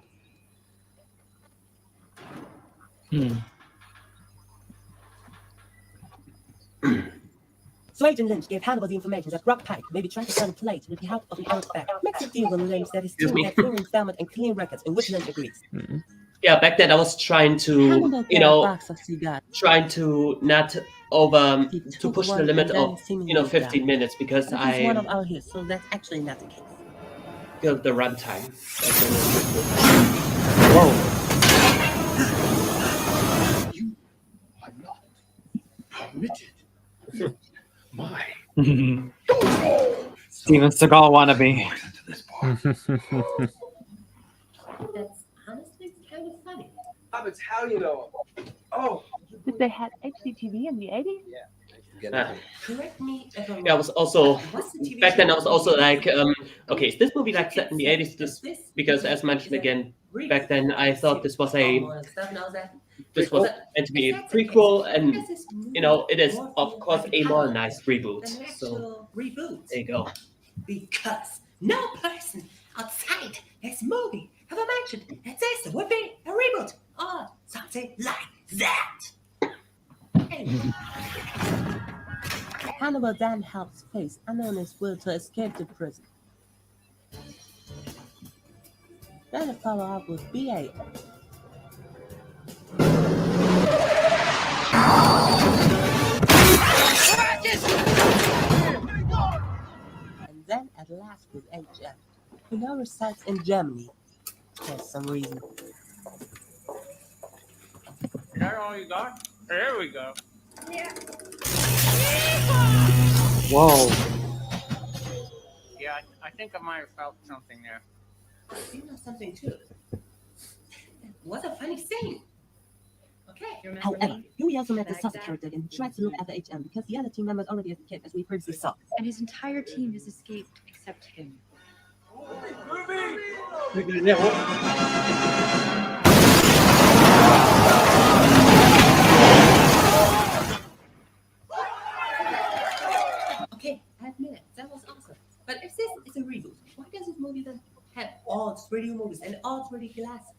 S9: So Agent Lynch gave Hannibal the information that Brock Pike may be trying to turn a plate with the help of an artifact. Makes a deal with Lynch that his team had full installment and clean records, in which Lynch agrees.
S5: Yeah, back then I was trying to, trying to not over to push the limit of 15 minutes because
S9: This is one of our hits, so that's actually not the case.
S5: The runtime.
S11: Whoa. You are not permitted. My.
S2: Steven Seagal wannabe.
S8: That's honestly kind of funny.
S10: I'm Italian, though. Oh.
S9: Did they have HDTV in the 80s?
S8: Correct me if I'm wrong.
S5: Yeah, I was also
S8: What's the TV
S5: back then. I
S8: show?
S5: was also like, okay, is this movie like set in the 80s? Because as mentioned again, back then I thought this was meant to be a prequel, and it is of course a modernized reboot. So
S8: reboot.
S5: there you go.
S8: Because no person outside this movie ever mentioned that this would be a reboot or something like that. Anyway.
S9: Hannibal then helps Face, unknown his will to escape the prison. Then a follow-up with BA. And then at last with HM, who now resides in Germany for some reason.
S13: Is that all you got? There we go. Yeah.
S2: Whoa.
S13: Yeah, I think I might have felt something there.
S8: You know something too. What a funny scene. Okay.
S9: However, Huey also met the Saucer character and tried to look after HM because the other team members already escaped, as we previously saw.
S14: And his entire team has escaped except him.
S8: Okay, I admit it. That was awesome. But if this is a reboot, why does this movie then have all 3D movies and all 3D glasses?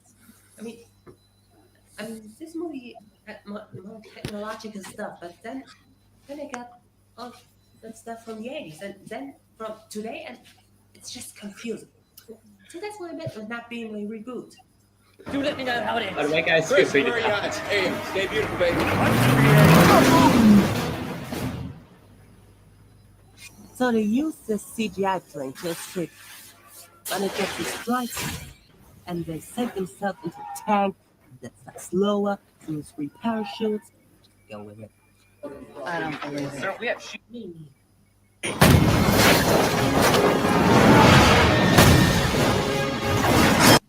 S8: I mean, this movie had more technological stuff, but then I got all that stuff from the 80s and then from today, and it's just confusing. So that's what I meant with not being a reboot.
S13: Do let me know how it is.
S5: By the way, guys, feel free to clap.
S10: Hey, stay beautiful, baby.
S9: So they use this CGI plane to escape, but it gets destroyed, and they sink themselves into a tank that's like slower, so it's three parachutes. Just go with it.
S13: I don't believe it. We have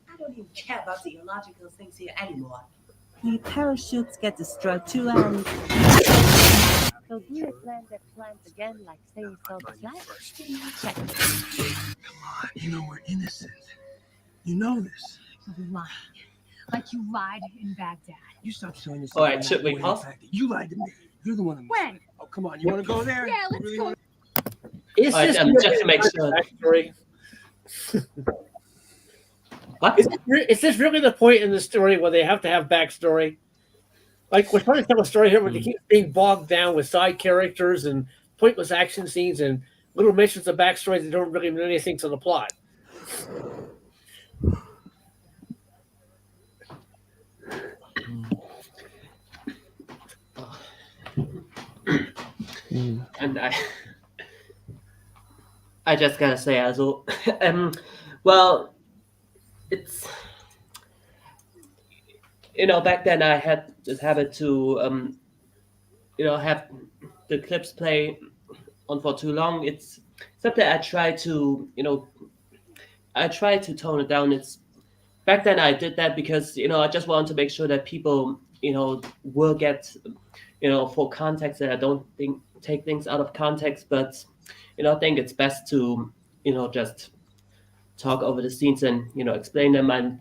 S8: I don't even care about the illogical things here anymore.
S9: The parachutes get destroyed too, and so do they plan their plans again, like staying self-alive? Check.
S10: Come on, you know we're innocent. You know this.
S9: Why?
S14: Like you lied in Baghdad.
S10: You stop showing this.
S5: All right, should we pause?
S10: You lied to me. You're the one that.
S14: When?
S10: Oh, come on. You want to go there?
S14: Yeah, let's
S10: really
S14: go.
S10: wanna-
S3: Is
S5: All right,
S3: this
S5: just to make sure.
S3: backstory?
S5: What?
S3: Is this really the point in the story where they have to have backstory? Like, we're trying to tell a story here where they keep being bogged down with side characters and pointless action scenes and little mentions of backstory that don't really mean anything to the plot.
S5: And I just gotta say, also, well, it's, back then I had this habit to, have the clips play on for too long. It's something I try to, tone it down. It's back then I did that because, I just wanted to make sure that people, will get, for context, that I don't take things out of context, but I think it's best to just talk over the scenes and explain them, and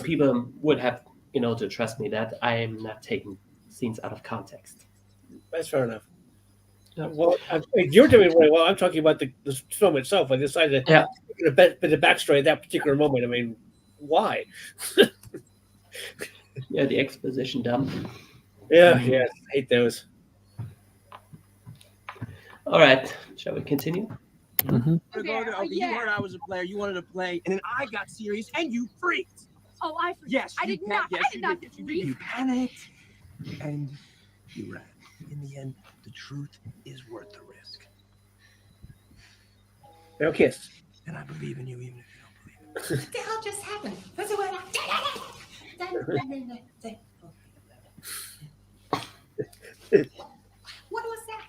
S5: people would have to trust me that I am not taking scenes out of context.
S3: That's fair enough. Well, you're doing really well. I'm talking about the film itself. I decided to but the backstory at that particular moment. I mean, why?
S5: Yeah, the exposition dump.
S3: Yeah, I hate those.
S5: All right, shall we continue?
S10: You heard I was a player. You wanted to play, and then I got serious, and you freaked.
S14: Oh, I forgot.
S10: Yes,
S14: I
S10: you
S14: did not.
S10: Yes,
S14: I did not.
S10: Yes, you did. You panicked, and you ran. In the end, the truth is worth the risk.
S3: No kiss.
S10: And I believe in you, even if you don't believe it.
S8: What the hell just happened? What's the word? What was that?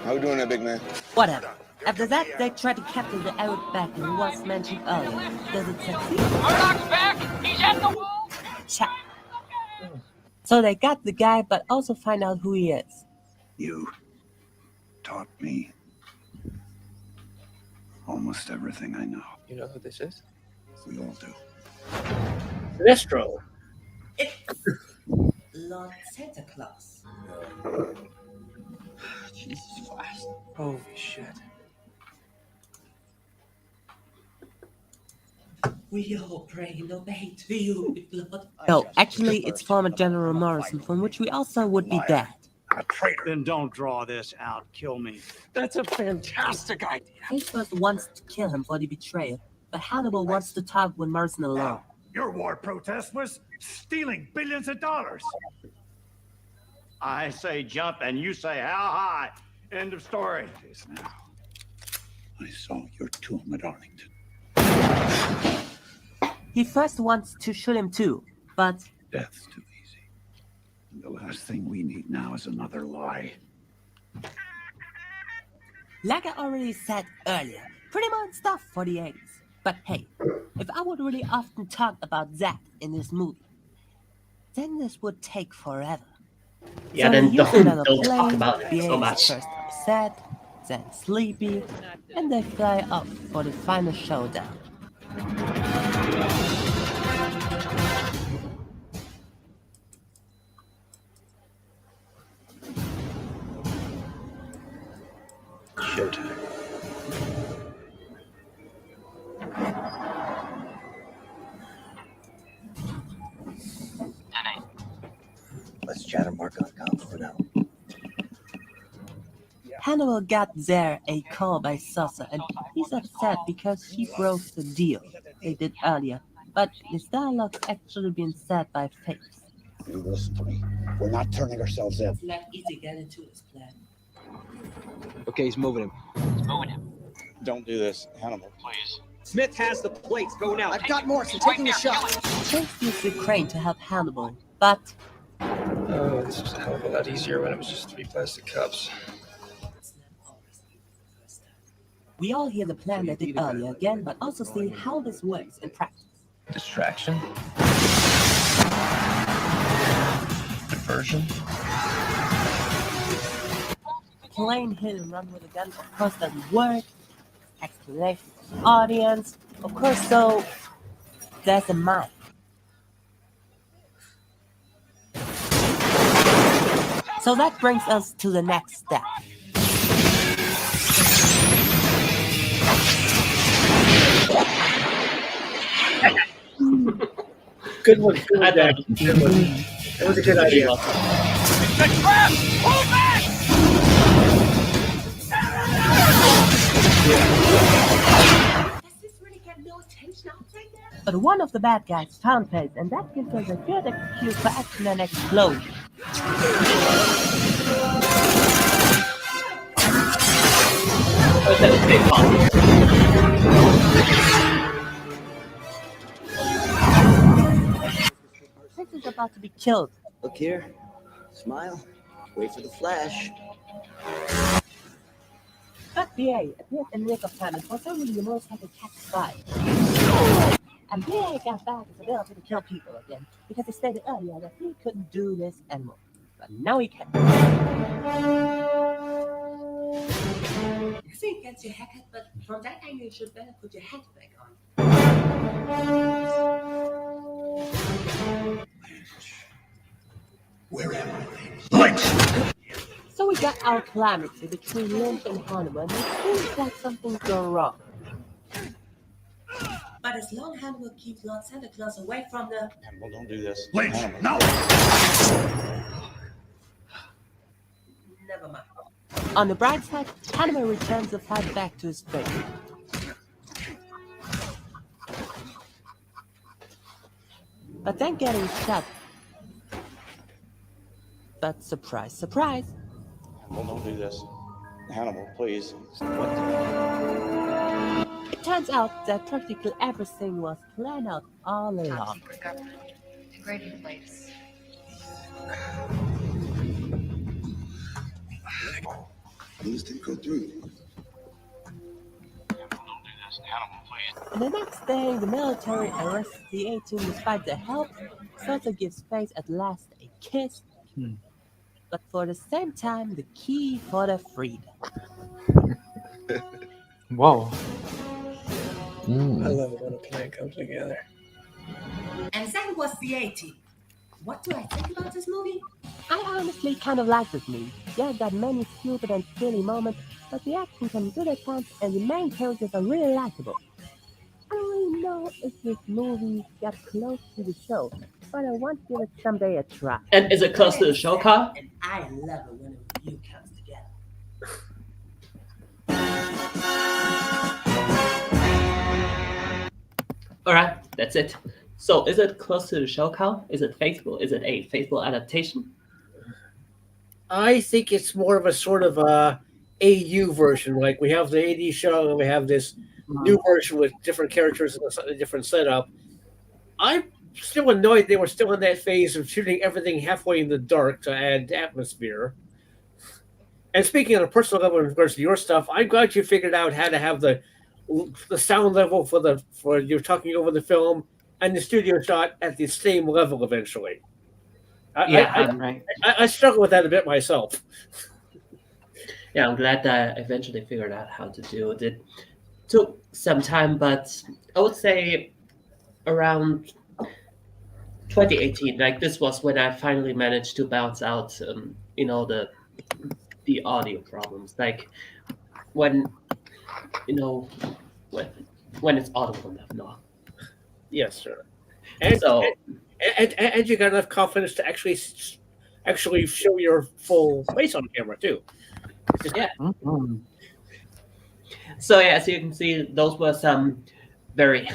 S12: How we doing there, big man?
S9: Whatever. After that, they tried to capture the Arab back who was mentioned earlier. Does it succeed?
S13: Murdoch's back! He's at the wall!
S9: Cha. So they got the guy, but also find out who he is.
S11: You taught me almost everything I know.
S10: You know who this is?
S11: We all do.
S3: Sinestro.
S8: It's Lord Santa Claus.
S10: Jesus Christ. Holy shit.
S8: We all pray and obey to you, Lord.
S9: No, actually, it's former General Morrison, from which we also would be dead.
S11: A traitor.
S15: Then don't draw this out. Kill me.
S10: That's a fantastic idea.
S9: Hastings wants to kill him for the betrayal, but Hannibal wants to talk with Morrison alone.
S11: Your war protest was stealing billions of dollars.
S15: I say jump and you say how high. End of story.
S11: It is now. I saw your tomb at Arlington.
S9: He first wants to shoot him too, but
S11: Death's too easy. And the last thing we need now is another lie.
S9: like I already said earlier, pretty much stuff for the 80s. But hey, if I would really often talk about that in this movie, then this would take forever.
S5: Yeah,
S9: so
S5: then
S9: you use another
S5: don't talk
S9: plane,
S5: about it
S9: the
S5: so
S9: aliens
S5: much.
S9: First upset, then sleepy, and they fly off for the final showdown.
S11: Showtime.
S10: Let's chat and mark on comp for now.
S9: Hannibal got there a call by Sosa, and he's upset because she broke the deal they did earlier. But this dialogue's actually been said by Face.
S11: You listen to me. We're not turning ourselves in.
S8: It's not easy to get into his plan.
S10: Okay, he's moving him.
S12: Don't do this, Hannibal.
S13: Please.
S10: Smith has the plates. Go now. I've got Morrison taking the shot.
S9: Face used the crane to help Hannibal, but
S10: Oh, this was a hell of a lot easier when it was just 3 plastic cups.
S8: It's not always easy the first time.
S9: we all hear the plan they did earlier again, but also see how this works in practice.
S10: Distraction. Diversion.
S9: Plain hit and run with a gun, of course, doesn't work. Explanation for the audience, of course, so there's a mine. So that brings us to the next step.
S3: Good one, Jack. Good one. That was a good idea.
S15: It's a trap! Pull back!
S8: Does this really get no attention out right now?
S9: But one of the bad guys found Pace, and that gives us a good excuse for action and explosion. Pace is about to be killed.
S16: Look here. Smile. Wait for the flash.
S9: But BA appeared in the nick of time and for some reason the motorcycle catch fire. And BA got back his ability to kill people again because he stated earlier that he couldn't do this anymore. But now he can.
S8: You think that's your haircut, but from that angle you should better put your hat back on.
S11: Where am I? Lights!
S9: So we got our calamity between Lynch and Hannibal, and it seems like something's going wrong.
S8: But as long as Hannibal keeps Lord Santa Claus away from the...
S15: Hannibal, don't do this.
S11: Lynch,
S15: Hannibal.
S11: no!
S8: Never mind.
S9: On the bright side, Hannibal returns the fight back to his fate. But then getting shot. But surprise, surprise.
S15: Hannibal, don't do this. Hannibal, please.
S9: It turns out that practically everything was planned out all
S17: Top
S9: along.
S17: secret government. Degrading place.
S12: Things didn't go through.
S9: And the next day, the military arrests the A-Team despite their help. Santa gives Face at last a kiss. But for the same time, the key for the freedom.
S18: Whoa.
S3: I love it when a plan comes together.
S8: And that was the A-Team. What do I think about this movie?
S9: I honestly kind of like this movie. Yeah, it got many stupid and silly moments, but the action can be good at times, and the main characters are really likable. I don't really know if this movie got close to the show, but I want to give it someday a try.
S5: And is it close to the show, Karl?
S8: And I love it when a review comes together.
S5: Alright, that's it. So is it close to the show, Karl? Is it faithful? Is it a faithful adaptation?
S3: I think it's more of a sort of a AU version. Like we have the AD show and we have this new version with different characters and a different setup. I'm still annoyed they were still in that phase of shooting everything halfway in the dark to add atmosphere. And speaking on a personal level in regards to your stuff, I'm glad you figured out how to have the sound level for you're talking over the film and the studio shot at the same level eventually. I struggle with that a bit myself.
S5: Yeah, I'm glad that I eventually figured out how to do it. It took some time, but I would say around 2018, like this was when I finally managed to balance out, the audio problems. Like when it's audible enough, no.
S3: Yes, sir. And
S5: so,
S3: and you got enough confidence to actually show your full face on camera too.
S5: Yeah. So yeah, as you can see, those were some very,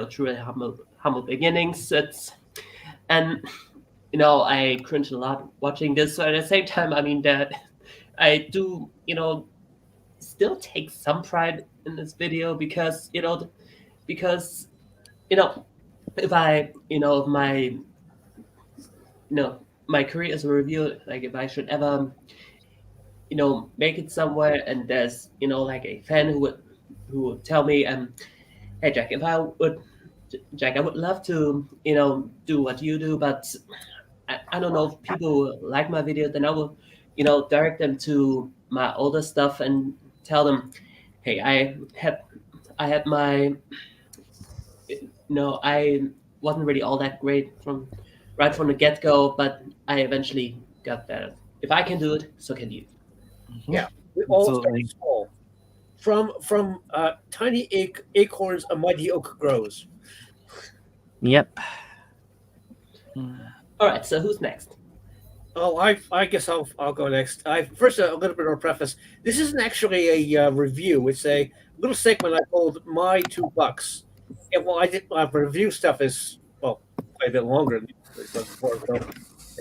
S5: truly humble beginnings. And I cringe a lot watching this. So at the same time, I mean that I do, still take some pride in this video because if I, my career as a reviewer, like if I should ever, make it somewhere and there's, like a fan who would tell me, hey Jack, I would love to, do what you do, but I don't know if people like my video, then I will, direct them to my older stuff and tell them, hey, I had my, I wasn't really all that great right from the get-go, but I eventually got better. If I can do it, so can you.
S3: Yeah, we all start
S2: Absolutely.
S3: small. From tiny acorns, a mighty oak grows.
S7: Yep.
S5: All right, so who's next?
S3: Oh, I guess I'll go next. First a little bit of a preface. This isn't actually a review. It's a little segment I called "My $2." And well, I did review stuff is quite a bit longer than this was before. So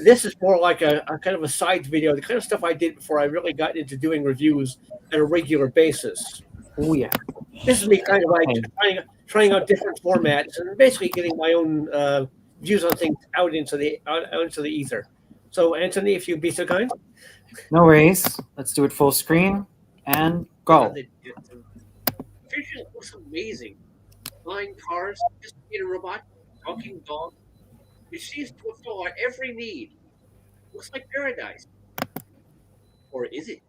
S3: this is more like a kind of a side video, the kind of stuff I did before I really got into doing reviews on a regular basis.
S2: Oh yeah.
S3: This is me kind of like trying out different formats and basically getting my own views on things out into the ether. So, Anthony, if you'd be so kind.
S2: No worries. Let's do it full screen and go.
S3: Future looks amazing. Flying cars, sophisticated robot, talking dog. Machines to fulfill our every need. Looks like paradise. Or is it?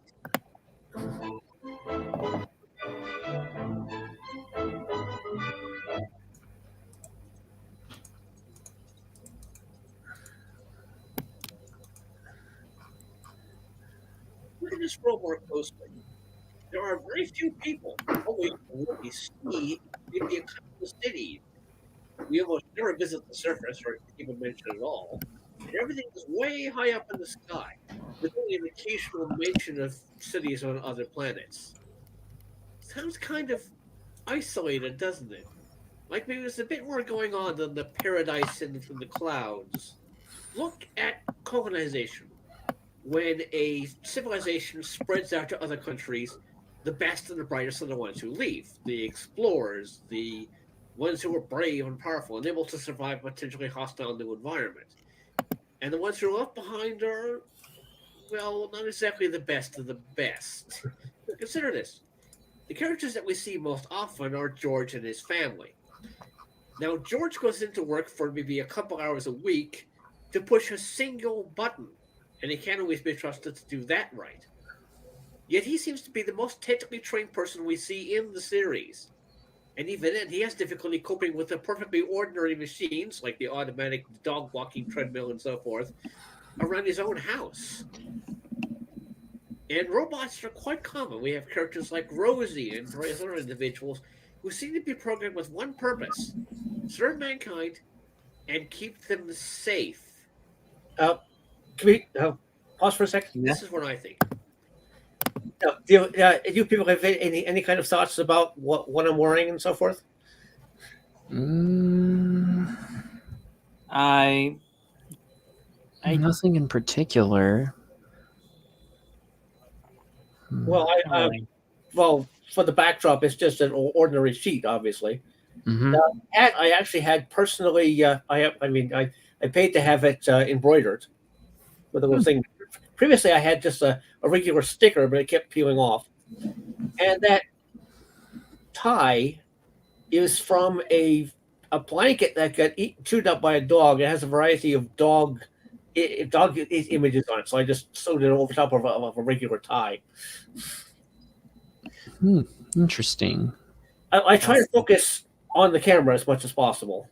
S3: Look at this world more closely. There are very few people always what we see in the entire city. We almost never visit the surface or even mention it at all. And everything is way high up in the sky, with only an occasional mention of cities on other planets. Sounds kind of isolated, doesn't it? Like maybe there's a bit more going on than the paradise in the clouds. Look at colonization. When a civilization spreads out to other countries, the best and the brightest are the ones who leave. The explorers, the ones who are brave and powerful and able to survive a potentially hostile new environment. And the ones who are left behind are, well, not exactly the best of the best. Consider this. The characters that we see most often are George and his family. Now, George goes into work for maybe a couple hours a week to push a single button, and he can't always be trusted to do that right. Yet he seems to be the most technically trained person we see in the series. And even then, he has difficulty coping with the perfectly ordinary machines, like the automatic dog walking treadmill and so forth, around his own house. And robots are quite common. We have characters like Rosie and various other individuals who seem to be programmed with one purpose: serve mankind and keep them safe. Can we pause for a second? Yeah. This is what I think. Do you people have any kind of thoughts about what I'm wearing and so forth?
S7: I nothing in particular.
S3: Well, well, for the backdrop, it's just an ordinary sheet, obviously.
S7: Mm-hmm.
S3: Hat, I actually had personally. I paid to have it embroidered with a little thing. Previously, I had just a regular sticker, but it kept peeling off. And that tie is from a blanket that got chewed up by a dog. It has a variety of dog images on it, so I just sewed it over top of a regular tie.
S7: Interesting.
S3: I try to focus on the camera as much as possible.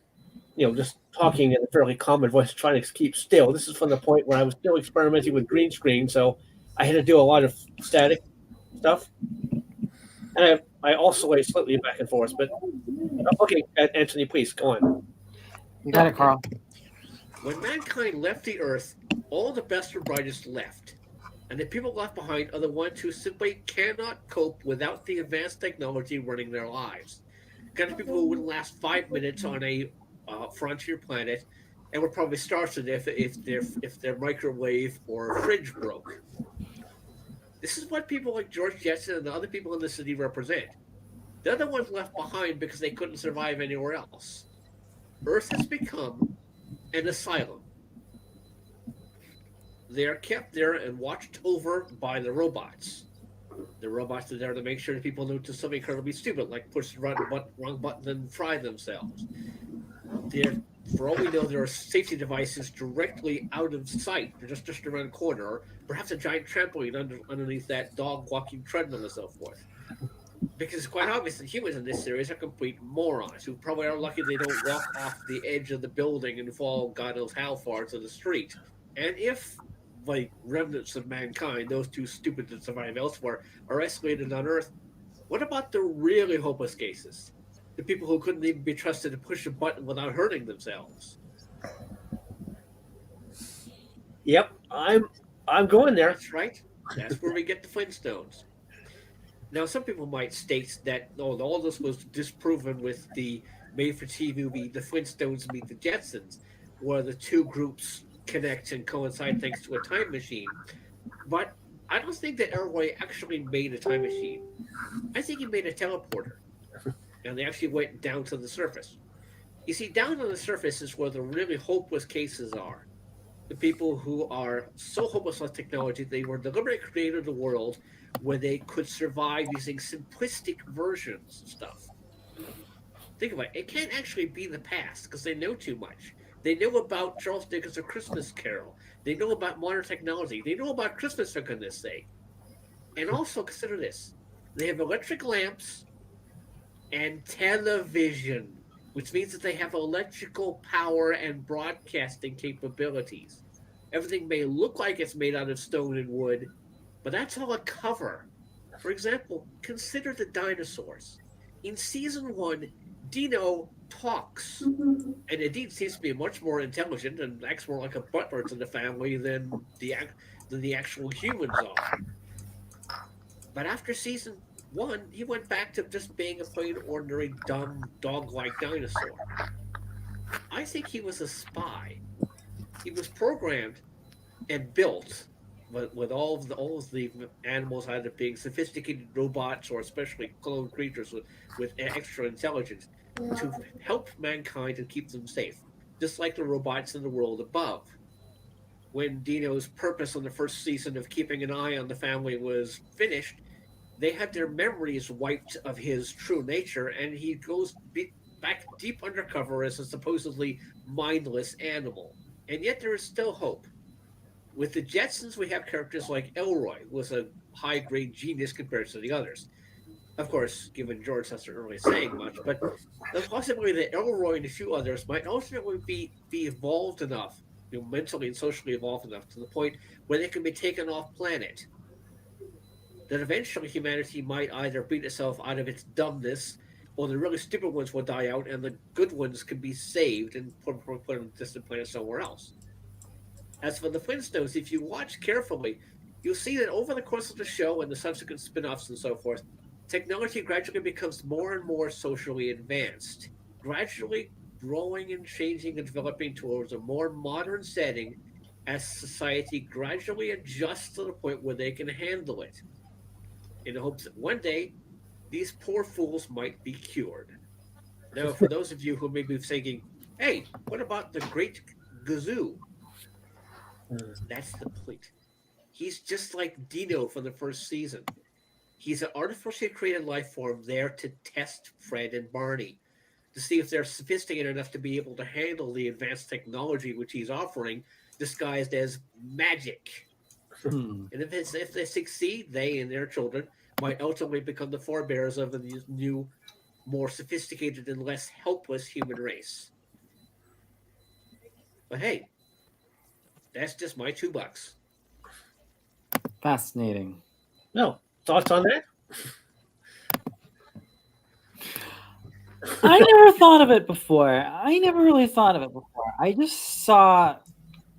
S3: You know, just talking in a fairly common voice, trying to keep still. This is from the point where I was still experimenting with green screen, so I had to do a lot of static stuff. And I oscillate slightly back and forth, but okay, Anthony, please, go on.
S2: You got it, Karl.
S3: When mankind left the Earth, all the best and brightest left. And the people left behind are the ones who simply cannot cope without the advanced technology running their lives. The kind of people who wouldn't last 5 minutes on a frontier planet and would probably starve to death if their microwave or fridge broke. This is what people like George Jetson and the other people in the city represent. They're the ones left behind because they couldn't survive anywhere else. Earth has become an asylum. They are kept there and watched over by the robots. The robots are there to make sure that people don't do something incredibly stupid, like push the wrong button and fry themselves. For all we know, there are safety devices directly out of sight. They're just around the corner, or perhaps a giant trampoline underneath that dog walking treadmill and so forth. Because it's quite obvious that humans in this series are complete morons who probably are lucky they don't walk off the edge of the building and fall God knows how far to the street. And if like remnants of mankind, those too stupid to survive elsewhere, are isolated on Earth. What about the really hopeless cases? The people who couldn't even be trusted to push a button without hurting themselves. Yep, I'm going there. That's right. That's where we get the Flintstones. Now, some people might state that all this was disproven with the made-for-TV movie The Flintstones Meet the Jetsons, where the two groups connect and coincide thanks to a time machine. But I don't think that Elroy actually made a time machine. I think he made a teleporter. And they actually went down to the surface. You see, down on the surface is where the really hopeless cases are. The people who are so hopeless with technology, they were deliberately created a world where they could survive using simplistic versions of stuff. Think about it. It can't actually be the past because they know too much. They know about Charles Dickens' A Christmas Carol. They know about modern technology. They know about Christmas, for goodness sake. And also consider this. They have electric lamps and television, which means that they have electrical power and broadcasting capabilities. Everything may look like it's made out of stone and wood, but that's all a cover. For example, consider the dinosaurs. In season 1, Dino talks, and indeed seems to be much more intelligent and acts more like a butler to the family than the actual humans are. But after season 1, he went back to just being a plain ordinary dumb dog-like dinosaur. I think he was a spy. He was programmed and built with all of the animals either being sophisticated robots or especially cloned creatures with extra intelligence to help mankind and keep them safe, just like the robots in the world above. When Dino's purpose on the first season of keeping an eye on the family was finished, they had their memories wiped of his true nature, and he goes back deep undercover as a supposedly mindless animal. And yet there is still hope. With the Jetsons, we have characters like Elroy, who was a high-grade genius compared to the others. Of course, given George hasn't really saying much, but the possibility that Elroy and a few others might ultimately be evolved enough, mentally and socially evolved enough, to the point where they can be taken off planet. That eventually humanity might either beat itself out of its dumbness, or the really stupid ones will die out, and the good ones can be saved and put on a distant planet somewhere else. As for the Flintstones, if you watch carefully, you'll see that over the course of the show and the subsequent spin-offs and so forth, technology gradually becomes more and more socially advanced, gradually growing and changing and developing towards a more modern setting as society gradually adjusts to the point where they can handle it, in the hopes that one day these poor fools might be cured. Now, for those of you who may be thinking, hey, what about the Great Gazoo? That's the point. He's just like Dino from the first season. He's an artificially created life form there to test Fred and Barney, to see if they're sophisticated enough to be able to handle the advanced technology which he's offering, disguised as magic. And if they succeed, they and their children might ultimately become the forebears of a new, more sophisticated and less helpless human race. But hey, that's just my $2.
S2: Fascinating.
S3: No, thoughts on that?
S2: I never thought of it before. I just saw,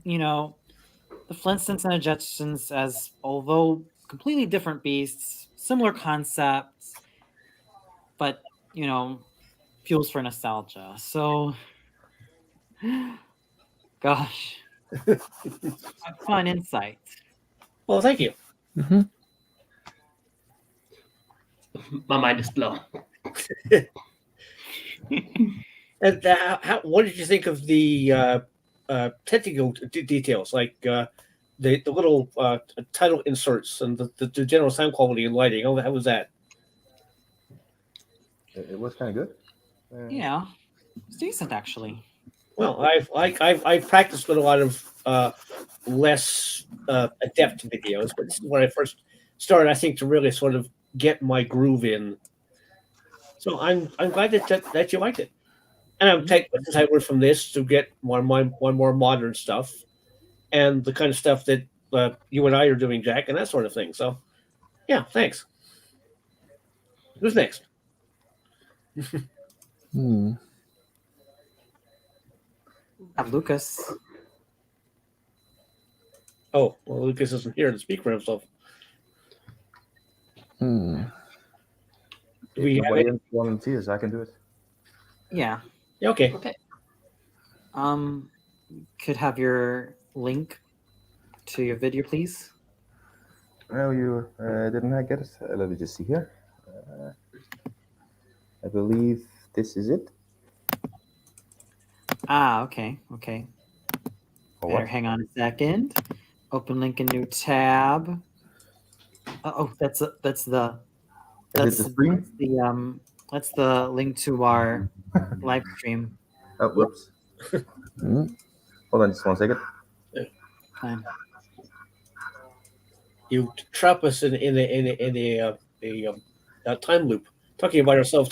S2: the Flintstones and the Jetsons as, although completely different beasts, similar concepts, but, fuels for nostalgia. So, gosh, fun insight.
S3: Well, thank you.
S7: Mm-hmm.
S5: My mind is blown.
S3: And what did you think of the technical details, like the little title inserts and the general sound quality and lighting? How was that?
S6: It was kind of good.
S2: Yeah, it's decent actually.
S3: Well, I've practiced with a lot of less adept videos, but this is when I first started, I think, to really sort of get my groove in. So I'm glad that you liked it, and I'm taking the title from this to get more modern stuff, and the kind of stuff that you and I are doing, Jack, and that sort of thing. So, yeah, thanks. Who's next?
S2: Have Lucas.
S3: Oh, well, Lucas isn't here to speak for himself.
S6: If nobody else volunteers, I can do it.
S2: Yeah.
S3: Yeah, okay.
S2: Okay. Could have your link to your video, please?
S6: No, you didn't I get it? Let me just see here. I believe this is it.
S2: Okay. Okay.
S6: Or
S2: Better
S6: what?
S2: hang on a second. Open link in new tab. That's the
S6: stream?
S2: That's the link to our live stream.
S6: Oh, whoops. Hold on just 1 second.
S2: Fine.
S3: You trap us in a time loop, talking about ourselves.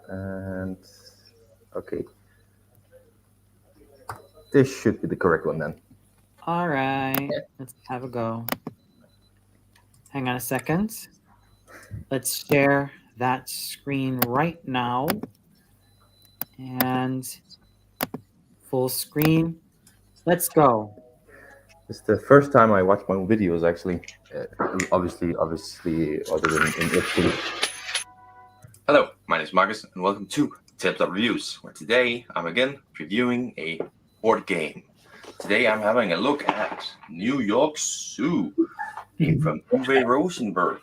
S6: And okay, this should be the correct one then.
S2: All right, let's have a go. Hang on a second. Let's share that screen right now. And full screen. Let's go.
S6: It's the first time I watch my own videos, actually. Obviously, other than in Italy.
S18: Hello, my name is Marcus, and welcome to Tabletop Reviews, where today I'm again reviewing a board game. Today I'm having a look at New York Zoo, game from Uwe Rosenberg.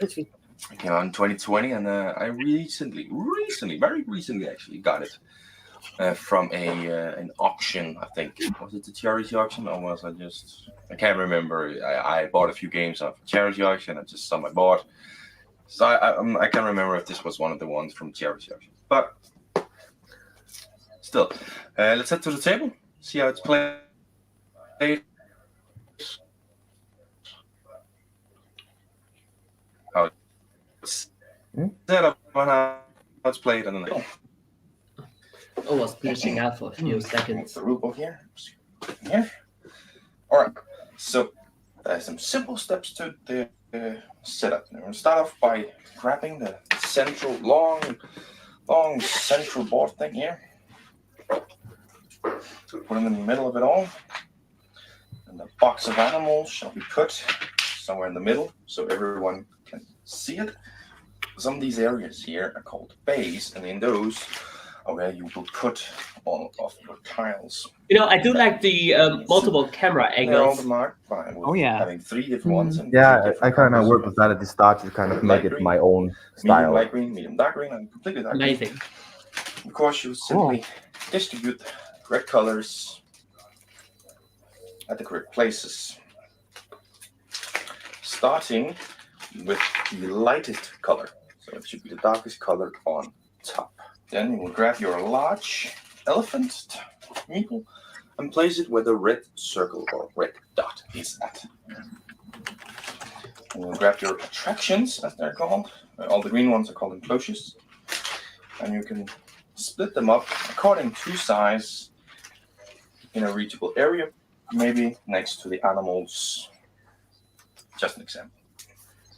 S18: It came out in 2020, and I very recently actually got it from an auction. I think was it the charity auction, or was I can't remember. I bought a few games off a charity auction. I just some I bought, so I can't remember if this was one of the ones from charity auction. But still, let's head to the table, see how it's played. How it's set up on how it's played, and then
S5: I was glitching out for a few seconds.
S18: The rule book here. All right. So some simple steps to the setup. We're going to start off by grabbing the central long central board thing here. So put them in the middle of it all. And the box of animals shall be put somewhere in the middle so everyone can see it. Some of these areas here are called bays, and in those where you will put all of your tiles.
S5: You know, I do like the multiple camera angles.
S18: Having 3 different ones. And
S6: Yeah, I kind of work with that at the start to kind of make it my own style.
S18: Medium light green, medium dark green, and completely dark green.
S5: Amazing.
S18: Of course, you simply distribute the correct colors at the correct places. Starting with the lightest color. So it should be the darkest color on top. Then you will grab your large elephant meeple and place it where the red circle or red dot is at. And you'll grab your attractions, as they're called. All the green ones are called enclosures. And you can split them up according to size in a reachable area, maybe next to the animals. Just an example.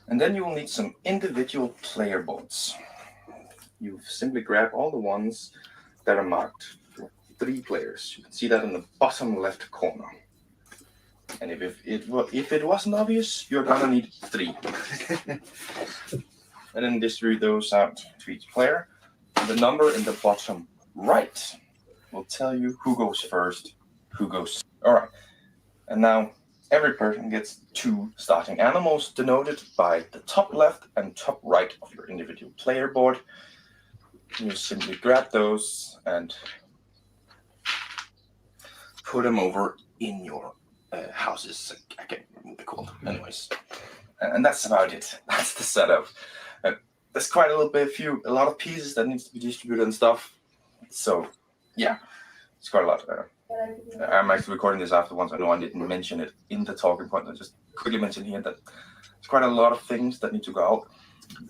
S18: And then you will need some individual player boards. You simply grab all the ones that are marked for 3 players. You can see that in the bottom left corner. And if it wasn't obvious, you're gonna need 3. And then distribute those out to each player. And the number in the bottom right will tell you who goes first, who goes. All right. And now every person gets 2 starting animals denoted by the top left and top right of your individual player board. You simply grab those and put them over in your houses. I can't remember what they're called. Anyways, and that's about it. That's the setup. There's quite a lot of pieces that needs to be distributed and stuff. So, yeah, it's quite a lot. I'm actually recording this after once. I know I didn't mention it in the talking point. I just quickly mentioned here that there's quite a lot of things that need to go out.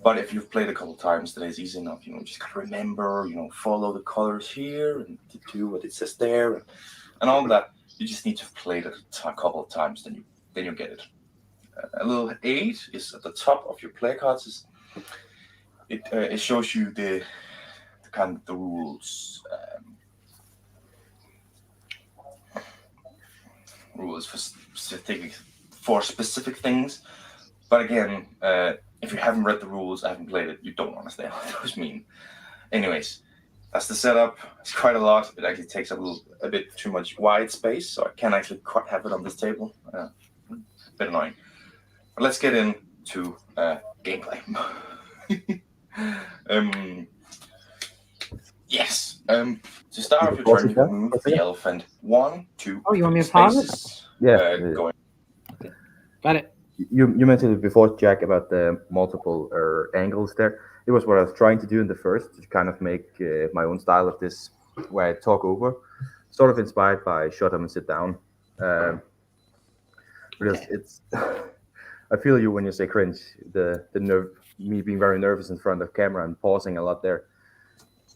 S18: But if you've played a couple times, then it's easy enough. You just gotta remember. Follow the colors here and do what it says there, and all of that. You just need to have played it a couple of times, then you get it. A little aid is at the top of your play cards. It shows you the kind of the rules. Rules for specific things. But again, if you haven't read the rules, haven't played it, you don't understand what those mean. Anyways, that's the setup. It's quite a lot. It actually takes up a bit too much white space, so I can't actually quite have it on this table. A bit annoying. But let's get into gameplay. Yes. To start off, you're trying to move the elephant 1, 2,
S2: Oh, you want me to
S18: spaces.
S2: pause?
S6: Yeah.
S18: Going.
S2: Got it.
S6: You mentioned it before, Jack, about the multiple angles there. It was what I was trying to do in the first, to kind of make my own style of this, where I talk over, sort of inspired by Shut Up and Sit Down. Because it's, I feel you when you say cringe. The me being very nervous in front of camera and pausing a lot there.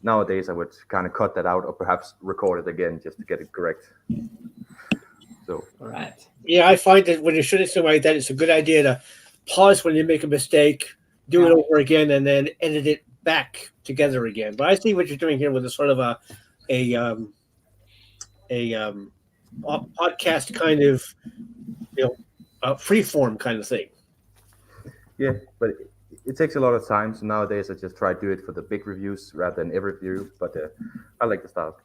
S6: Nowadays, I would kind of cut that out, or perhaps record it again just to get it correct. So.
S5: All right.
S3: Yeah, I find that when you're shooting something like that, it's a good idea to pause when you make a mistake, do it over again, and then edit it back together again. But I see what you're doing here with a sort of a podcast kind of, free form kind of thing.
S6: Yeah, but it takes a lot of time. So nowadays, I just try to do it for the big reviews rather than every review. But I like the style.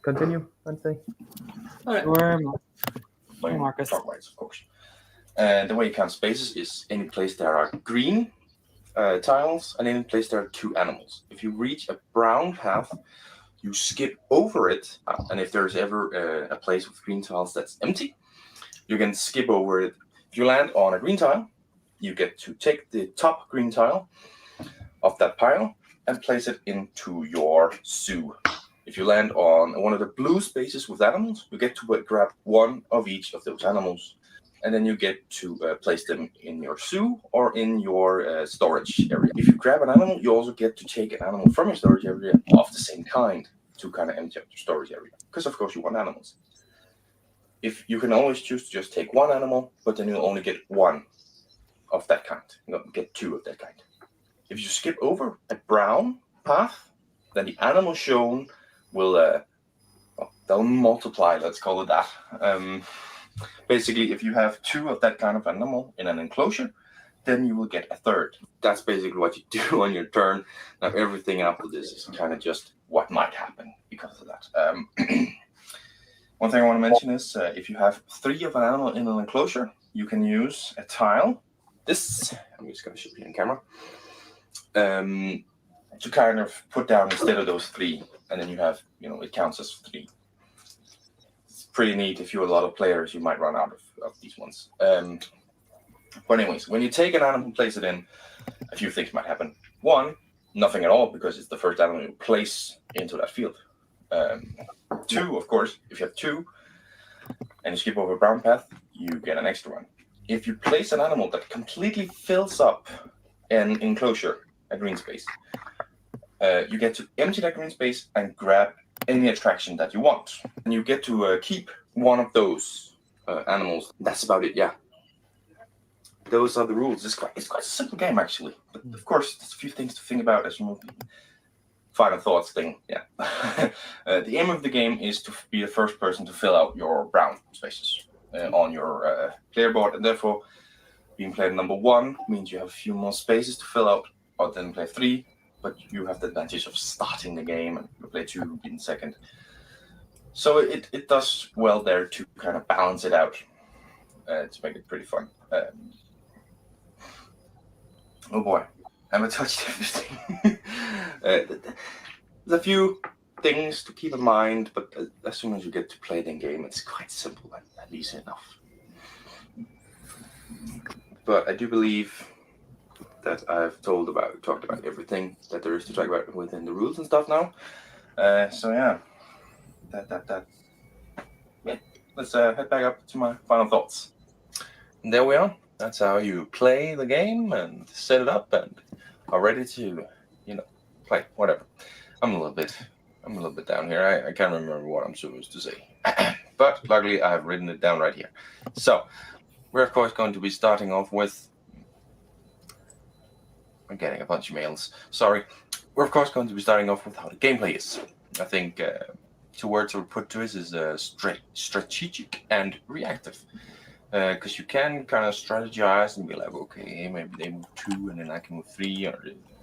S6: Continue, Wednesday.
S5: All right.
S2: Marcus.
S18: Clockwise, of course. And the way you count spaces is any place there are green tiles and any place there are 2 animals. If you reach a brown path, you skip over it. And if there's ever a place with green tiles that's empty, you can skip over it. If you land on a green tile, you get to take the top green tile of that pile and place it into your zoo. If you land on one of the blue spaces with animals, you get to grab one of each of those animals, and then you get to place them in your zoo or in your storage area. If you grab an animal, you also get to take an animal from your storage area of the same kind to kind of empty out your storage area, because of course you want animals. If you can always choose to just take one animal, but then you'll only get one of that kind. You don't get 2 of that kind. If you skip over a brown path, then the animal shown will they'll multiply, let's call it that. Basically, if you have 2 of that kind of animal in an enclosure, then you will get a 3rd. That's basically what you do on your turn. Now everything after this is kind of just what might happen because of that. One thing I want to mention is if you have 3 of an animal in an enclosure, you can use a tile. This, I'm just going to show you in camera, to kind of put down instead of those 3. And then you have, it counts as 3. It's pretty neat. If you're a lot of players, you might run out of these ones. But anyways, when you take an animal and place it in, a few things might happen. 1, nothing at all, because it's the first animal you place into that field. 2, of course, if you have 2 and you skip over a brown path, you get an extra one. If you place an animal that completely fills up an enclosure, a green space, you get to empty that green space and grab any attraction that you want. And you get to keep one of those animals. That's about it, yeah. Those are the rules. It's quite a simple game, actually. But of course, there's a few things to think about as you move. Final thoughts thing, yeah. The aim of the game is to be the first person to fill out your brown spaces on your player board. And therefore, being player number 1 means you have a few more spaces to fill out other than player 3. But you have the advantage of starting the game, and you play 2 in second. So it does well there to kind of balance it out to make it pretty fun. Oh boy, I haven't touched everything. There's a few things to keep in mind, but as soon as you get to play the game, it's quite simple and easy enough. But I do believe that I've talked about everything that there is to talk about within the rules and stuff now. So yeah, yeah. Let's head back up to my final thoughts. And there we are. That's how you play the game and set it up and are ready to, play. Whatever. I'm a little bit down here. I can't remember what I'm supposed to say. But luckily I have written it down right here. So we're of course going to be starting off with, I'm getting a bunch of mails. Sorry. We're of course going to be starting off with how the gameplay is. I think 2 words I would put to it is strategic and reactive. Because you can kind of strategize and be like, okay, maybe they move 2 and then I can move 3, or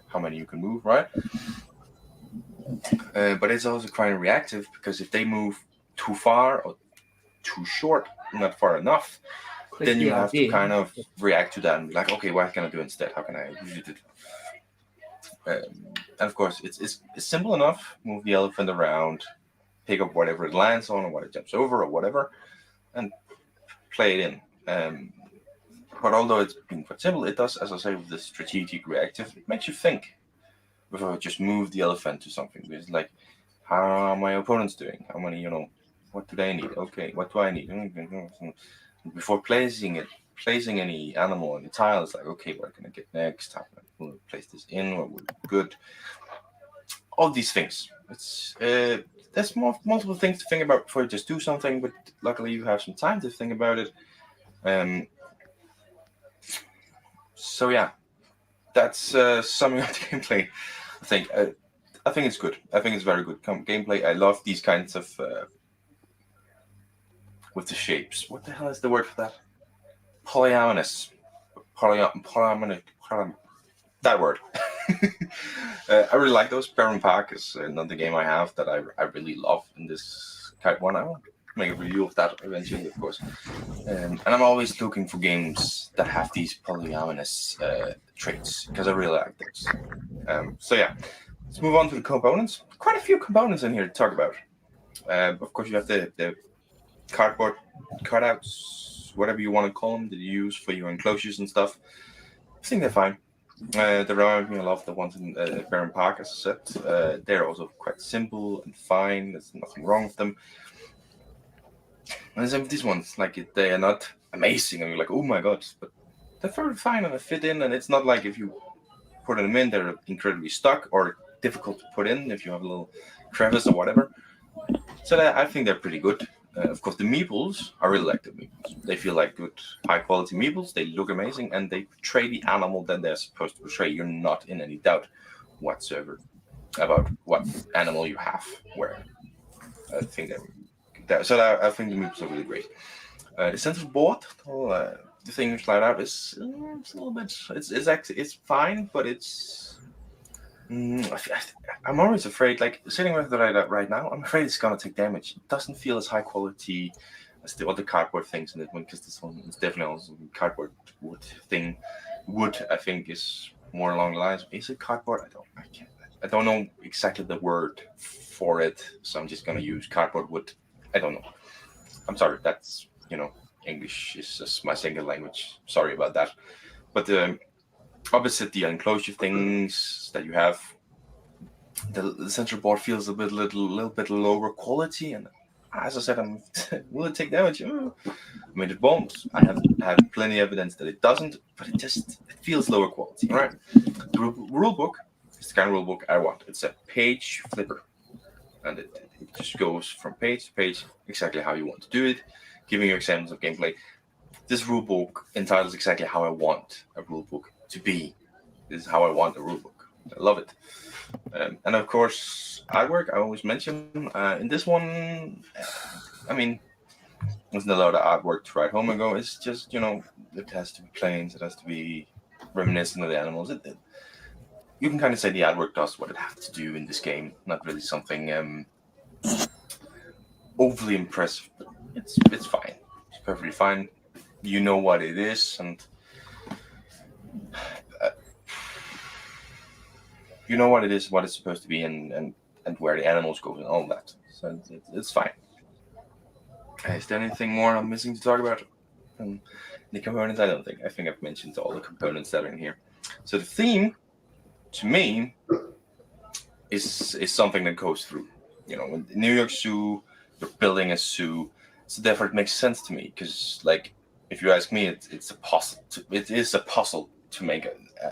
S18: how many you can move, right? But it's also kind of reactive, because if they move too far or too short, not far enough, then you have to kind of react to that and be like, okay, what can I do instead? How can I use it? And of course, it's simple enough. Move the elephant around, pick up whatever it lands on or what it jumps over or whatever, and play it in. But although it's been quite simple, it does, as I say, with the strategic reactive, it makes you think before I just move the elephant to something. It's like, how are my opponents doing? How many, what do they need? Okay, what do I need? Before placing any animal on the tile, it's like, okay, what can I get next? How can I place this in? What would be good? All these things. It's there's multiple things to think about before you just do something, but luckily you have some time to think about it. So yeah, that's summing up the gameplay. I think it's good. I think it's very good gameplay. I love these kinds of with the shapes. What the hell is the word for that? Polyamonous. That word. I really like those. Baron Park is another game I have that I really love in this type one. I will make a review of that eventually, of course. And I'm always looking for games that have these polyamorous traits, because I really like those. So yeah, let's move on to the components. Quite a few components in here to talk about. Of course, you have the cardboard cutouts, whatever you want to call them, that you use for your enclosures and stuff. I think they're fine. They remind me a lot of the ones in Baron Park, as I said. They're also quite simple and fine. There's nothing wrong with them. And same with these ones, like they are not amazing, and you're like, oh my god, but they're very fine and they fit in. And it's not like if you put them in, they're incredibly stuck or difficult to put in if you have a little crevice or whatever. So I think they're pretty good. Of course, the meeples, I really like the meeples. They feel like good, high-quality meeples. They look amazing, and they portray the animal that they're supposed to portray. You're not in any doubt whatsoever about what animal you have where. I think I think the meeples are really great. The central board, the thing you slide out is it's a little bit. It's actually fine, but it's. I'm always afraid, like sitting with it right now, I'm afraid it's gonna take damage. It doesn't feel as high quality as the other cardboard things in it one, because this one is definitely also cardboard wood thing. Wood, I think, is more along the lines. Is it cardboard? I don't know exactly the word for it, so I'm just gonna use cardboard wood. I don't know. I'm sorry. That's English is just my second language. Sorry about that. But opposite the enclosure things that you have, the central board feels a little bit lower quality, and as I said, will it take damage? I mean, it won't. I have had plenty of evidence that it doesn't, but it feels lower quality. Right? The rule book is the kind of rule book I want. It's a page flipper, and it just goes from page to page exactly how you want to do it, giving you examples of gameplay. This rule book entitles exactly how I want a rule book to be. This is how I want a rule book. I love it. And of course, artwork, I always mention. In this one, I mean, there's not a lot of artwork to write home and go. It's just, it has to be planes. It has to be reminiscent of the animals. You can kind of say the artwork does what it has to do in this game. Not really something overly impressive, but it's fine. It's perfectly fine. You know what it is, and you know what it is, what it's supposed to be, and where the animals go and all that. So it's fine. Is there anything more I'm missing to talk about? The components, I don't think. I think I've mentioned all the components that are in here. So the theme, to me, is something that goes through. In New York Zoo, you're building a zoo, so therefore it makes sense to me, because if you ask me, it's a puzzle. It is a puzzle to make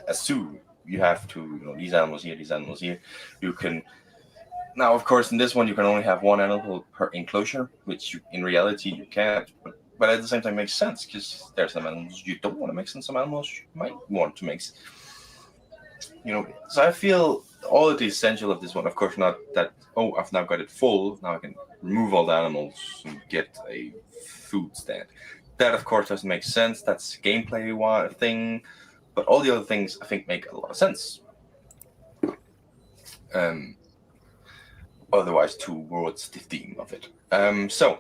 S18: a zoo. You have to, these animals here, these animals here. You can now, of course, in this one you can only have one animal per enclosure, which in reality you can't. But at the same time, makes sense because there's some animals you don't want to mix, and some animals you might want to mix. So I feel all of the essential of this one. Of course, not that. Oh, I've now got it full. Now I can remove all the animals and get a food stand. That, of course, doesn't make sense. That's a gameplay thing. But all the other things, I think, make a lot of sense. Otherwise, towards the theme of it. So,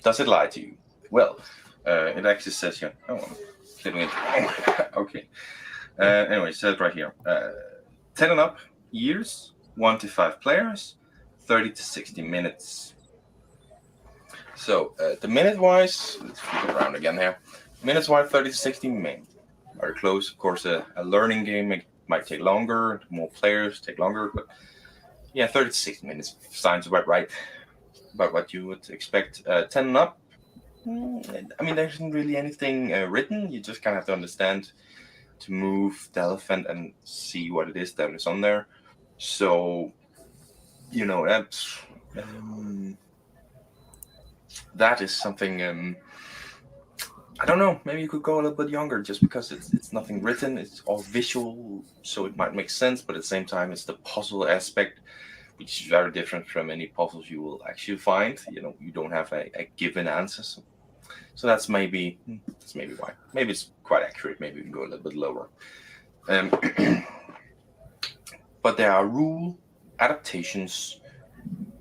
S18: does it lie to you? Well, it actually says here. Oh, I'm clipping it. Okay. Anyway, it says right here. 10 and up years, 1 to 5 players, 30 to 60 minutes. So, the minute-wise, let's flip it around again here. Minutes-wise, 30 to 60 minutes. Very close. Of course, a learning game might take longer. More players take longer. But yeah, 30 to 60 minutes sounds about right. About what you would expect. 10 and up. I mean, there isn't really anything written. You just kind of have to understand to move the elephant and see what it is that is on there. So, that's... that is something... I don't know. Maybe you could go a little bit younger, just because it's nothing written. It's all visual, so it might make sense. But at the same time, it's the puzzle aspect, which is very different from any puzzles you will actually find. You don't have a given answer. So that's maybe why. Maybe it's quite accurate. Maybe we can go a little bit lower. But there are rule adaptations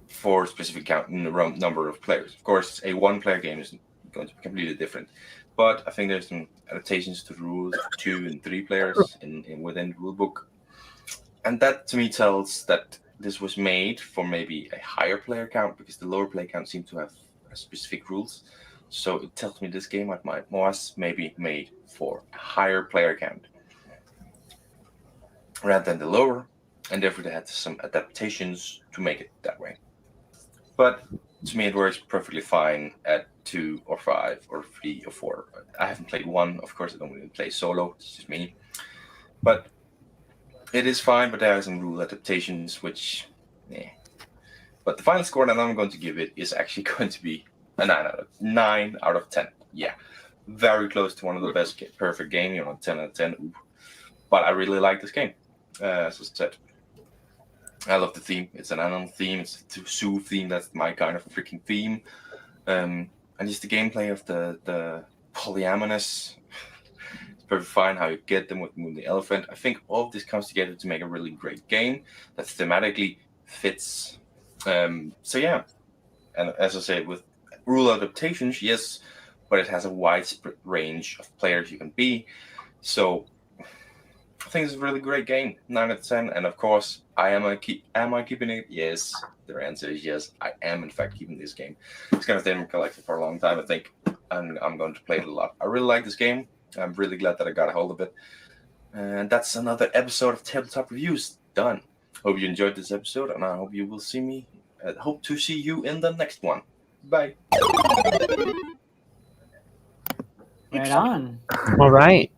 S18: for a specific number of players. Of course, a one-player game is going to be completely different. But I think there's some adaptations to the rules for 2 and 3 players within the rulebook. And that, to me, tells that this was made for maybe a higher player count, because the lower player count seemed to have specific rules. So it tells me this game was maybe made for a higher player count rather than the lower, and therefore they had some adaptations to make it that way. But to me, it works perfectly fine at 2 or 5 or 3 or 4. I haven't played 1, of course. I don't really play solo. It's just me. But it is fine. But there are some rule adaptations, which, But the final score that I'm going to give it is actually going to be a 9 out of 10. Yeah, very close to one of the best perfect game. 10 out of 10. Ooh. But I really like this game. As I said. I love the theme. It's an animal theme. It's a zoo theme. That's my kind of freaking theme. And just the gameplay of the polyamorous. It's perfect fine how you get them with Moon the Elephant. I think all of this comes together to make a really great game that thematically fits. So yeah. And as I said, with rule adaptations, yes, but it has a wide range of players you can be. So I think it's a really great game, 9 out of 10. And of course, am I keeping it? Yes. The answer is yes. I am, in fact, keeping this game. It's going to stay in my collection for a long time, I think. And I'm going to play it a lot. I really like this game. I'm really glad that I got a hold of it. And that's another episode of Tabletop Reviews done. Hope you enjoyed this episode, and I hope you will see me. Hope to see you in the next one. Bye.
S2: Right on.
S7: All right.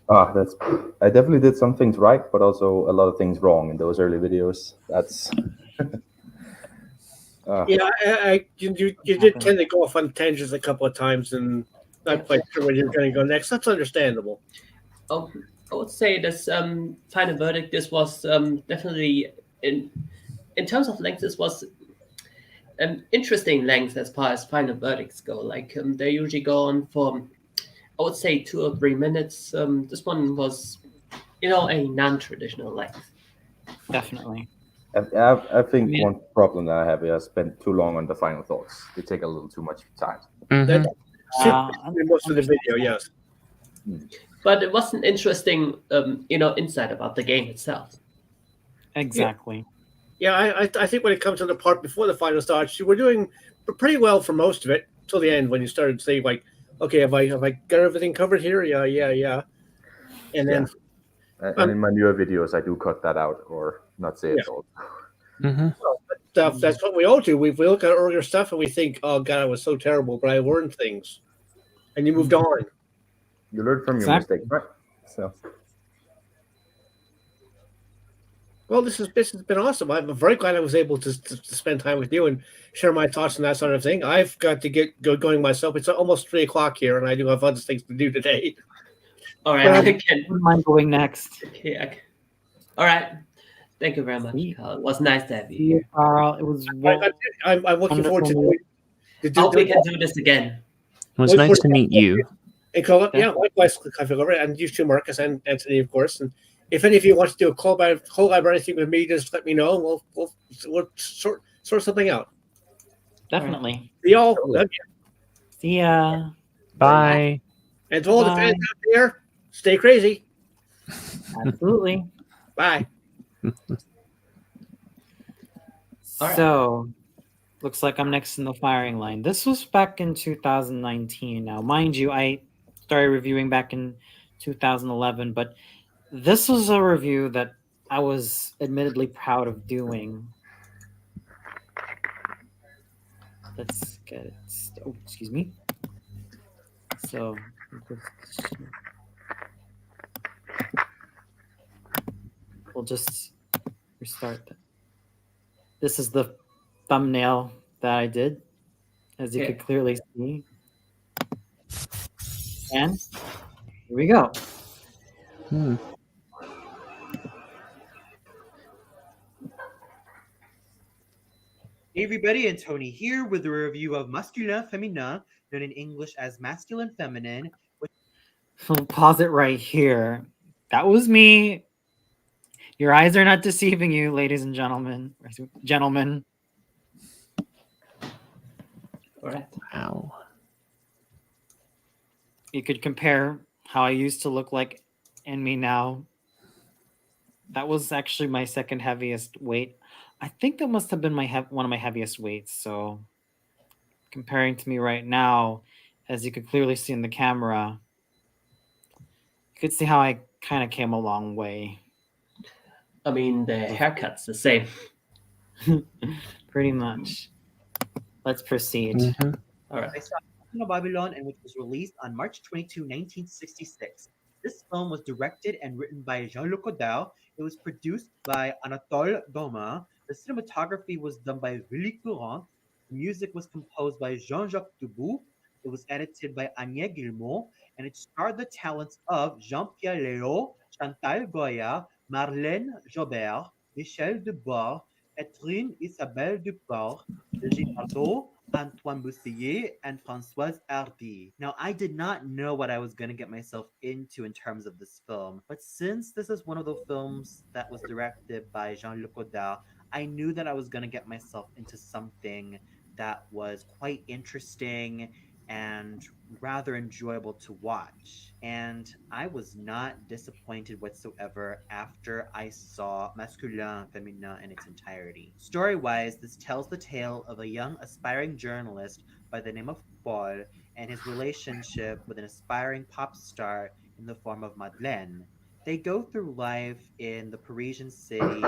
S6: I definitely did some things right, but also a lot of things wrong in those early videos. That's
S3: you did tend to go off on tangents a couple of times and not quite sure where you're going to go next. That's understandable.
S5: I would say this final verdict. This was definitely in terms of length. This was an interesting length as far as final verdicts go. Like they usually go on for, I would say, 2 or 3 minutes. This one was, a non-traditional length.
S2: Definitely.
S6: I think one problem that I have is I spent too long on the final thoughts. They take a little too much time.
S3: That's most of the video, yes.
S5: But it was an interesting, insight about the game itself.
S2: Exactly.
S3: Yeah, I think when it comes to the part before the final starts, you were doing pretty well for most of it till the end when you started saying like, okay, have I got everything covered here? Yeah. And then,
S6: and in my newer videos, I do cut that out or not say it all.
S3: That's what we all do. We look at earlier stuff and we think, oh God, I was so terrible, but I learned things. and you moved on.
S6: You learn from your
S2: Exactly.
S6: mistakes, right? So
S3: Well, this has been awesome. I'm very glad I was able to spend time with you and share my thoughts and that sort of thing. I've got to get going myself. It's almost 3:00 here, and I do have other things to do today.
S5: All right,
S3: But I
S5: I
S3: think-
S5: can.
S2: Wouldn't mind going next.
S5: Okay. All right. Thank you very much, Carl. It was nice to have you
S2: See you,
S5: here.
S2: Carl. It was
S3: I'm looking forward to
S2: wonderful.
S3: doing.
S5: We can do this again.
S7: It was nice to meet you.
S3: And Carl, yeah, likewise, and you too, Marcus and Anthony, of course. And if any of you want to do a collab or anything with me, just let me know. And we'll sort something out.
S2: Definitely.
S3: See y'all. Love you.
S2: See ya.
S7: Bye.
S3: And to all the
S2: Bye.
S3: fans out there, stay crazy.
S2: Absolutely.
S3: Bye.
S2: So, looks like I'm next in the firing line. This was back in 2019. Now, mind you, I started reviewing back in 2011, but this was a review that I was admittedly proud of doing. Let's get it. Oh, excuse me. So, we'll just restart that. This is the thumbnail that I did, as you could clearly see. And here we go.
S19: Hey everybody, and Tony here with a review of Masculin Féminin, known in English as Masculine Feminine.
S2: I'll pause it right here. That was me. Your eyes are not deceiving you, ladies and gentlemen. Gentlemen.
S5: All right.
S7: Wow.
S2: You could compare how I used to look like and me now. That was actually my second heaviest weight. I think that must have been one of my heaviest weights. So comparing to me right now, as you could clearly see in the camera, you could see how I kind of came a long way.
S5: I mean, the haircut's the same.
S2: Pretty much. Let's proceed.
S5: All right.
S19: I saw of Babylon, and which was released on March 22, 1966. This film was directed and written by Jean-Luc Godard. It was produced by Anatole Doma. The cinematography was done by Willy Courant. The music was composed by Jean-Jacques Debout. It was edited by Agnès Guillemot, and it starred the talents of Jean-Pierre Léaud, Chantal Goya, Marlène Jobert, Michel Debord, Catherine Isabelle Duport, Brigitte Bardot, Antoine Boussillet, and Françoise Hardy. Now, I did not know what I was going to get myself into in terms of this film, but since this is one of the films that was directed by Jean-Luc Godard, I knew that I was going to get myself into something that was quite interesting and rather enjoyable to watch. And I was not disappointed whatsoever after I saw Masculin Féminin in its entirety. Story-wise, this tells the tale of a young aspiring journalist by the name of Paul and his relationship with an aspiring pop star in the form of Madeleine. They go through life in the Parisian city,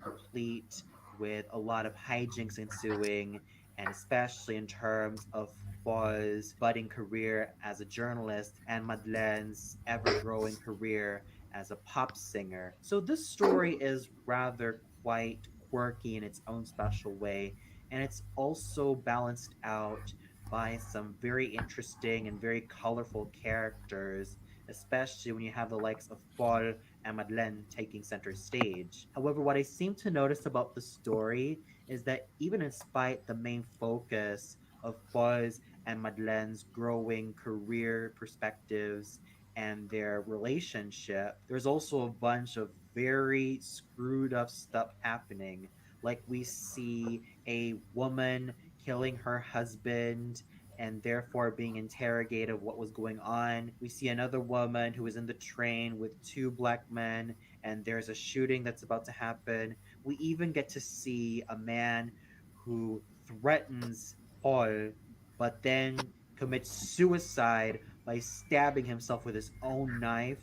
S19: complete with a lot of hijinks ensuing, and especially in terms of Paul's budding career as a journalist and Madeleine's ever-growing career as a pop singer. So this story is rather quite quirky in its own special way, and it's also balanced out by some very interesting and very colorful characters, especially when you have the likes of Paul and Madeleine taking center stage. However, what I seem to notice about the story is that even in spite the main focus of Paul's and Madeleine's growing career perspectives and their relationship, there's also a bunch of very screwed up stuff happening. Like we see a woman killing her husband and therefore being interrogated of what was going on. We see another woman who is in the train with two black men, and there's a shooting that's about to happen. We even get to see a man who threatens Paul, but then commits suicide by stabbing himself with his own knife.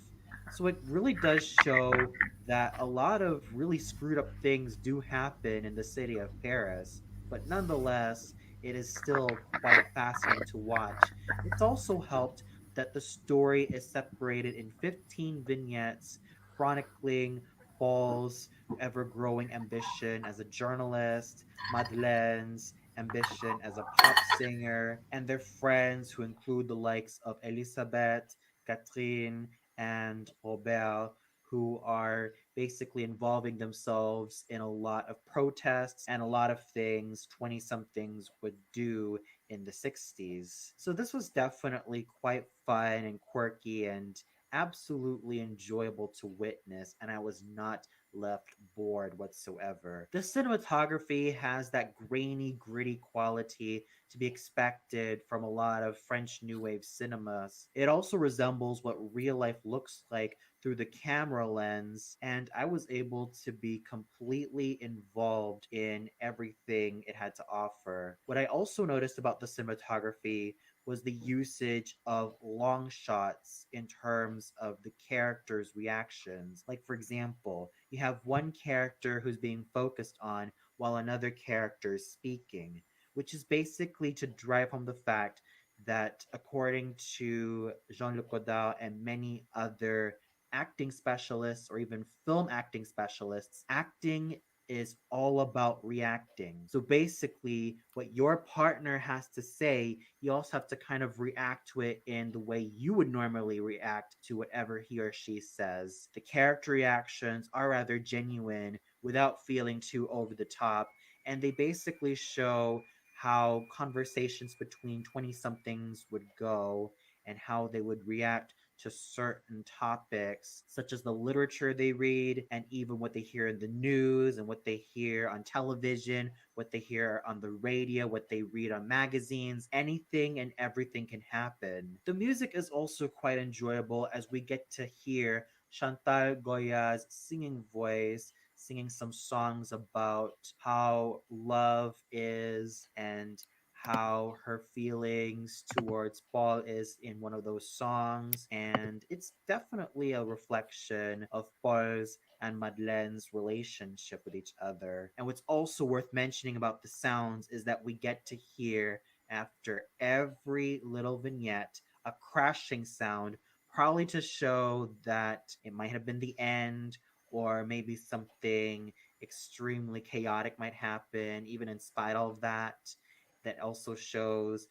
S19: So it really does show that a lot of really screwed up things do happen in the city of Paris, but nonetheless, it is still quite fascinating to watch. It's also helped that the story is separated in 15 vignettes chronicling Paul's ever growing ambition as a journalist, Madeleine's ambition as a pop singer, and their friends who include the likes of Elisabeth, Catherine, and Robert, who are basically involving themselves in a lot of protests and a lot of things 20 somethings would do in the 60s. So this was definitely quite fun and quirky and absolutely enjoyable to witness, and I was not left bored whatsoever. The cinematography has that grainy, gritty quality to be expected from a lot of French New Wave cinemas. It also resembles what real life looks like through the camera lens, and I was able to be completely involved in everything it had to offer. What I also noticed about the cinematography was the usage of long shots in terms of the characters' reactions. Like, for example, you have one character who's being focused on while another character is speaking, which is basically to drive home the fact that, according to Jean-Luc Godard and many other acting specialists or even film acting specialists, acting is all about reacting. So basically, what your partner has to say, you also have to kind of react to it in the way you would normally react to whatever he or she says. The character reactions are rather genuine without feeling too over the top, and they basically show how conversations between 20 somethings would go and how they would react to certain topics, such as the literature they read, and even what they hear in the news, and what they hear on television, what they hear on the radio, what they read on magazines. Anything and everything can happen. The music is also quite enjoyable as we get to hear Chantal Goya's singing voice singing some songs about how love is and how her feelings towards Paul is in one of those songs. And it's definitely a reflection of Paul's and Madeleine's relationship with each other. And what's also worth mentioning about the sounds is that we get to hear, after every little vignette, a crashing sound, probably to show that it might have been the end, or maybe something extremely chaotic might happen, even in spite of that. That also shows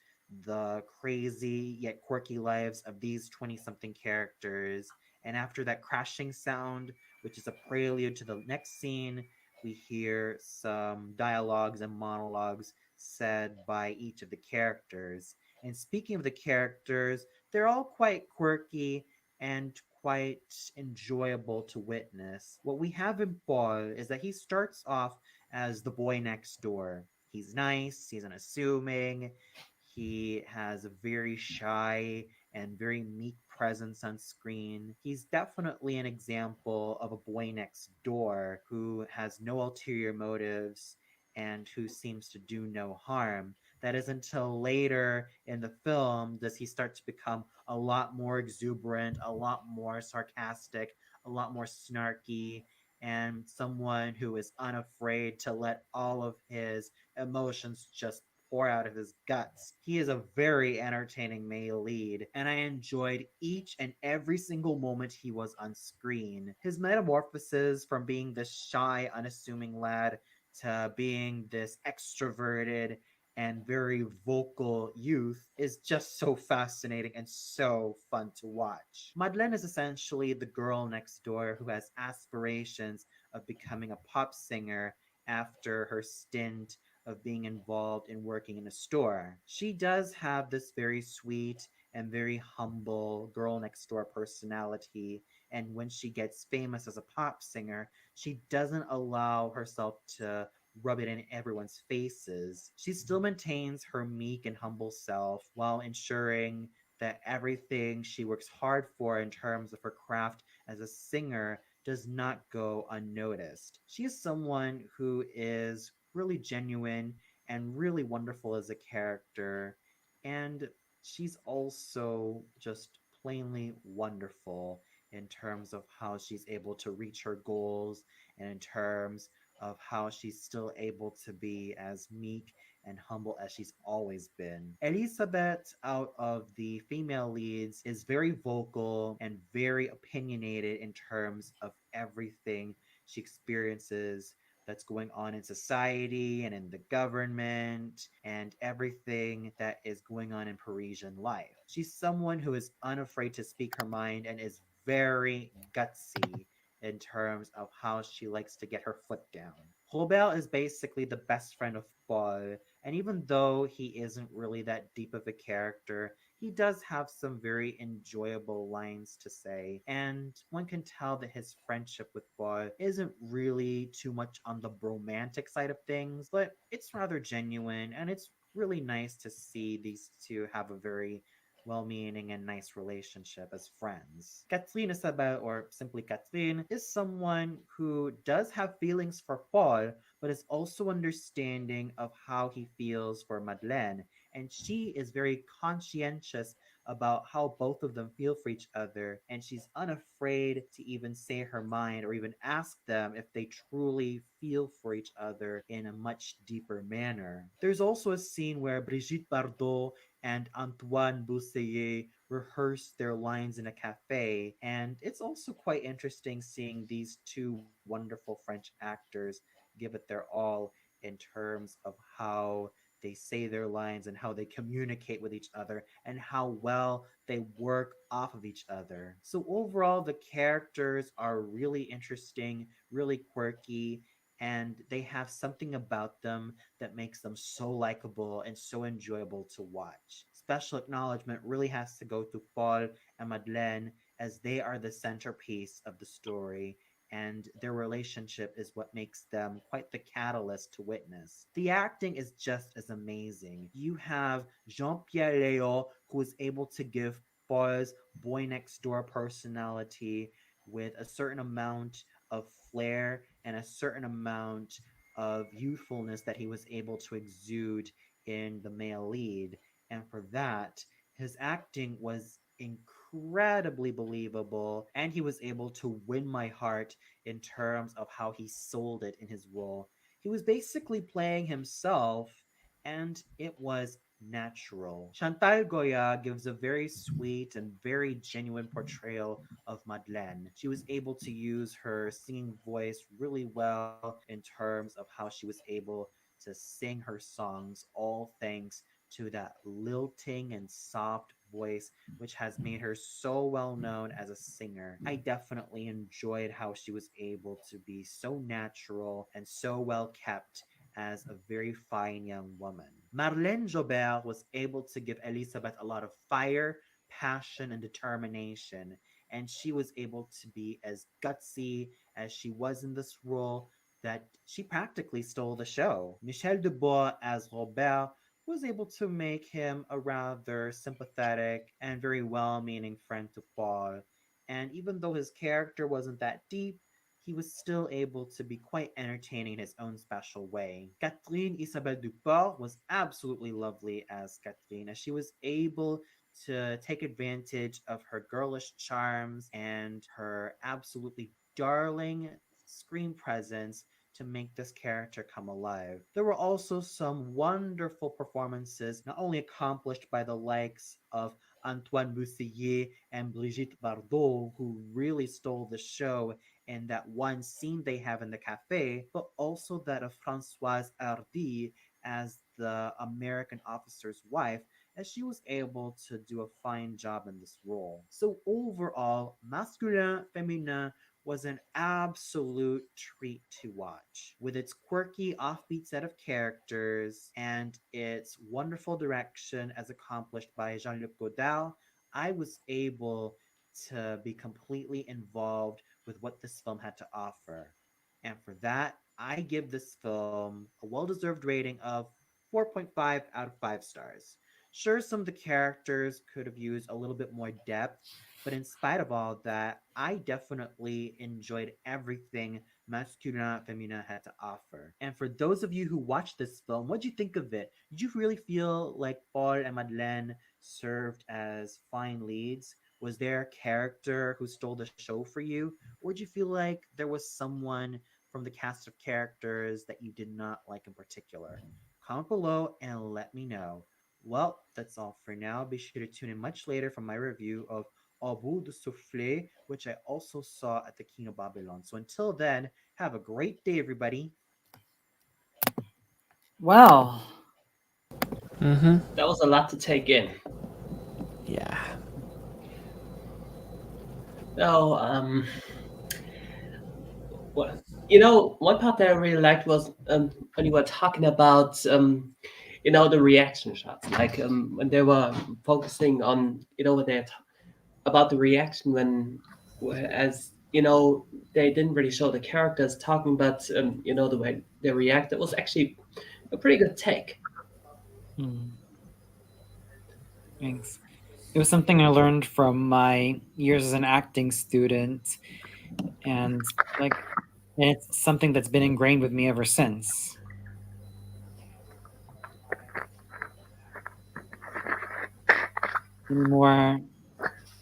S19: the crazy yet quirky lives of these 20 something characters. And after that crashing sound, which is a prelude to the next scene, we hear some dialogues and monologues said by each of the characters. And speaking of the characters, they're all quite quirky and quite enjoyable to witness. What we have in Paul is that he starts off as the boy next door. He's nice, he's unassuming, he has a very shy and very meek presence on screen. He's definitely an example of a boy next door who has no ulterior motives and who seems to do no harm. That is until later in the film does he start to become a lot more exuberant, a lot more sarcastic, a lot more snarky, and someone who is unafraid to let all of his emotions just pour out of his guts. He is a very entertaining male lead, and I enjoyed each and every single moment he was on screen. His metamorphosis from being this shy, unassuming lad to being this extroverted and very vocal youth is just so fascinating and so fun to watch. Madeleine is essentially the girl next door who has aspirations of becoming a pop singer after her stint of being involved in working in a store. She does have this very sweet and very humble girl next door personality, and when she gets famous as a pop singer, she doesn't allow herself to rub it in everyone's faces. She still maintains her meek and humble self while ensuring that everything she works hard for in terms of her craft as a singer does not go unnoticed. She is someone who is really genuine and really wonderful as a character, and she's also just plainly wonderful in terms of how she's able to reach her goals and in terms of how she's still able to be as meek and humble as she's always been. Elizabeth, out of the female leads, is very vocal and very opinionated in terms of everything she experiences that's going on in society and in the government and everything that is going on in Parisian life. She's someone who is unafraid to speak her mind and is very gutsy in terms of how she likes to get her foot down. Robert is basically the best friend of Paul, and even though he isn't really that deep of a character, he does have some very enjoyable lines to say, and one can tell that his friendship with Paul isn't really too much on the romantic side of things, but it's rather genuine, and it's really nice to see these two have a very well-meaning and nice relationship as friends. Kathleen Isabel, or simply Kathleen, is someone who does have feelings for Paul, but is also understanding of how he feels for Madeleine, and she is very conscientious about how both of them feel for each other, and she's unafraid to even say her mind or even ask them if they truly feel for each other in a much deeper manner. There's also a scene where Brigitte Bardot and Antoine Boussaillet rehearse their lines in a cafe, and it's also quite interesting seeing these two wonderful French actors give it their all in terms of how they say their lines and how they communicate with each other and how well they work off of each other. So overall, the characters are really interesting, really quirky, and they have something about them that makes them so likable and so enjoyable to watch. Special acknowledgement really has to go to Paul and Madeleine, as they are the centerpiece of the story, and their relationship is what makes them quite the catalyst to witness. The acting is just as amazing. You have Jean-Pierre Léaud, who is able to give Paul's boy next door personality with a certain amount of flair and a certain amount of youthfulness that he was able to exude in the male lead. And for that, his acting was incredibly believable, and he was able to win my heart in terms of how he sold it in his role. He was basically playing himself, and it was natural. Chantal Goya gives a very sweet and very genuine portrayal of Madeleine. She was able to use her singing voice really well in terms of how she was able to sing her songs, all thanks to that lilting and soft voice, which has made her so well known as a singer. I definitely enjoyed how she was able to be so natural and so well kept as a very fine young woman. Marlène Jobert was able to give Elisabeth a lot of fire, passion, and determination, and she was able to be as gutsy as she was in this role that she practically stole the show. Michel Dubois as Robert was able to make him a rather sympathetic and very well-meaning friend to Paul, and even though his character wasn't that deep, he was still able to be quite entertaining in his own special way. Catherine Isabelle Duport was absolutely lovely as Catherine, as she was able to take advantage of her girlish charms and her absolutely darling screen presence to make this character come alive. There were also some wonderful performances, not only accomplished by the likes of Antoine Boussaillet and Brigitte Bardot, who really stole the show in that one scene they have in the cafe, but also that of Françoise Hardy as the American officer's wife, as she was able to do a fine job in this role. So overall, Masculin Féminin was an absolute treat to watch. With its quirky, offbeat set of characters and its wonderful direction as accomplished by Jean-Luc Godard, I was able to be completely involved with what this film had to offer. And for that, I give this film a well-deserved rating of 4.5 out of 5 stars. Sure, some of the characters could have used a little bit more depth, but in spite of all that, I definitely enjoyed everything Masculin Féminin had to offer. And for those of you who watched this film, what did you think of it? Did you really feel like Paul and Madeleine served as fine leads? Was there a character who stole the show for you? Or did you feel like there was someone from the cast of characters that you did not like in particular? comment below and let me know. Well, that's all for now. Be sure to tune in much later for my review of Au bout de souffle, which I also saw at the King of Babylon. So until then, have a great day, everybody.
S2: Well,
S5: That was a lot to take in.
S7: Yeah.
S5: So, well, one part that I really liked was when you were talking about, the reaction shots, like when they were focusing on, when they about the reaction as they didn't really show the characters talking, but the way they react. That was actually a pretty good take.
S2: Thanks. It was something I learned from my years as an acting student, and it's something that's been ingrained with me ever since. Any more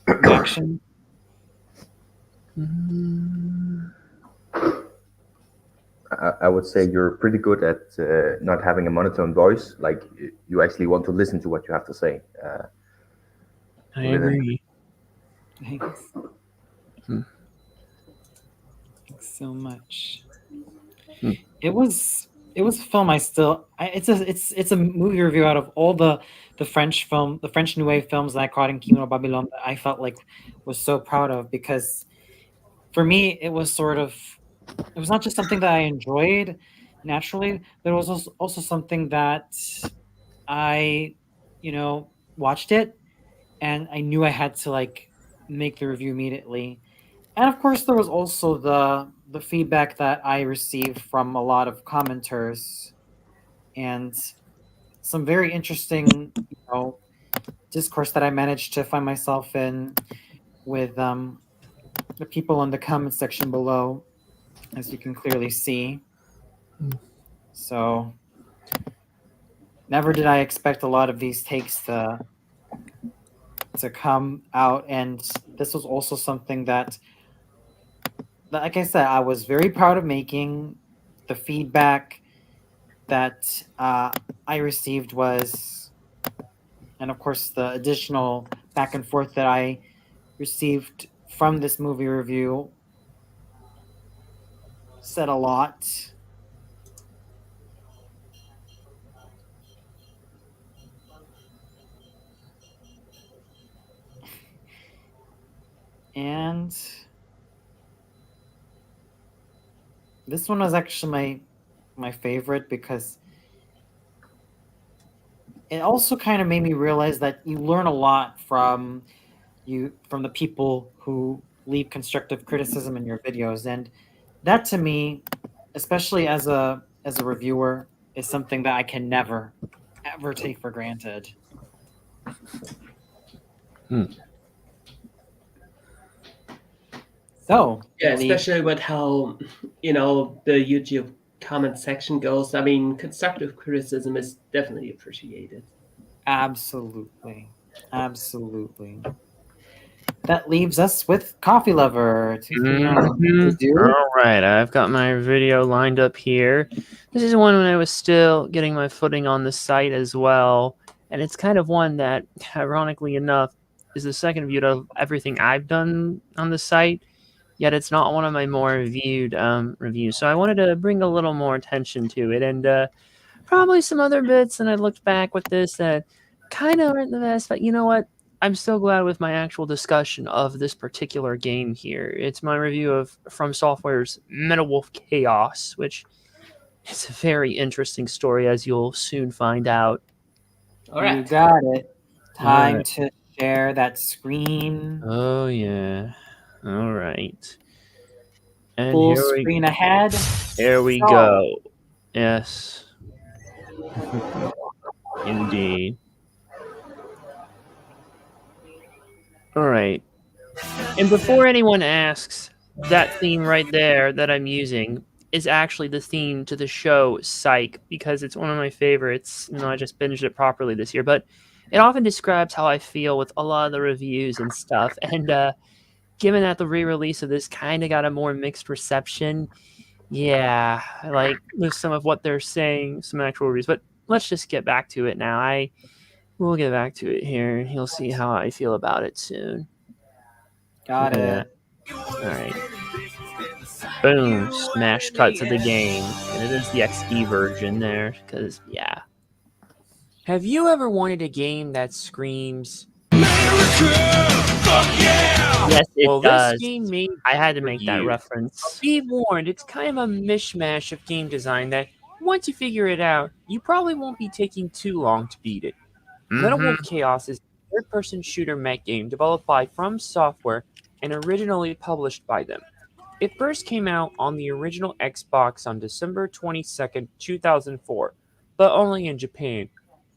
S2: reaction?
S6: I would say you're pretty good at not having a monotone voice. Like you actually want to listen to what you have to say.
S7: I agree.
S2: Thanks. Thanks so much. It was a film it's a movie review out of all the French New Wave films that I caught in Kino Babylon that I felt like was so proud of, because for me it was not just something that I enjoyed naturally, but it was also something that I watched it and I knew I had to make the review immediately. And of course, there was also the feedback that I received from a lot of commenters and some very interesting, discourse that I managed to find myself in with the people in the comment section below, as you can clearly see. So, never did I expect a lot of these takes to come out, and this was also something that, like I said, I was very proud of making. The feedback that I received was, and of course the additional back and forth that I received from this movie review said a lot. And this one was actually my favorite, because it also kind of made me realize that you learn a lot from the people who leave constructive criticism in your videos, and that to me, especially as a reviewer, is something that I can never ever take for granted. So
S5: yeah, especially with how the YouTube comment section goes. I mean, constructive criticism is definitely appreciated.
S2: Absolutely. That leaves us with Coffee Lover.
S7: All right, I've got my video lined up here. This is one when I was still getting my footing on the site as well, and it's kind of one that, ironically enough, is the second viewed of everything I've done on the site, yet it's not one of my more viewed reviews. So I wanted to bring a little more attention to it, and probably some other bits, and I looked back with this that kind of aren't the best, but you know what? I'm still glad with my actual discussion of this particular game here. It's my review of From Software's Metal Wolf Chaos, which is a very interesting story, as you'll soon find out.
S5: All right.
S2: You got it. Time to share that screen.
S7: Oh, yeah. All right. And
S2: Full
S7: here
S2: screen ahead.
S7: Here we go. Yes. Indeed. All right. And before anyone asks, that theme right there that I'm using is actually the theme to the show Psych, because it's one of my favorites. I just binged it properly this year, but it often describes how I feel with a lot of the reviews and stuff. And given that the re-release of this kind of got a more mixed reception, yeah, with some of what they're saying, some actual reviews. But let's just get back to it now. We'll get back to it here. You'll see how I feel about it soon.
S2: Got
S7: Yeah.
S2: it.
S7: All right. Boom! Smash cut to the game, and it is the XE version there. Because yeah. Have you ever wanted a game that screams? Yes, it does. This game made I had to make that reference. Be warned, it's kind of a mishmash of game design that once you figure it out, you probably won't be taking too long to beat it. Metal Wolf Chaos is a third-person shooter mech game developed by From Software and originally published by them. It first came out on the original Xbox on December 22nd, 2004, but only in Japan.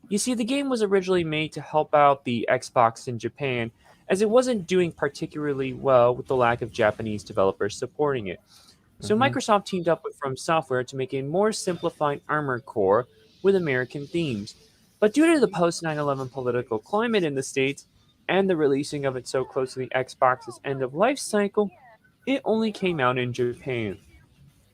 S7: You see, the game was originally made to help out the Xbox in Japan, as it wasn't doing particularly well with the lack of Japanese developers supporting it. So Microsoft teamed up with From Software to make a more simplified Armored Core with American themes. But due to the post-9/11 political climate in the States, and the releasing of it so close to the Xbox's end-of-life cycle, it only came out in Japan.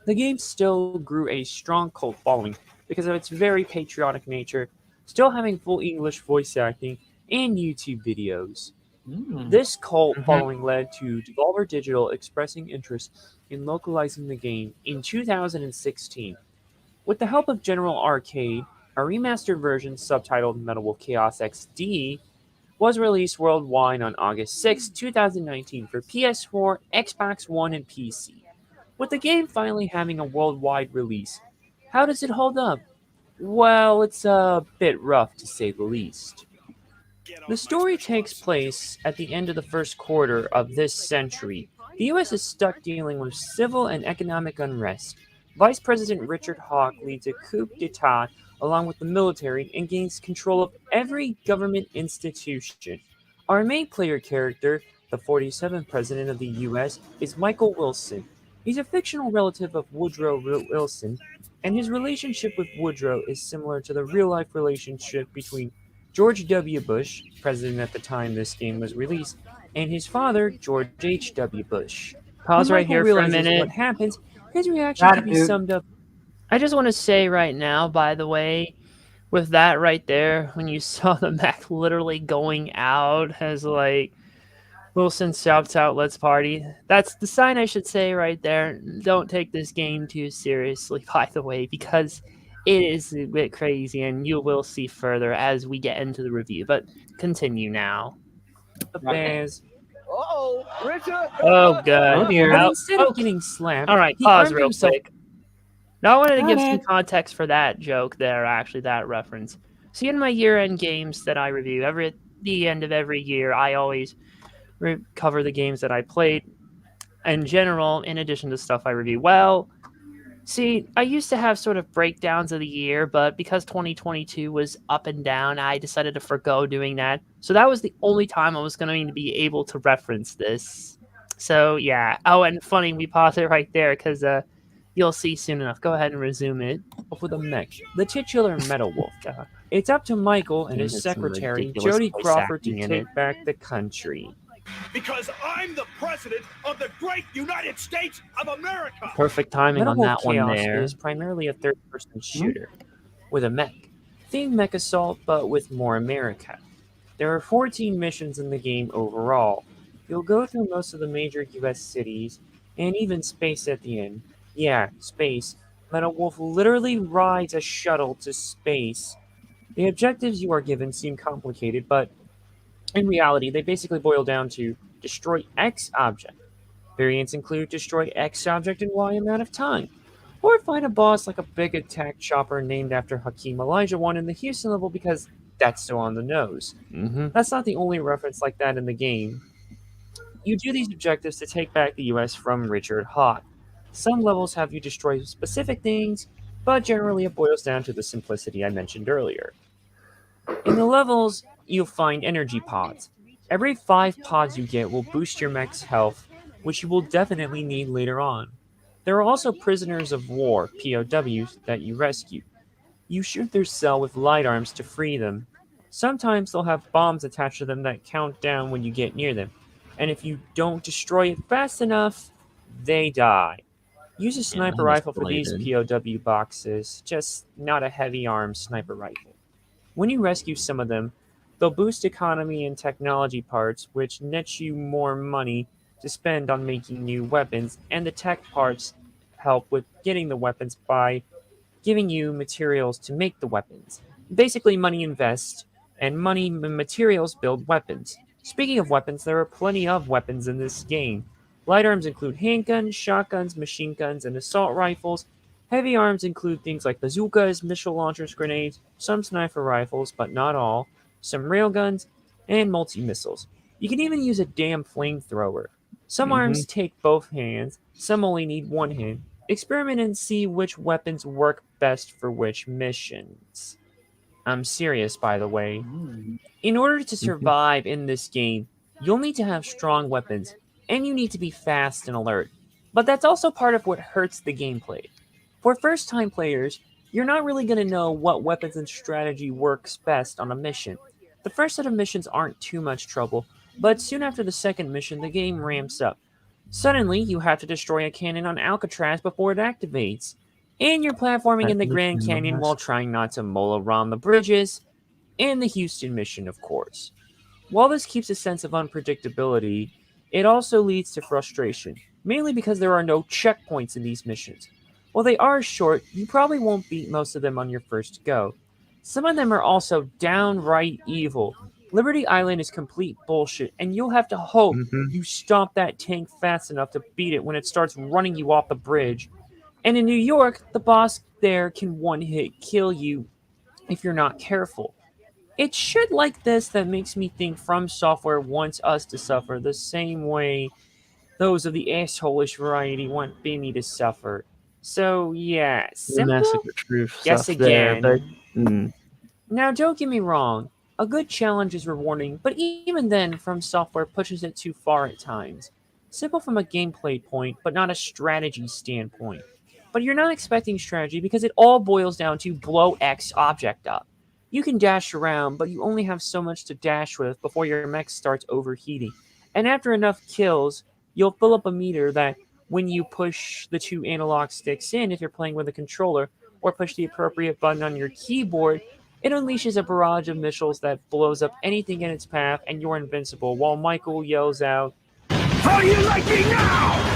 S7: The game still grew a strong cult following because of its very patriotic nature, still having full English voice acting and YouTube videos. This cult following led to Devolver Digital expressing interest in localizing the game in 2016. With the help of General Arcade, a remastered version subtitled Metal Wolf Chaos XD was released worldwide on August 6, 2019 for PS4, Xbox One, and PC. With the game finally having a worldwide release, how does it hold up? Well, it's a bit rough to say the least. The story takes place at the end of the first quarter of this century. The US is stuck dealing with civil and economic unrest. Vice President Richard Hawke leads a coup d'etat along with the military and gains control of every government institution. Our main player character, the 47th President of the US, is Michael Wilson. He's a fictional relative of Woodrow Wilson, and his relationship with Woodrow is similar to the real-life relationship between George W. Bush, president at the time this game was released, and his father, George H.W. Bush. Pause right here for a minute. What happens, his reaction can be summed up. I just want to say right now, by the way, with that right there, when you saw the mech literally going out as like Wilson shouts out, "Let's party." That's the sign I should say right there. Don't take this game too seriously, by the way, because it is a bit crazy, and you will see further as we get into the review. But continue now. There's
S10: Richard!
S7: oh god!
S2: Oh dear.
S7: But instead of getting slapped,
S2: All right,
S7: he
S2: pause
S7: armed
S2: real
S7: himself.
S2: quick.
S7: Now I wanted to
S2: Got
S7: give some
S2: it.
S7: context for that joke there, actually, that reference. See, in my year-end games that I review, at the end of every year, I always cover the games that I played in general, in addition to stuff I review. Well, see, I used to have sort of breakdowns of the year, but because 2022 was up and down, I decided to forgo doing that. So that was the only time I was going to be able to reference this. So, yeah. Oh, and funny, we paused it right there because you'll see soon enough. Go ahead and resume it. With a mech, the titular Metal Wolf. It's up to Michael and his secretary, Jody Crawford, to take back the country.
S15: Because I'm the president of the great United States of America.
S7: Perfect timing
S1: Metal
S7: on
S1: Wolf
S7: that one
S1: Chaos
S7: there.
S1: is
S7: Primarily a third-person shooter with a mech. Themed mech assault, but with more America. There are 14 missions in the game overall. You'll go through most of the major US cities, and even space at the end. Yeah, space. Metal Wolf literally rides a shuttle to space. The objectives you are given seem complicated, but in reality, they basically boil down to destroy X object. Variants include destroy X object in Y amount of time, or fight a boss like a big attack chopper named after Hakeem Olajuwon in the Houston level because that's so on the nose. That's not the only reference like that in the game. You do these objectives to take back the US from Richard Hawke. Some levels have you destroy specific things, but generally it boils down to the simplicity I mentioned earlier. In the levels, you'll find energy pods. Every 5 pods you get will boost your mech's health, which you will definitely need later on. There are also prisoners of war, POWs, that you rescue. You shoot their cell with light arms to free them. Sometimes they'll have bombs attached to them that count down when you get near them, and if you don't destroy it fast enough, they die. Use a sniper
S2: that was
S7: rifle for these
S2: belated.
S7: POW boxes, just not a heavy arm sniper rifle. When you rescue some of them, they'll boost economy and technology parts, which nets you more money to spend on making new weapons, and the tech parts help with getting the weapons by giving you materials to make the weapons. Basically, money invests, and money and materials build weapons. Speaking of weapons, there are plenty of weapons in this game. Light arms include handguns, shotguns, machine guns, and assault rifles. Heavy arms include things like bazookas, missile launchers, grenades, some sniper rifles, but not all, some railguns, and multi-missiles. You can even use a damn flamethrower. Some arms take both hands, some only need one hand. Experiment and see which weapons work best for which missions. I'm serious, by the way. In order to survive in this game, you'll need to have strong weapons, and you need to be fast and alert. But that's also part of what hurts the gameplay. For first-time players, you're not really going to know what weapons and strategy works best on a mission. The first set of missions aren't too much trouble, but soon after the second mission, the game ramps up. Suddenly, you have to destroy a cannon on Alcatraz before it activates. And you're platforming in the Grand Canyon while trying not to mull around the bridges, and the Houston mission, of course. While this keeps a sense of unpredictability, it also leads to frustration, mainly because there are no checkpoints in these missions. While they are short, you probably won't beat most of them on your first go. Some of them are also downright evil. Liberty Island is complete bullshit, and you'll have to hope you stomp that tank fast enough to beat it when it starts running you off the bridge. And in New York, the boss there can one-hit kill you if you're not careful. It's shit like this that makes me think From Software wants us to suffer the same way those of the assholish variety want Benny to suffer. So yeah, The simple? Massacre Truth Guess stuff there, again. but
S2: Now, don't get me wrong, a good challenge is rewarding, but even then, From Software pushes it too far at times. Simple from a gameplay point, but not a strategy standpoint. But you're not expecting strategy because it all boils down to blow X object up. You can dash around, but you only have so much to dash with before your mech starts overheating. And after enough kills, you'll fill up a meter that, when you push the two analog sticks in if you're playing with a controller, or push the appropriate button on your keyboard, it unleashes a barrage of missiles that blows up anything in its path, and you're invincible, while Michael yells out,
S15: "How do you like me now?"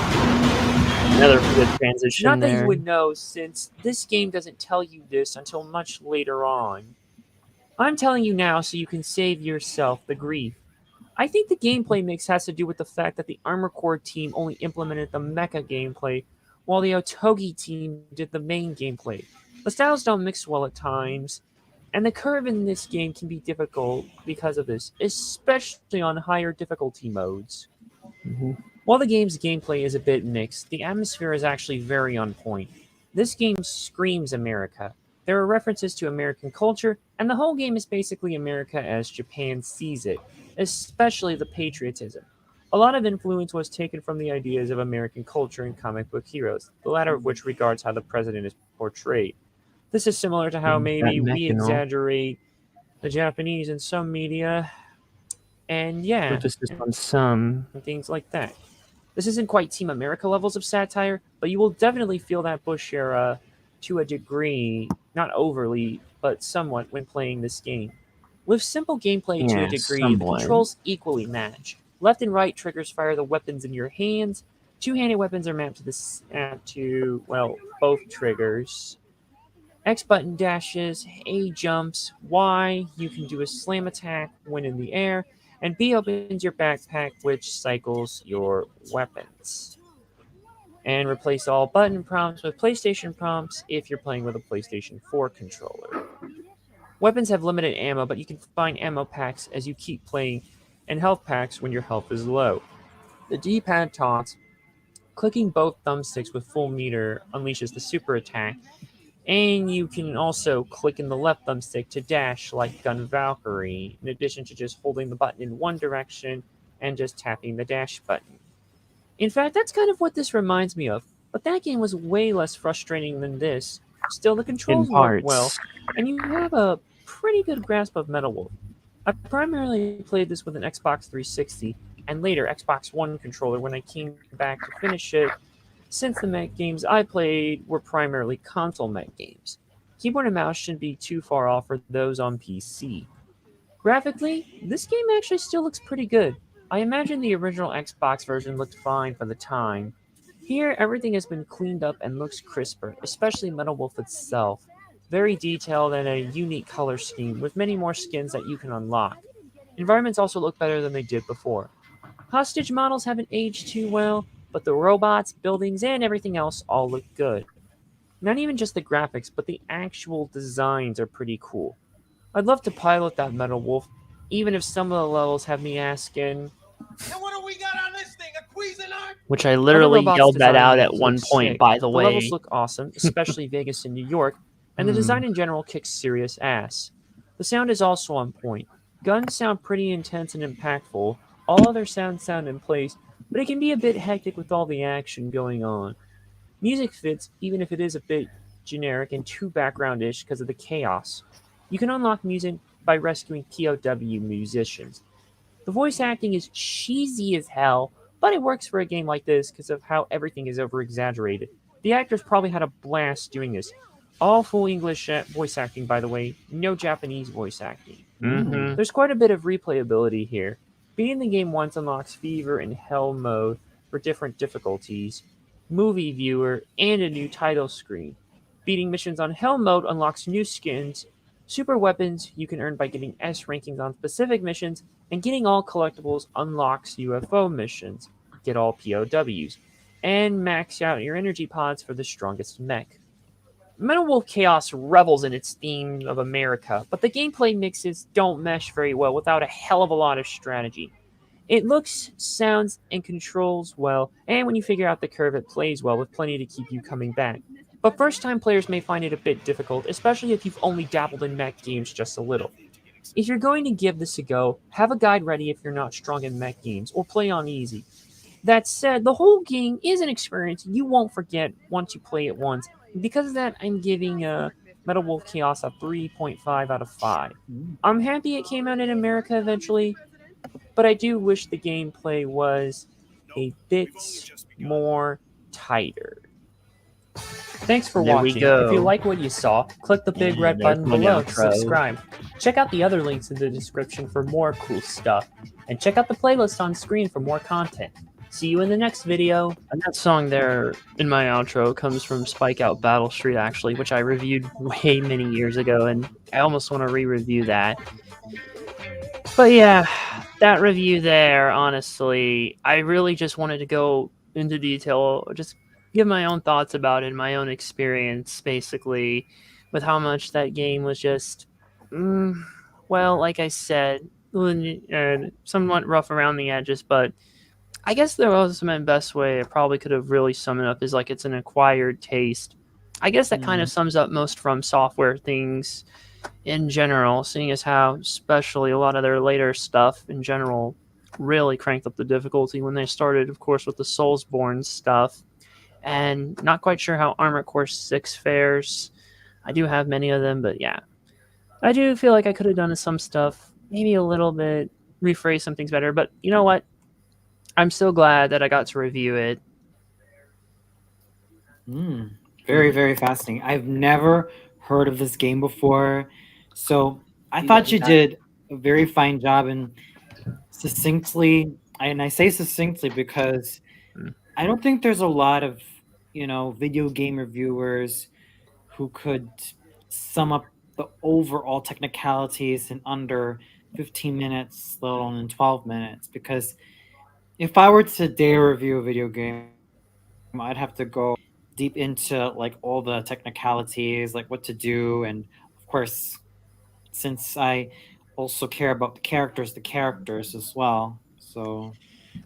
S7: another good transition
S2: not that
S7: there.
S2: you would know, since this game doesn't tell you this until much later on. I'm telling you now so you can save yourself the grief. I think the gameplay mix has to do with the fact that the Armor Core team only implemented the mecha gameplay, while the Otogi team did the main gameplay. The styles don't mix well at times, and the curve in this game can be difficult because of this, especially on higher difficulty modes. While the game's gameplay is a bit mixed, the atmosphere is actually very on point. This game screams America. There are references to American culture, and the whole game is basically America as Japan sees it, especially the patriotism. A lot of influence was taken from the ideas of American culture and comic book heroes, the latter of which regards how the president is portrayed. This is similar to how maybe we exaggerate the Japanese in some media, and yeah,
S7: Emphasis on some.
S2: and things like that. This isn't quite Team America levels of satire, but you will definitely feel that Bush era to a degree, not overly, but somewhat when playing this game. With simple gameplay to a
S7: Yeah,
S2: degree, the
S7: somewhat.
S2: controls equally match. Left and right triggers fire the weapons in your hands. Two-handed weapons are mapped to both triggers. X button dashes, A jumps, Y you can do a slam attack when in the air, and B opens your backpack, which cycles your weapons. And replace all button prompts with PlayStation prompts if you're playing with a PlayStation 4 controller. Weapons have limited ammo, but you can find ammo packs as you keep playing, and health packs when your health is low. The D-pad taunts, clicking both thumbsticks with full meter unleashes the super attack, and you can also click in the left thumbstick to dash like Gun Valkyrie, in addition to just holding the button in one direction and just tapping the dash button. In fact, that's kind of what this reminds me of, but that game was way less frustrating than this. Still, the controls work well, and you have a pretty good grasp of Metal Wolf. I primarily played this with an Xbox 360 and later Xbox One controller when I came back to finish it
S7: since the mech games I played were primarily console mech games. Keyboard and mouse shouldn't be too far off for those on PC. Graphically, this game actually still looks pretty good. I imagine the original Xbox version looked fine for the time. Here, everything has been cleaned up and looks crisper, especially Metal Wolf itself. Very detailed and a unique color scheme with many more skins that you can unlock. Environments also look better than they did before. Hostage models haven't aged too well, but the robots, buildings, and everything else all look good. Not even just the graphics, but the actual designs are pretty cool. I'd love to pilot that Metal Wolf, even if some of the levels have me asking.
S15: And what do we got on this thing? A Cuisinart?
S7: Which I literally
S15: robots
S7: yelled that
S15: design
S7: out at
S15: looks
S7: one point,
S15: sick.
S7: by the
S15: The
S7: way.
S15: levels
S7: look awesome, especially Vegas and New York, and the design in general kicks serious ass. The sound is also on point. Guns sound pretty intense and impactful. All other sounds sound in place, but it can be a bit hectic with all the action going on. Music fits, even if it is a bit generic and too background-ish because of the chaos. You can unlock music by rescuing POW musicians. The voice acting is cheesy as hell, but it works for a game like this because of how everything is over-exaggerated. The actors probably had a blast doing this. All full English voice acting, by the way, no Japanese voice acting.
S15: Mhm.
S7: There's quite a bit of replayability here. Beating the game once unlocks Fever and Hell mode for different difficulties, movie viewer, and a new title screen. Beating missions on Hell mode unlocks new skins, super weapons you can earn by getting S rankings on specific missions, and getting all collectibles unlocks UFO missions, get all POWs, and max out your energy pods for the strongest mech. Metal Wolf Chaos revels in its theme of America, but the gameplay mixes don't mesh very well without a hell of a lot of strategy. It looks, sounds, and controls well, and when you figure out the curve, it plays well with plenty to keep you coming back. But first-time players may find it a bit difficult, especially if you've only dabbled in mech games just a little. If you're going to give this a go, have a guide ready if you're not strong in mech games, or play on easy. That said, the whole game is an experience you won't forget once you play it once. Because of that, I'm giving Metal Wolf Chaos a 3.5 out of 5. I'm happy it came out in America eventually, but I do wish the gameplay was a bit more tighter. Thanks for
S20: There we
S7: watching.
S20: go.
S7: If you like what you saw, click the big red
S20: there's
S7: button
S20: my
S7: below to
S20: outro.
S7: subscribe. Check out the other links in the description for more cool stuff. And check out the playlist on screen for more content. See you in the next video. And that song there in my outro comes from Spike Out Battle Street, actually, which I reviewed way many years ago, and I almost want to re-review that. But yeah, that review there, honestly, I really just wanted to go into detail, just give my own thoughts about it, my own experience, basically, with how much that game was just, well, like I said, somewhat rough around the edges, but I guess the ultimate best way I probably could have really summed it up is like it's an acquired taste. I guess that kind of sums up most From Software things in general, seeing as how, especially a lot of their later stuff in general, really cranked up the difficulty when they started, of course, with the Soulsborne stuff. And not quite sure how Armored Core 6 fares. I do have many of them, but yeah. I do feel like I could have done some stuff, maybe a little bit, rephrase some things better, but you know what? I'm so glad that I got to review it.
S2: Very, very fascinating. I've never heard of this game before, so I thought you did a very fine job and succinctly. And I say succinctly because I don't think there's a lot of video game reviewers who could sum up the overall technicalities in under 15 minutes, let alone in 12 minutes. Because if I were to dare review a video game, I'd have to go deep into like all the technicalities, like what to do, and of course, since I also care about the characters as well. So,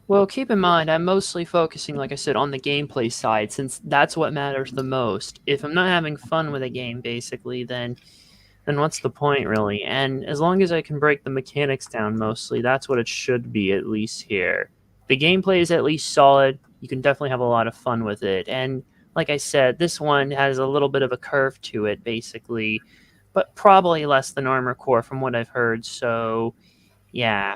S7: well, keep in mind, I'm mostly focusing, like I said, on the gameplay side, since that's what matters the most. If I'm not having fun with a game, basically, then what's the point, really? And as long as I can break the mechanics down mostly, that's what it should be, at least here. The gameplay is at least solid. You can definitely have a lot of fun with it. And like I said, this one has a little bit of a curve to it, basically, but probably less than Armored Core from what I've heard. So, yeah.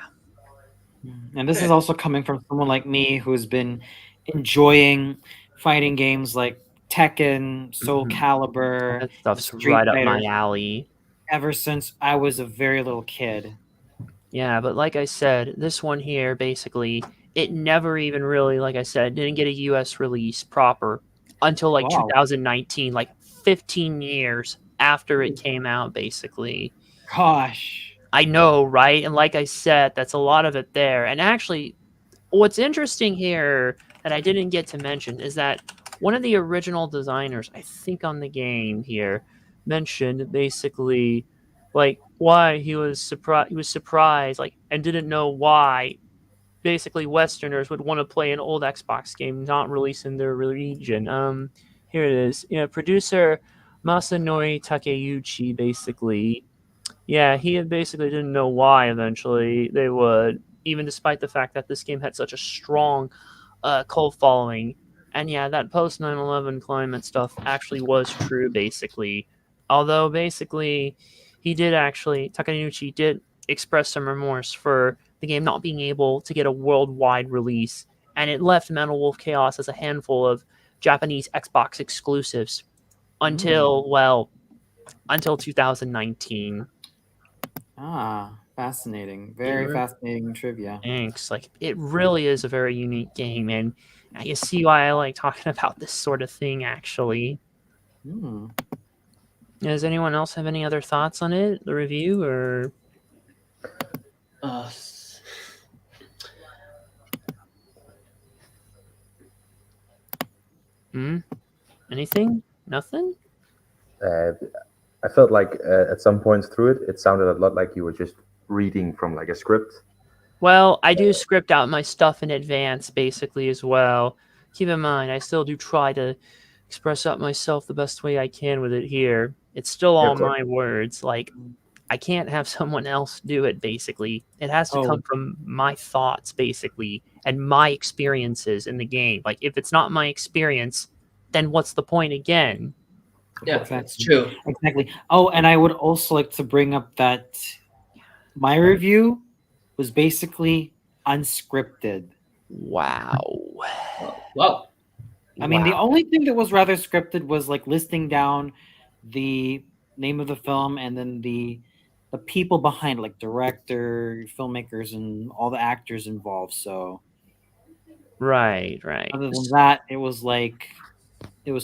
S2: and this is also coming from someone like me who's been enjoying fighting games like Tekken, Soul
S7: Mhm.
S2: Calibur,
S7: That stuff's
S2: Street
S7: right up
S2: Fighter,
S7: my alley.
S2: ever since I was a very little kid.
S7: Yeah, but like I said, this one here, basically, it never even really, like I said, didn't get a US release proper until like
S2: Wow.
S7: 2019, like 15 years after it came out, basically.
S2: Gosh.
S7: I know, right? And like I said, that's a lot of it there. And actually, what's interesting here that I didn't get to mention is that one of the original designers, I think on the game here, mentioned basically like why he was surprised like and didn't know why basically Westerners would want to play an old Xbox game not released in their region. Here it is. Producer Masanori Takeuchi basically. Yeah, he basically didn't know why eventually they would, even despite the fact that this game had such a strong cult following. And yeah, that post 9/11 climate stuff actually was true, basically. Although, basically, Takeuchi did express some remorse for the game not being able to get a worldwide release, and it left Metal Wolf Chaos as a handful of Japanese Xbox exclusives until 2019.
S2: Ah, fascinating. Very fascinating trivia.
S7: Thanks. Like, it really is a very unique game, and you see why I like talking about this sort of thing, actually.
S2: Hmm.
S7: Does anyone else have any other thoughts on it, the review, or? Anything? Nothing?
S6: I felt like at some points through it, it sounded a lot like you were just reading from like a script.
S7: Well, I do script out my stuff in advance, basically, as well. Keep in mind, I still do try to express out myself the best way I can with it here. It's still all my words. Like, I can't have someone else do it, basically. It has to come from my thoughts, basically, and my experiences in the game. Like, if it's not my experience, then what's the point again?
S5: Yeah,
S2: Exactly.
S5: that's true.
S2: Exactly. Oh, and I would also like to bring up that my review was basically unscripted.
S7: Wow.
S5: Wow.
S2: I mean, the only thing that was rather scripted was like listing down the name of the film and then the people behind, like director, filmmakers, and all the actors involved. So,
S7: right.
S2: Other than that, it was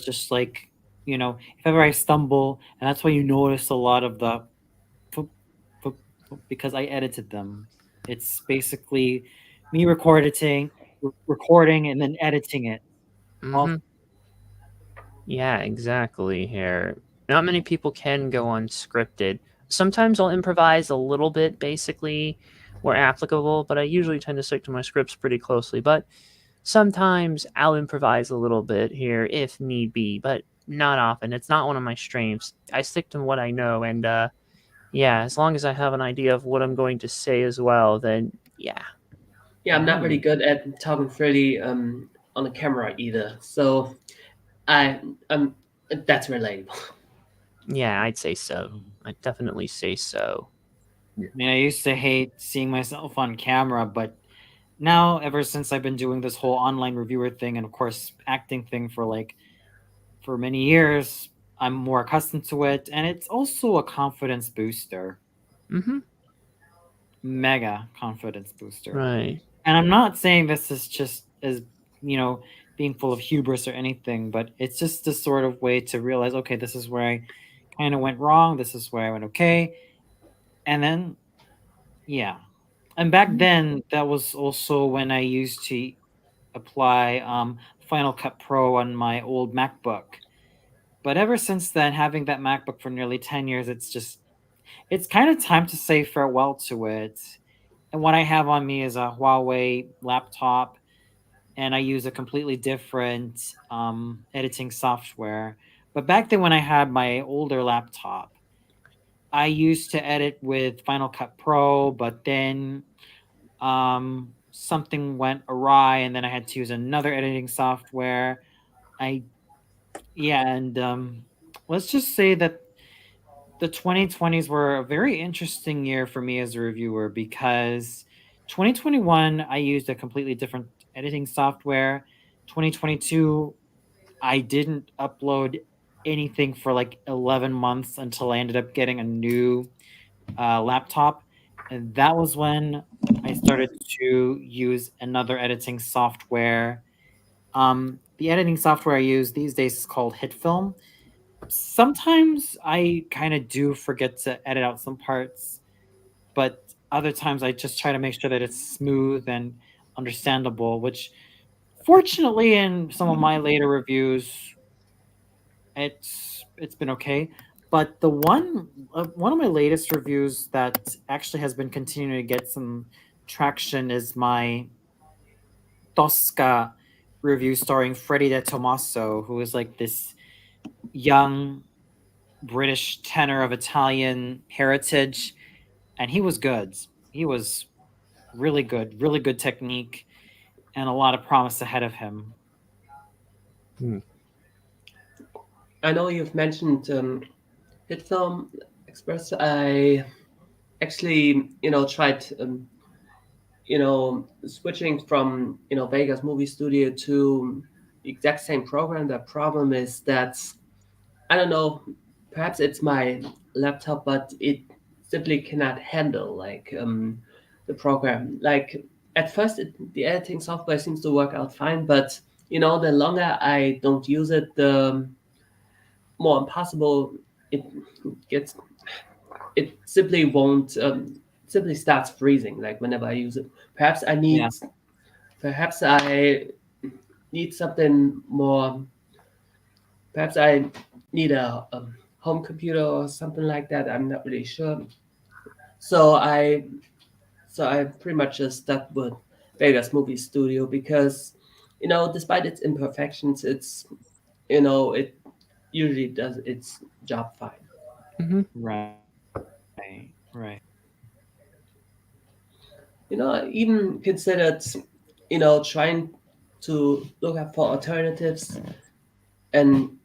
S2: just like, if ever I stumble, and that's why you notice a lot of the because I edited them. It's basically me recording and then editing it.
S7: Yeah, exactly. Here, not many people can go unscripted. Sometimes I'll improvise a little bit, basically, where applicable, but I usually tend to stick to my scripts pretty closely. But sometimes I'll improvise a little bit here if need be, but not often. It's not one of my strengths. I stick to what I know, and yeah, as long as I have an idea of what I'm going to say as well, then yeah.
S5: Yeah, I'm not really good at talking freely on the camera either. So that's relatable.
S7: Yeah, I'd say so. I'd definitely say so.
S2: I mean, I used to hate seeing myself on camera, but now, ever since I've been doing this whole online reviewer thing and, of course, acting thing for many years, I'm more accustomed to it, and it's also a confidence booster. Mega confidence booster.
S7: Right.
S2: And I'm not saying this is just as, being full of hubris or anything, but it's just this sort of way to realize, okay, this is where I kind of went wrong. This is where I went okay. And then, yeah. And back then, that was also when I used to apply Final Cut Pro on my old MacBook. But ever since then, having that MacBook for nearly 10 years, it's kind of time to say farewell to it. And what I have on me is a Huawei laptop, and I use a completely different editing software. But back then, when I had my older laptop, I used to edit with Final Cut Pro, but then something went awry, and then I had to use another editing software. Let's just say that the 2020s were a very interesting year for me as a reviewer, because 2021 I used a completely different editing software. 2022 I didn't upload anything for like 11 months until I ended up getting a new laptop. And that was when I started to use another editing software. The editing software I use these days is called HitFilm. Sometimes I kind of do forget to edit out some parts, but other times I just try to make sure that it's smooth and understandable, which fortunately in some of my later reviews it's been okay. But the one of my latest reviews that actually has been continuing to get some traction is my Tosca review starring Freddie De Tomaso, who is like this young British tenor of Italian heritage, and he was good. He was really good technique, and a lot of promise ahead of him.
S5: I know you've mentioned HitFilm Express. I actually, tried, switching from, Vegas Movie Studio to the exact same program. The problem is that, I don't know, perhaps it's my laptop, but it simply cannot handle like the program. Like at first, the editing software seems to work out fine, but the longer I don't use it, the more impossible it gets. It simply won't. Simply starts freezing. Like whenever I use it, perhaps I need something more. Perhaps I need a home computer or something like that. I'm not really sure. So I pretty much just stuck with Vegas Movie Studio because, despite its imperfections, it usually does its job fine.
S2: Right.
S5: I even considered, trying to look up for alternatives, and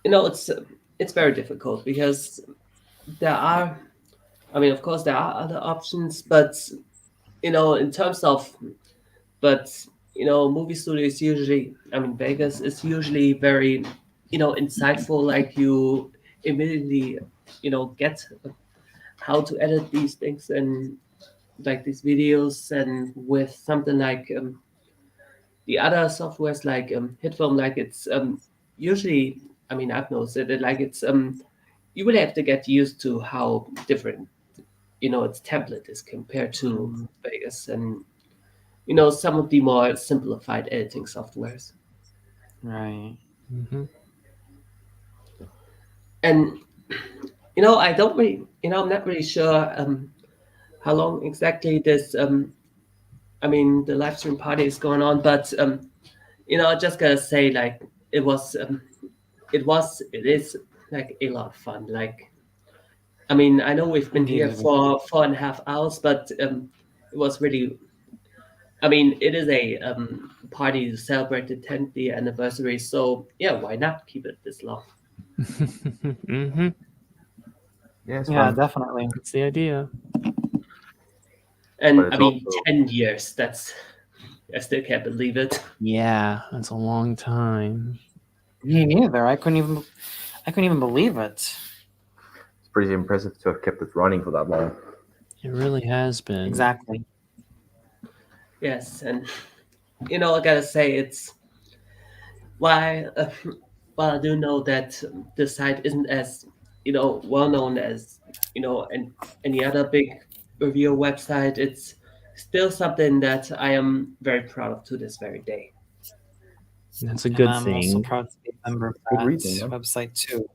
S5: it's very difficult because there are, of course there are other options, but in terms of, movie studios usually, Vegas is usually very, insightful. Like you immediately, get how to edit these things and like these videos, and with something like the other softwares like HitFilm, like it's usually, I've noticed it, like it's you will have to get used to how different its template is compared to Vegas and some of the more simplified editing softwares.
S2: Right.
S5: And I don't really, I'm not really sure how long exactly this the live stream party is going on, but I just gotta say, like it is like a lot of fun. Like I know we've been here for 4.5 hours, but it was really, it is a party to celebrate the 10th anniversary, so yeah, why not keep it this long?
S2: Yeah, definitely.
S7: That's the idea.
S5: And 10 years, I still can't believe it.
S7: Yeah, that's a long time.
S2: Me neither. I couldn't even believe it.
S6: It's pretty impressive to have kept it running for that long.
S7: It really has been.
S2: Exactly.
S5: Yes, and I gotta say, it's while I do know that the site isn't as well known as any other big review website, it's still something that I am very proud of to this very day.
S7: That's a good
S2: I'm
S7: thing.
S2: also proud to be a member of that website too.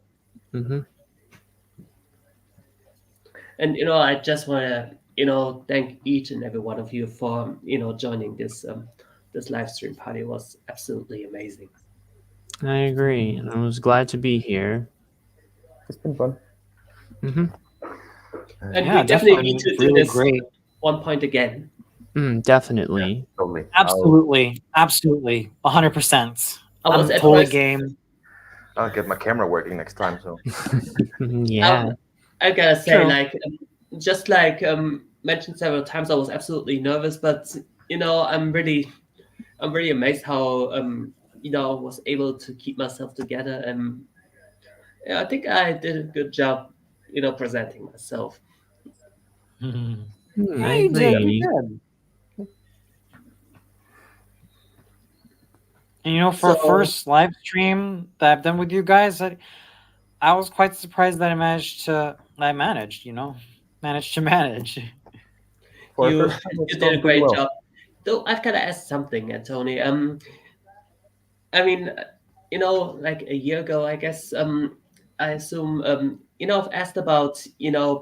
S5: And I just want to thank each and every one of you for joining this live stream party. It was absolutely amazing.
S7: I agree, and I was glad to be here.
S6: It's been fun.
S5: And we definitely need to do this one point again.
S7: Definitely.
S6: Yeah, totally.
S2: Absolutely. 100%.
S5: I'm
S2: totally game.
S6: I'll get my camera working next time. So
S7: yeah.
S5: I gotta say,
S7: True.
S5: like, just like mentioned several times, I was absolutely nervous, but I'm really amazed how was able to keep myself together, and I think I did a good job, presenting myself.
S7: I
S2: Yeah, you did.
S7: agree.
S2: You did. And for a
S5: So-
S2: first live stream that I've done with you guys, I was quite surprised that I managed to manage to manage.
S6: For
S5: You,
S6: our first time, it's
S5: you did
S6: gone
S5: a
S6: pretty
S5: great
S6: well.
S5: job. Though I've got to ask something, Tony. I mean, like a year ago, I guess. I assume. I've asked about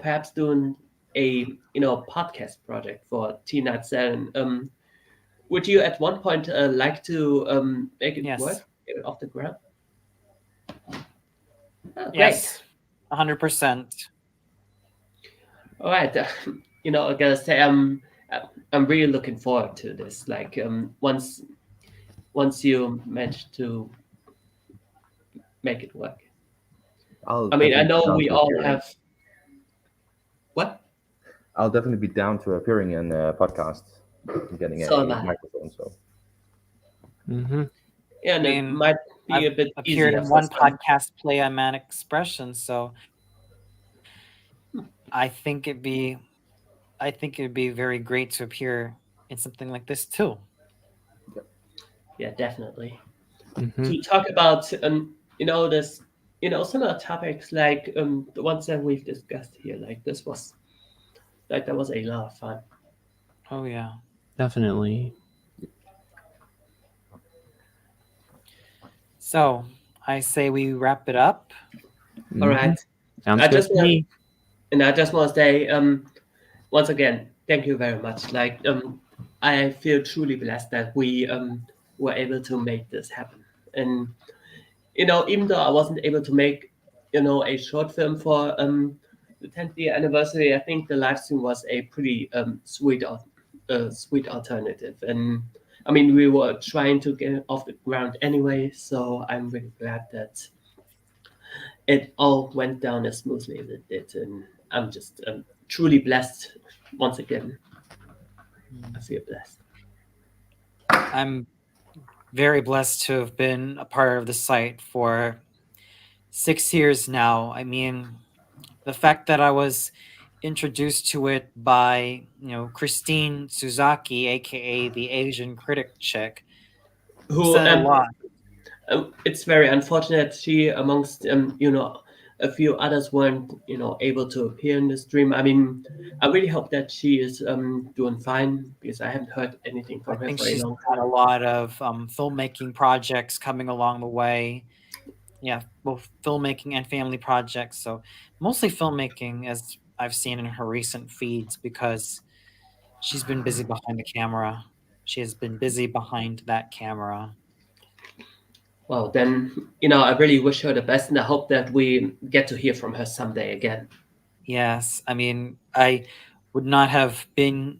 S5: perhaps doing a podcast project for Team Night Saturn. Would you at one point like to make it
S2: Yes.
S5: work, get it off the ground? Oh, great.
S2: Yes, 100%.
S5: All right. I gotta say, I'm really looking forward to this. Like, once you manage to make it work. I mean, I know we all have. What?
S6: I'll definitely be down to appearing in a podcast, getting
S5: So
S6: a
S5: am I.
S6: microphone. So.
S5: Yeah, and
S2: I
S5: it
S2: mean,
S5: might be a
S2: I've
S5: bit
S2: appeared
S5: easier
S2: in
S5: for
S2: one
S5: some.
S2: podcast, Play on Man Expression, so I think it'd be very great to appear in something like this too.
S5: Yeah, definitely.
S7: Mm-hmm.
S5: To talk about this similar topics like the ones that we've discussed here. Like that was a lot of fun.
S2: Oh yeah,
S7: Definitely.
S2: So I say we wrap it up.
S5: All right.
S7: Sounds
S5: I
S7: good
S5: just
S7: to
S5: want,
S7: me.
S5: and I just want to say once again, thank you very much. Like I feel truly blessed that we were able to make this happen. And even though I wasn't able to make a short film for the 10th year anniversary, I think the live stream was a pretty sweet alternative. And I mean, we were trying to get it off the ground anyway, so I'm really glad that it all went down as smoothly as it did. And I'm just truly blessed once again. I feel blessed.
S2: I'm very blessed to have been a part of the site for 6 years now. I mean, the fact that I was introduced to it by Christine Suzaki, aka the Asian critic chick,
S5: Who
S2: said a lot.
S5: It's very unfortunate she, amongst a few others, weren't able to appear in the stream. I mean, I really hope that she is doing fine because I haven't heard anything from
S2: I
S5: her
S2: think
S5: for a
S2: she's
S5: long
S2: got
S5: time.
S2: a lot of filmmaking projects coming along the way. Yeah, both filmmaking and family projects. So mostly filmmaking, as I've seen in her recent feeds, because she's been busy behind the camera. She has been busy behind that camera.
S5: Well, then, I really wish her the best, and I hope that we get to hear from her someday again.
S2: Yes, I mean, I would not have been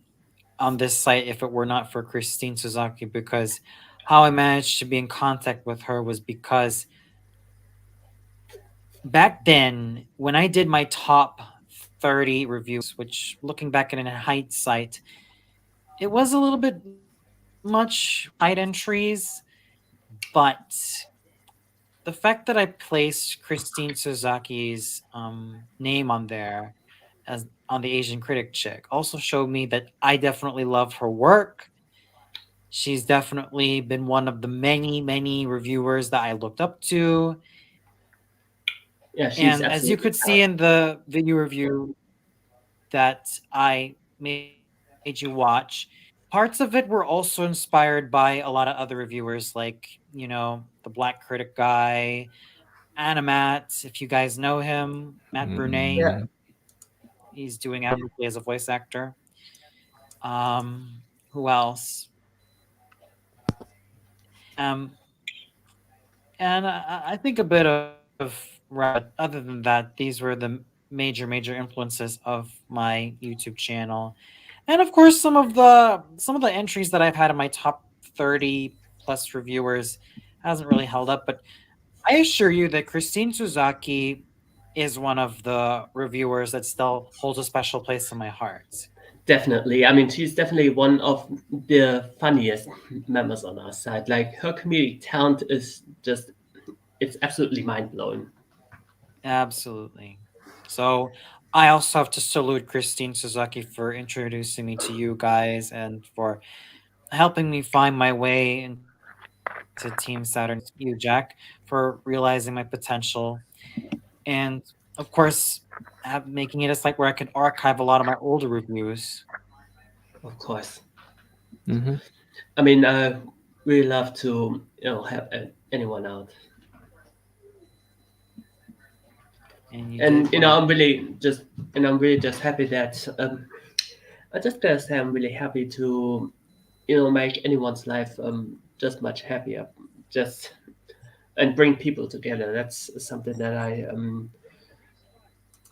S2: on this site if it were not for Christine Suzaki, because how I managed to be in contact with her was because back then, when I did my top 30 reviews, which looking back in hindsight, it was a little bit much side entries, but the fact that I placed Christine Suzaki's name on there as on the Asian critic chick also showed me that I definitely love her work. She's definitely been one of the many, many reviewers that I looked up to.
S5: Yeah, she's
S2: and as you could see in the video review that I made you watch, parts of it were also inspired by a lot of other reviewers, like the Black Critic guy, Animat, if you guys know him, Matt Brunet.
S5: Yeah.
S2: He's doing admirably as a voice actor. Who else? And I think a bit of other than that, these were the major influences of my YouTube channel. And of course, some of the entries that I've had in my top 30 plus reviewers hasn't really held up, but I assure you that Christine Suzaki is one of the reviewers that still holds a special place in my heart.
S5: Definitely. I mean, she's definitely one of the funniest members on our side. Like, her comedic talent is just, it's absolutely mind-blowing.
S2: Absolutely. So I also have to salute Christine Suzuki for introducing me to you guys and for helping me find my way into Team Saturn. You, Jack, for realizing my potential. And of course, making it a site where I can archive a lot of my older reviews.
S5: Of course.
S7: Mm-hmm.
S5: I mean, we love to, help anyone out. And I'm really just happy that I just gotta say I'm really happy to, make anyone's life just much happier, and bring people together. That's something that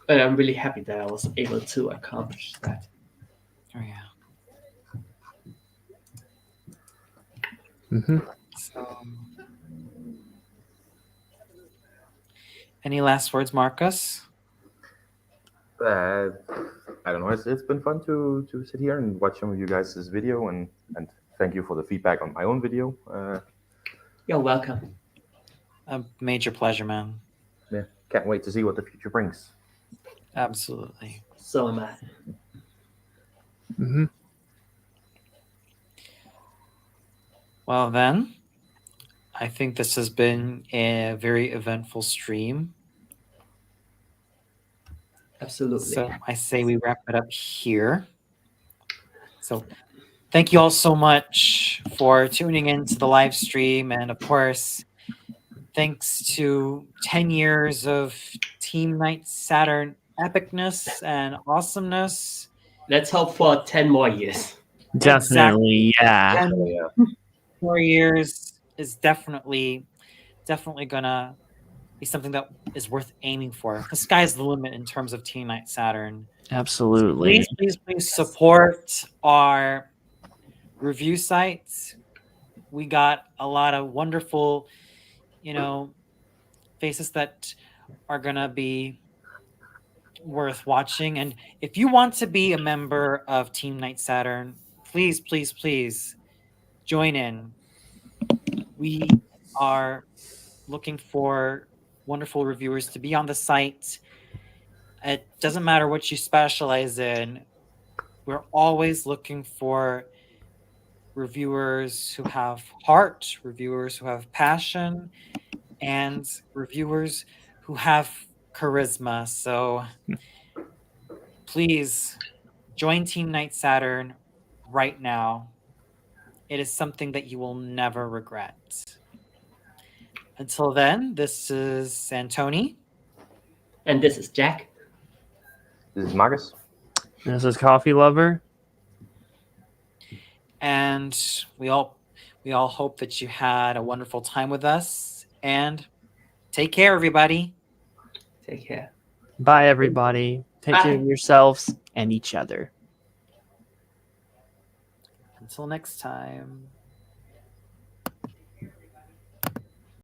S5: and I'm really happy that I was able to accomplish that.
S2: Oh yeah.
S7: Mm-hmm.
S2: So, any last words, Marcus?
S6: I don't know. It's been fun to sit here and watch some of you guys' video, and thank you for the feedback on my own video.
S5: You're welcome.
S2: A major pleasure, man.
S6: Yeah, can't wait to see what the future brings.
S2: Absolutely.
S5: So am I.
S7: Mm-hmm.
S2: Well then, I think this has been a very eventful stream.
S5: Absolutely.
S2: So I say we wrap it up here. So thank you all so much for tuning into the live stream. And of course, thanks to 10 years of Team Night Saturn epicness and awesomeness.
S5: Let's hope for 10 more years.
S7: Definitely,
S2: Exactly.
S7: yeah.
S2: 10 more years is definitely gonna be something that is worth aiming for. The sky's the limit in terms of Team Night Saturn.
S7: Absolutely.
S2: So please support our review sites. We got a lot of wonderful, faces that are gonna be worth watching. And if you want to be a member of Team Night Saturn, please join in. We are looking for wonderful reviewers to be on the site. It doesn't matter what you specialize in. We're always looking for reviewers who have heart, reviewers who have passion, and reviewers who have charisma. So please join Team Night Saturn right now. It is something that you will never regret. Until then, this is Santoni.
S5: And this is Jack.
S6: This is Marcus.
S7: This is Coffee Lover.
S2: And we all hope that you had a wonderful time with us. And take care, everybody.
S5: Take care.
S7: Bye, everybody. Take care of yourselves and each other.
S2: Until next time.